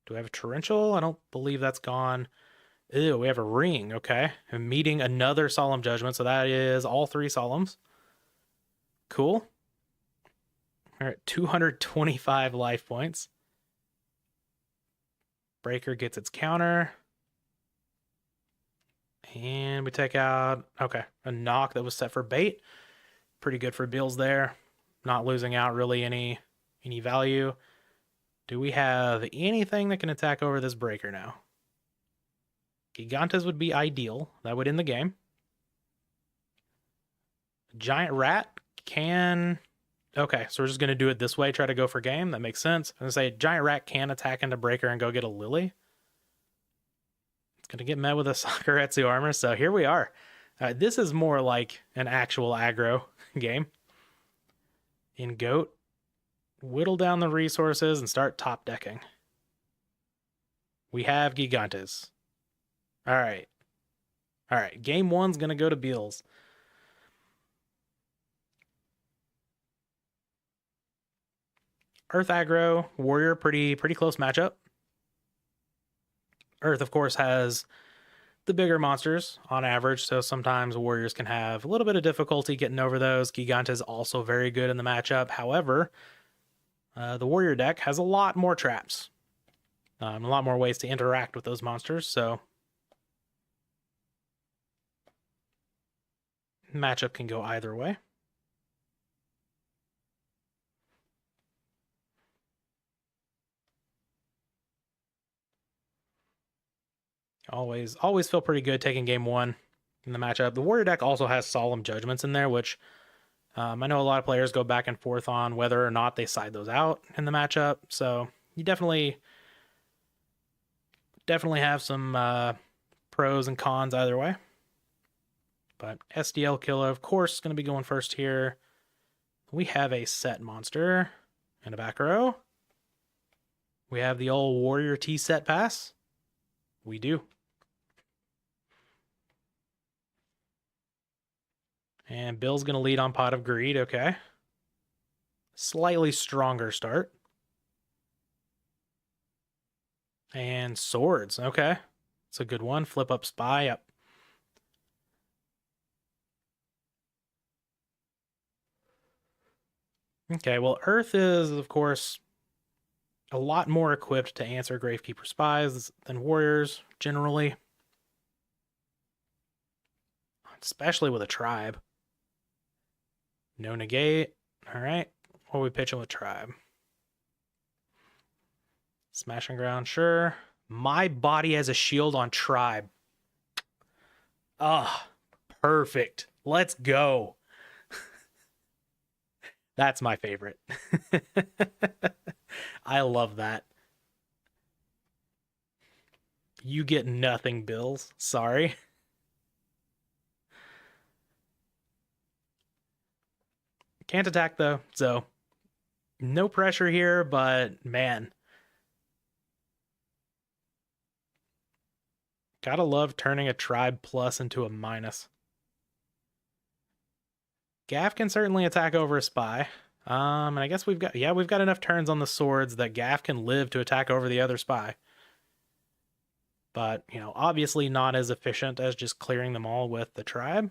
Do we have a Torrential? I don't believe that's gone. Ew, we have a Ring, okay. And meeting another Solemn Judgment, so that is all 3 Solemns. Cool. All right, 225 life points. Breaker gets its counter. And we take out, okay, a Knock that was set for bait. Pretty good for Bills there. Not losing out really any value. Do we have anything that can attack over this Breaker now? Gigantes would be ideal. That would end the game. Giant Rat can... Okay, so we're just going to do it this way, try to go for game. That makes sense. I'm going to say Giant Rat can attack into Breaker and go get a Lily. It's going to get met with a Sakuretsu armor, so here we are. This is more like an actual aggro game. In GOAT, whittle down the resources and start top decking. We have Gigantes. All right. Game 1's going to go to Beals. Earth aggro, Warrior, pretty close matchup. Earth, of course, has the bigger monsters on average, so sometimes Warriors can have a little bit of difficulty getting over those. Gigantes also very good in the matchup. However, The warrior deck has a lot more traps. A lot more ways to interact with those monsters, so matchup can go either way. Always feel pretty good taking game one in the matchup. The warrior deck also has solemn judgments in there, which I know a lot of players go back and forth on whether or not they side those out in the matchup. So you definitely have some pros and cons either way. But SDL Killer, of course, is going to be going first here. We have a set monster in a back row. We have the old Warrior T set pass. We do. And Bill's going to lead on Pot of Greed. Okay. Slightly stronger start. And Swords. Okay. It's a good one. Flip up Spy. Yep. Okay, well, Earth is, of course, a lot more equipped to answer Gravekeeper spies than Warriors, generally. Especially with a Tribe. No negate. All right. What are we pitching with Tribe? Smashing Ground, sure. My Body as a Shield on Tribe. Ah, perfect. Let's go. That's my favorite. I love that. You get nothing, Bills. Sorry. Can't attack, though, so no pressure here, but man. Gotta love turning a Tribe plus into a minus. Gaff can certainly attack over a Spy. And I guess we've got enough turns on the Swords that Gaff can live to attack over the other Spy. But, obviously not as efficient as just clearing them all with the Tribe.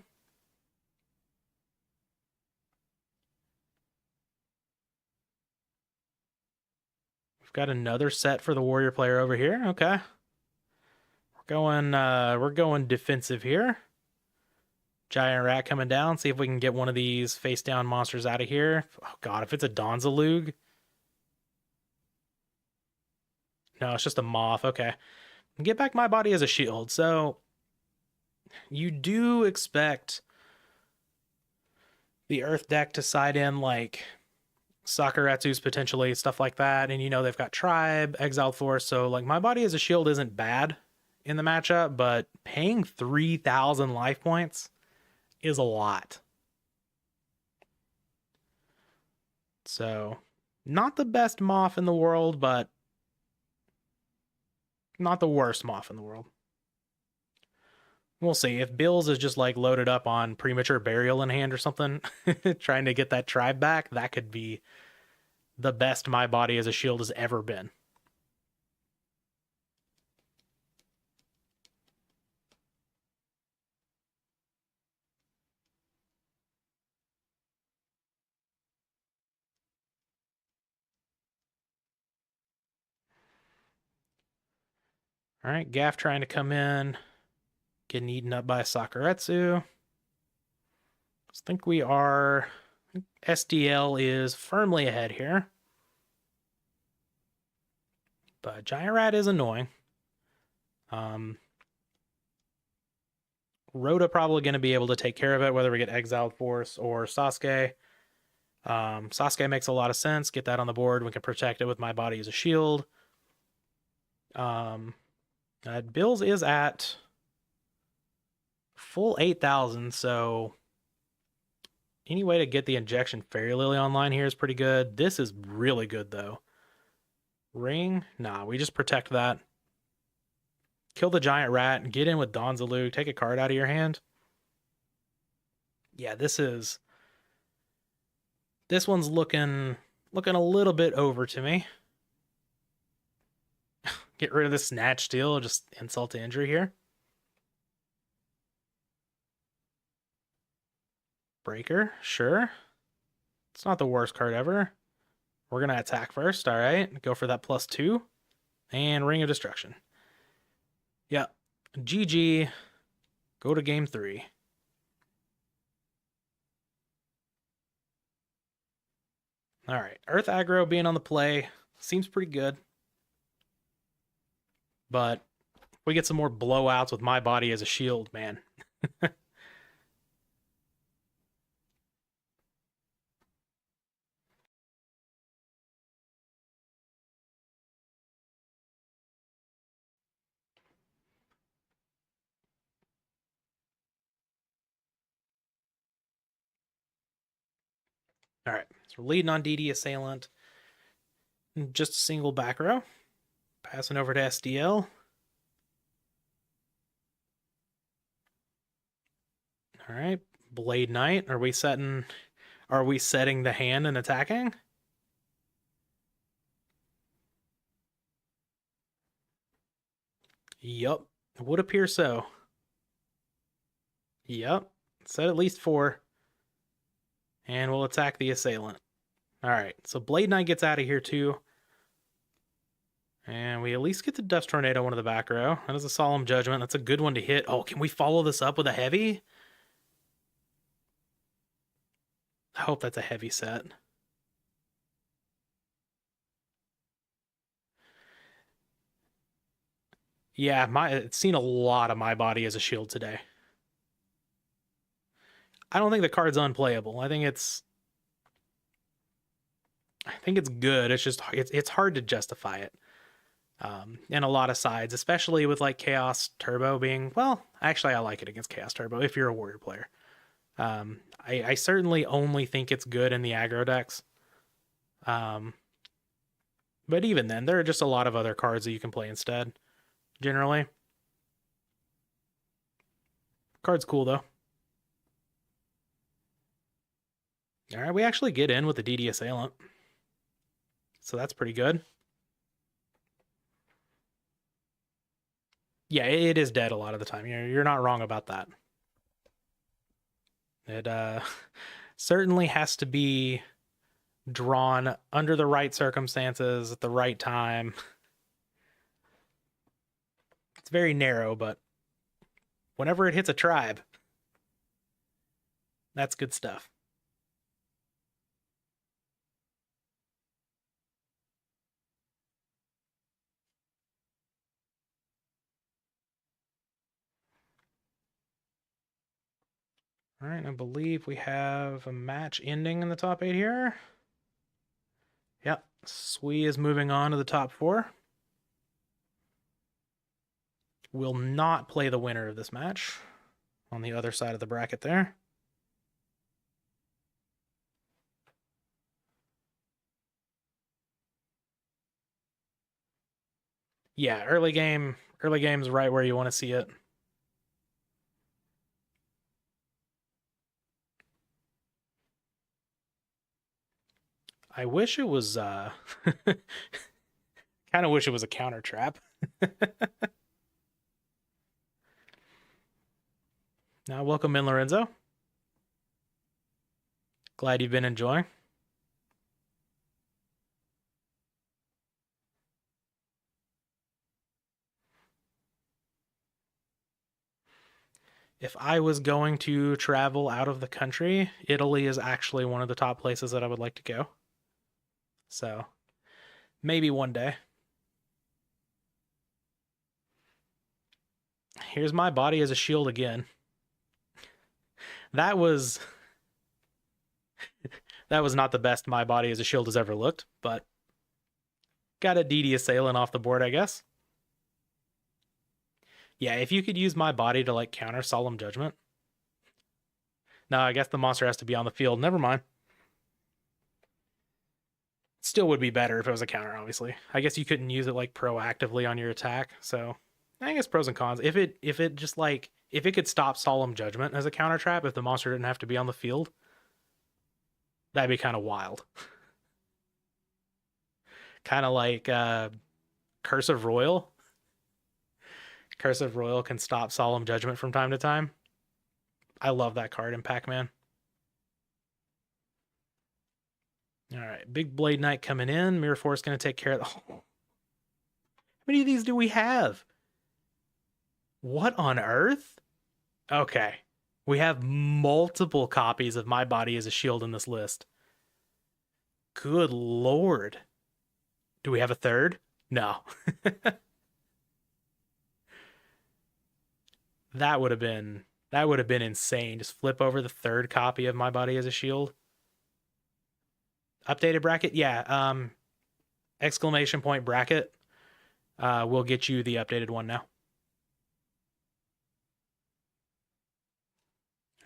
We've got another set for the Warrior player over here. Okay. We're going defensive here. Giant Rat coming down. See if we can get one of these face down monsters out of here. Oh god, if it's a Donzalug. No, it's just a moth. Okay. Get back My Body as a shield. So you do expect the Earth deck to side in like Sakuretsu's potentially, stuff like that. And they've got Tribe, Exiled Force. So like My Body as a shield isn't bad in the matchup, but paying 3,000 life points is a lot. So, not the best Moth in the world, but not the worst Moth in the world. We'll see. If Bills is just like loaded up on Premature Burial in hand or something, trying to get that Tribe back, that could be the best My Body as a shield has ever been. All right, Gaff trying to come in, getting eaten up by Sakuretsu. I think we are. SDL is firmly ahead here. But Giant Rat is annoying. Rhoda probably going to be able to take care of it, whether we get Exiled Force or Sasuke. Sasuke makes a lot of sense. Get that on the board. We can protect it with My Body as a shield. Bills is at full 8,000, so any way to get the Injection Fairy Lily online here is pretty good. This is really good, though. Ring? Nah, we just protect that. Kill the Giant Rat, get in with Donzalug, take a card out of your hand. Yeah, this one's looking a little bit over to me. Get rid of the Snatch Steal, just insult to injury here. Breaker, sure. It's not the worst card ever. We're going to attack first, all right? Go for that +2. And Ring of Destruction. Yeah. GG. Go to game 3. All right. Earth aggro being on the play seems pretty good. But if we get some more blowouts with my body as a shield, man. All right. So we're leading on DD Assailant. Just a single back row. Passing over to SDL. All right. Blade Knight. Are we setting the hand and attacking? Yup. It would appear so. Yup. Set at least 4. And we'll attack the assailant. All right. So Blade Knight gets out of here too. And we at least get the Dust Tornado one of the back row. That is a Solemn Judgment. That's a good one to hit. Oh, can we follow this up with a heavy? I hope that's a heavy set. Yeah, it's seen a lot of my body as a shield today. I don't think the card's unplayable. I think it's good. It's just it's hard to justify it. In a lot of sides, especially with like Chaos Turbo being, well, actually I like it against Chaos Turbo if you're a warrior player. I certainly only think it's good in the aggro decks. But even then, there are just a lot of other cards that you can play instead, generally. Card's cool though. All right, we actually get in with the DD Assailant. So that's pretty good. Yeah, it is dead a lot of the time. You're not wrong about that. It certainly has to be drawn under the right circumstances at the right time. It's very narrow, but whenever it hits a tribe, that's good stuff. All right, I believe we have a match ending in the top 8 here. Yep, Sui is moving on to the top 4. Will not play the winner of this match on the other side of the bracket there. Yeah, early game's right where you want to see it. I wish it was kind of wish it was a counter trap. Now, welcome in, Lorenzo. Glad you've been enjoying. If I was going to travel out of the country, Italy is actually one of the top places that I would like to go. So, maybe one day. Here's my body as a shield again. That was not the best my body as a shield has ever looked, but got a DD Assailant off the board, I guess. Yeah, if you could use my body to like counter Solemn Judgment. No, I guess the monster has to be on the field. Never mind. Still would be better if it was a counter, obviously. I guess you couldn't use it like proactively on your attack, so I guess pros and cons. If it could stop Solemn Judgment as a counter trap, if the monster didn't have to be on the field, that'd be kind of wild. Kind of like Curse of Royal. Curse of Royal can stop Solemn Judgment from time to time. I love that card in Pac-Man. All right, Big Blade Knight coming in. Mirror Force going to take care of the... How many of these do we have? What on earth? Okay. We have multiple copies of My Body as a Shield in this list. Good lord. Do we have a third? No. That would have been insane. Just flip over the third copy of My Body as a Shield. Updated bracket? Yeah. Exclamation point bracket. We'll get you the updated one now.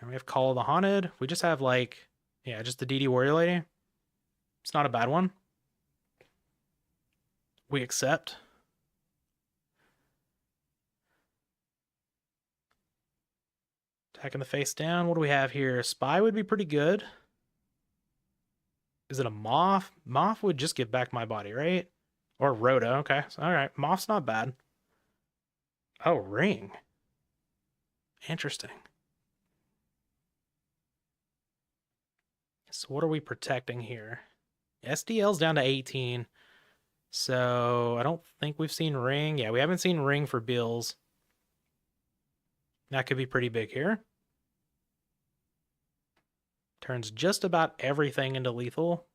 And we have Call of the Haunted. We just have like, yeah, just the DD Warrior Lady. It's not a bad one. We accept. Attacking the face down. What do we have here? Spy would be pretty good. Is it a Moth? Moth would just give back My Body, right? Or Rhoda. Okay. All right. Moth's not bad. Oh, Ring. Interesting. So what are we protecting here? SDL's down to 18. So I don't think we've seen Ring. Yeah, we haven't seen Ring for Bills. That could be pretty big here. Turns just about everything into lethal.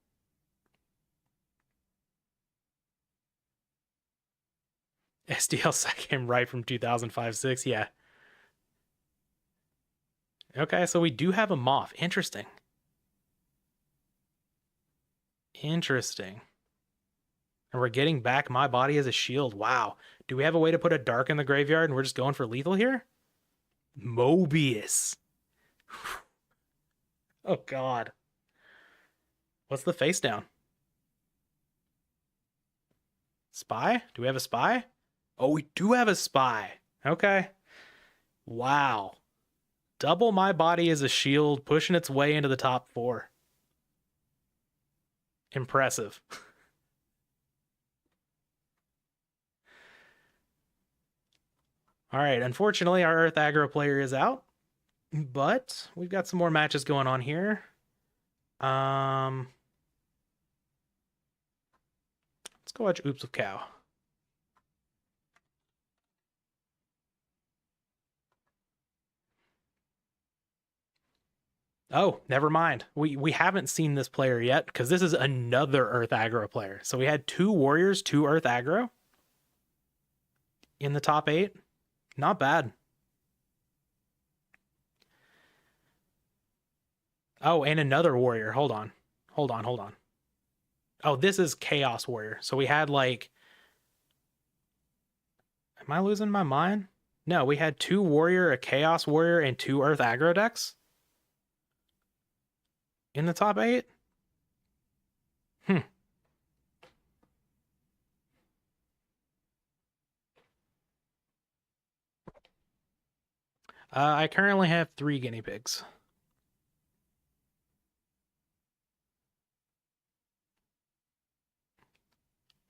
SDL came right from 2005-6. Yeah. Okay, so we do have a Moth. Interesting. Interesting. And we're getting back My Body as a Shield. Wow. Do we have a way to put a Dark in the graveyard and we're just going for lethal here? Mobius. Oh, God. What's the face down? Spy? Do we have a Spy? Oh, we do have a Spy. Okay. Wow. Double My Body as a Shield, pushing its way into the top 4. Impressive. All right, unfortunately, our Earth aggro player is out, but we've got some more matches going on here. Let's go watch Oops of Cow. Oh, never mind. We haven't seen this player yet because this is another Earth aggro player. So we had 2 Warriors, 2 Earth aggro in the top 8. Not bad. Oh, and another Warrior. Hold on. Oh, this is Chaos Warrior. So we had like... Am I losing my mind? No, we had 2 Warrior, a Chaos Warrior, and 2 Earth aggro decks in the top 8. I currently have 3 guinea pigs.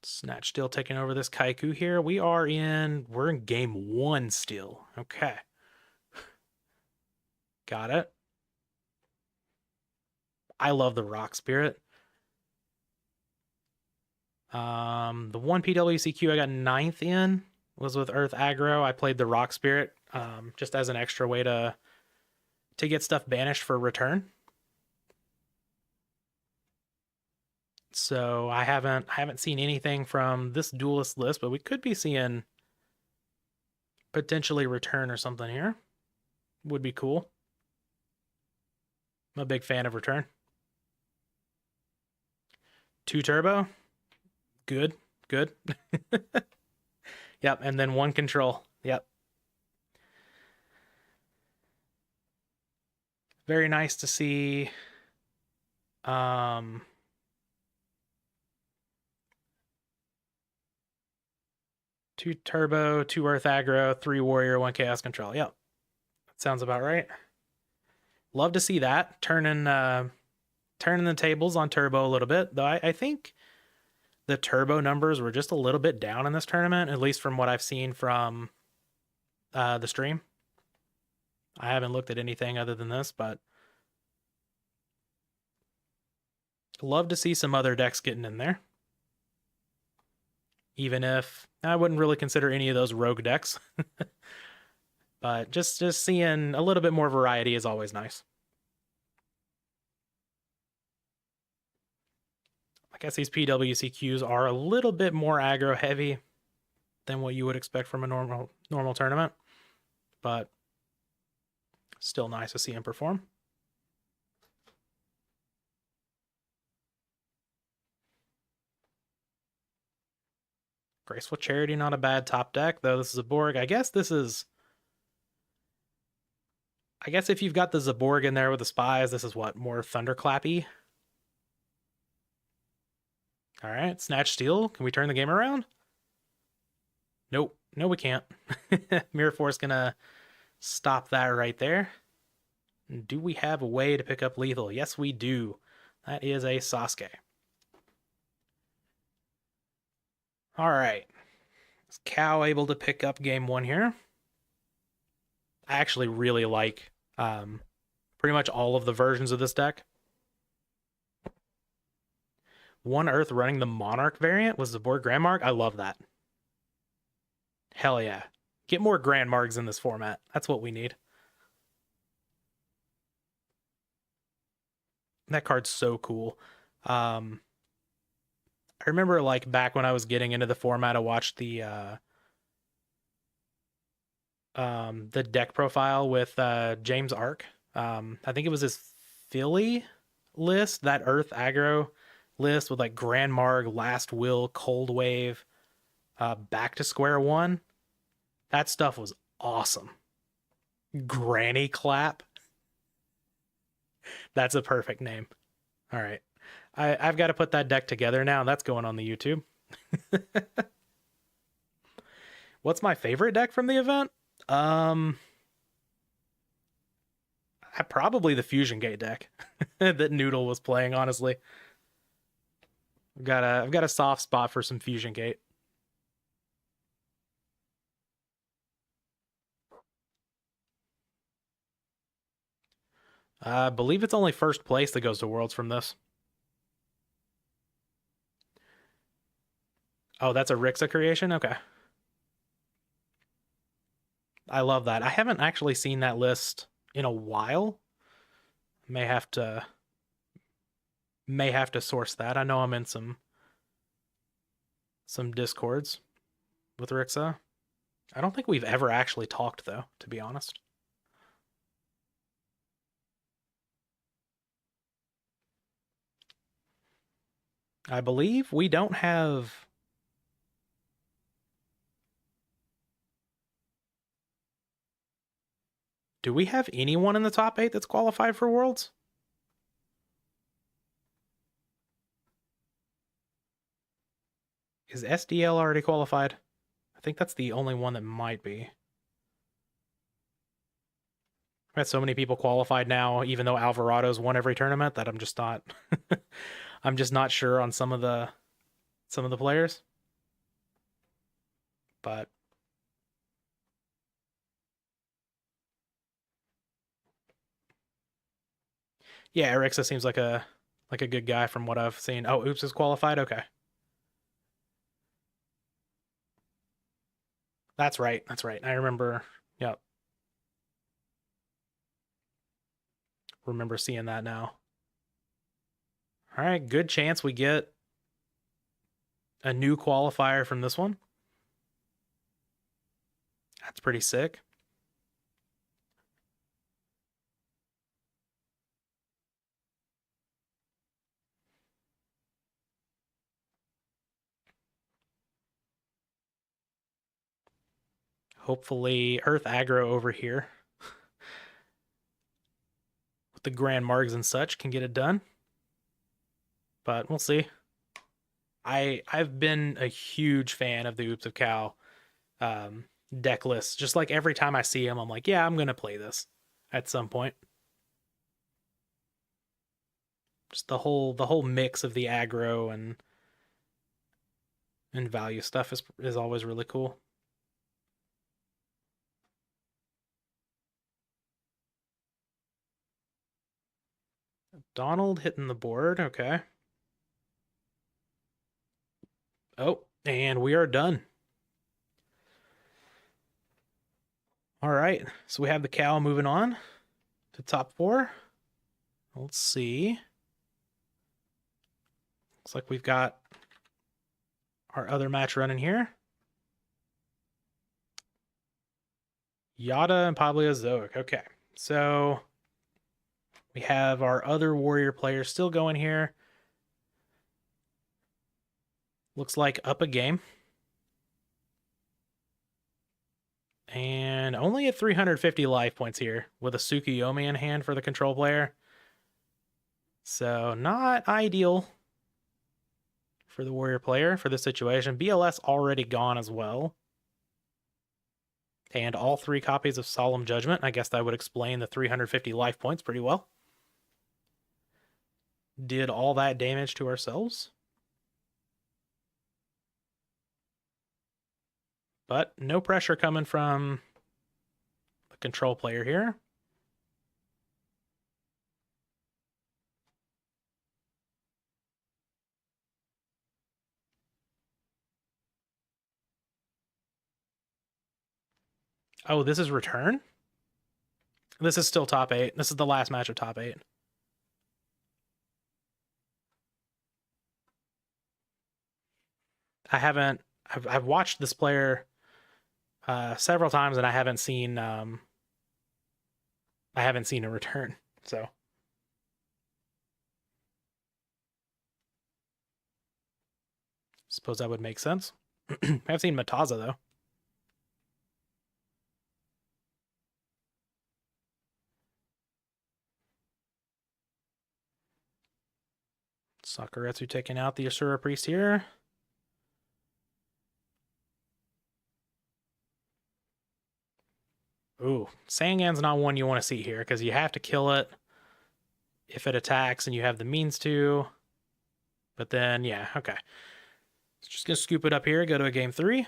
Snatch still taking over this Kaiku here. We're in game 1 still. Okay. Got it. I love the Rock Spirit. The one PWCQ I got 9th in was with Earth aggro. I played the Rock Spirit just as an extra way to get stuff banished for return. So I haven't seen anything from this duelist list, but we could be seeing potentially return or something here. Would be cool. I'm a big fan of return. 2 turbo. Good. Yep, and then 1 control. Yep. Very nice to see. 2 turbo, 2 Earth aggro, 3 Warrior, 1 Chaos control. Yep. That sounds about right. Love to see that. Turning the tables on turbo a little bit. Though I think the turbo numbers were just a little bit down in this tournament, at least from what I've seen from the stream. I haven't looked at anything other than this, but Love to see some other decks getting in there. Even if I wouldn't really consider any of those rogue decks. But just seeing a little bit more variety is always nice. I guess these PWCQs are a little bit more aggro heavy than what you would expect from a normal tournament, but still nice to see him perform. Graceful Charity, not a bad top deck, though this is a Borg. I guess if you've got the Zaborg in there with the spies, this is what, more Thunderclappy? All right, Snatch Steal. Can we turn the game around? Nope. No, we can't. Mirror Force gonna stop that right there. Do we have a way to pick up lethal? Yes, we do. That is a Sasuke. All right. Is Cow able to pick up game one here? I actually really like pretty much all of the versions of this deck. One Earth running the Monarch variant was the Borg Grandmark. I love that. Hell yeah. Get more Grandmarks in this format. That's what we need. That card's so cool. I remember like back when I was getting into the format, I watched the deck profile with James Ark. I think it was his Philly list, that Earth aggro list with like Grand Marg, Last Will, Cold Wave, Back to Square One. That stuff was awesome. Granny Clap. That's a perfect name. All right. I've got to put that deck together now. That's going on the YouTube. What's my favorite deck from the event? Probably the Fusion Gate deck that Noodle was playing, honestly. I've got a soft spot for some Fusion Gate. I believe it's only first place that goes to Worlds from this. Oh, that's a Rixa creation? Okay. I love that. I haven't actually seen that list in a while. May have to source that. I know I'm in some discords with Rixa. I don't think we've ever actually talked though, to be honest. I believe we don't have... Do we have anyone in the top 8 that's qualified for Worlds? Is SDL already qualified? I think that's the only one that might be. I've got so many people qualified now, even though Alvarado's won every tournament, that I'm just not I'm just not sure on some of the players. But yeah, Erixa seems like a good guy from what I've seen. Oh, Oops is qualified? Okay. That's right. That's right. I remember. Yep. Remember seeing that now. All right, good chance we get a new qualifier from this one. That's pretty sick. Hopefully Earth aggro over here with the Grand Margs and such can get it done. But we'll see. I've been a huge fan of the Oops of Cow deck list. Just like every time I see him, I'm like, yeah, I'm gonna play this at some point. Just the whole mix of the aggro and value stuff is always really cool. Donald hitting the board, okay. Oh, and we are done. All right, so we have the cow moving on to top 4. Let's see. Looks like we've got our other match running here. Yata and Pablozoic. Okay, so we have our other warrior players still going here. Looks like up a game. And only at 350 life points here with a Tsukuyomi in hand for the control player. So not ideal for the warrior player for this situation. BLS already gone as well. And all 3 copies of Solemn Judgment. I guess that would explain the 350 life points pretty well. Did all that damage to ourselves. But no pressure coming from the control player here. Oh, this is return? This is still top 8. This is the last match of top 8. I've watched this player several times and I haven't seen a return. So suppose that would make sense. I've seen Mataza though. Sakuretsu taking out the Asura Priest here. Ooh, Sangan's not one you want to see here because you have to kill it if it attacks and you have the means to. But then, yeah, okay. Just going to scoop it up here, go to a game 3.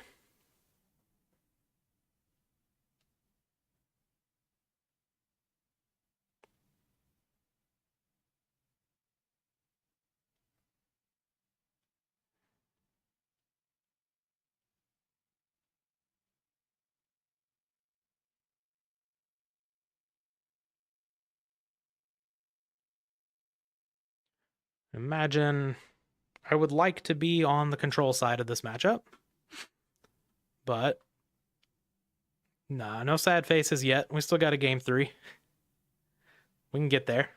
Imagine I would like to be on the control side of this matchup. But nah, no sad faces yet. We still got a game 3. We can get there.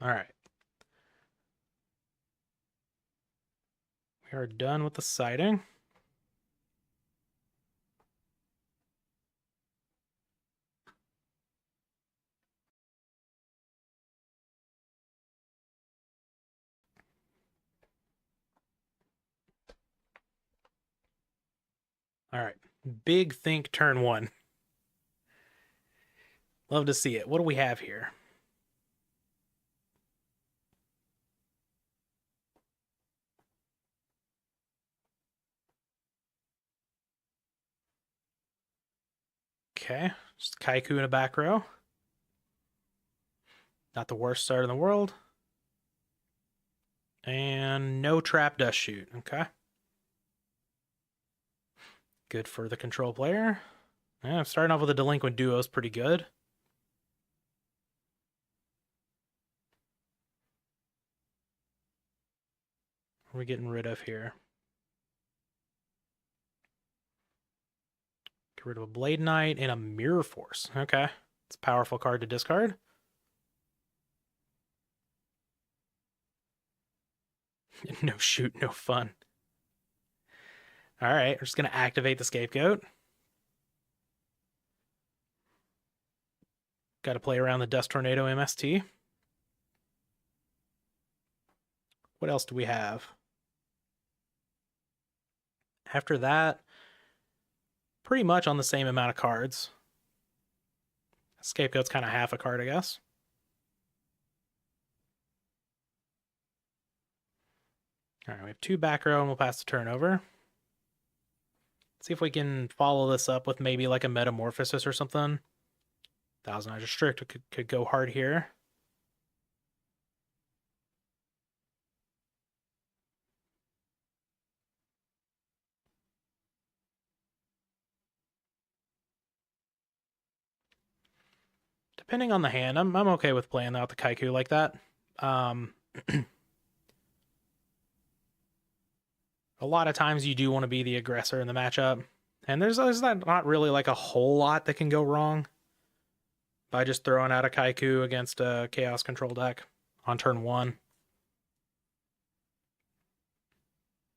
All right. We are done with the sighting. All right. Big think turn 1. Love to see it. What do we have here? Okay. Just Kaiku in a back row. Not the worst start in the world. And no trap dust shoot. Okay. Good for the control player. Yeah, starting off with a delinquent duo is pretty good. What are we getting rid of here? Get rid of a Blade Knight and a Mirror Force. Okay. It's a powerful card to discard. No shoot, no fun. All right, we're just going to activate the Scapegoat. Got to play around the Dust Tornado MST. What else do we have? After that, pretty much on the same amount of cards. Scapegoat's kind of half a card, I guess. All right, we have 2 back row, and we'll pass the turn over. See if we can follow this up with maybe like a Metamorphosis or something. Thousand Eyes Restrict could go hard here. Depending on the hand, I'm okay with playing out the Kaiku like that. A lot of times you do want to be the aggressor in the matchup, and there's not really like a whole lot that can go wrong by just throwing out a Kaiku against a Chaos Control deck on turn 1.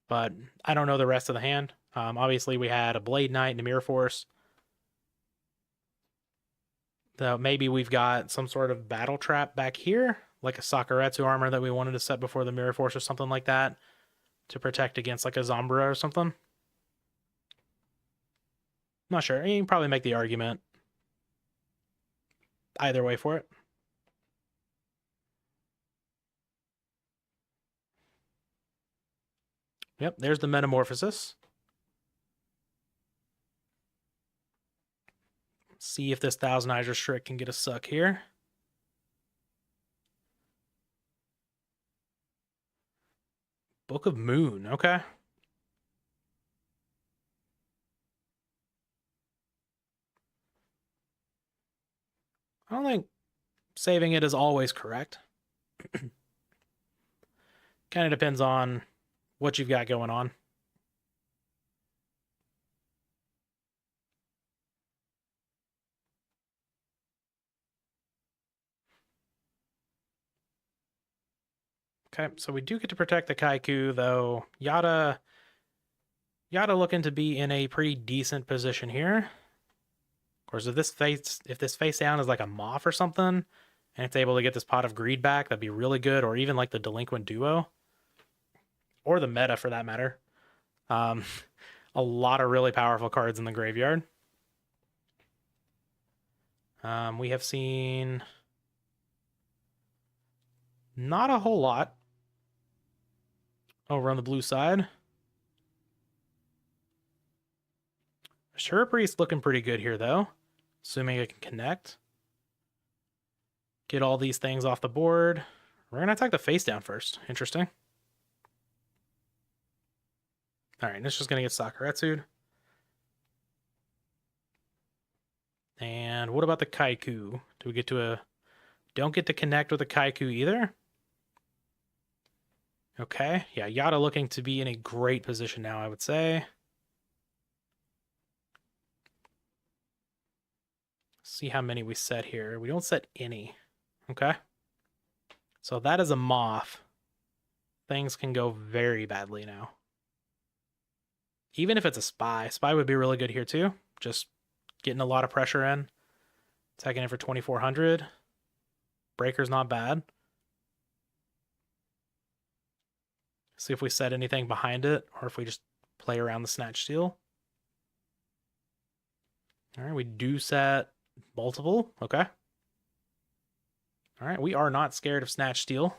But I don't know the rest of the hand. Obviously, we had a Blade Knight and a Mirror Force. Though maybe we've got some sort of battle trap back here, like a Sakuretsu armor that we wanted to set before the Mirror Force or something like that to protect against like a Zombra or something. Not sure. You can probably make the argument either way for it. Yep, there's the Metamorphosis. See if this Thousand Eyes Restrict can get a suck here. Book of Moon, okay. I don't think saving it is always correct. Kind of depends on what you've got going on. Okay, so we do get to protect the Kaiku, though. Yata looking to be in a pretty decent position here. Of course, if this face down is like a Moth or something, and it's able to get this Pot of Greed back, that'd be really good. Or even like the Delinquent Duo, or the meta for that matter. A lot of really powerful cards in the graveyard. We have seen not a whole lot over on the blue side. Sure, Priest looking pretty good here, though. Assuming it can connect. Get all these things off the board. We're going to attack the face down first. Interesting. All right, it's just going to get Sakuretsu'd. And what about the Kaiku? Do we get to a... Don't get to connect with the Kaiku either? Okay, yeah, Yata looking to be in a great position now, I would say. See how many we set here. We don't set any. Okay. So that is a Moth. Things can go very badly now. Even if it's a Spy. Spy would be really good here too. Just getting a lot of pressure in. Attacking it for 2,400. Breaker's not bad. See if we set anything behind it, or if we just play around the Snatch Steal. All right, we do set multiple. Okay. All right, we are not scared of Snatch Steal.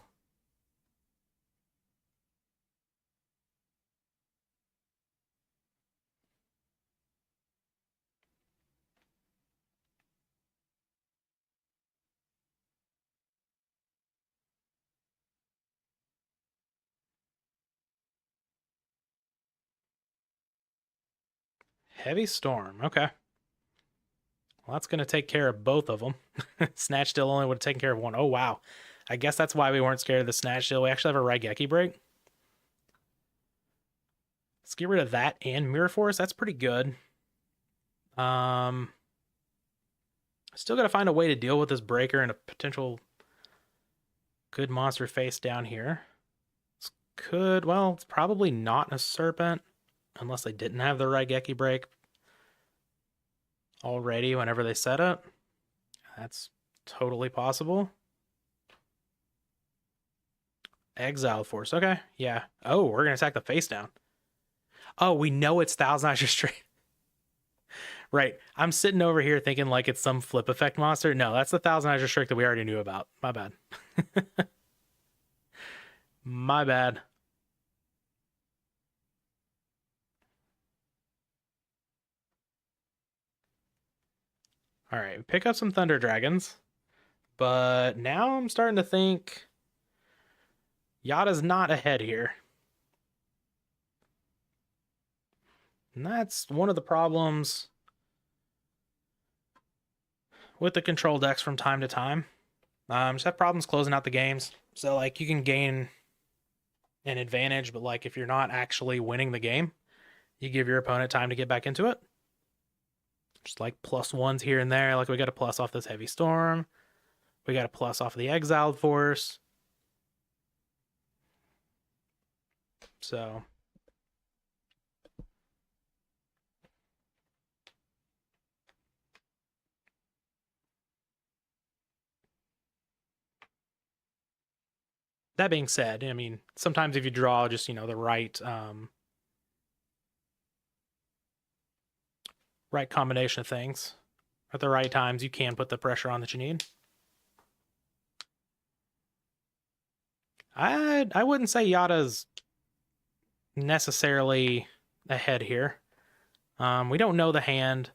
Heavy Storm. Okay. Well, that's going to take care of both of them. Snatch Steal only would have taken care of one. Oh, wow. I guess that's why we weren't scared of the Snatch Steal. We actually have a Raigeki break. Let's get rid of that and Mirror Force. That's pretty good. Still got to find a way to deal with this breaker and a potential good monster face down here. Well, it's probably not a Serpent unless they didn't have the Raigeki break already whenever they set it. That's totally possible. Exile Force. Okay, yeah. Oh, we're going to attack the face down. Oh, we know it's Thousand Eyes Restraint. Right. I'm sitting over here thinking like it's some flip effect monster. No, that's the Thousand Eyes Restrict that we already knew about. My bad. My bad. All right, pick up some Thunder Dragons, but now I'm starting to think Yata's not ahead here. And that's one of the problems with the control decks from time to time. Just have problems closing out the games. So, like, you can gain an advantage, but, like, if you're not actually winning the game, you give your opponent time to get back into it. Just like +1s here and there. Like, we got a plus off this Heavy Storm. We got a plus off of the Exiled Force. So that being said, I mean, sometimes if you draw just, the right right combination of things at the right times, you can put the pressure on that you need. I wouldn't say Yata's necessarily ahead here. We don't know the hand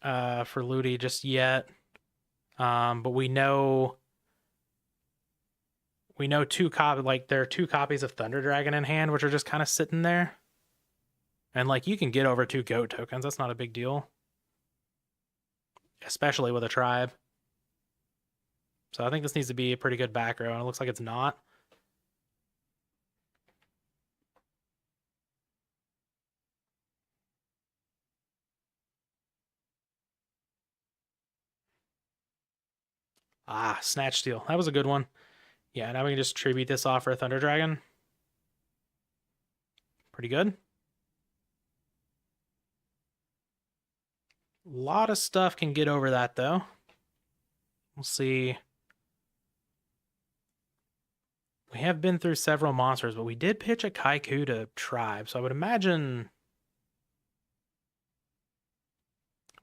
for Ludy just yet, but we know there are 2 copies of Thunder Dragon in hand, which are just kind of sitting there. And, like, you can get over 2 goat tokens. That's not a big deal. Especially with a tribe. So I think this needs to be a pretty good back row, and it looks like it's not. Ah, Snatch Steal. That was a good one. Yeah, now we can just tribute this off for a Thunder Dragon. Pretty good. A lot of stuff can get over that, though. We'll see. We have been through several monsters, but we did pitch a Kaiku to Tribe, so I would imagine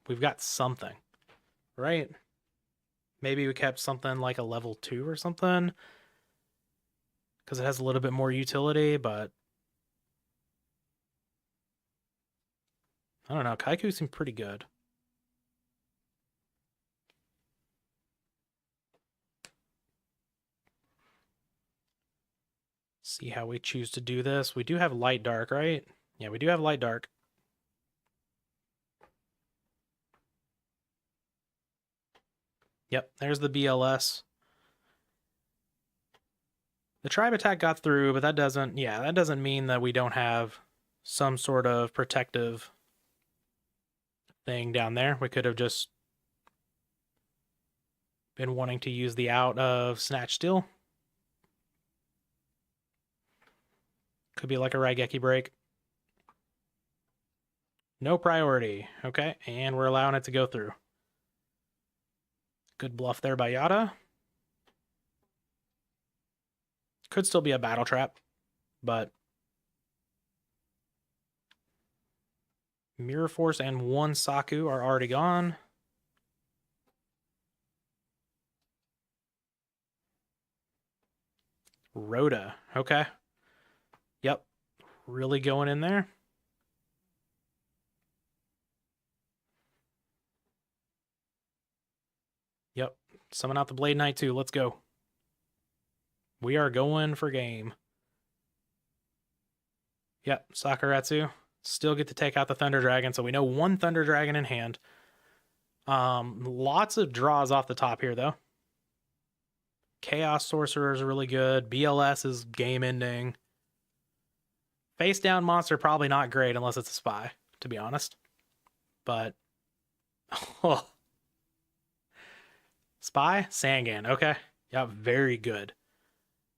we've got something, right? Maybe we kept something like a level 2 or something, because it has a little bit more utility, but I don't know. Kaiku seem pretty good. See how we choose to do this. We do have light dark, right? Yeah, we do have light dark. Yep, there's the BLS. The tribe attack got through, but that doesn't mean that we don't have some sort of protective thing down there. We could have just been wanting to use the out of Snatch Steal. Could be like a Raigeki break. No priority. Okay, and we're allowing it to go through. Good bluff there by Yata. Could still be a battle trap, but Mirror Force and 1 Saku are already gone. Rhoda. Okay. Yep. Really going in there. Yep. Summon out the Blade Knight too. Let's go. We are going for game. Yep. Sakuratsu. Still get to take out the Thunder Dragon, so we know 1 Thunder Dragon in hand. Lots of draws off the top here, though. Chaos Sorcerer is really good. BLS is game ending. Face down monster, probably not great unless it's a spy, to be honest. But, oh. Spy? Sangan, okay. Yeah, very good.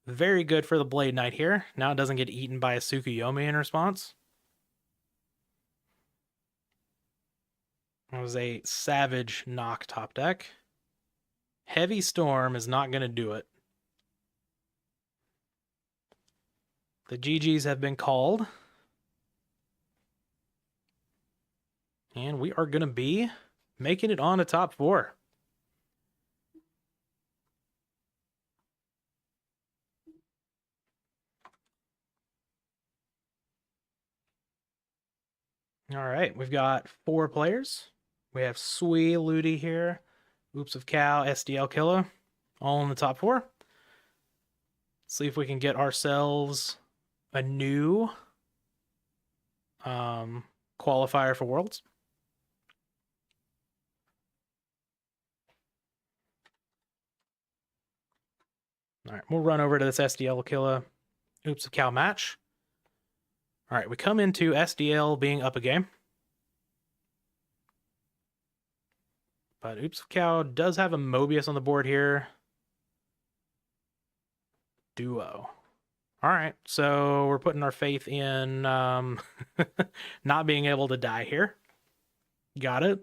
Very good for the Blade Knight here. Now it doesn't get eaten by a Tsukuyomi in response. That was a savage knock top deck. Heavy Storm is not going to do it. The GGs have been called. And we are going to be making it on to top 4. All right, we've got 4 players. We have Sui, Ludy here, Oops of Cow, SDL Killer, all in the top 4. See if we can get ourselves a new qualifier for Worlds. All right, we'll run over to this SDL Killer, Oops of Cow match. All right, we come into SDL being up a game. But Oops of Cow does have a Mobius on the board here. Duo. All right, so we're putting our faith in not being able to die here. Got it.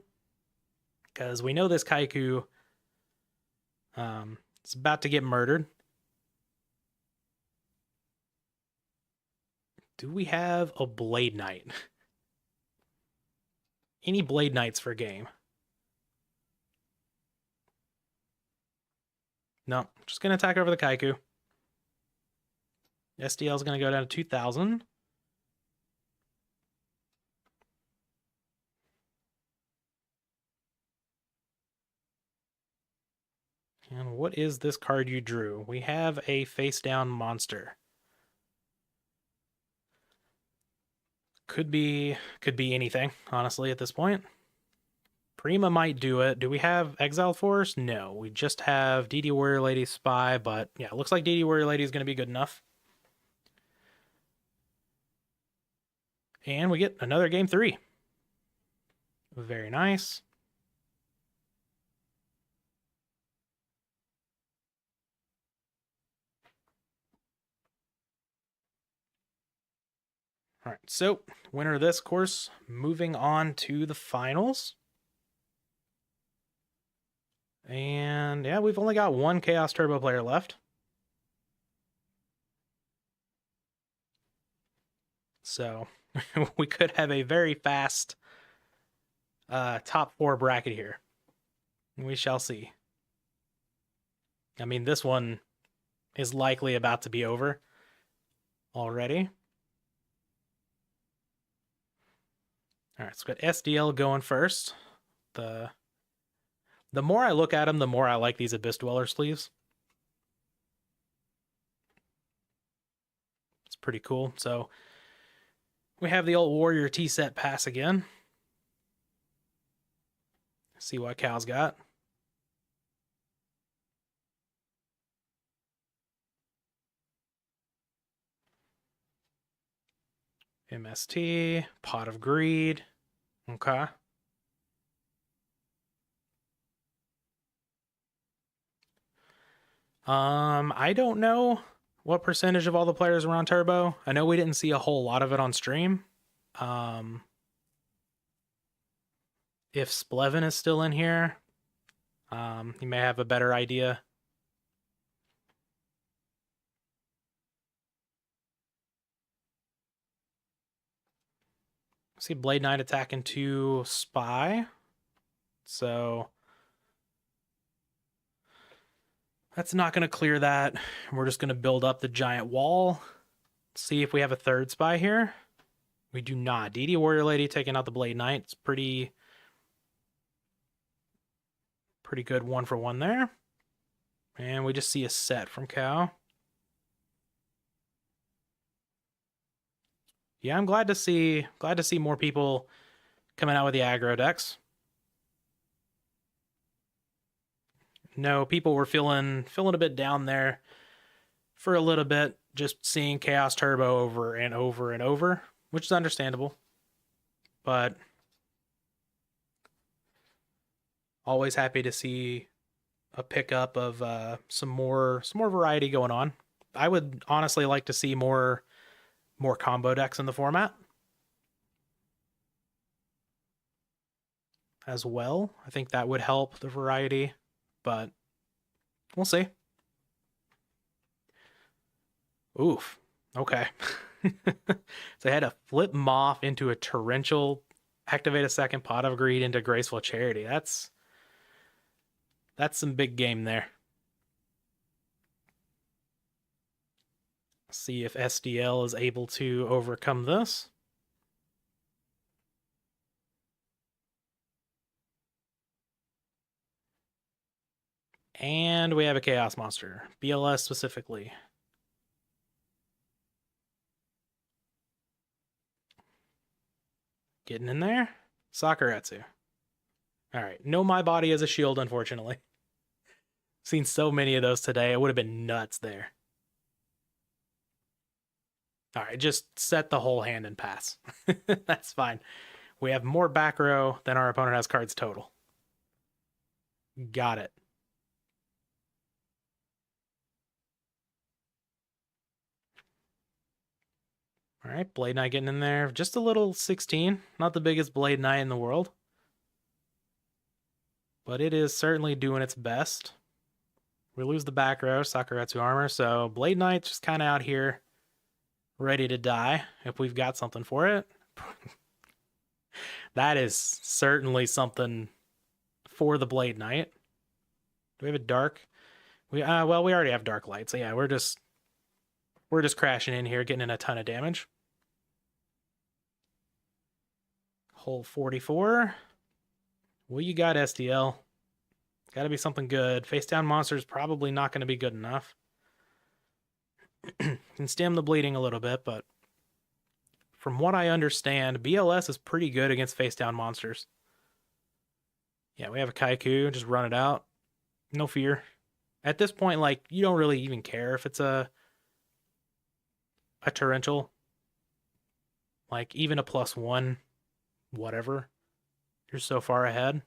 Because we know this Kaiku is about to get murdered. Do we have a Blade Knight? Any Blade Knights for game? No, just going to attack over the Kaiku. SDL is going to go down to 2,000. And what is this card you drew? We have a face-down monster. Could be anything, honestly, at this point. Prima might do it. Do we have Exile Force? No, we just have DD Warrior Lady Spy, but yeah, it looks like DD Warrior Lady is going to be good enough. And we get another game 3. Very nice. All right, so winner of this course, moving on to the finals. And yeah, we've only got one Chaos Turbo player left. So we could have a very fast top 4 bracket here. We shall see. I mean, this one is likely about to be over already. All right, so we've got SDL going first. The more I look at them, the more I like these Abyss Dweller sleeves. It's pretty cool. So we have the old Warrior T-set pass again. See what Cal's got. MST, Pot of Greed. Okay. I don't know what percentage of all the players are on Turbo. I know we didn't see a whole lot of it on stream. If Splevin is still in here, you may have a better idea. See Blade Knight attacking to Spy. So that's not going to clear that. We're just going to build up the giant wall. See if we have a third Spy here. We do not. DD Warrior Lady taking out the Blade Knight. It's pretty good 1-for-1 there. And we just see a set from Cal. Yeah, I'm glad to see more people coming out with the aggro decks. No, people were feeling a bit down there for a little bit, just seeing Chaos Turbo over and over and over, which is understandable. But always happy to see a pickup of some more variety going on. I would honestly like to see more combo decks in the format as well. I think that would help the variety, but we'll see. Oof. Okay. So I had to flip Moth into a Torrential, activate a second Pot of Greed into Graceful Charity. That's some big game there. See if SDL is able to overcome this. And we have a Chaos Monster, BLS specifically. Getting in there. Sakuretsu. All right, no My Body as a shield, unfortunately. Seen so many of those today. It would have been nuts there. All right, just set the whole hand and pass. That's fine. We have more back row than our opponent has cards total. Got it. All right, Blade Knight getting in there. Just a little 16. Not the biggest Blade Knight in the world. But it is certainly doing its best. We lose the back row, Sakuretsu armor, so Blade Knight's just kind of out here ready to die if we've got something for it. That is certainly something for the Blade Knight. Do we have a dark? Well, we already have dark light, so yeah, we're just crashing in here, getting in a ton of damage. Hole 44. Well, you got SDL. Got to be something good. Face down monster is probably not going to be good enough. Can stem the bleeding a little bit, but from what I understand, BLS is pretty good against face down monsters. Yeah, we have a Kaiku. Just run it out. No fear. At this point, like, you don't really even care if it's a torrential. Like, even a +1, whatever. You're so far ahead.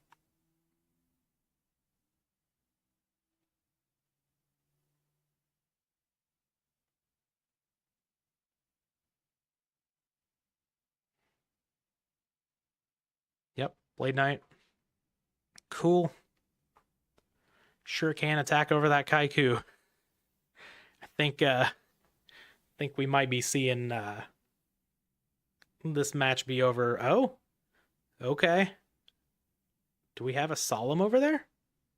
Yep, Blade Knight. Cool. Sure can attack over that Kaiku. I think we might be seeing this match be over. Oh, okay. Do we have a Solemn over there?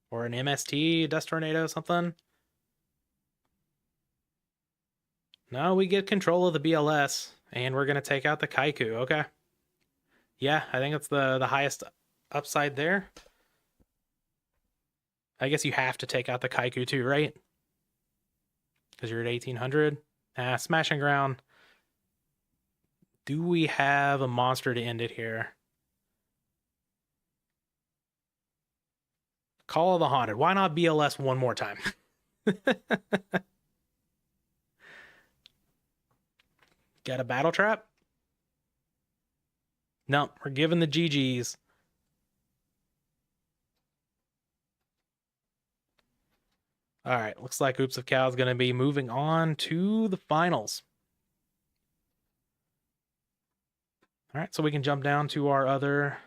Or an MST, Dust Tornado, something? No, we get control of the BLS, and we're going to take out the Kaiku. Okay. Yeah, I think it's the highest upside there. I guess you have to take out the Kaiku too, right? Because you're at 1800. Smash and ground. Do we have a monster to end it here? Call of the Haunted. Why not BLS one more time? Got a battle trap? No, we're giving the GGs. All right, looks like Oops of Cow is going to be moving on to the finals. All right, so we can jump down to our other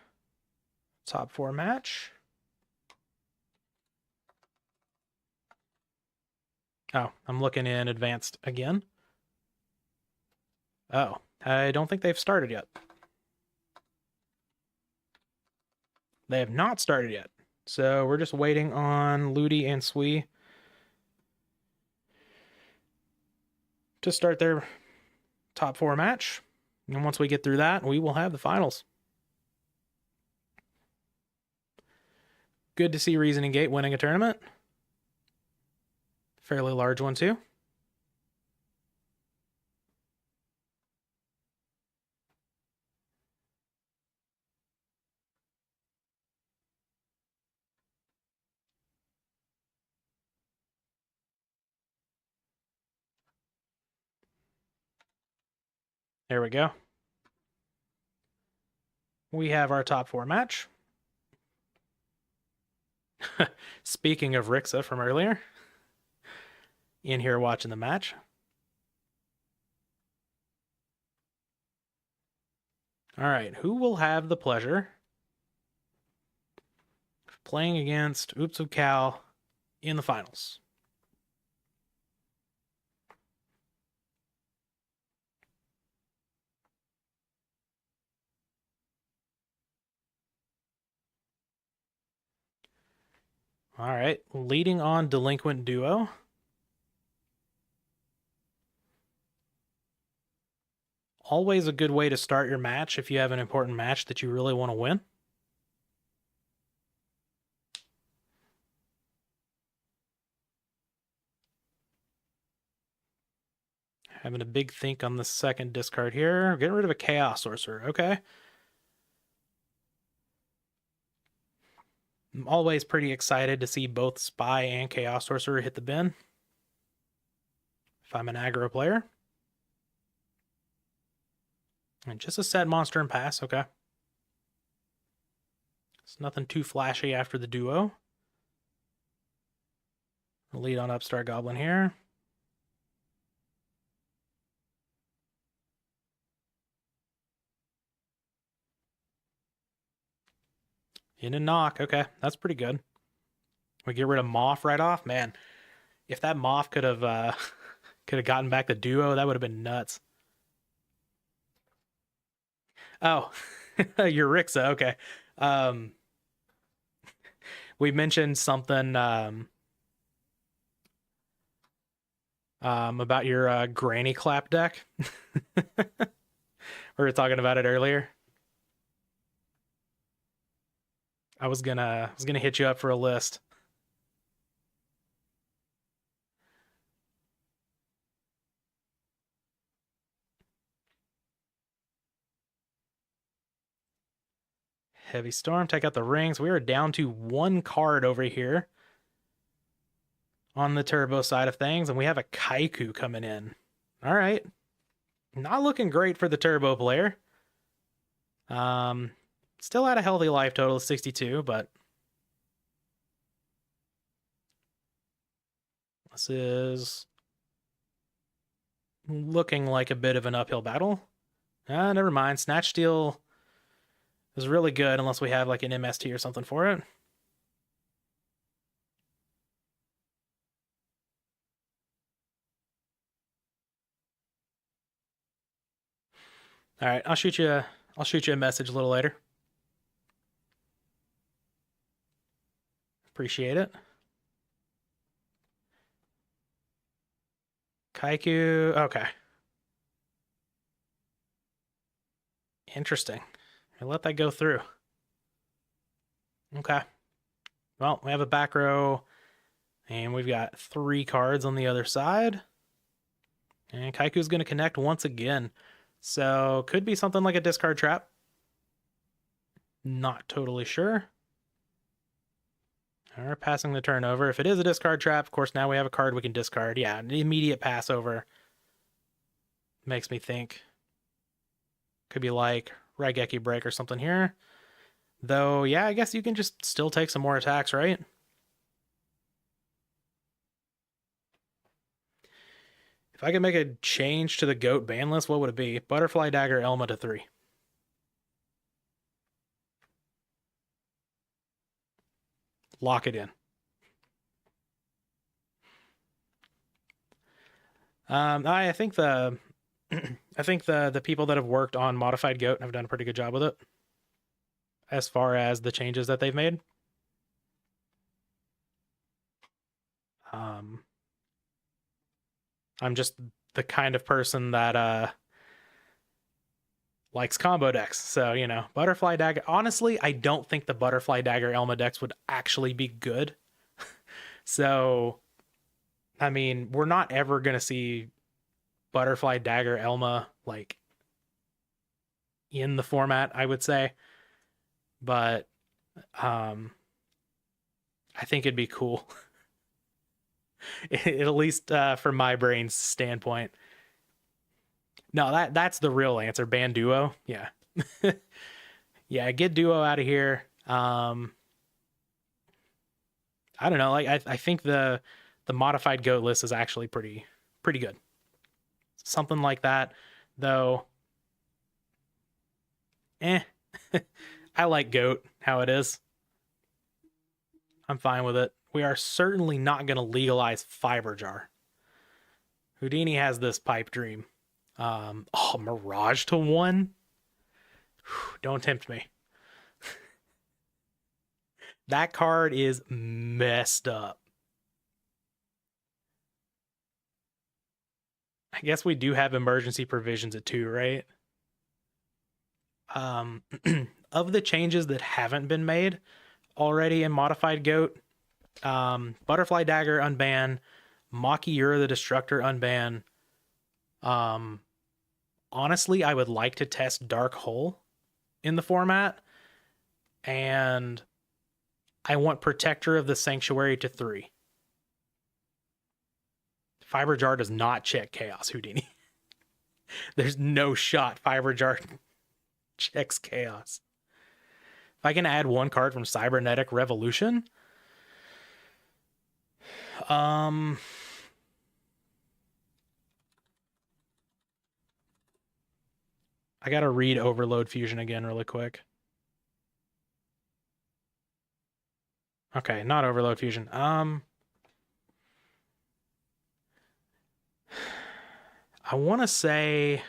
top 4 match. Oh, I'm looking in advanced again. Oh, I don't think they've started yet. They have not started yet. So we're just waiting on Ludy and Sui to start their top 4 match. And once we get through that, we will have the finals. Good to see Reasoning Gate winning a tournament. Fairly large one, too. There we go. We have our top 4 match. Speaking of Rixa from earlier, in here watching the match. All right, who will have the pleasure of playing against Oops of Cal in the finals? All right, leading on Delinquent Duo. Always a good way to start your match if you have an important match that you really want to win. Having a big think on the second discard here. Getting rid of a Chaos Sorcerer. Okay. I'm always pretty excited to see both Spy and Chaos Sorcerer hit the bin. If I'm an aggro player. And just a set monster and pass. Okay. It's nothing too flashy after the duo. I'll lead on Upstart Goblin here. In and knock. Okay, that's pretty good. We get rid of Moth right off. Man, if that Moth could have gotten back the duo, that would have been nuts. Oh, you're Rixa. Okay. We mentioned something about your Granny Clap deck. We were talking about it earlier. I was gonna hit you up for a list. Heavy Storm, take out the rings. We are down to one card over here on the turbo side of things, and we have a Kaiku coming in. All right. Not looking great for the turbo player. Still at a healthy life total of 62, but this is looking like a bit of an uphill battle. Never mind. Snatch Steal is really good unless we have like an MST or something for it. All right, I'll shoot you a message a little later. Appreciate it. Kaiku, okay. Interesting. I let that go through. Okay. Well, we have a back row, and we've got 3 cards on the other side. And Kaiku's going to connect once again. So, could be something like a discard trap. Not totally sure. We're passing the turn over. If it is a discard trap, of course, now we have a card we can discard. Yeah, an immediate pass over. Makes me think. Could be like Raigeki Break or something here. Though, yeah, I guess you can just still take some more attacks, right? If I could make a change to the GOAT ban list, what would it be? Butterfly Dagger Elma to 3. Lock it in. I think the people that have worked on Modified GOAT have done a pretty good job with it as far as the changes that they've made. I'm just the kind of person that likes combo decks. So, you know, Butterfly Dagger. Honestly, I don't think the Butterfly Dagger Elma decks would actually be good. So, I mean, we're not ever going to see Butterfly Dagger Elma, like, in the format, I would say. But, I think it'd be cool. At least from my brain's standpoint. No, that's the real answer. Ban Duo. Yeah. Yeah, get Duo out of here. I don't know. Like I think the modified GOAT list is actually pretty good. Something like that, though. I like GOAT how it is. I'm fine with it. We are certainly not going to legalize Fiber Jar. Houdini has this pipe dream. Oh, Mirage to 1? Don't tempt me. That card is messed up. I guess we do have emergency provisions at 2, right? Of the changes that haven't been made already in Modified GOAT, Butterfly Dagger unban, Maki Yura the Destructor unban, Honestly, I would like to test Dark Hole in the format, and I want Protector of the Sanctuary to 3. Fiber Jar does not check Chaos, Houdini. There's no shot Fiber Jar checks Chaos. If I can add one card from Cybernetic Revolution, I gotta read Overload Fusion again really quick. Okay, not Overload Fusion. I want to say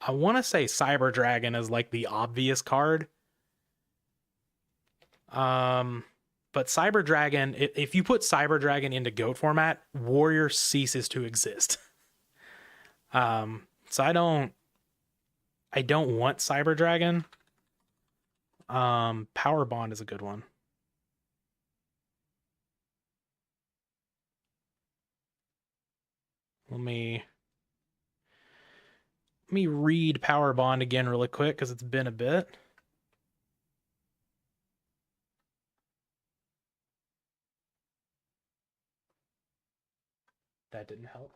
Cyber Dragon is like the obvious card. But Cyber Dragon, if you put Cyber Dragon into GOAT format, Warrior ceases to exist. So I don't want Cyber Dragon. Power Bond is a good one. Let me read Power Bond again really quick because it's been a bit. That didn't help.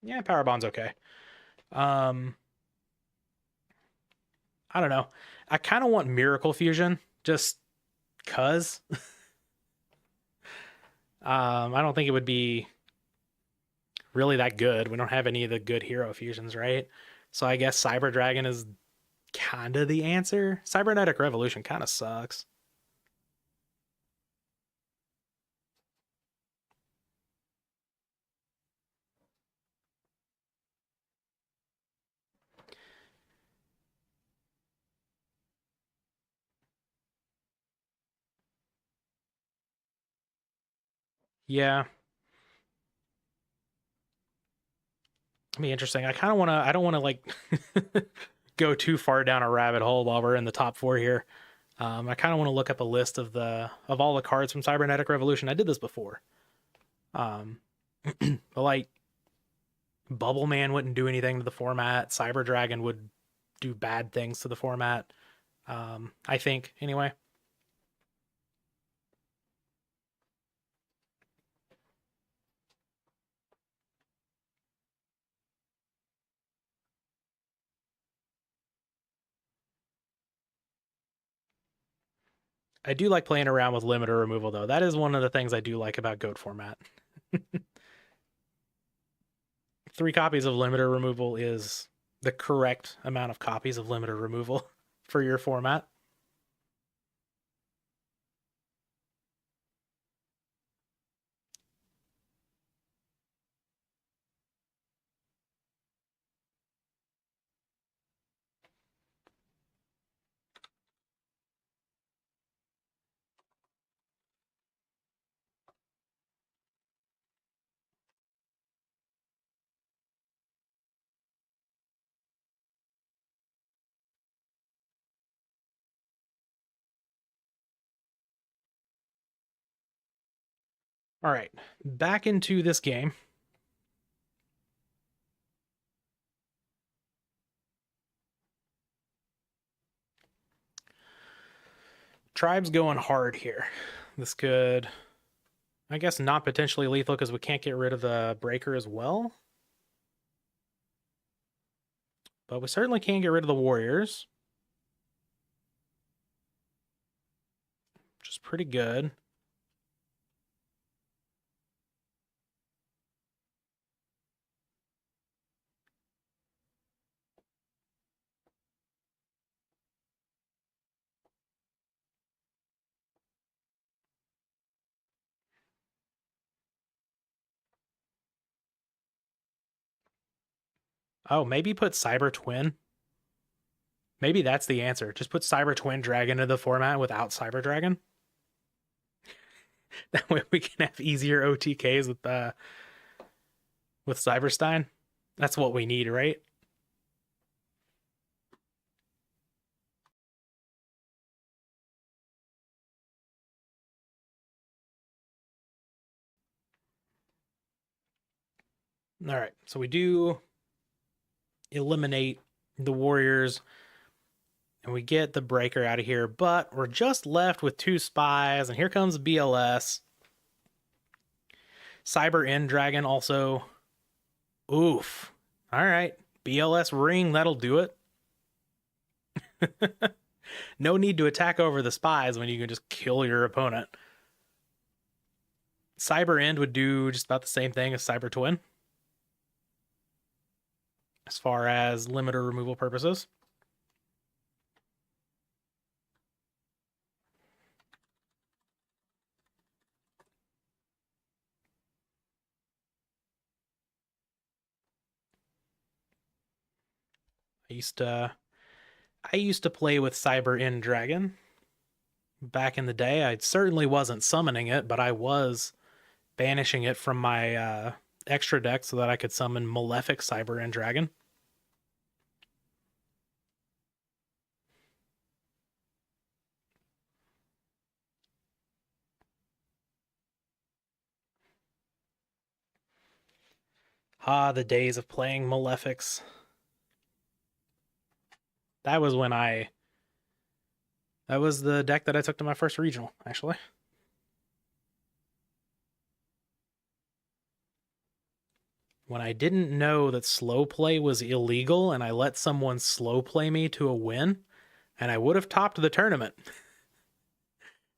Yeah, Power Bond's okay. I don't know. I kind of want Miracle Fusion just cuz. I don't think it would be really that good. We don't have any of the good hero fusions, right? So I guess Cyber Dragon is kind of the answer. Cybernetic Revolution kind of sucks. Yeah. It'll be interesting. I kind of want to, I don't want to like go too far down a rabbit hole while we're in the top 4 here. I kind of want to look up a list of all the cards from Cybernetic Revolution. I did this before. But like Bubble Man wouldn't do anything to the format. Cyber Dragon would do bad things to the format. I think anyway. I do like playing around with limiter removal though. That is one of the things I do like about GOAT format. 3 copies of limiter removal is the correct amount of copies of limiter removal for your format. All right, back into this game. Tribe's going hard here. This could, I guess, not potentially lethal because we can't get rid of the breaker as well. But we certainly can get rid of the warriors, which is pretty good. Oh, maybe put Cyber Twin. Maybe that's the answer. Just put Cyber Twin Dragon into the format without Cyber Dragon. That way we can have easier OTKs with Cyberstein. That's what we need, right? All right, so we do eliminate the warriors and we get the breaker out of here, but we're just left with 2 spies, and here comes BLS. Cyber End Dragon also. Oof. All right, BLS ring, that'll do it. No need to attack over the spies when you can just kill your opponent. Cyber End would do just about the same thing as Cyber Twin as far as limiter removal purposes. I used to play with Cyber End Dragon back in the day. I certainly wasn't summoning it, but I was banishing it from my extra deck so that I could summon Malefic Cyber End Dragon. Ah, the days of playing Malefics. That was when that was the deck that I took to my first regional, actually. When I didn't know that slow play was illegal and I let someone slow play me to a win, and I would have topped the tournament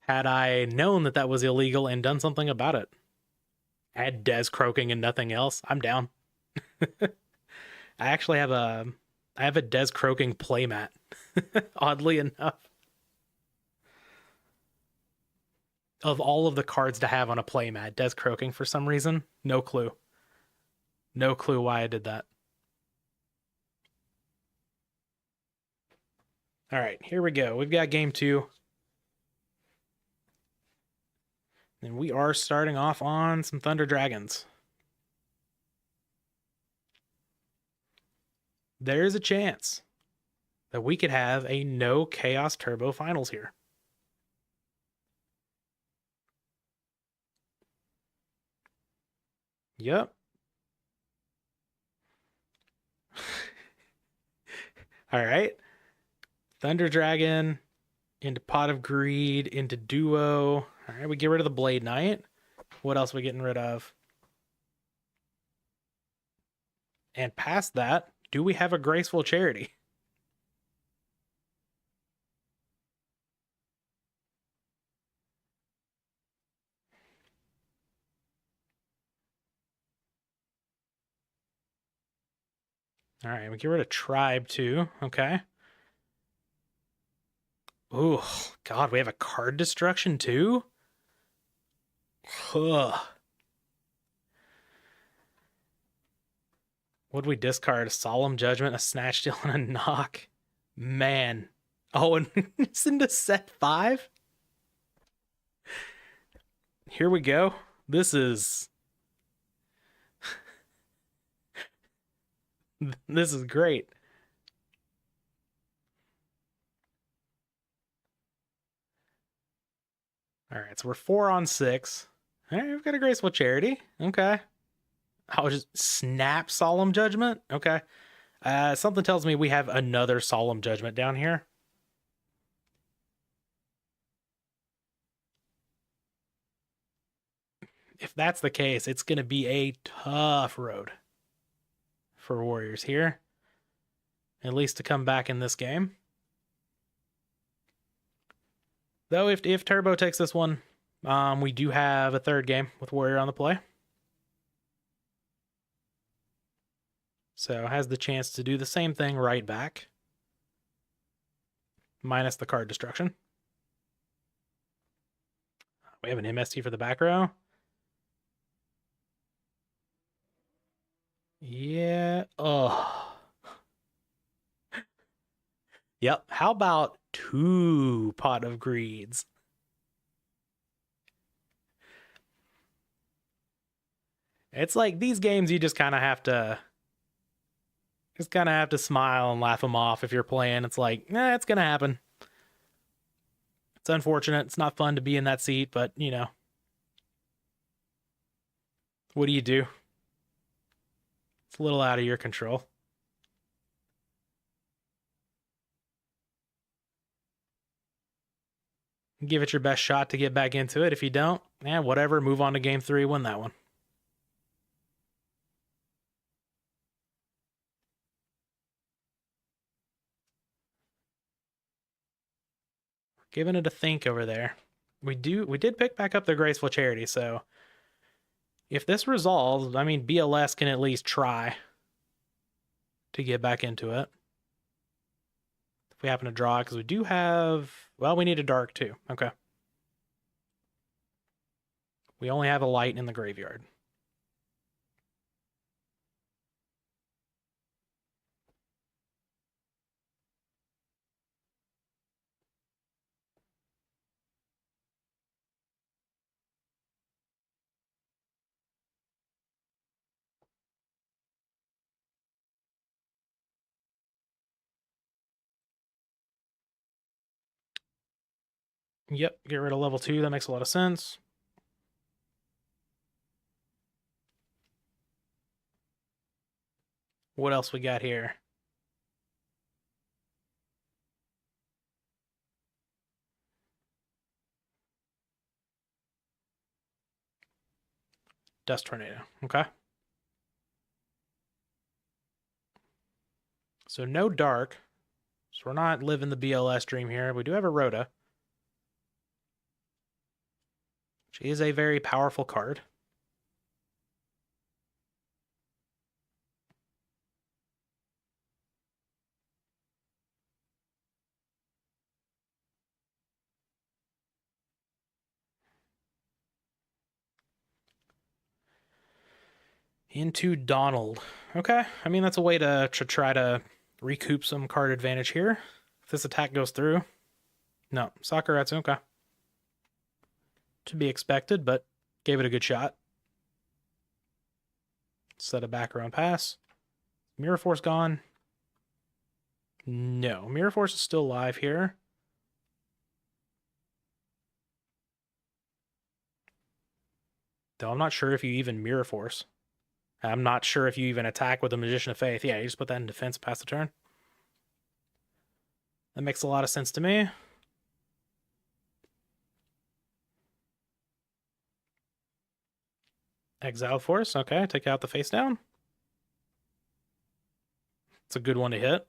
had I known that that was illegal and done something about it. Add Des croaking and nothing else. I'm down. I actually have a Des croaking playmat. Oddly enough. Of all of the cards to have on a playmat, Des croaking for some reason. No clue. No clue why I did that. All right, here we go. We've got game 2. And we are starting off on some Thunder Dragons. There's a chance that we could have a no Chaos Turbo finals here. Yep. All right. Thunder Dragon into Pot of Greed into Duo. All right, we get rid of the Blade Knight. What else are we getting rid of? And past that, do we have a Graceful Charity? All right, we get rid of Tribe too. Okay. Ooh, God, we have a card destruction too? Ugh. What'd we discard? A Solemn Judgment, a Snatch Steal, and a Knock. Man. Oh, and it's into set 5? Here we go. This is... this is great. All right, so we're 4 on 6. All right, we've got a Graceful Charity. Okay. I'll just snap Solemn Judgment. Okay. Something tells me we have another Solemn Judgment down here. If that's the case, it's going to be a tough road for Warriors here. At least to come back in this game. Though if Turbo takes this one, we do have a third game with Warrior on the play. So has the chance to do the same thing right back. Minus the card destruction. We have an MST for the back row. Yeah. Oh. Yep. How about 2 Pot of Greeds? It's like these games you just kind of have to smile and laugh them off if you're playing. It's like, it's going to happen. It's unfortunate. It's not fun to be in that seat, but, you know. What do you do? It's a little out of your control. Give it your best shot to get back into it. If you don't, whatever. Move on to game 3, win that one. Giving it a think over there. We did pick back up the Graceful Charity, so if this resolves, I mean, BLS can at least try to get back into it. If we happen to draw, because we do have, well, we need a dark too. Okay. We only have a light in the graveyard. Yep, get rid of level 2. That makes a lot of sense. What else we got here? Dust Tornado. Okay. So no dark. So we're not living the BLS dream here. We do have a Rhoda. She is a very powerful card. Into Donald. Okay. I mean, that's a way to try to recoup some card advantage here. If this attack goes through. No, Sakuratsu. Okay. To be expected, but gave it a good shot. Set a back around pass. Mirror Force gone. No, Mirror Force is still alive here. Though I'm not sure if you even Mirror Force. I'm not sure if you even attack with the Magician of Faith. Yeah, you just put that in defense, pass the turn. That makes a lot of sense to me. Exile Force. Okay, take out the face down. It's a good one to hit.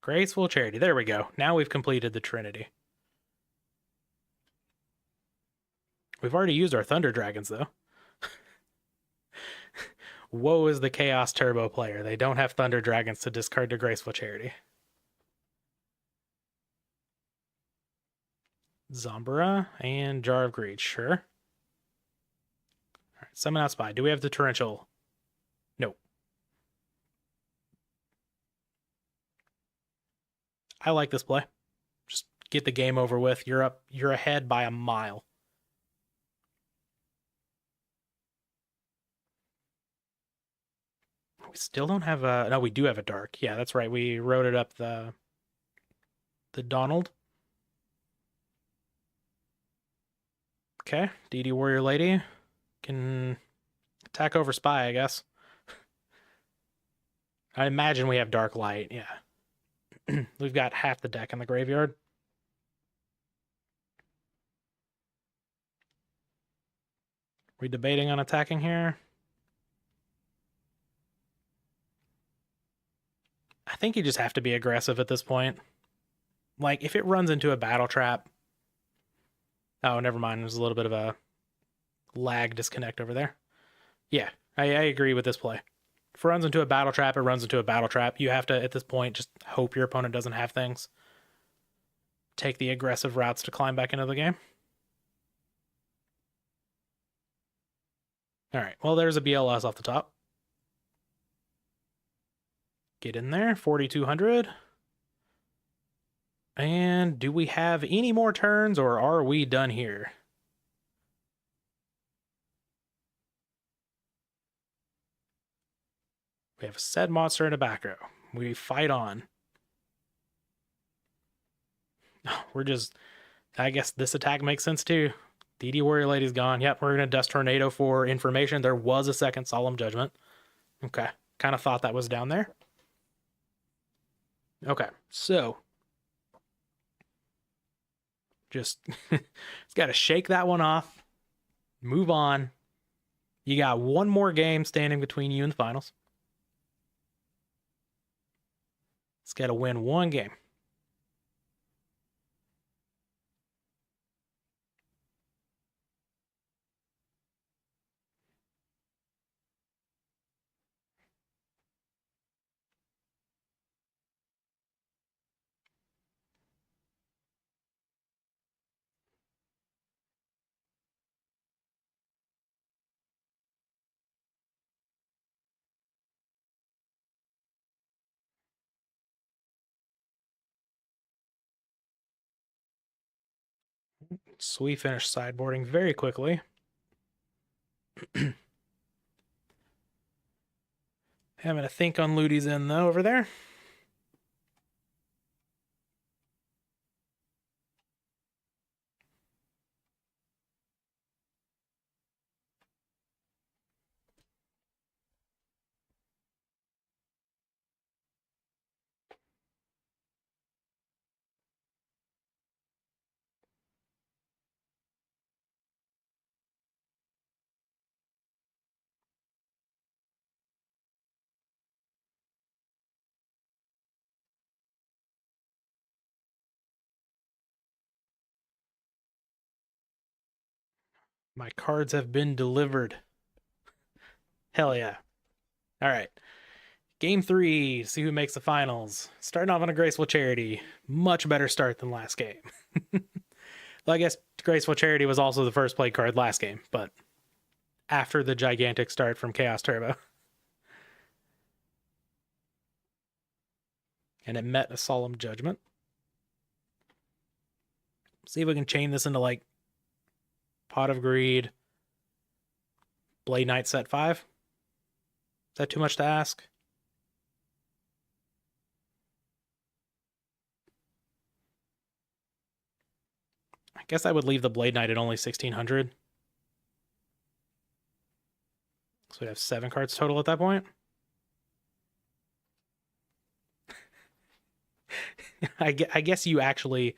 Graceful Charity. There we go. Now we've completed the Trinity. We've already used our Thunder Dragons, though. Woe is the Chaos Turbo player. They don't have Thunder Dragons to discard to Graceful Charity. Zombara and Jar of Greed. Sure. All right, Summon Out Spy. Do we have the Torrential? Nope. I like this play. Just get the game over with. You're up. You're ahead by a mile. We still don't have a... No, we do have a dark. Yeah, that's right. We wrote it up the Donald. Okay. DD Warrior Lady can attack over Spy, I guess. I imagine we have Dark Light. Yeah. We've got half the deck in the graveyard. We debating on attacking here? I think you just have to be aggressive at this point. Like, if it runs into a battle trap... Oh, never mind. There's a little bit of a lag disconnect over there. Yeah, I agree with this play. If it runs into a battle trap, it runs into a battle trap. You have to, at this point, just hope your opponent doesn't have things. Take the aggressive routes to climb back into the game. All right, well, there's a BLS off the top. Get in there, 4,200. And do we have any more turns, or are we done here? We have a said monster in a back row. We fight on. We're just... I guess this attack makes sense too. DD Warrior Lady's gone. Yep, we're going to Dust Tornado for information. There was a second Solemn Judgment. Okay, kind of thought that was down there. Okay, so just it's got to shake that one off, move on. You got one more game standing between you and the finals. It's got to win one game. So we finish sideboarding very quickly. Having a think on Ludy's in though over there. My cards have been delivered. Hell yeah. All right. Game 3, see who makes the finals. Starting off on a Graceful Charity. Much better start than last game. Well, I guess Graceful Charity was also the first play card last game, but after the gigantic start from Chaos Turbo. And it met a Solemn Judgment. See if we can chain this into like Pot of Greed, Blade Knight set 5. Is that too much to ask? I guess I would leave the Blade Knight at only 1,600. So we'd have 7 cards total at that point. I guess you actually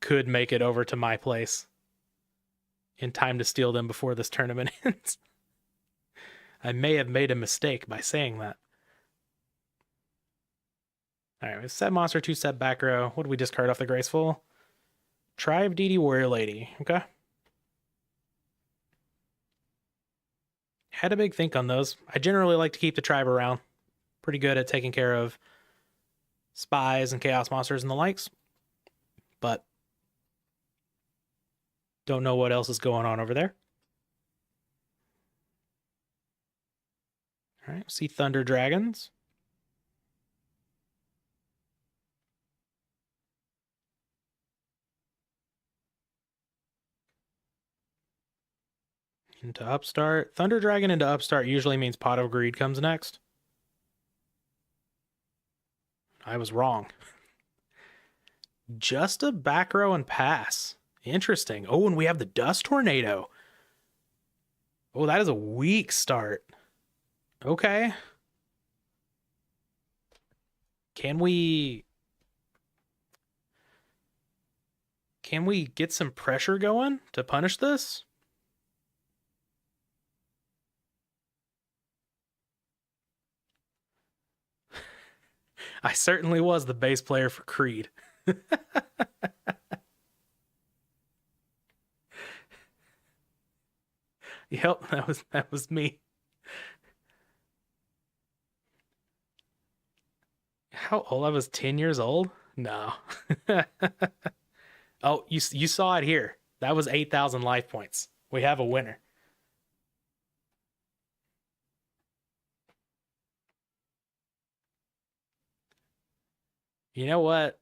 could make it over to my place in time to steal them before this tournament ends. I may have made a mistake by saying that. All right, we have set monster, 2 set back row. What do we discard off the Graceful? Tribe DD Warrior Lady. Okay. Had a big think on those. I generally like to keep the tribe around. Pretty good at taking care of spies and chaos monsters and the likes. But don't know what else is going on over there. All right, see Thunder Dragons. Into Upstart. Thunder Dragon into Upstart usually means Pot of Greed comes next. I was wrong. Just a back row and pass. Interesting. Oh, and we have the Dust Tornado. Oh, that is a weak start. Okay. Can we get some pressure going to punish this? I certainly was the bass player for Creed. Yep, that was me. How old? I was 10 years old? No. Oh, you saw it here. That was 8,000 life points. We have a winner. You know what?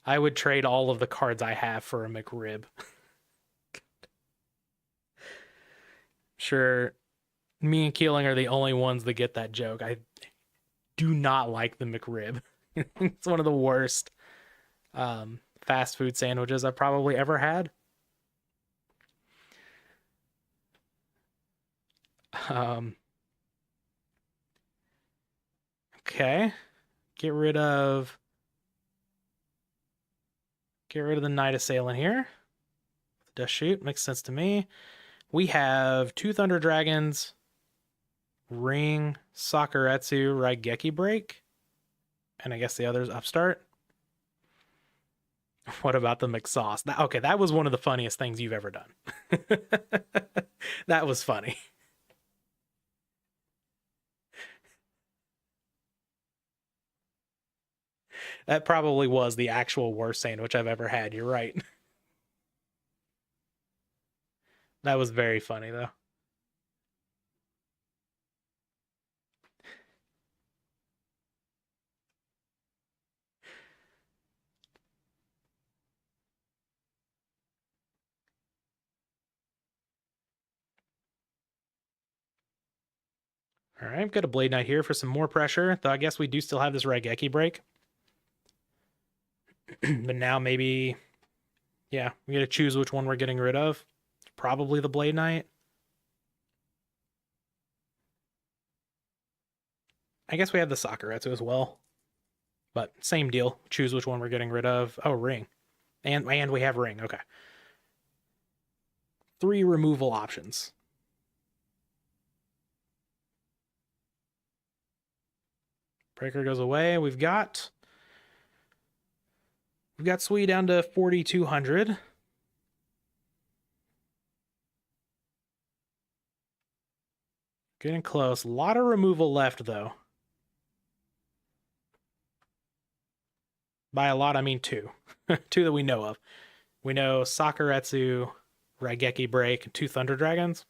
I would trade all of the cards I have for a McRib. Sure, me and Keeling are the only ones that get that joke. I do not like the McRib. It's one of the worst fast food sandwiches I've probably ever had. Okay. Get rid of the Night Assailant here. Dust Shoot makes sense to me. We have 2 Thunder Dragons, Ring, Sakuretsu, Raigeki Break, and I guess the other's Upstart. What about the McSauce? Okay, that was one of the funniest things you've ever done. That was funny. That probably was the actual worst sandwich I've ever had. You're right. That was very funny, though. All right, I've got a Blade Knight here for some more pressure, though I guess we do still have this Raigeki break. But now maybe, yeah, we got to choose which one we're getting rid of. Probably the Blade Knight. I guess we have the Sakuretsu as well. But same deal. Choose which one we're getting rid of. Oh, Ring. And we have Ring. Okay. 3 removal options. Breaker goes away. We've got Sui down to 4,200. Getting close. A lot of removal left, though. By a lot, I mean 2. 2 that we know of. We know Sakuretsu, Raigeki Break, and 2 Thunder Dragons.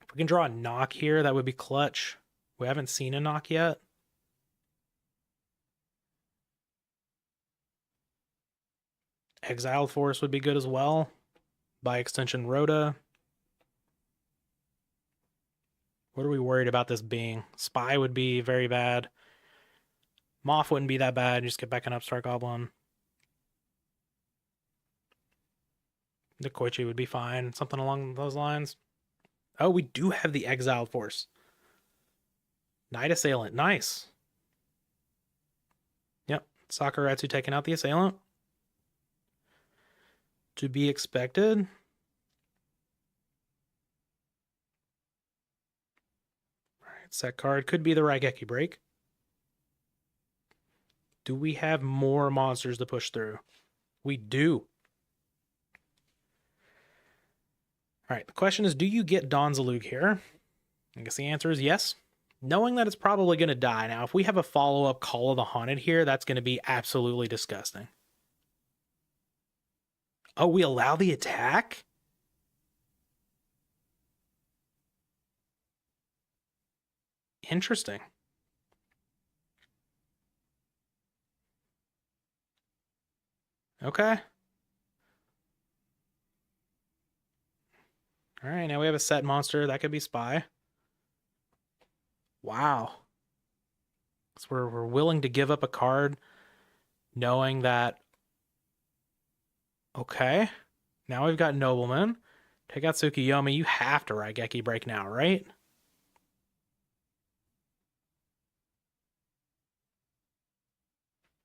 If we can draw a knock here, that would be clutch. We haven't seen a knock yet. Exiled Force would be good as well. By extension, Rhoda. What are we worried about this being? Spy would be very bad. Moth wouldn't be that bad. Just get back an Upstart Goblin. The Koichi would be fine. Something along those lines. Oh, we do have the Exiled Force. Night Assailant. Nice. Yep. Sakuretsu taking out the Assailant. To be expected. Alright, set card. Could be the Raigeki break. Do we have more monsters to push through? We do. Alright, the question is, do you get Donzalug here? I guess the answer is yes. Knowing that it's probably going to die. Now, if we have a follow-up Call of the Haunted here, that's going to be absolutely disgusting. Oh, we allow the attack? Interesting. Okay. All right, now we have a set monster. That could be Spy. Wow. So we're willing to give up a card knowing that... Okay. Now we've got Nobleman. Take out Tsukiyomi. You have to Raigeki break now, right?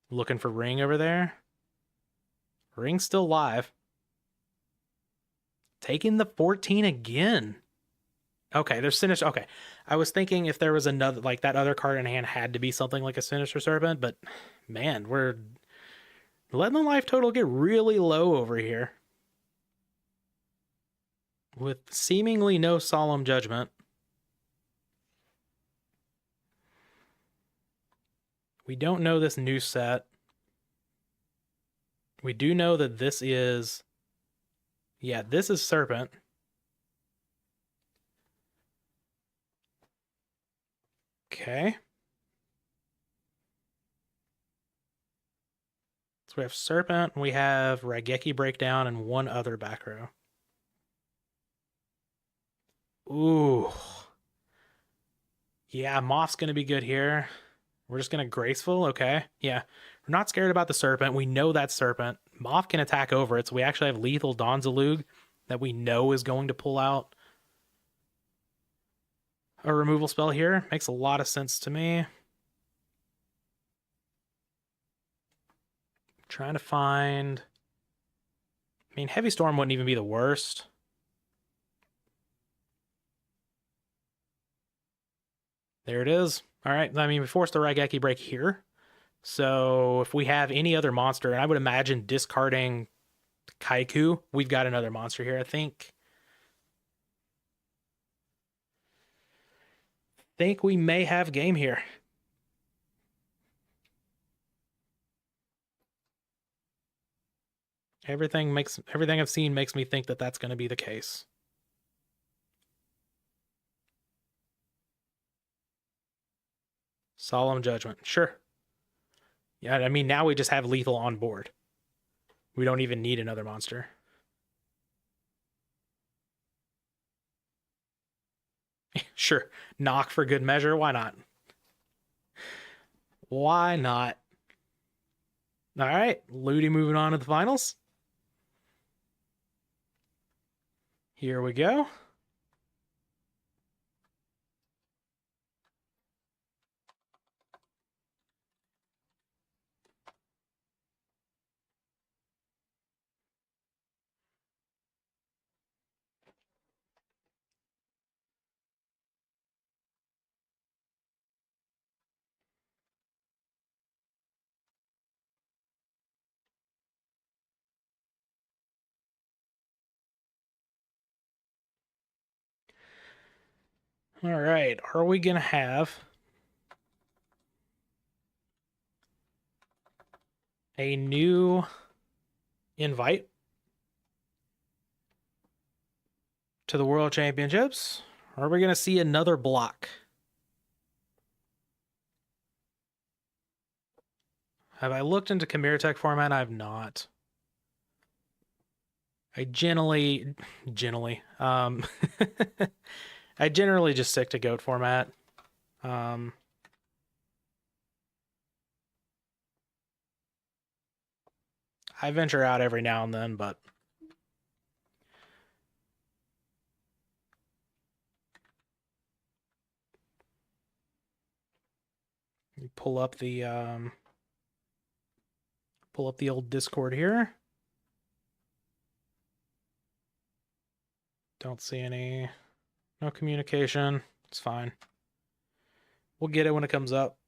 Looking for Ring over there. Ring's still live. Taking the 14 again. Okay, there's Sinister. Okay, I was thinking if there was another, like that other card in hand had to be something like a Sinister Serpent, but man, we're letting the life total get really low over here. With seemingly no Solemn Judgment. We don't know this new set. We do know that this is... Yeah, this is Serpent. Okay. So we have Serpent, we have Raigeki Breakdown, and one other back row. Ooh. Yeah, Moth's going to be good here. We're just going to Graceful, okay. Yeah, we're not scared about the Serpent. We know that's Serpent. Moth can attack over it, so we actually have lethal Donzalug that we know is going to pull out a removal spell here. Makes a lot of sense to me. Trying to find... I mean, Heavy Storm wouldn't even be the worst. There it is. All right, I mean, we forced the Raigeki break here. So if we have any other monster, and I would imagine discarding Kaiku, we've got another monster here, I think. Think we may have game here. Everything I've seen makes me think that that's going to be the case. Solemn Judgment. Sure. Yeah, I mean, now we just have lethal on board. We don't even need another monster. Sure. Knock for good measure. Why not? Why not? All right. Ludy moving on to the finals. Here we go. All right. Are we going to have a new invite to the World Championships? Or are we going to see another block? Have I looked into Chimera Tech format? I have not. I generally, I generally just stick to GOAT format. I venture out every now and then, but you pull up the old Discord here. Don't see no communication. It's fine. We'll get it when it comes up.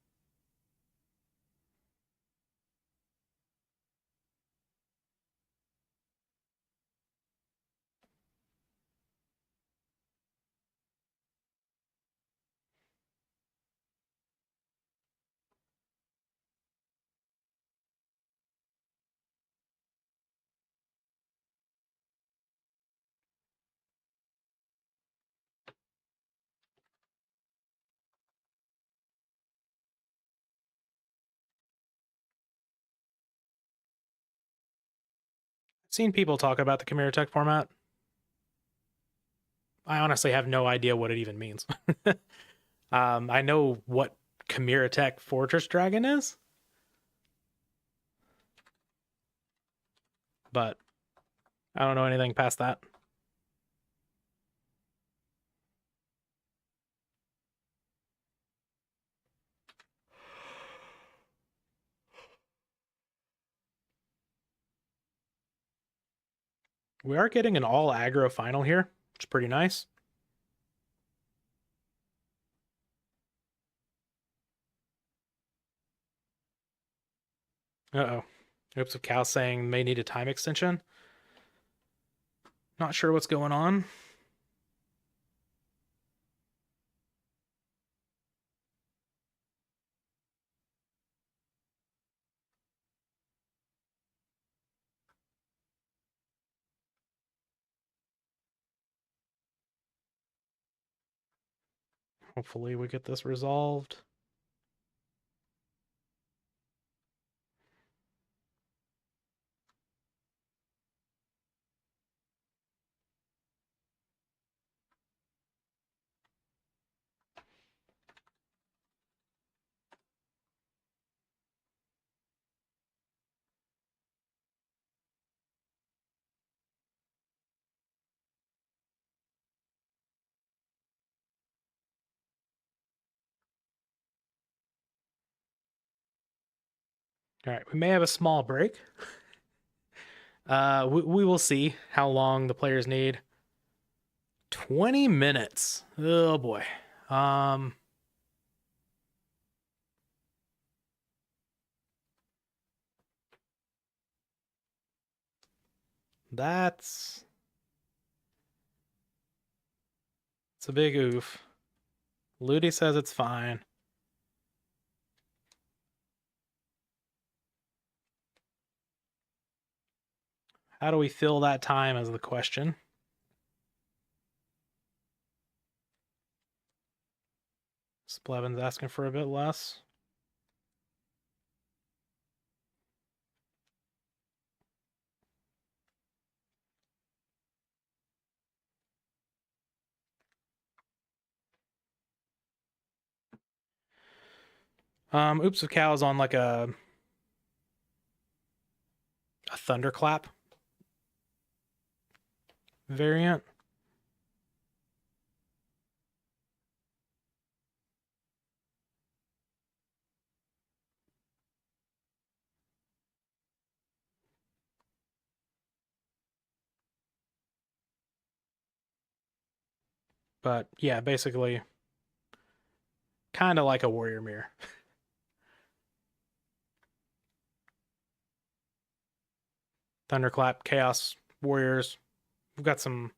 I've seen people talk about the Chimera Tech format. I honestly have no idea what it even means. I know what Chimera Tech Fortress Dragon is, but I don't know anything past that. We are getting an all aggro final here, which is pretty nice. Uh-oh. Hopes of Cow saying may need a time extension. Not sure what's going on. Hopefully we get this resolved. All right, we may have a small break. We will see how long the players need. 20 minutes. Oh boy. That's it's a big oof. Ludy says it's fine. How do we fill that time is the question. Splevin's asking for a bit less. Oops of Cow is on like a thunderclap variant. But yeah, basically kind of like a warrior mirror. Thunderclap, Chaos Warriors. We've got some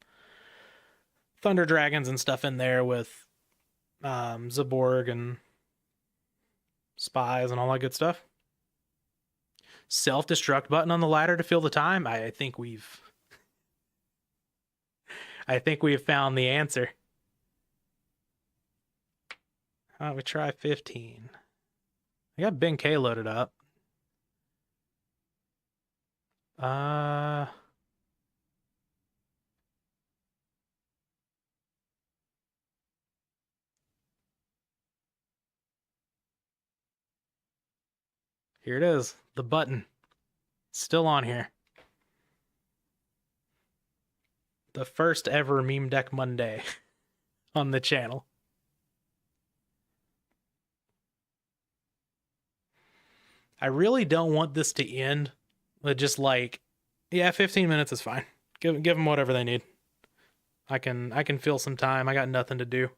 Thunder Dragons and stuff in there with Zaborg and Spies and all that good stuff. Self-destruct button on the ladder to fill the time. I think we've found the answer. We try 15. I got Ben K loaded up. Here it is, the button. Still on here. The first ever Meme Deck Monday on the channel. I really don't want this to end with just like, yeah, 15 minutes is fine. Give them whatever they need. I can fill some time. I got nothing to do.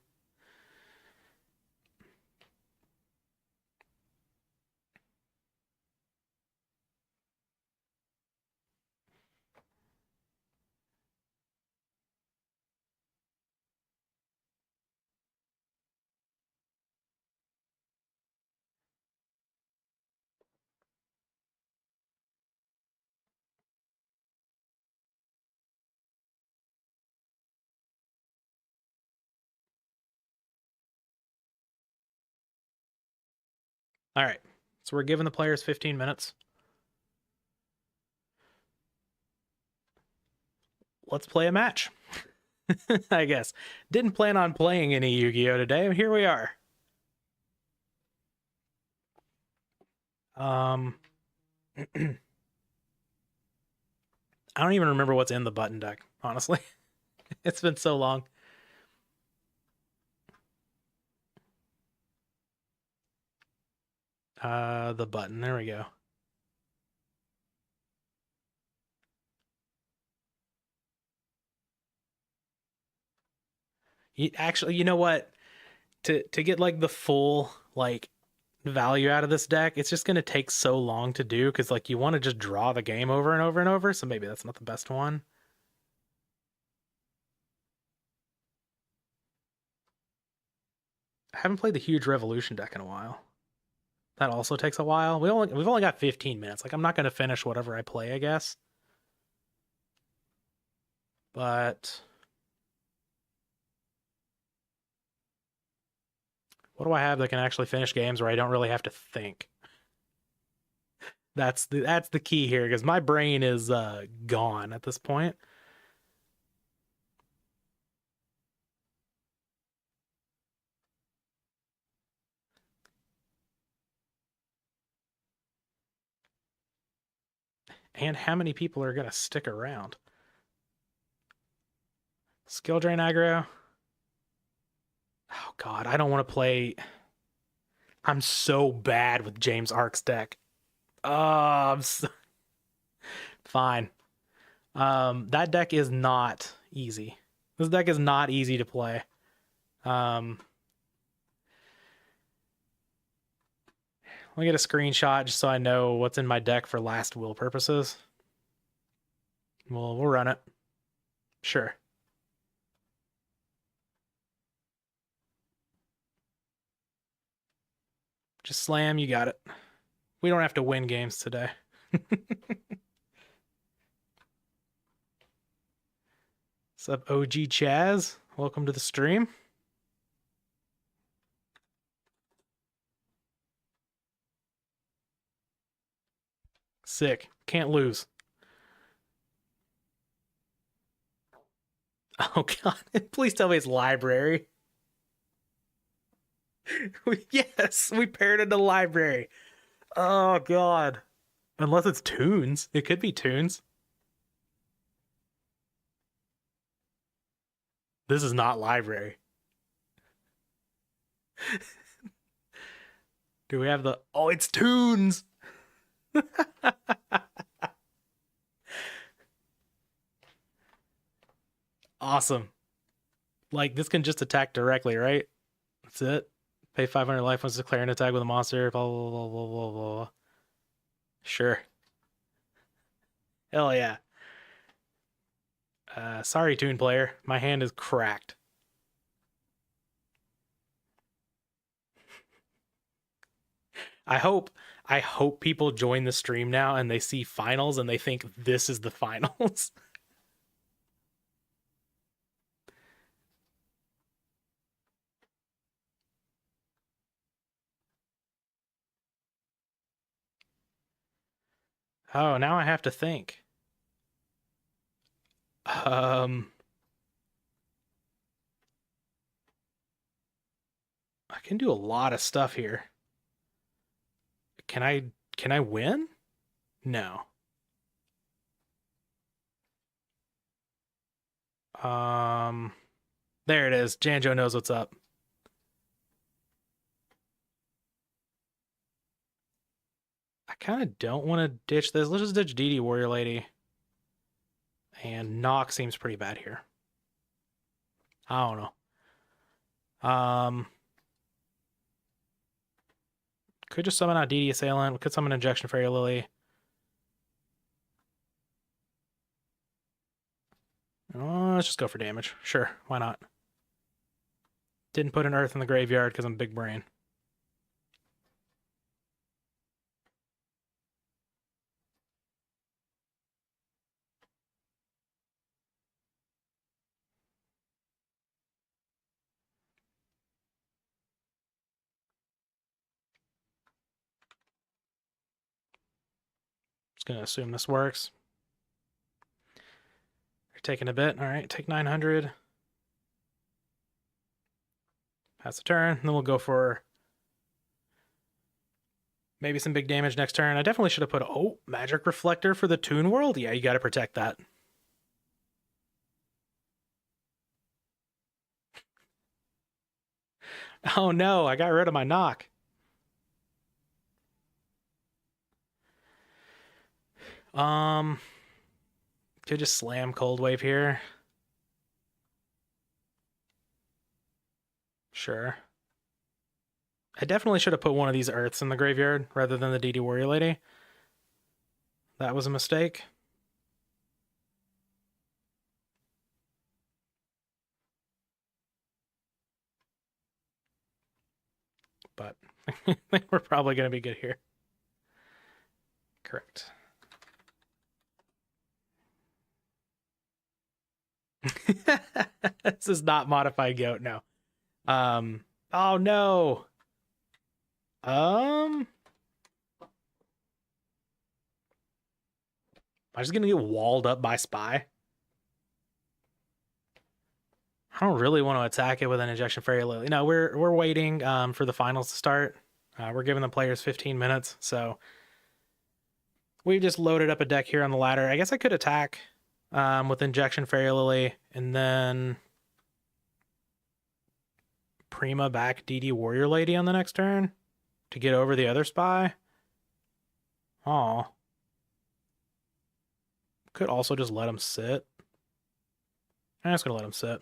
All right. So we're giving the players 15 minutes. Let's play a match. I guess. Didn't plan on playing any Yu-Gi-Oh today, and here we are. I don't even remember what's in the button deck, honestly. It's been so long. The button. There we go. Actually, you know what? To get like the full like value out of this deck, it's just going to take so long to do because like you want to just draw the game over and over and over, so maybe that's not the best one. I haven't played the huge Revolution deck in a while. That also takes a while. We've only got 15 minutes. Like I'm not going to finish whatever I play, I guess. But what do I have that can actually finish games where I don't really have to think? That's the key here because my brain is gone at this point. And how many people are going to stick around? Skill drain aggro. Oh god, I don't want to play. I'm so bad with James Ark's deck. Fine. That deck is not easy. This deck is not easy to play. Let me get a screenshot just so I know what's in my deck for last will purposes. We'll run it. Sure. Just slam, you got it. We don't have to win games today. What's up, OG Chaz? Welcome to the stream. Sick. Can't lose. Oh, God. Please tell me it's library. Yes, we paired into library. Oh, God. Unless it's tunes. It could be tunes. This is not library. Do we have the... Oh, it's tunes! Awesome. Like, this can just attack directly, right? That's it. Pay 500 life once declare an attack with a monster. Blah, blah, blah, blah, blah, blah. Sure. Hell yeah. Sorry, Toon player. My hand is cracked. I hope people join the stream now and they see finals and they think this is the finals. Oh, now I have to think. I can do a lot of stuff here. Can I win? No. There it is. Janjo knows what's up. I kind of don't want to ditch this. Let's just ditch DD Warrior Lady. And knock seems pretty bad here. I don't know. Could just summon out DD Assailant. We could summon Injection Fairy Lily. Oh, let's just go for damage. Sure, why not? Didn't put an Earth in the graveyard because I'm big brain. Just gonna assume this works. You're taking a bit. All right, take 900. Pass the turn. Then we'll go for maybe some big damage next turn. I definitely should have put Magic Reflector for the Toon World. Yeah, you got to protect that. Oh no, I got rid of my knock. Could just slam Cold Wave here. Sure. I definitely should have put one of these Earths in the graveyard rather than the DD Warrior Lady. That was a mistake. But I think we're probably going to be good here. Correct. This is not modified goat, no. Oh no. Am I just gonna get walled up by Spy? I don't really want to attack it with an Injection Fairy Lily. No, we're waiting for the finals to start. We're giving the players 15 minutes, so we just loaded up a deck here on the ladder. I guess I could attack with Injection Fairy Lily and then Prima back DD Warrior Lady on the next turn to get over the other Spy. Aw. Could also just let him sit. I'm just gonna let him sit.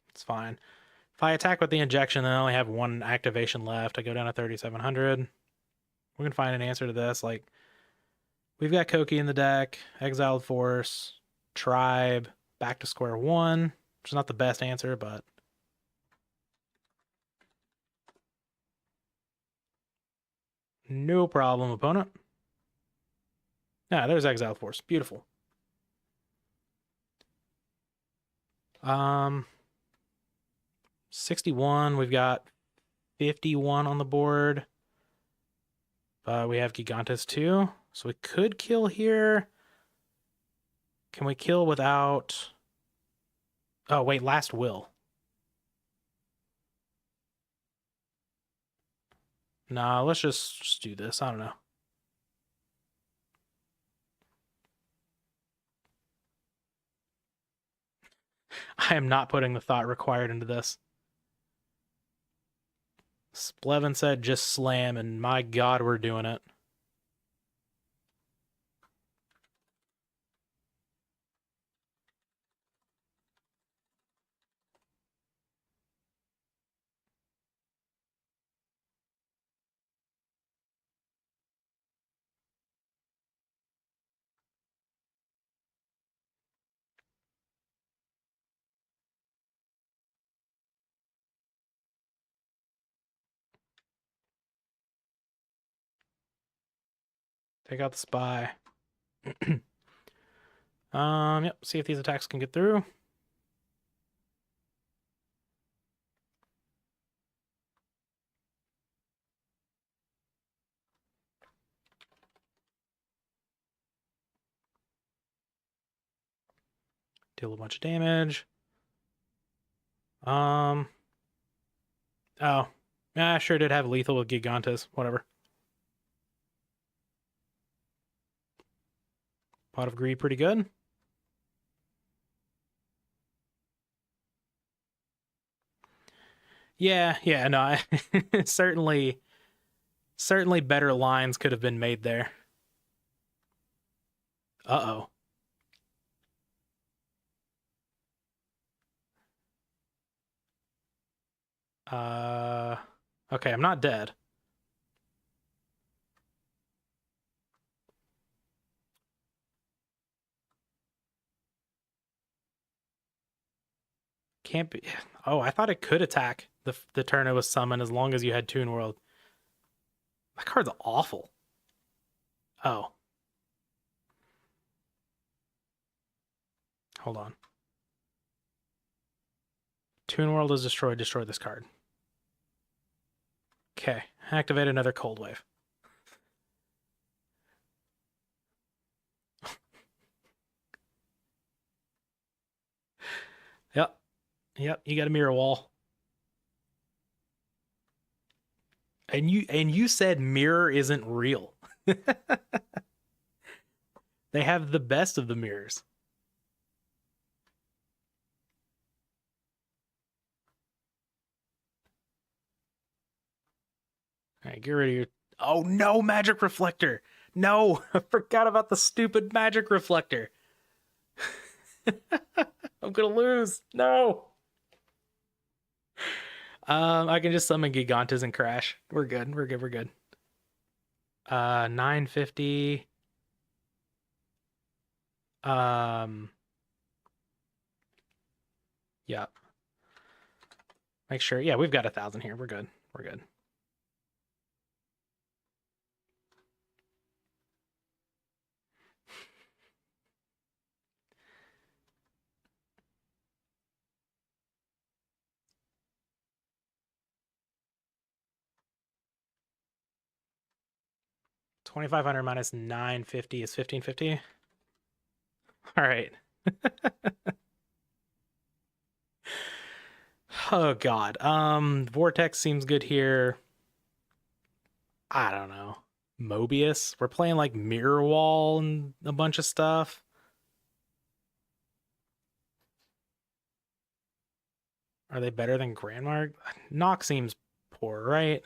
It's fine. If I attack with the injection, then I only have one activation left. I go down to 3,700. We can find an answer to this. Like, we've got Koki in the deck, Exiled Force, Tribe, back to square one, which is not the best answer, but no problem, opponent. Yeah, there's Exiled Force. Beautiful. 61. We've got 51 on the board. We have Gigantus too. So we could kill here. Can we kill without... Oh, wait, Last Will. Nah, let's just do this. I don't know. I am not putting the thought required into this. Splevin said just slam, and my god, we're doing it. Take out the spy. Yep, see if these attacks can get through. Deal a bunch of damage. Oh. Yeah, I sure did have lethal with Gigantes. Whatever. Pot of Greed, pretty good. Yeah, no, certainly better lines could have been made there. Uh-oh. Okay, I'm not dead. Can't be. Oh, I thought it could attack the turn it was summoned as long as you had Toon World. That card's awful. Oh. Hold on. Toon World is destroyed. Destroy this card. Okay. Activate another Cold Wave. Yep. Yep. You got a mirror wall. And you said mirror isn't real. They have the best of the mirrors. All right, get rid of your... Oh, no, Magic Reflector. No, I forgot about the stupid Magic Reflector. I'm gonna lose. No. I can just summon Gigantes and crash. We're good. We're good. We're good. 950. Yeah. Make sure. Yeah, we've got 1,000 here. We're good. We're good. $2,500 minus 950 is 1,550. All right. Oh god. Vortex seems good here. I don't know. Mobius. We're playing like Mirror Wall and a bunch of stuff. Are they better than Grandmark? Knock seems poor, right?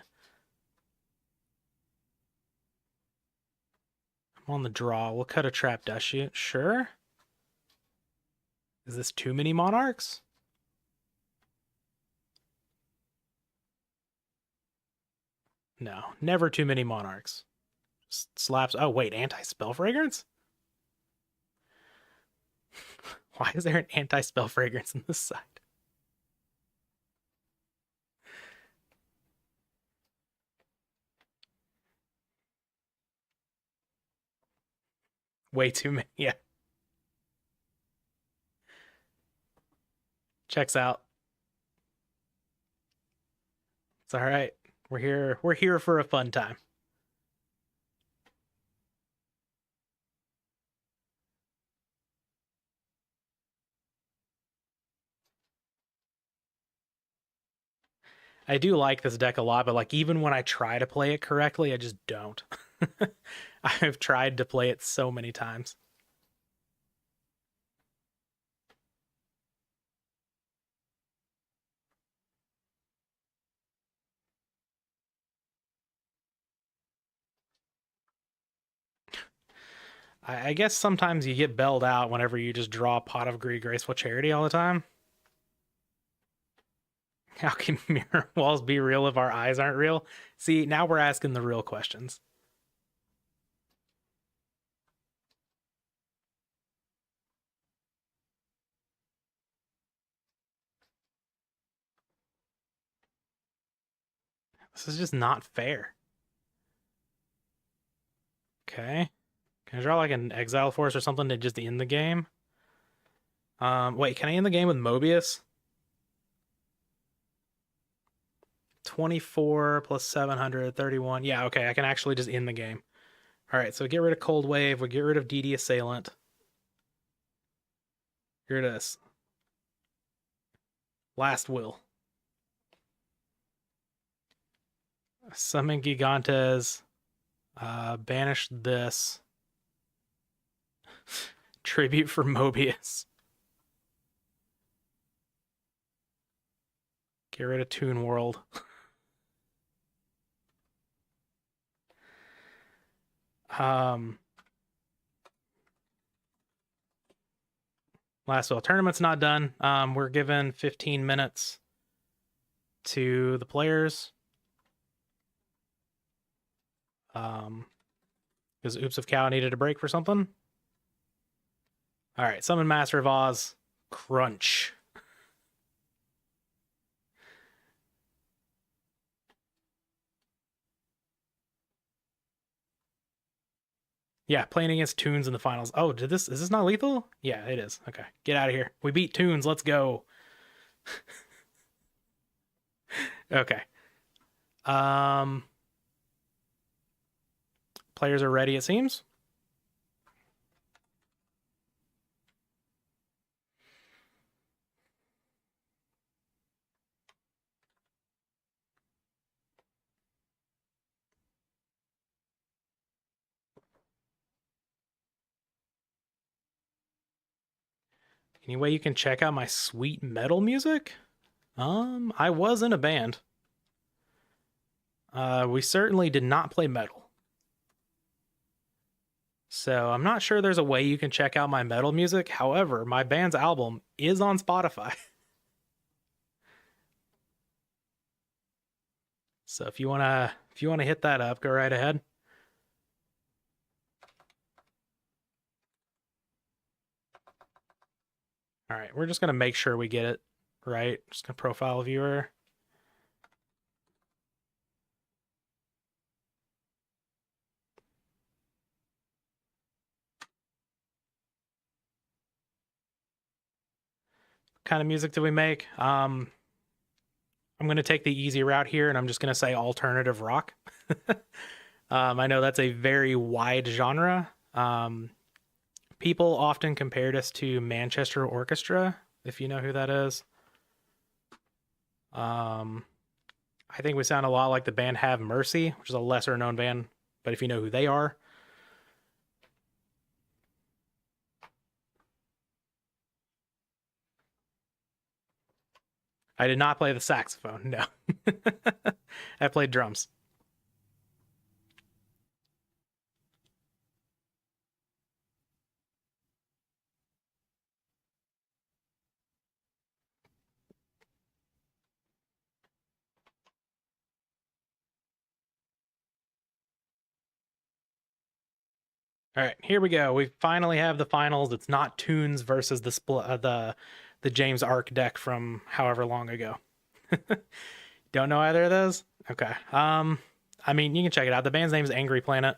I'm on the draw. We'll cut a trap dust shoot. Sure. Is this too many monarchs? No, never too many monarchs. Slaps. Oh, wait, anti-spell fragrance? Why is there an anti-spell fragrance in this side? Way too many. Yeah. Checks out. It's all right. We're here. We're here for a fun time. I do like this deck a lot, but like even when I try to play it correctly, I just don't. I've tried to play it so many times. I guess sometimes you get bailed out whenever you just draw Pot of Greed, Graceful Charity all the time. How can mirror walls be real if our eyes aren't real? See, now we're asking the real questions. This is just not fair. Okay. Can I draw like an Exile Force or something to just end the game? Wait, can I end the game with Mobius? 24 plus 731. Yeah, okay, I can actually just end the game. All right, so get rid of Cold Wave. We get rid of DD Assailant. Here it is. Last Will. Summon Gigantes. Banish this. Tribute for Mobius. Get rid of Toon World. Last Will. Tournament's not done. We're given 15 minutes to the players. Because Oops of Cow needed a break for something. All right, summon Master of Oz. Crunch. Yeah, playing against Toons in the finals. Oh, is this not lethal? Yeah, it is. Okay, get out of here. We beat Toons. Let's go. Okay. Players are ready, it seems. Any way you can check out my sweet metal music? I was in a band. We certainly did not play metal. So I'm not sure there's a way you can check out my metal music. However, my band's album is on Spotify. So if you wanna hit that up, go right ahead. All right, we're just gonna make sure we get it right. Just gonna profile viewer. What kind of music do we make? I'm gonna take the easy route here, and I'm just gonna say alternative rock. I know that's a very wide genre. People often compared us to Manchester Orchestra, if you know who that is. I think we sound a lot like the band Have Mercy, which is a lesser known band, but if you know who they are. I did not play the saxophone, no. I played drums. All right, here we go. We finally have the finals. It's not Tunes versus the James Arc deck from however long ago. Don't know either of those? Okay. I mean, you can check it out. The band's name is Angry Planet.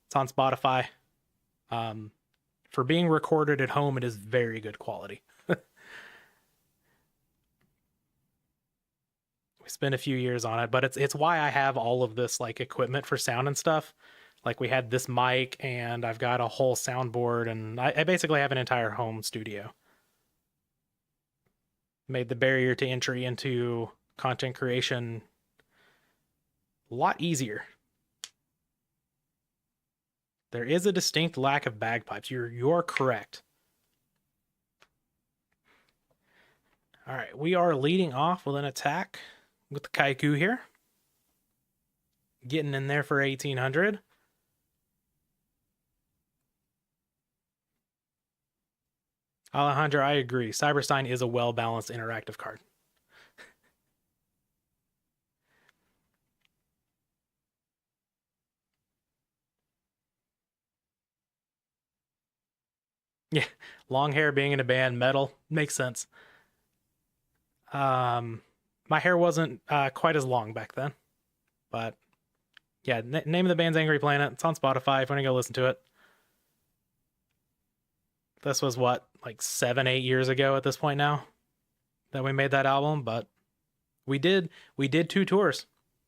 It's on Spotify. For being recorded at home, it is very good quality. We spent a few years on it, but it's why I have all of this like equipment for sound and stuff. Like we had this mic, and I've got a whole soundboard, and I basically have an entire home studio. Made the barrier to entry into content creation a lot easier. There is a distinct lack of bagpipes. You're correct. All right, we are leading off with an attack with the Kaiku here. Getting in there for 1800. Alejandro, I agree. Cyberstein is a well-balanced interactive card. Yeah, long hair being in a band, metal, makes sense. My hair wasn't quite as long back then, but yeah, name of the band's Angry Planet. It's on Spotify if you want to go listen to it. This was what, like 7-8 years ago at this point now that we made that album, but we did 2 tours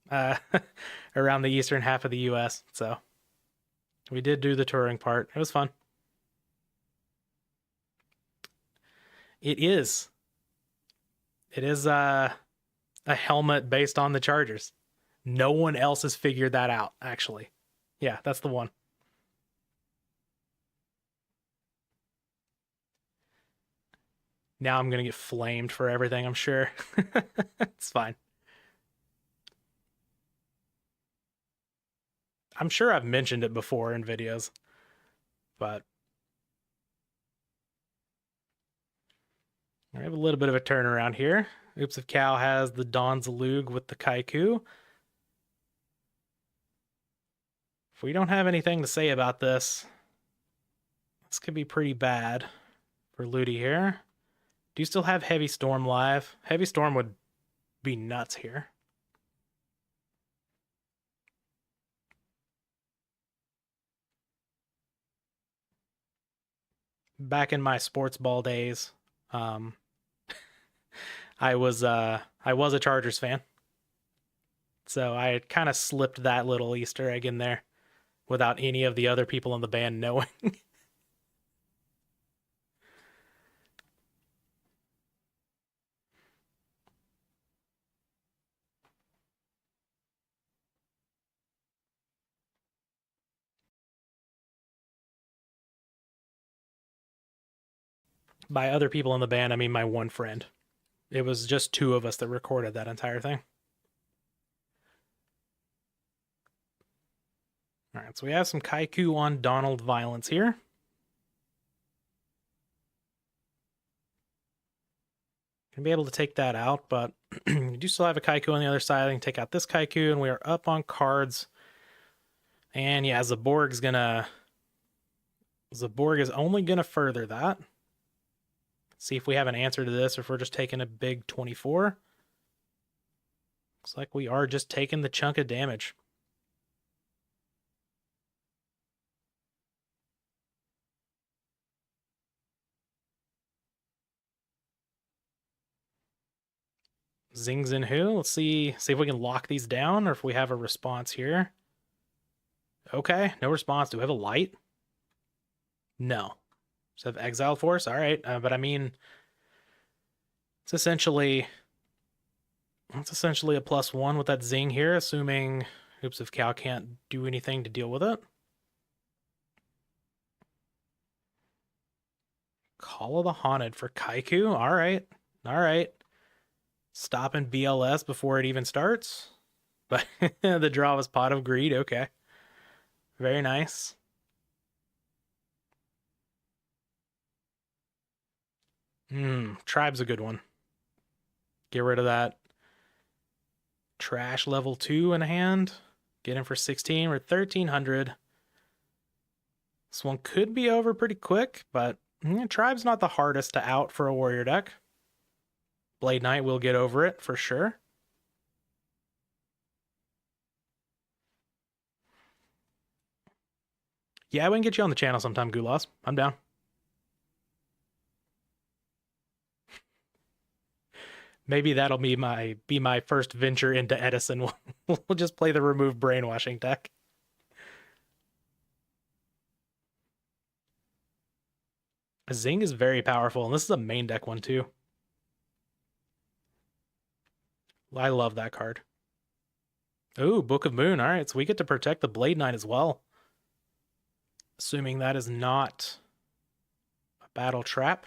around the eastern half of the US, so we did do the touring part. It was fun. It is a helmet based on the Chargers. No one else has figured that out, actually. Yeah, that's the one. Now I'm gonna get flamed for everything, I'm sure. It's fine. I'm sure I've mentioned it before in videos, but I have a little bit of a turnaround here. Oops of Cow has the Donzalug with the Kaiku. If we don't have anything to say about this, this could be pretty bad for Ludy here. Do you still have Heavy Storm live? Heavy Storm would be nuts here. Back in my sports ball days, I was a Chargers fan. So I had kind of slipped that little Easter egg in there without any of the other people in the band knowing. By other people in the band, I mean my one friend. It was just 2 of us that recorded that entire thing. All right, so we have some Kaiku on Donald Violence here. Gonna be able to take that out, but you do still have a Kaiku on the other side. I can take out this Kaiku, and we are up on cards. And yeah, Zaborg is only gonna further that. See if we have an answer to this, or if we're just taking a big 24. Looks like we are just taking the chunk of damage. Zings in who? Let's see if we can lock these down, or if we have a response here. Okay, no response. Do we have a light? No. Just have Exile Force? All right, but I mean, it's essentially a +1 with that Zing here, assuming Oops if Cow can't do anything to deal with it. Call of the Haunted for Kaiku. All right. Stopping BLS before it even starts. But the draw was Pot of Greed. Okay. Very nice. Tribe's a good one. Get rid of that trash level 2 in hand. Get him for 16 or 1300. This one could be over pretty quick, but Tribe's not the hardest to out for a warrior deck. Blade Knight will get over it for sure. Yeah, we can get you on the channel sometime, Gulas. I'm down. Maybe that'll be my first venture into Edison. We'll just play the remove brainwashing deck. Zing is very powerful, and this is a main deck one too. I love that card. Ooh, Book of Moon. All right, so we get to protect the Blade Knight as well. Assuming that is not a battle trap.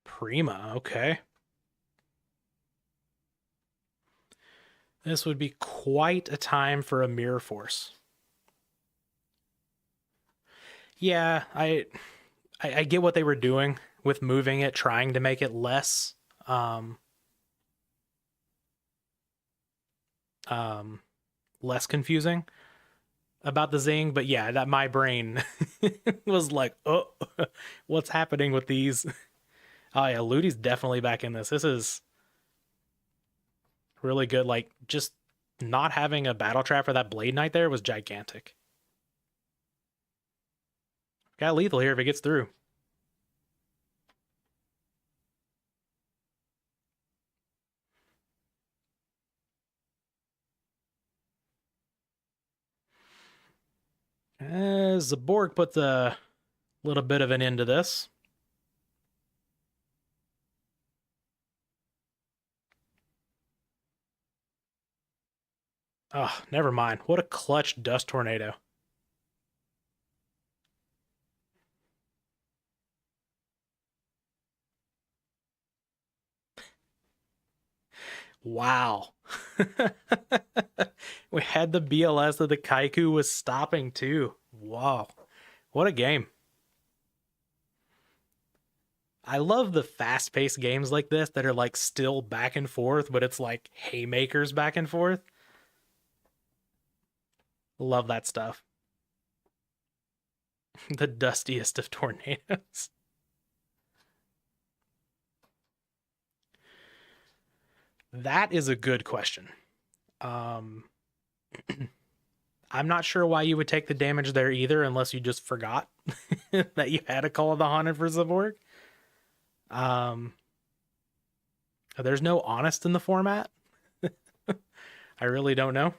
Prima, okay. This would be quite a time for a Mirror Force. Yeah, I get what they were doing with moving it, trying to make it less less confusing about the Zing, but yeah, that my brain was like, oh, what's happening with these? Oh yeah, Ludy's definitely back in this. This is really good. Like, just not having a battle trap for that Blade Knight there was gigantic. Got lethal here if it gets through. Zaborg puts a little bit of an end to this. Oh, never mind. What a clutch dust tornado. Wow. We had the BLS that the Kaiku was stopping too. Wow. What a game. I love the fast-paced games like this that are like still back and forth, but it's like haymakers back and forth. Love that stuff. The dustiest of tornadoes. That is a good question. I'm not sure why you would take the damage there either, unless you just forgot that you had a Call of the Haunted for Zaborg. There's no honest in the format. I really don't know.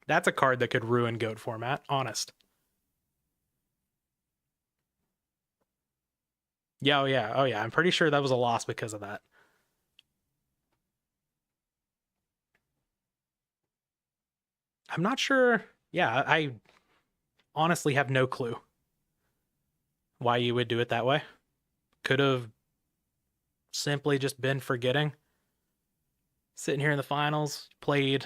That's a card that could ruin GOAT format, honest. Yeah, oh yeah, oh yeah. I'm pretty sure that was a loss because of that. I'm not sure. Yeah, I honestly have no clue why you would do it that way. Could have simply just been forgetting. Sitting here in the finals, played,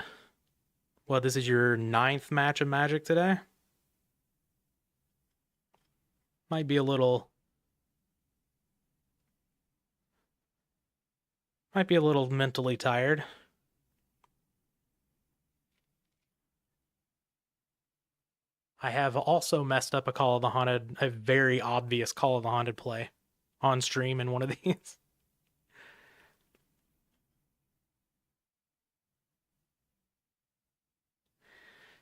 well, this is your 9th match of Magic today. Might be a little mentally tired. I have also messed up a Call of the Haunted, a very obvious Call of the Haunted play on stream in one of these.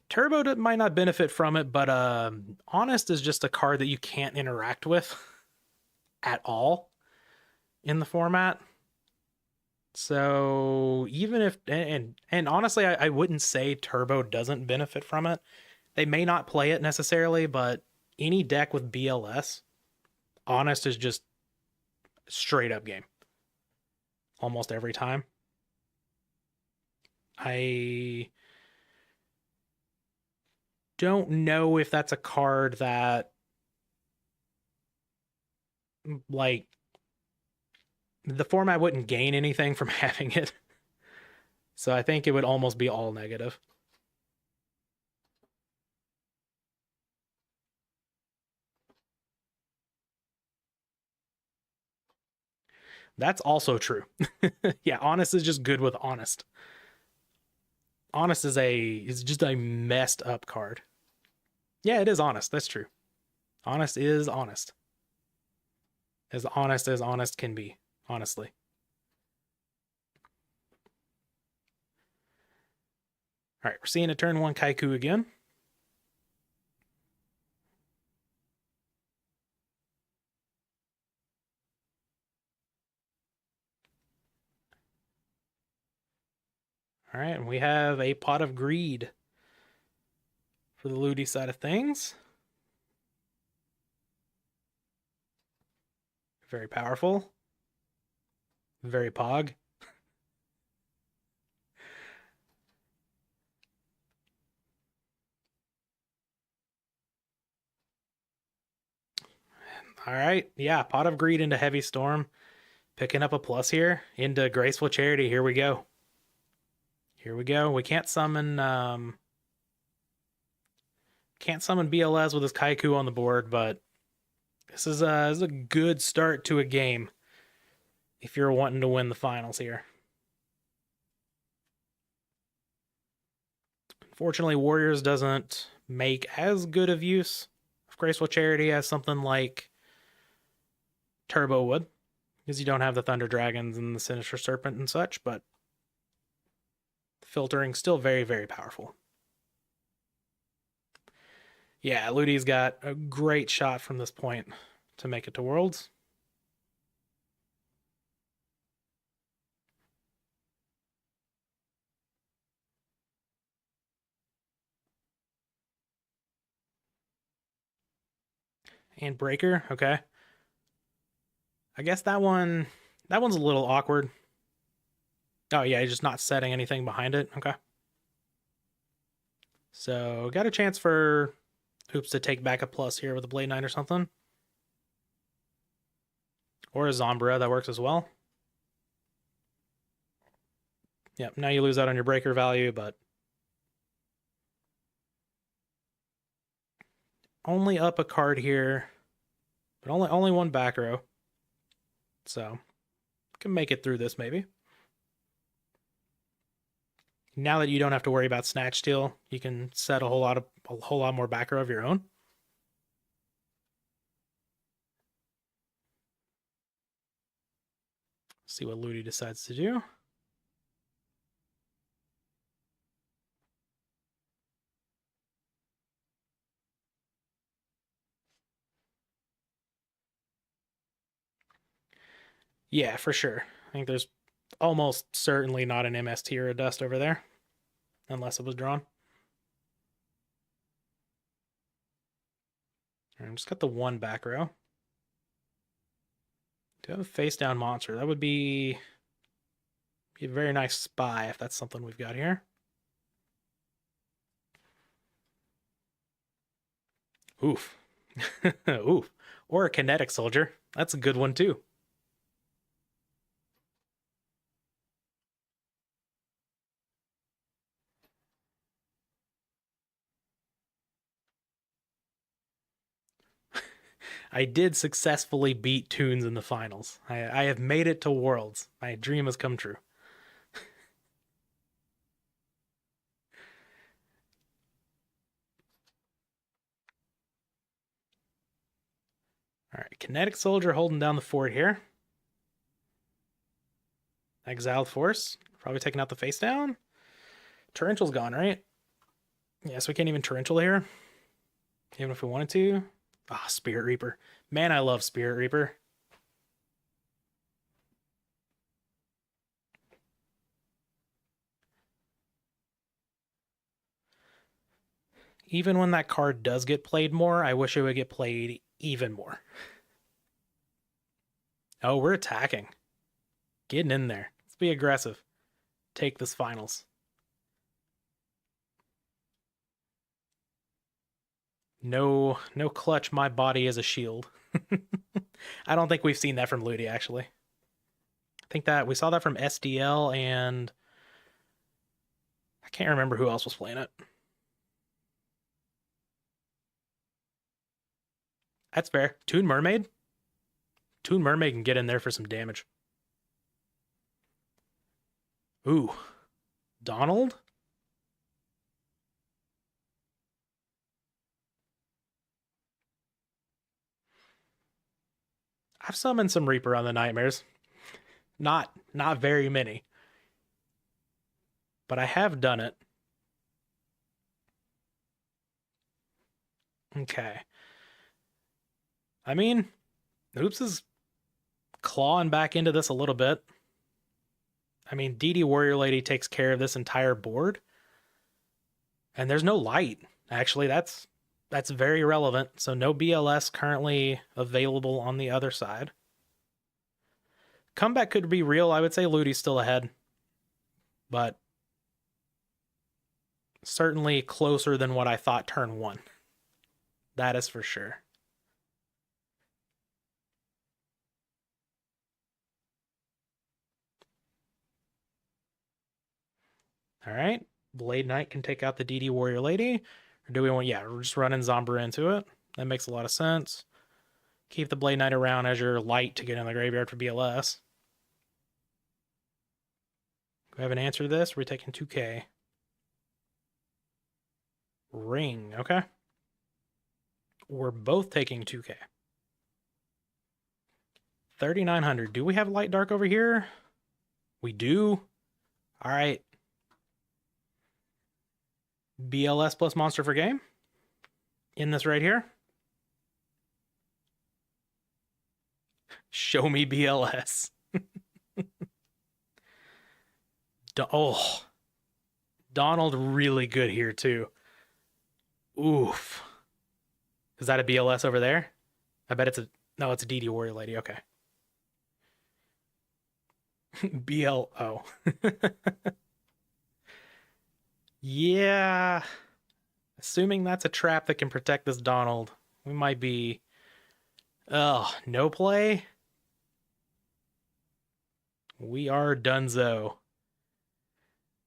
Turbo might not benefit from it, but Honest is just a card that you can't interact with at all in the format. So even if and honestly, I wouldn't say Turbo doesn't benefit from it. They may not play it necessarily, but any deck with BLS, Honest is just straight up game almost every time. I don't know if that's a card that, like, the format wouldn't gain anything from having it. So I think it would almost be all negative. That's also true. Yeah, honest is just good with honest. Honest is just a messed up card. Yeah, it is honest. That's true. Honest is honest. As honest can be, honestly. All right, we're seeing a turn 1 Kaiku again. All right, and we have a Pot of Greed for the Ludy side of things. Very powerful. Very pog. All right, yeah, Pot of Greed into Heavy Storm. Picking up a plus here into Graceful Charity. Here we go. Here we go. We can't summon BLS with his Kaiku on the board, but this is a good start to a game if you're wanting to win the finals here. Unfortunately, Warriors doesn't make as good of use of Graceful Charity as something like Turbo would, because you don't have the Thunder Dragons and the Sinister Serpent and such, but filtering still very, very powerful. Yeah, Ludy's got a great shot from this point to make it to Worlds. And Breaker, okay. I guess that one's a little awkward. Oh yeah, he's just not setting anything behind it. Okay. So got a chance for Hoops to take back a plus here with a Blade Knight or something. Or a Zombra, that works as well. Yep, now you lose out on your breaker value, but only up a card here, but only one back row. So can make it through this maybe. Now that you don't have to worry about Snatch Steal, you can set a whole lot more back row of your own. See what Ludy decides to do. Yeah, for sure. I think there's almost certainly not an MST or a Dust over there, unless it was drawn. All right, just got the one back row. Do have a face down monster. That would be a very nice spy if that's something we've got here. Oof. Oof. Or a kinetic soldier. That's a good one too. I did successfully beat Toons in the finals. I have made it to Worlds. My dream has come true. All right, Kinetic Soldier holding down the fort here. Exiled Force, probably taking out the face down. Torrential's gone, right? Yeah, so we can't even Torrential here, even if we wanted to. Ah, Spirit Reaper. Man, I love Spirit Reaper. Even when that card does get played more, I wish it would get played even more. Oh, we're attacking. Getting in there. Let's be aggressive. Take this finals. No, no clutch, my body is a shield. I don't think we've seen that from Ludy, actually. I think that we saw that from SDL, and I can't remember who else was playing it. That's fair. Toon Mermaid? Toon Mermaid can get in there for some damage. Ooh. Donald? I've summoned some Reaper on the Nightmares. Not very many. But I have done it. Okay. I mean, Oops is clawing back into this a little bit. I mean, DD Warrior Lady takes care of this entire board. And there's no light. Actually, that's very relevant. So no BLS currently available on the other side. Comeback could be real. I would say Ludy's still ahead. But certainly closer than what I thought turn one. That is for sure. All right. Blade Knight can take out the DD Warrior Lady. Or do we want... Yeah, we're just running Zombra into it. That makes a lot of sense. Keep the Blade Knight around as your light to get in the graveyard for BLS. Do we have an answer to this? We're taking 2K. Ring, okay. We're both taking 2K. 3,900. Do we have light dark over here? We do. All right. BLS plus monster for game. In this right here. Show me BLS. Oh. Donald really good here too. Oof. Is that a BLS over there? I bet it's a... No, it's a DD Warrior Lady. Okay. BLO. Yeah. Assuming that's a trap that can protect this Donald, we might be... Oh, no play? We are donezo.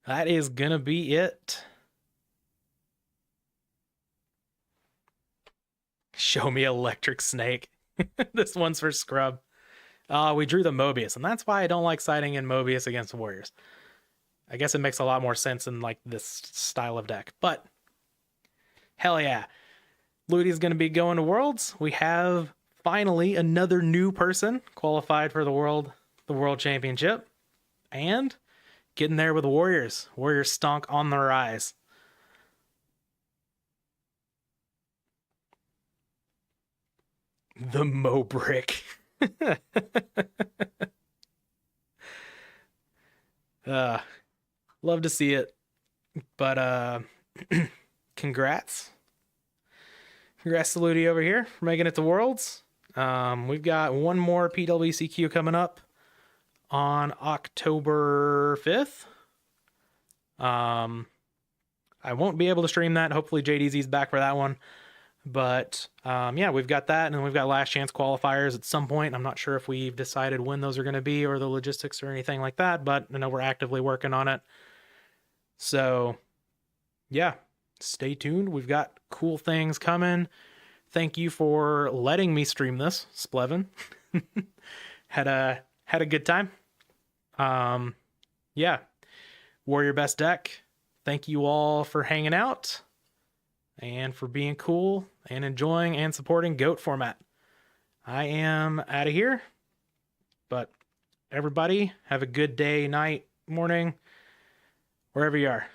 That is gonna be it. Show me Electric Snake. This one's for scrub. We drew the Mobius, and that's why I don't like siding in Mobius against Warriors. I guess it makes a lot more sense in like this style of deck. But hell yeah. Ludy's going to be going to Worlds. We have finally another new person qualified for the World Championship. And getting there with Warriors. Warriors stonk on the rise. The Mo Brick. Love to see it. But congrats. Congrats to Ludy over here for making it to Worlds. We've got one more PWCQ coming up on October 5th. I won't be able to stream that. Hopefully JDZ's back for that one. But yeah, we've got that, and then we've got last chance qualifiers at some point. I'm not sure if we've decided when those are going to be or the logistics or anything like that, but I know we're actively working on it. So yeah, stay tuned. We've got cool things coming. Thank you for letting me stream this, Splevin. had a good time. Yeah, Warrior Best Deck. Thank you all for hanging out and for being cool and enjoying and supporting GOAT format. I am out of here, but everybody have a good day, night, morning, wherever you are.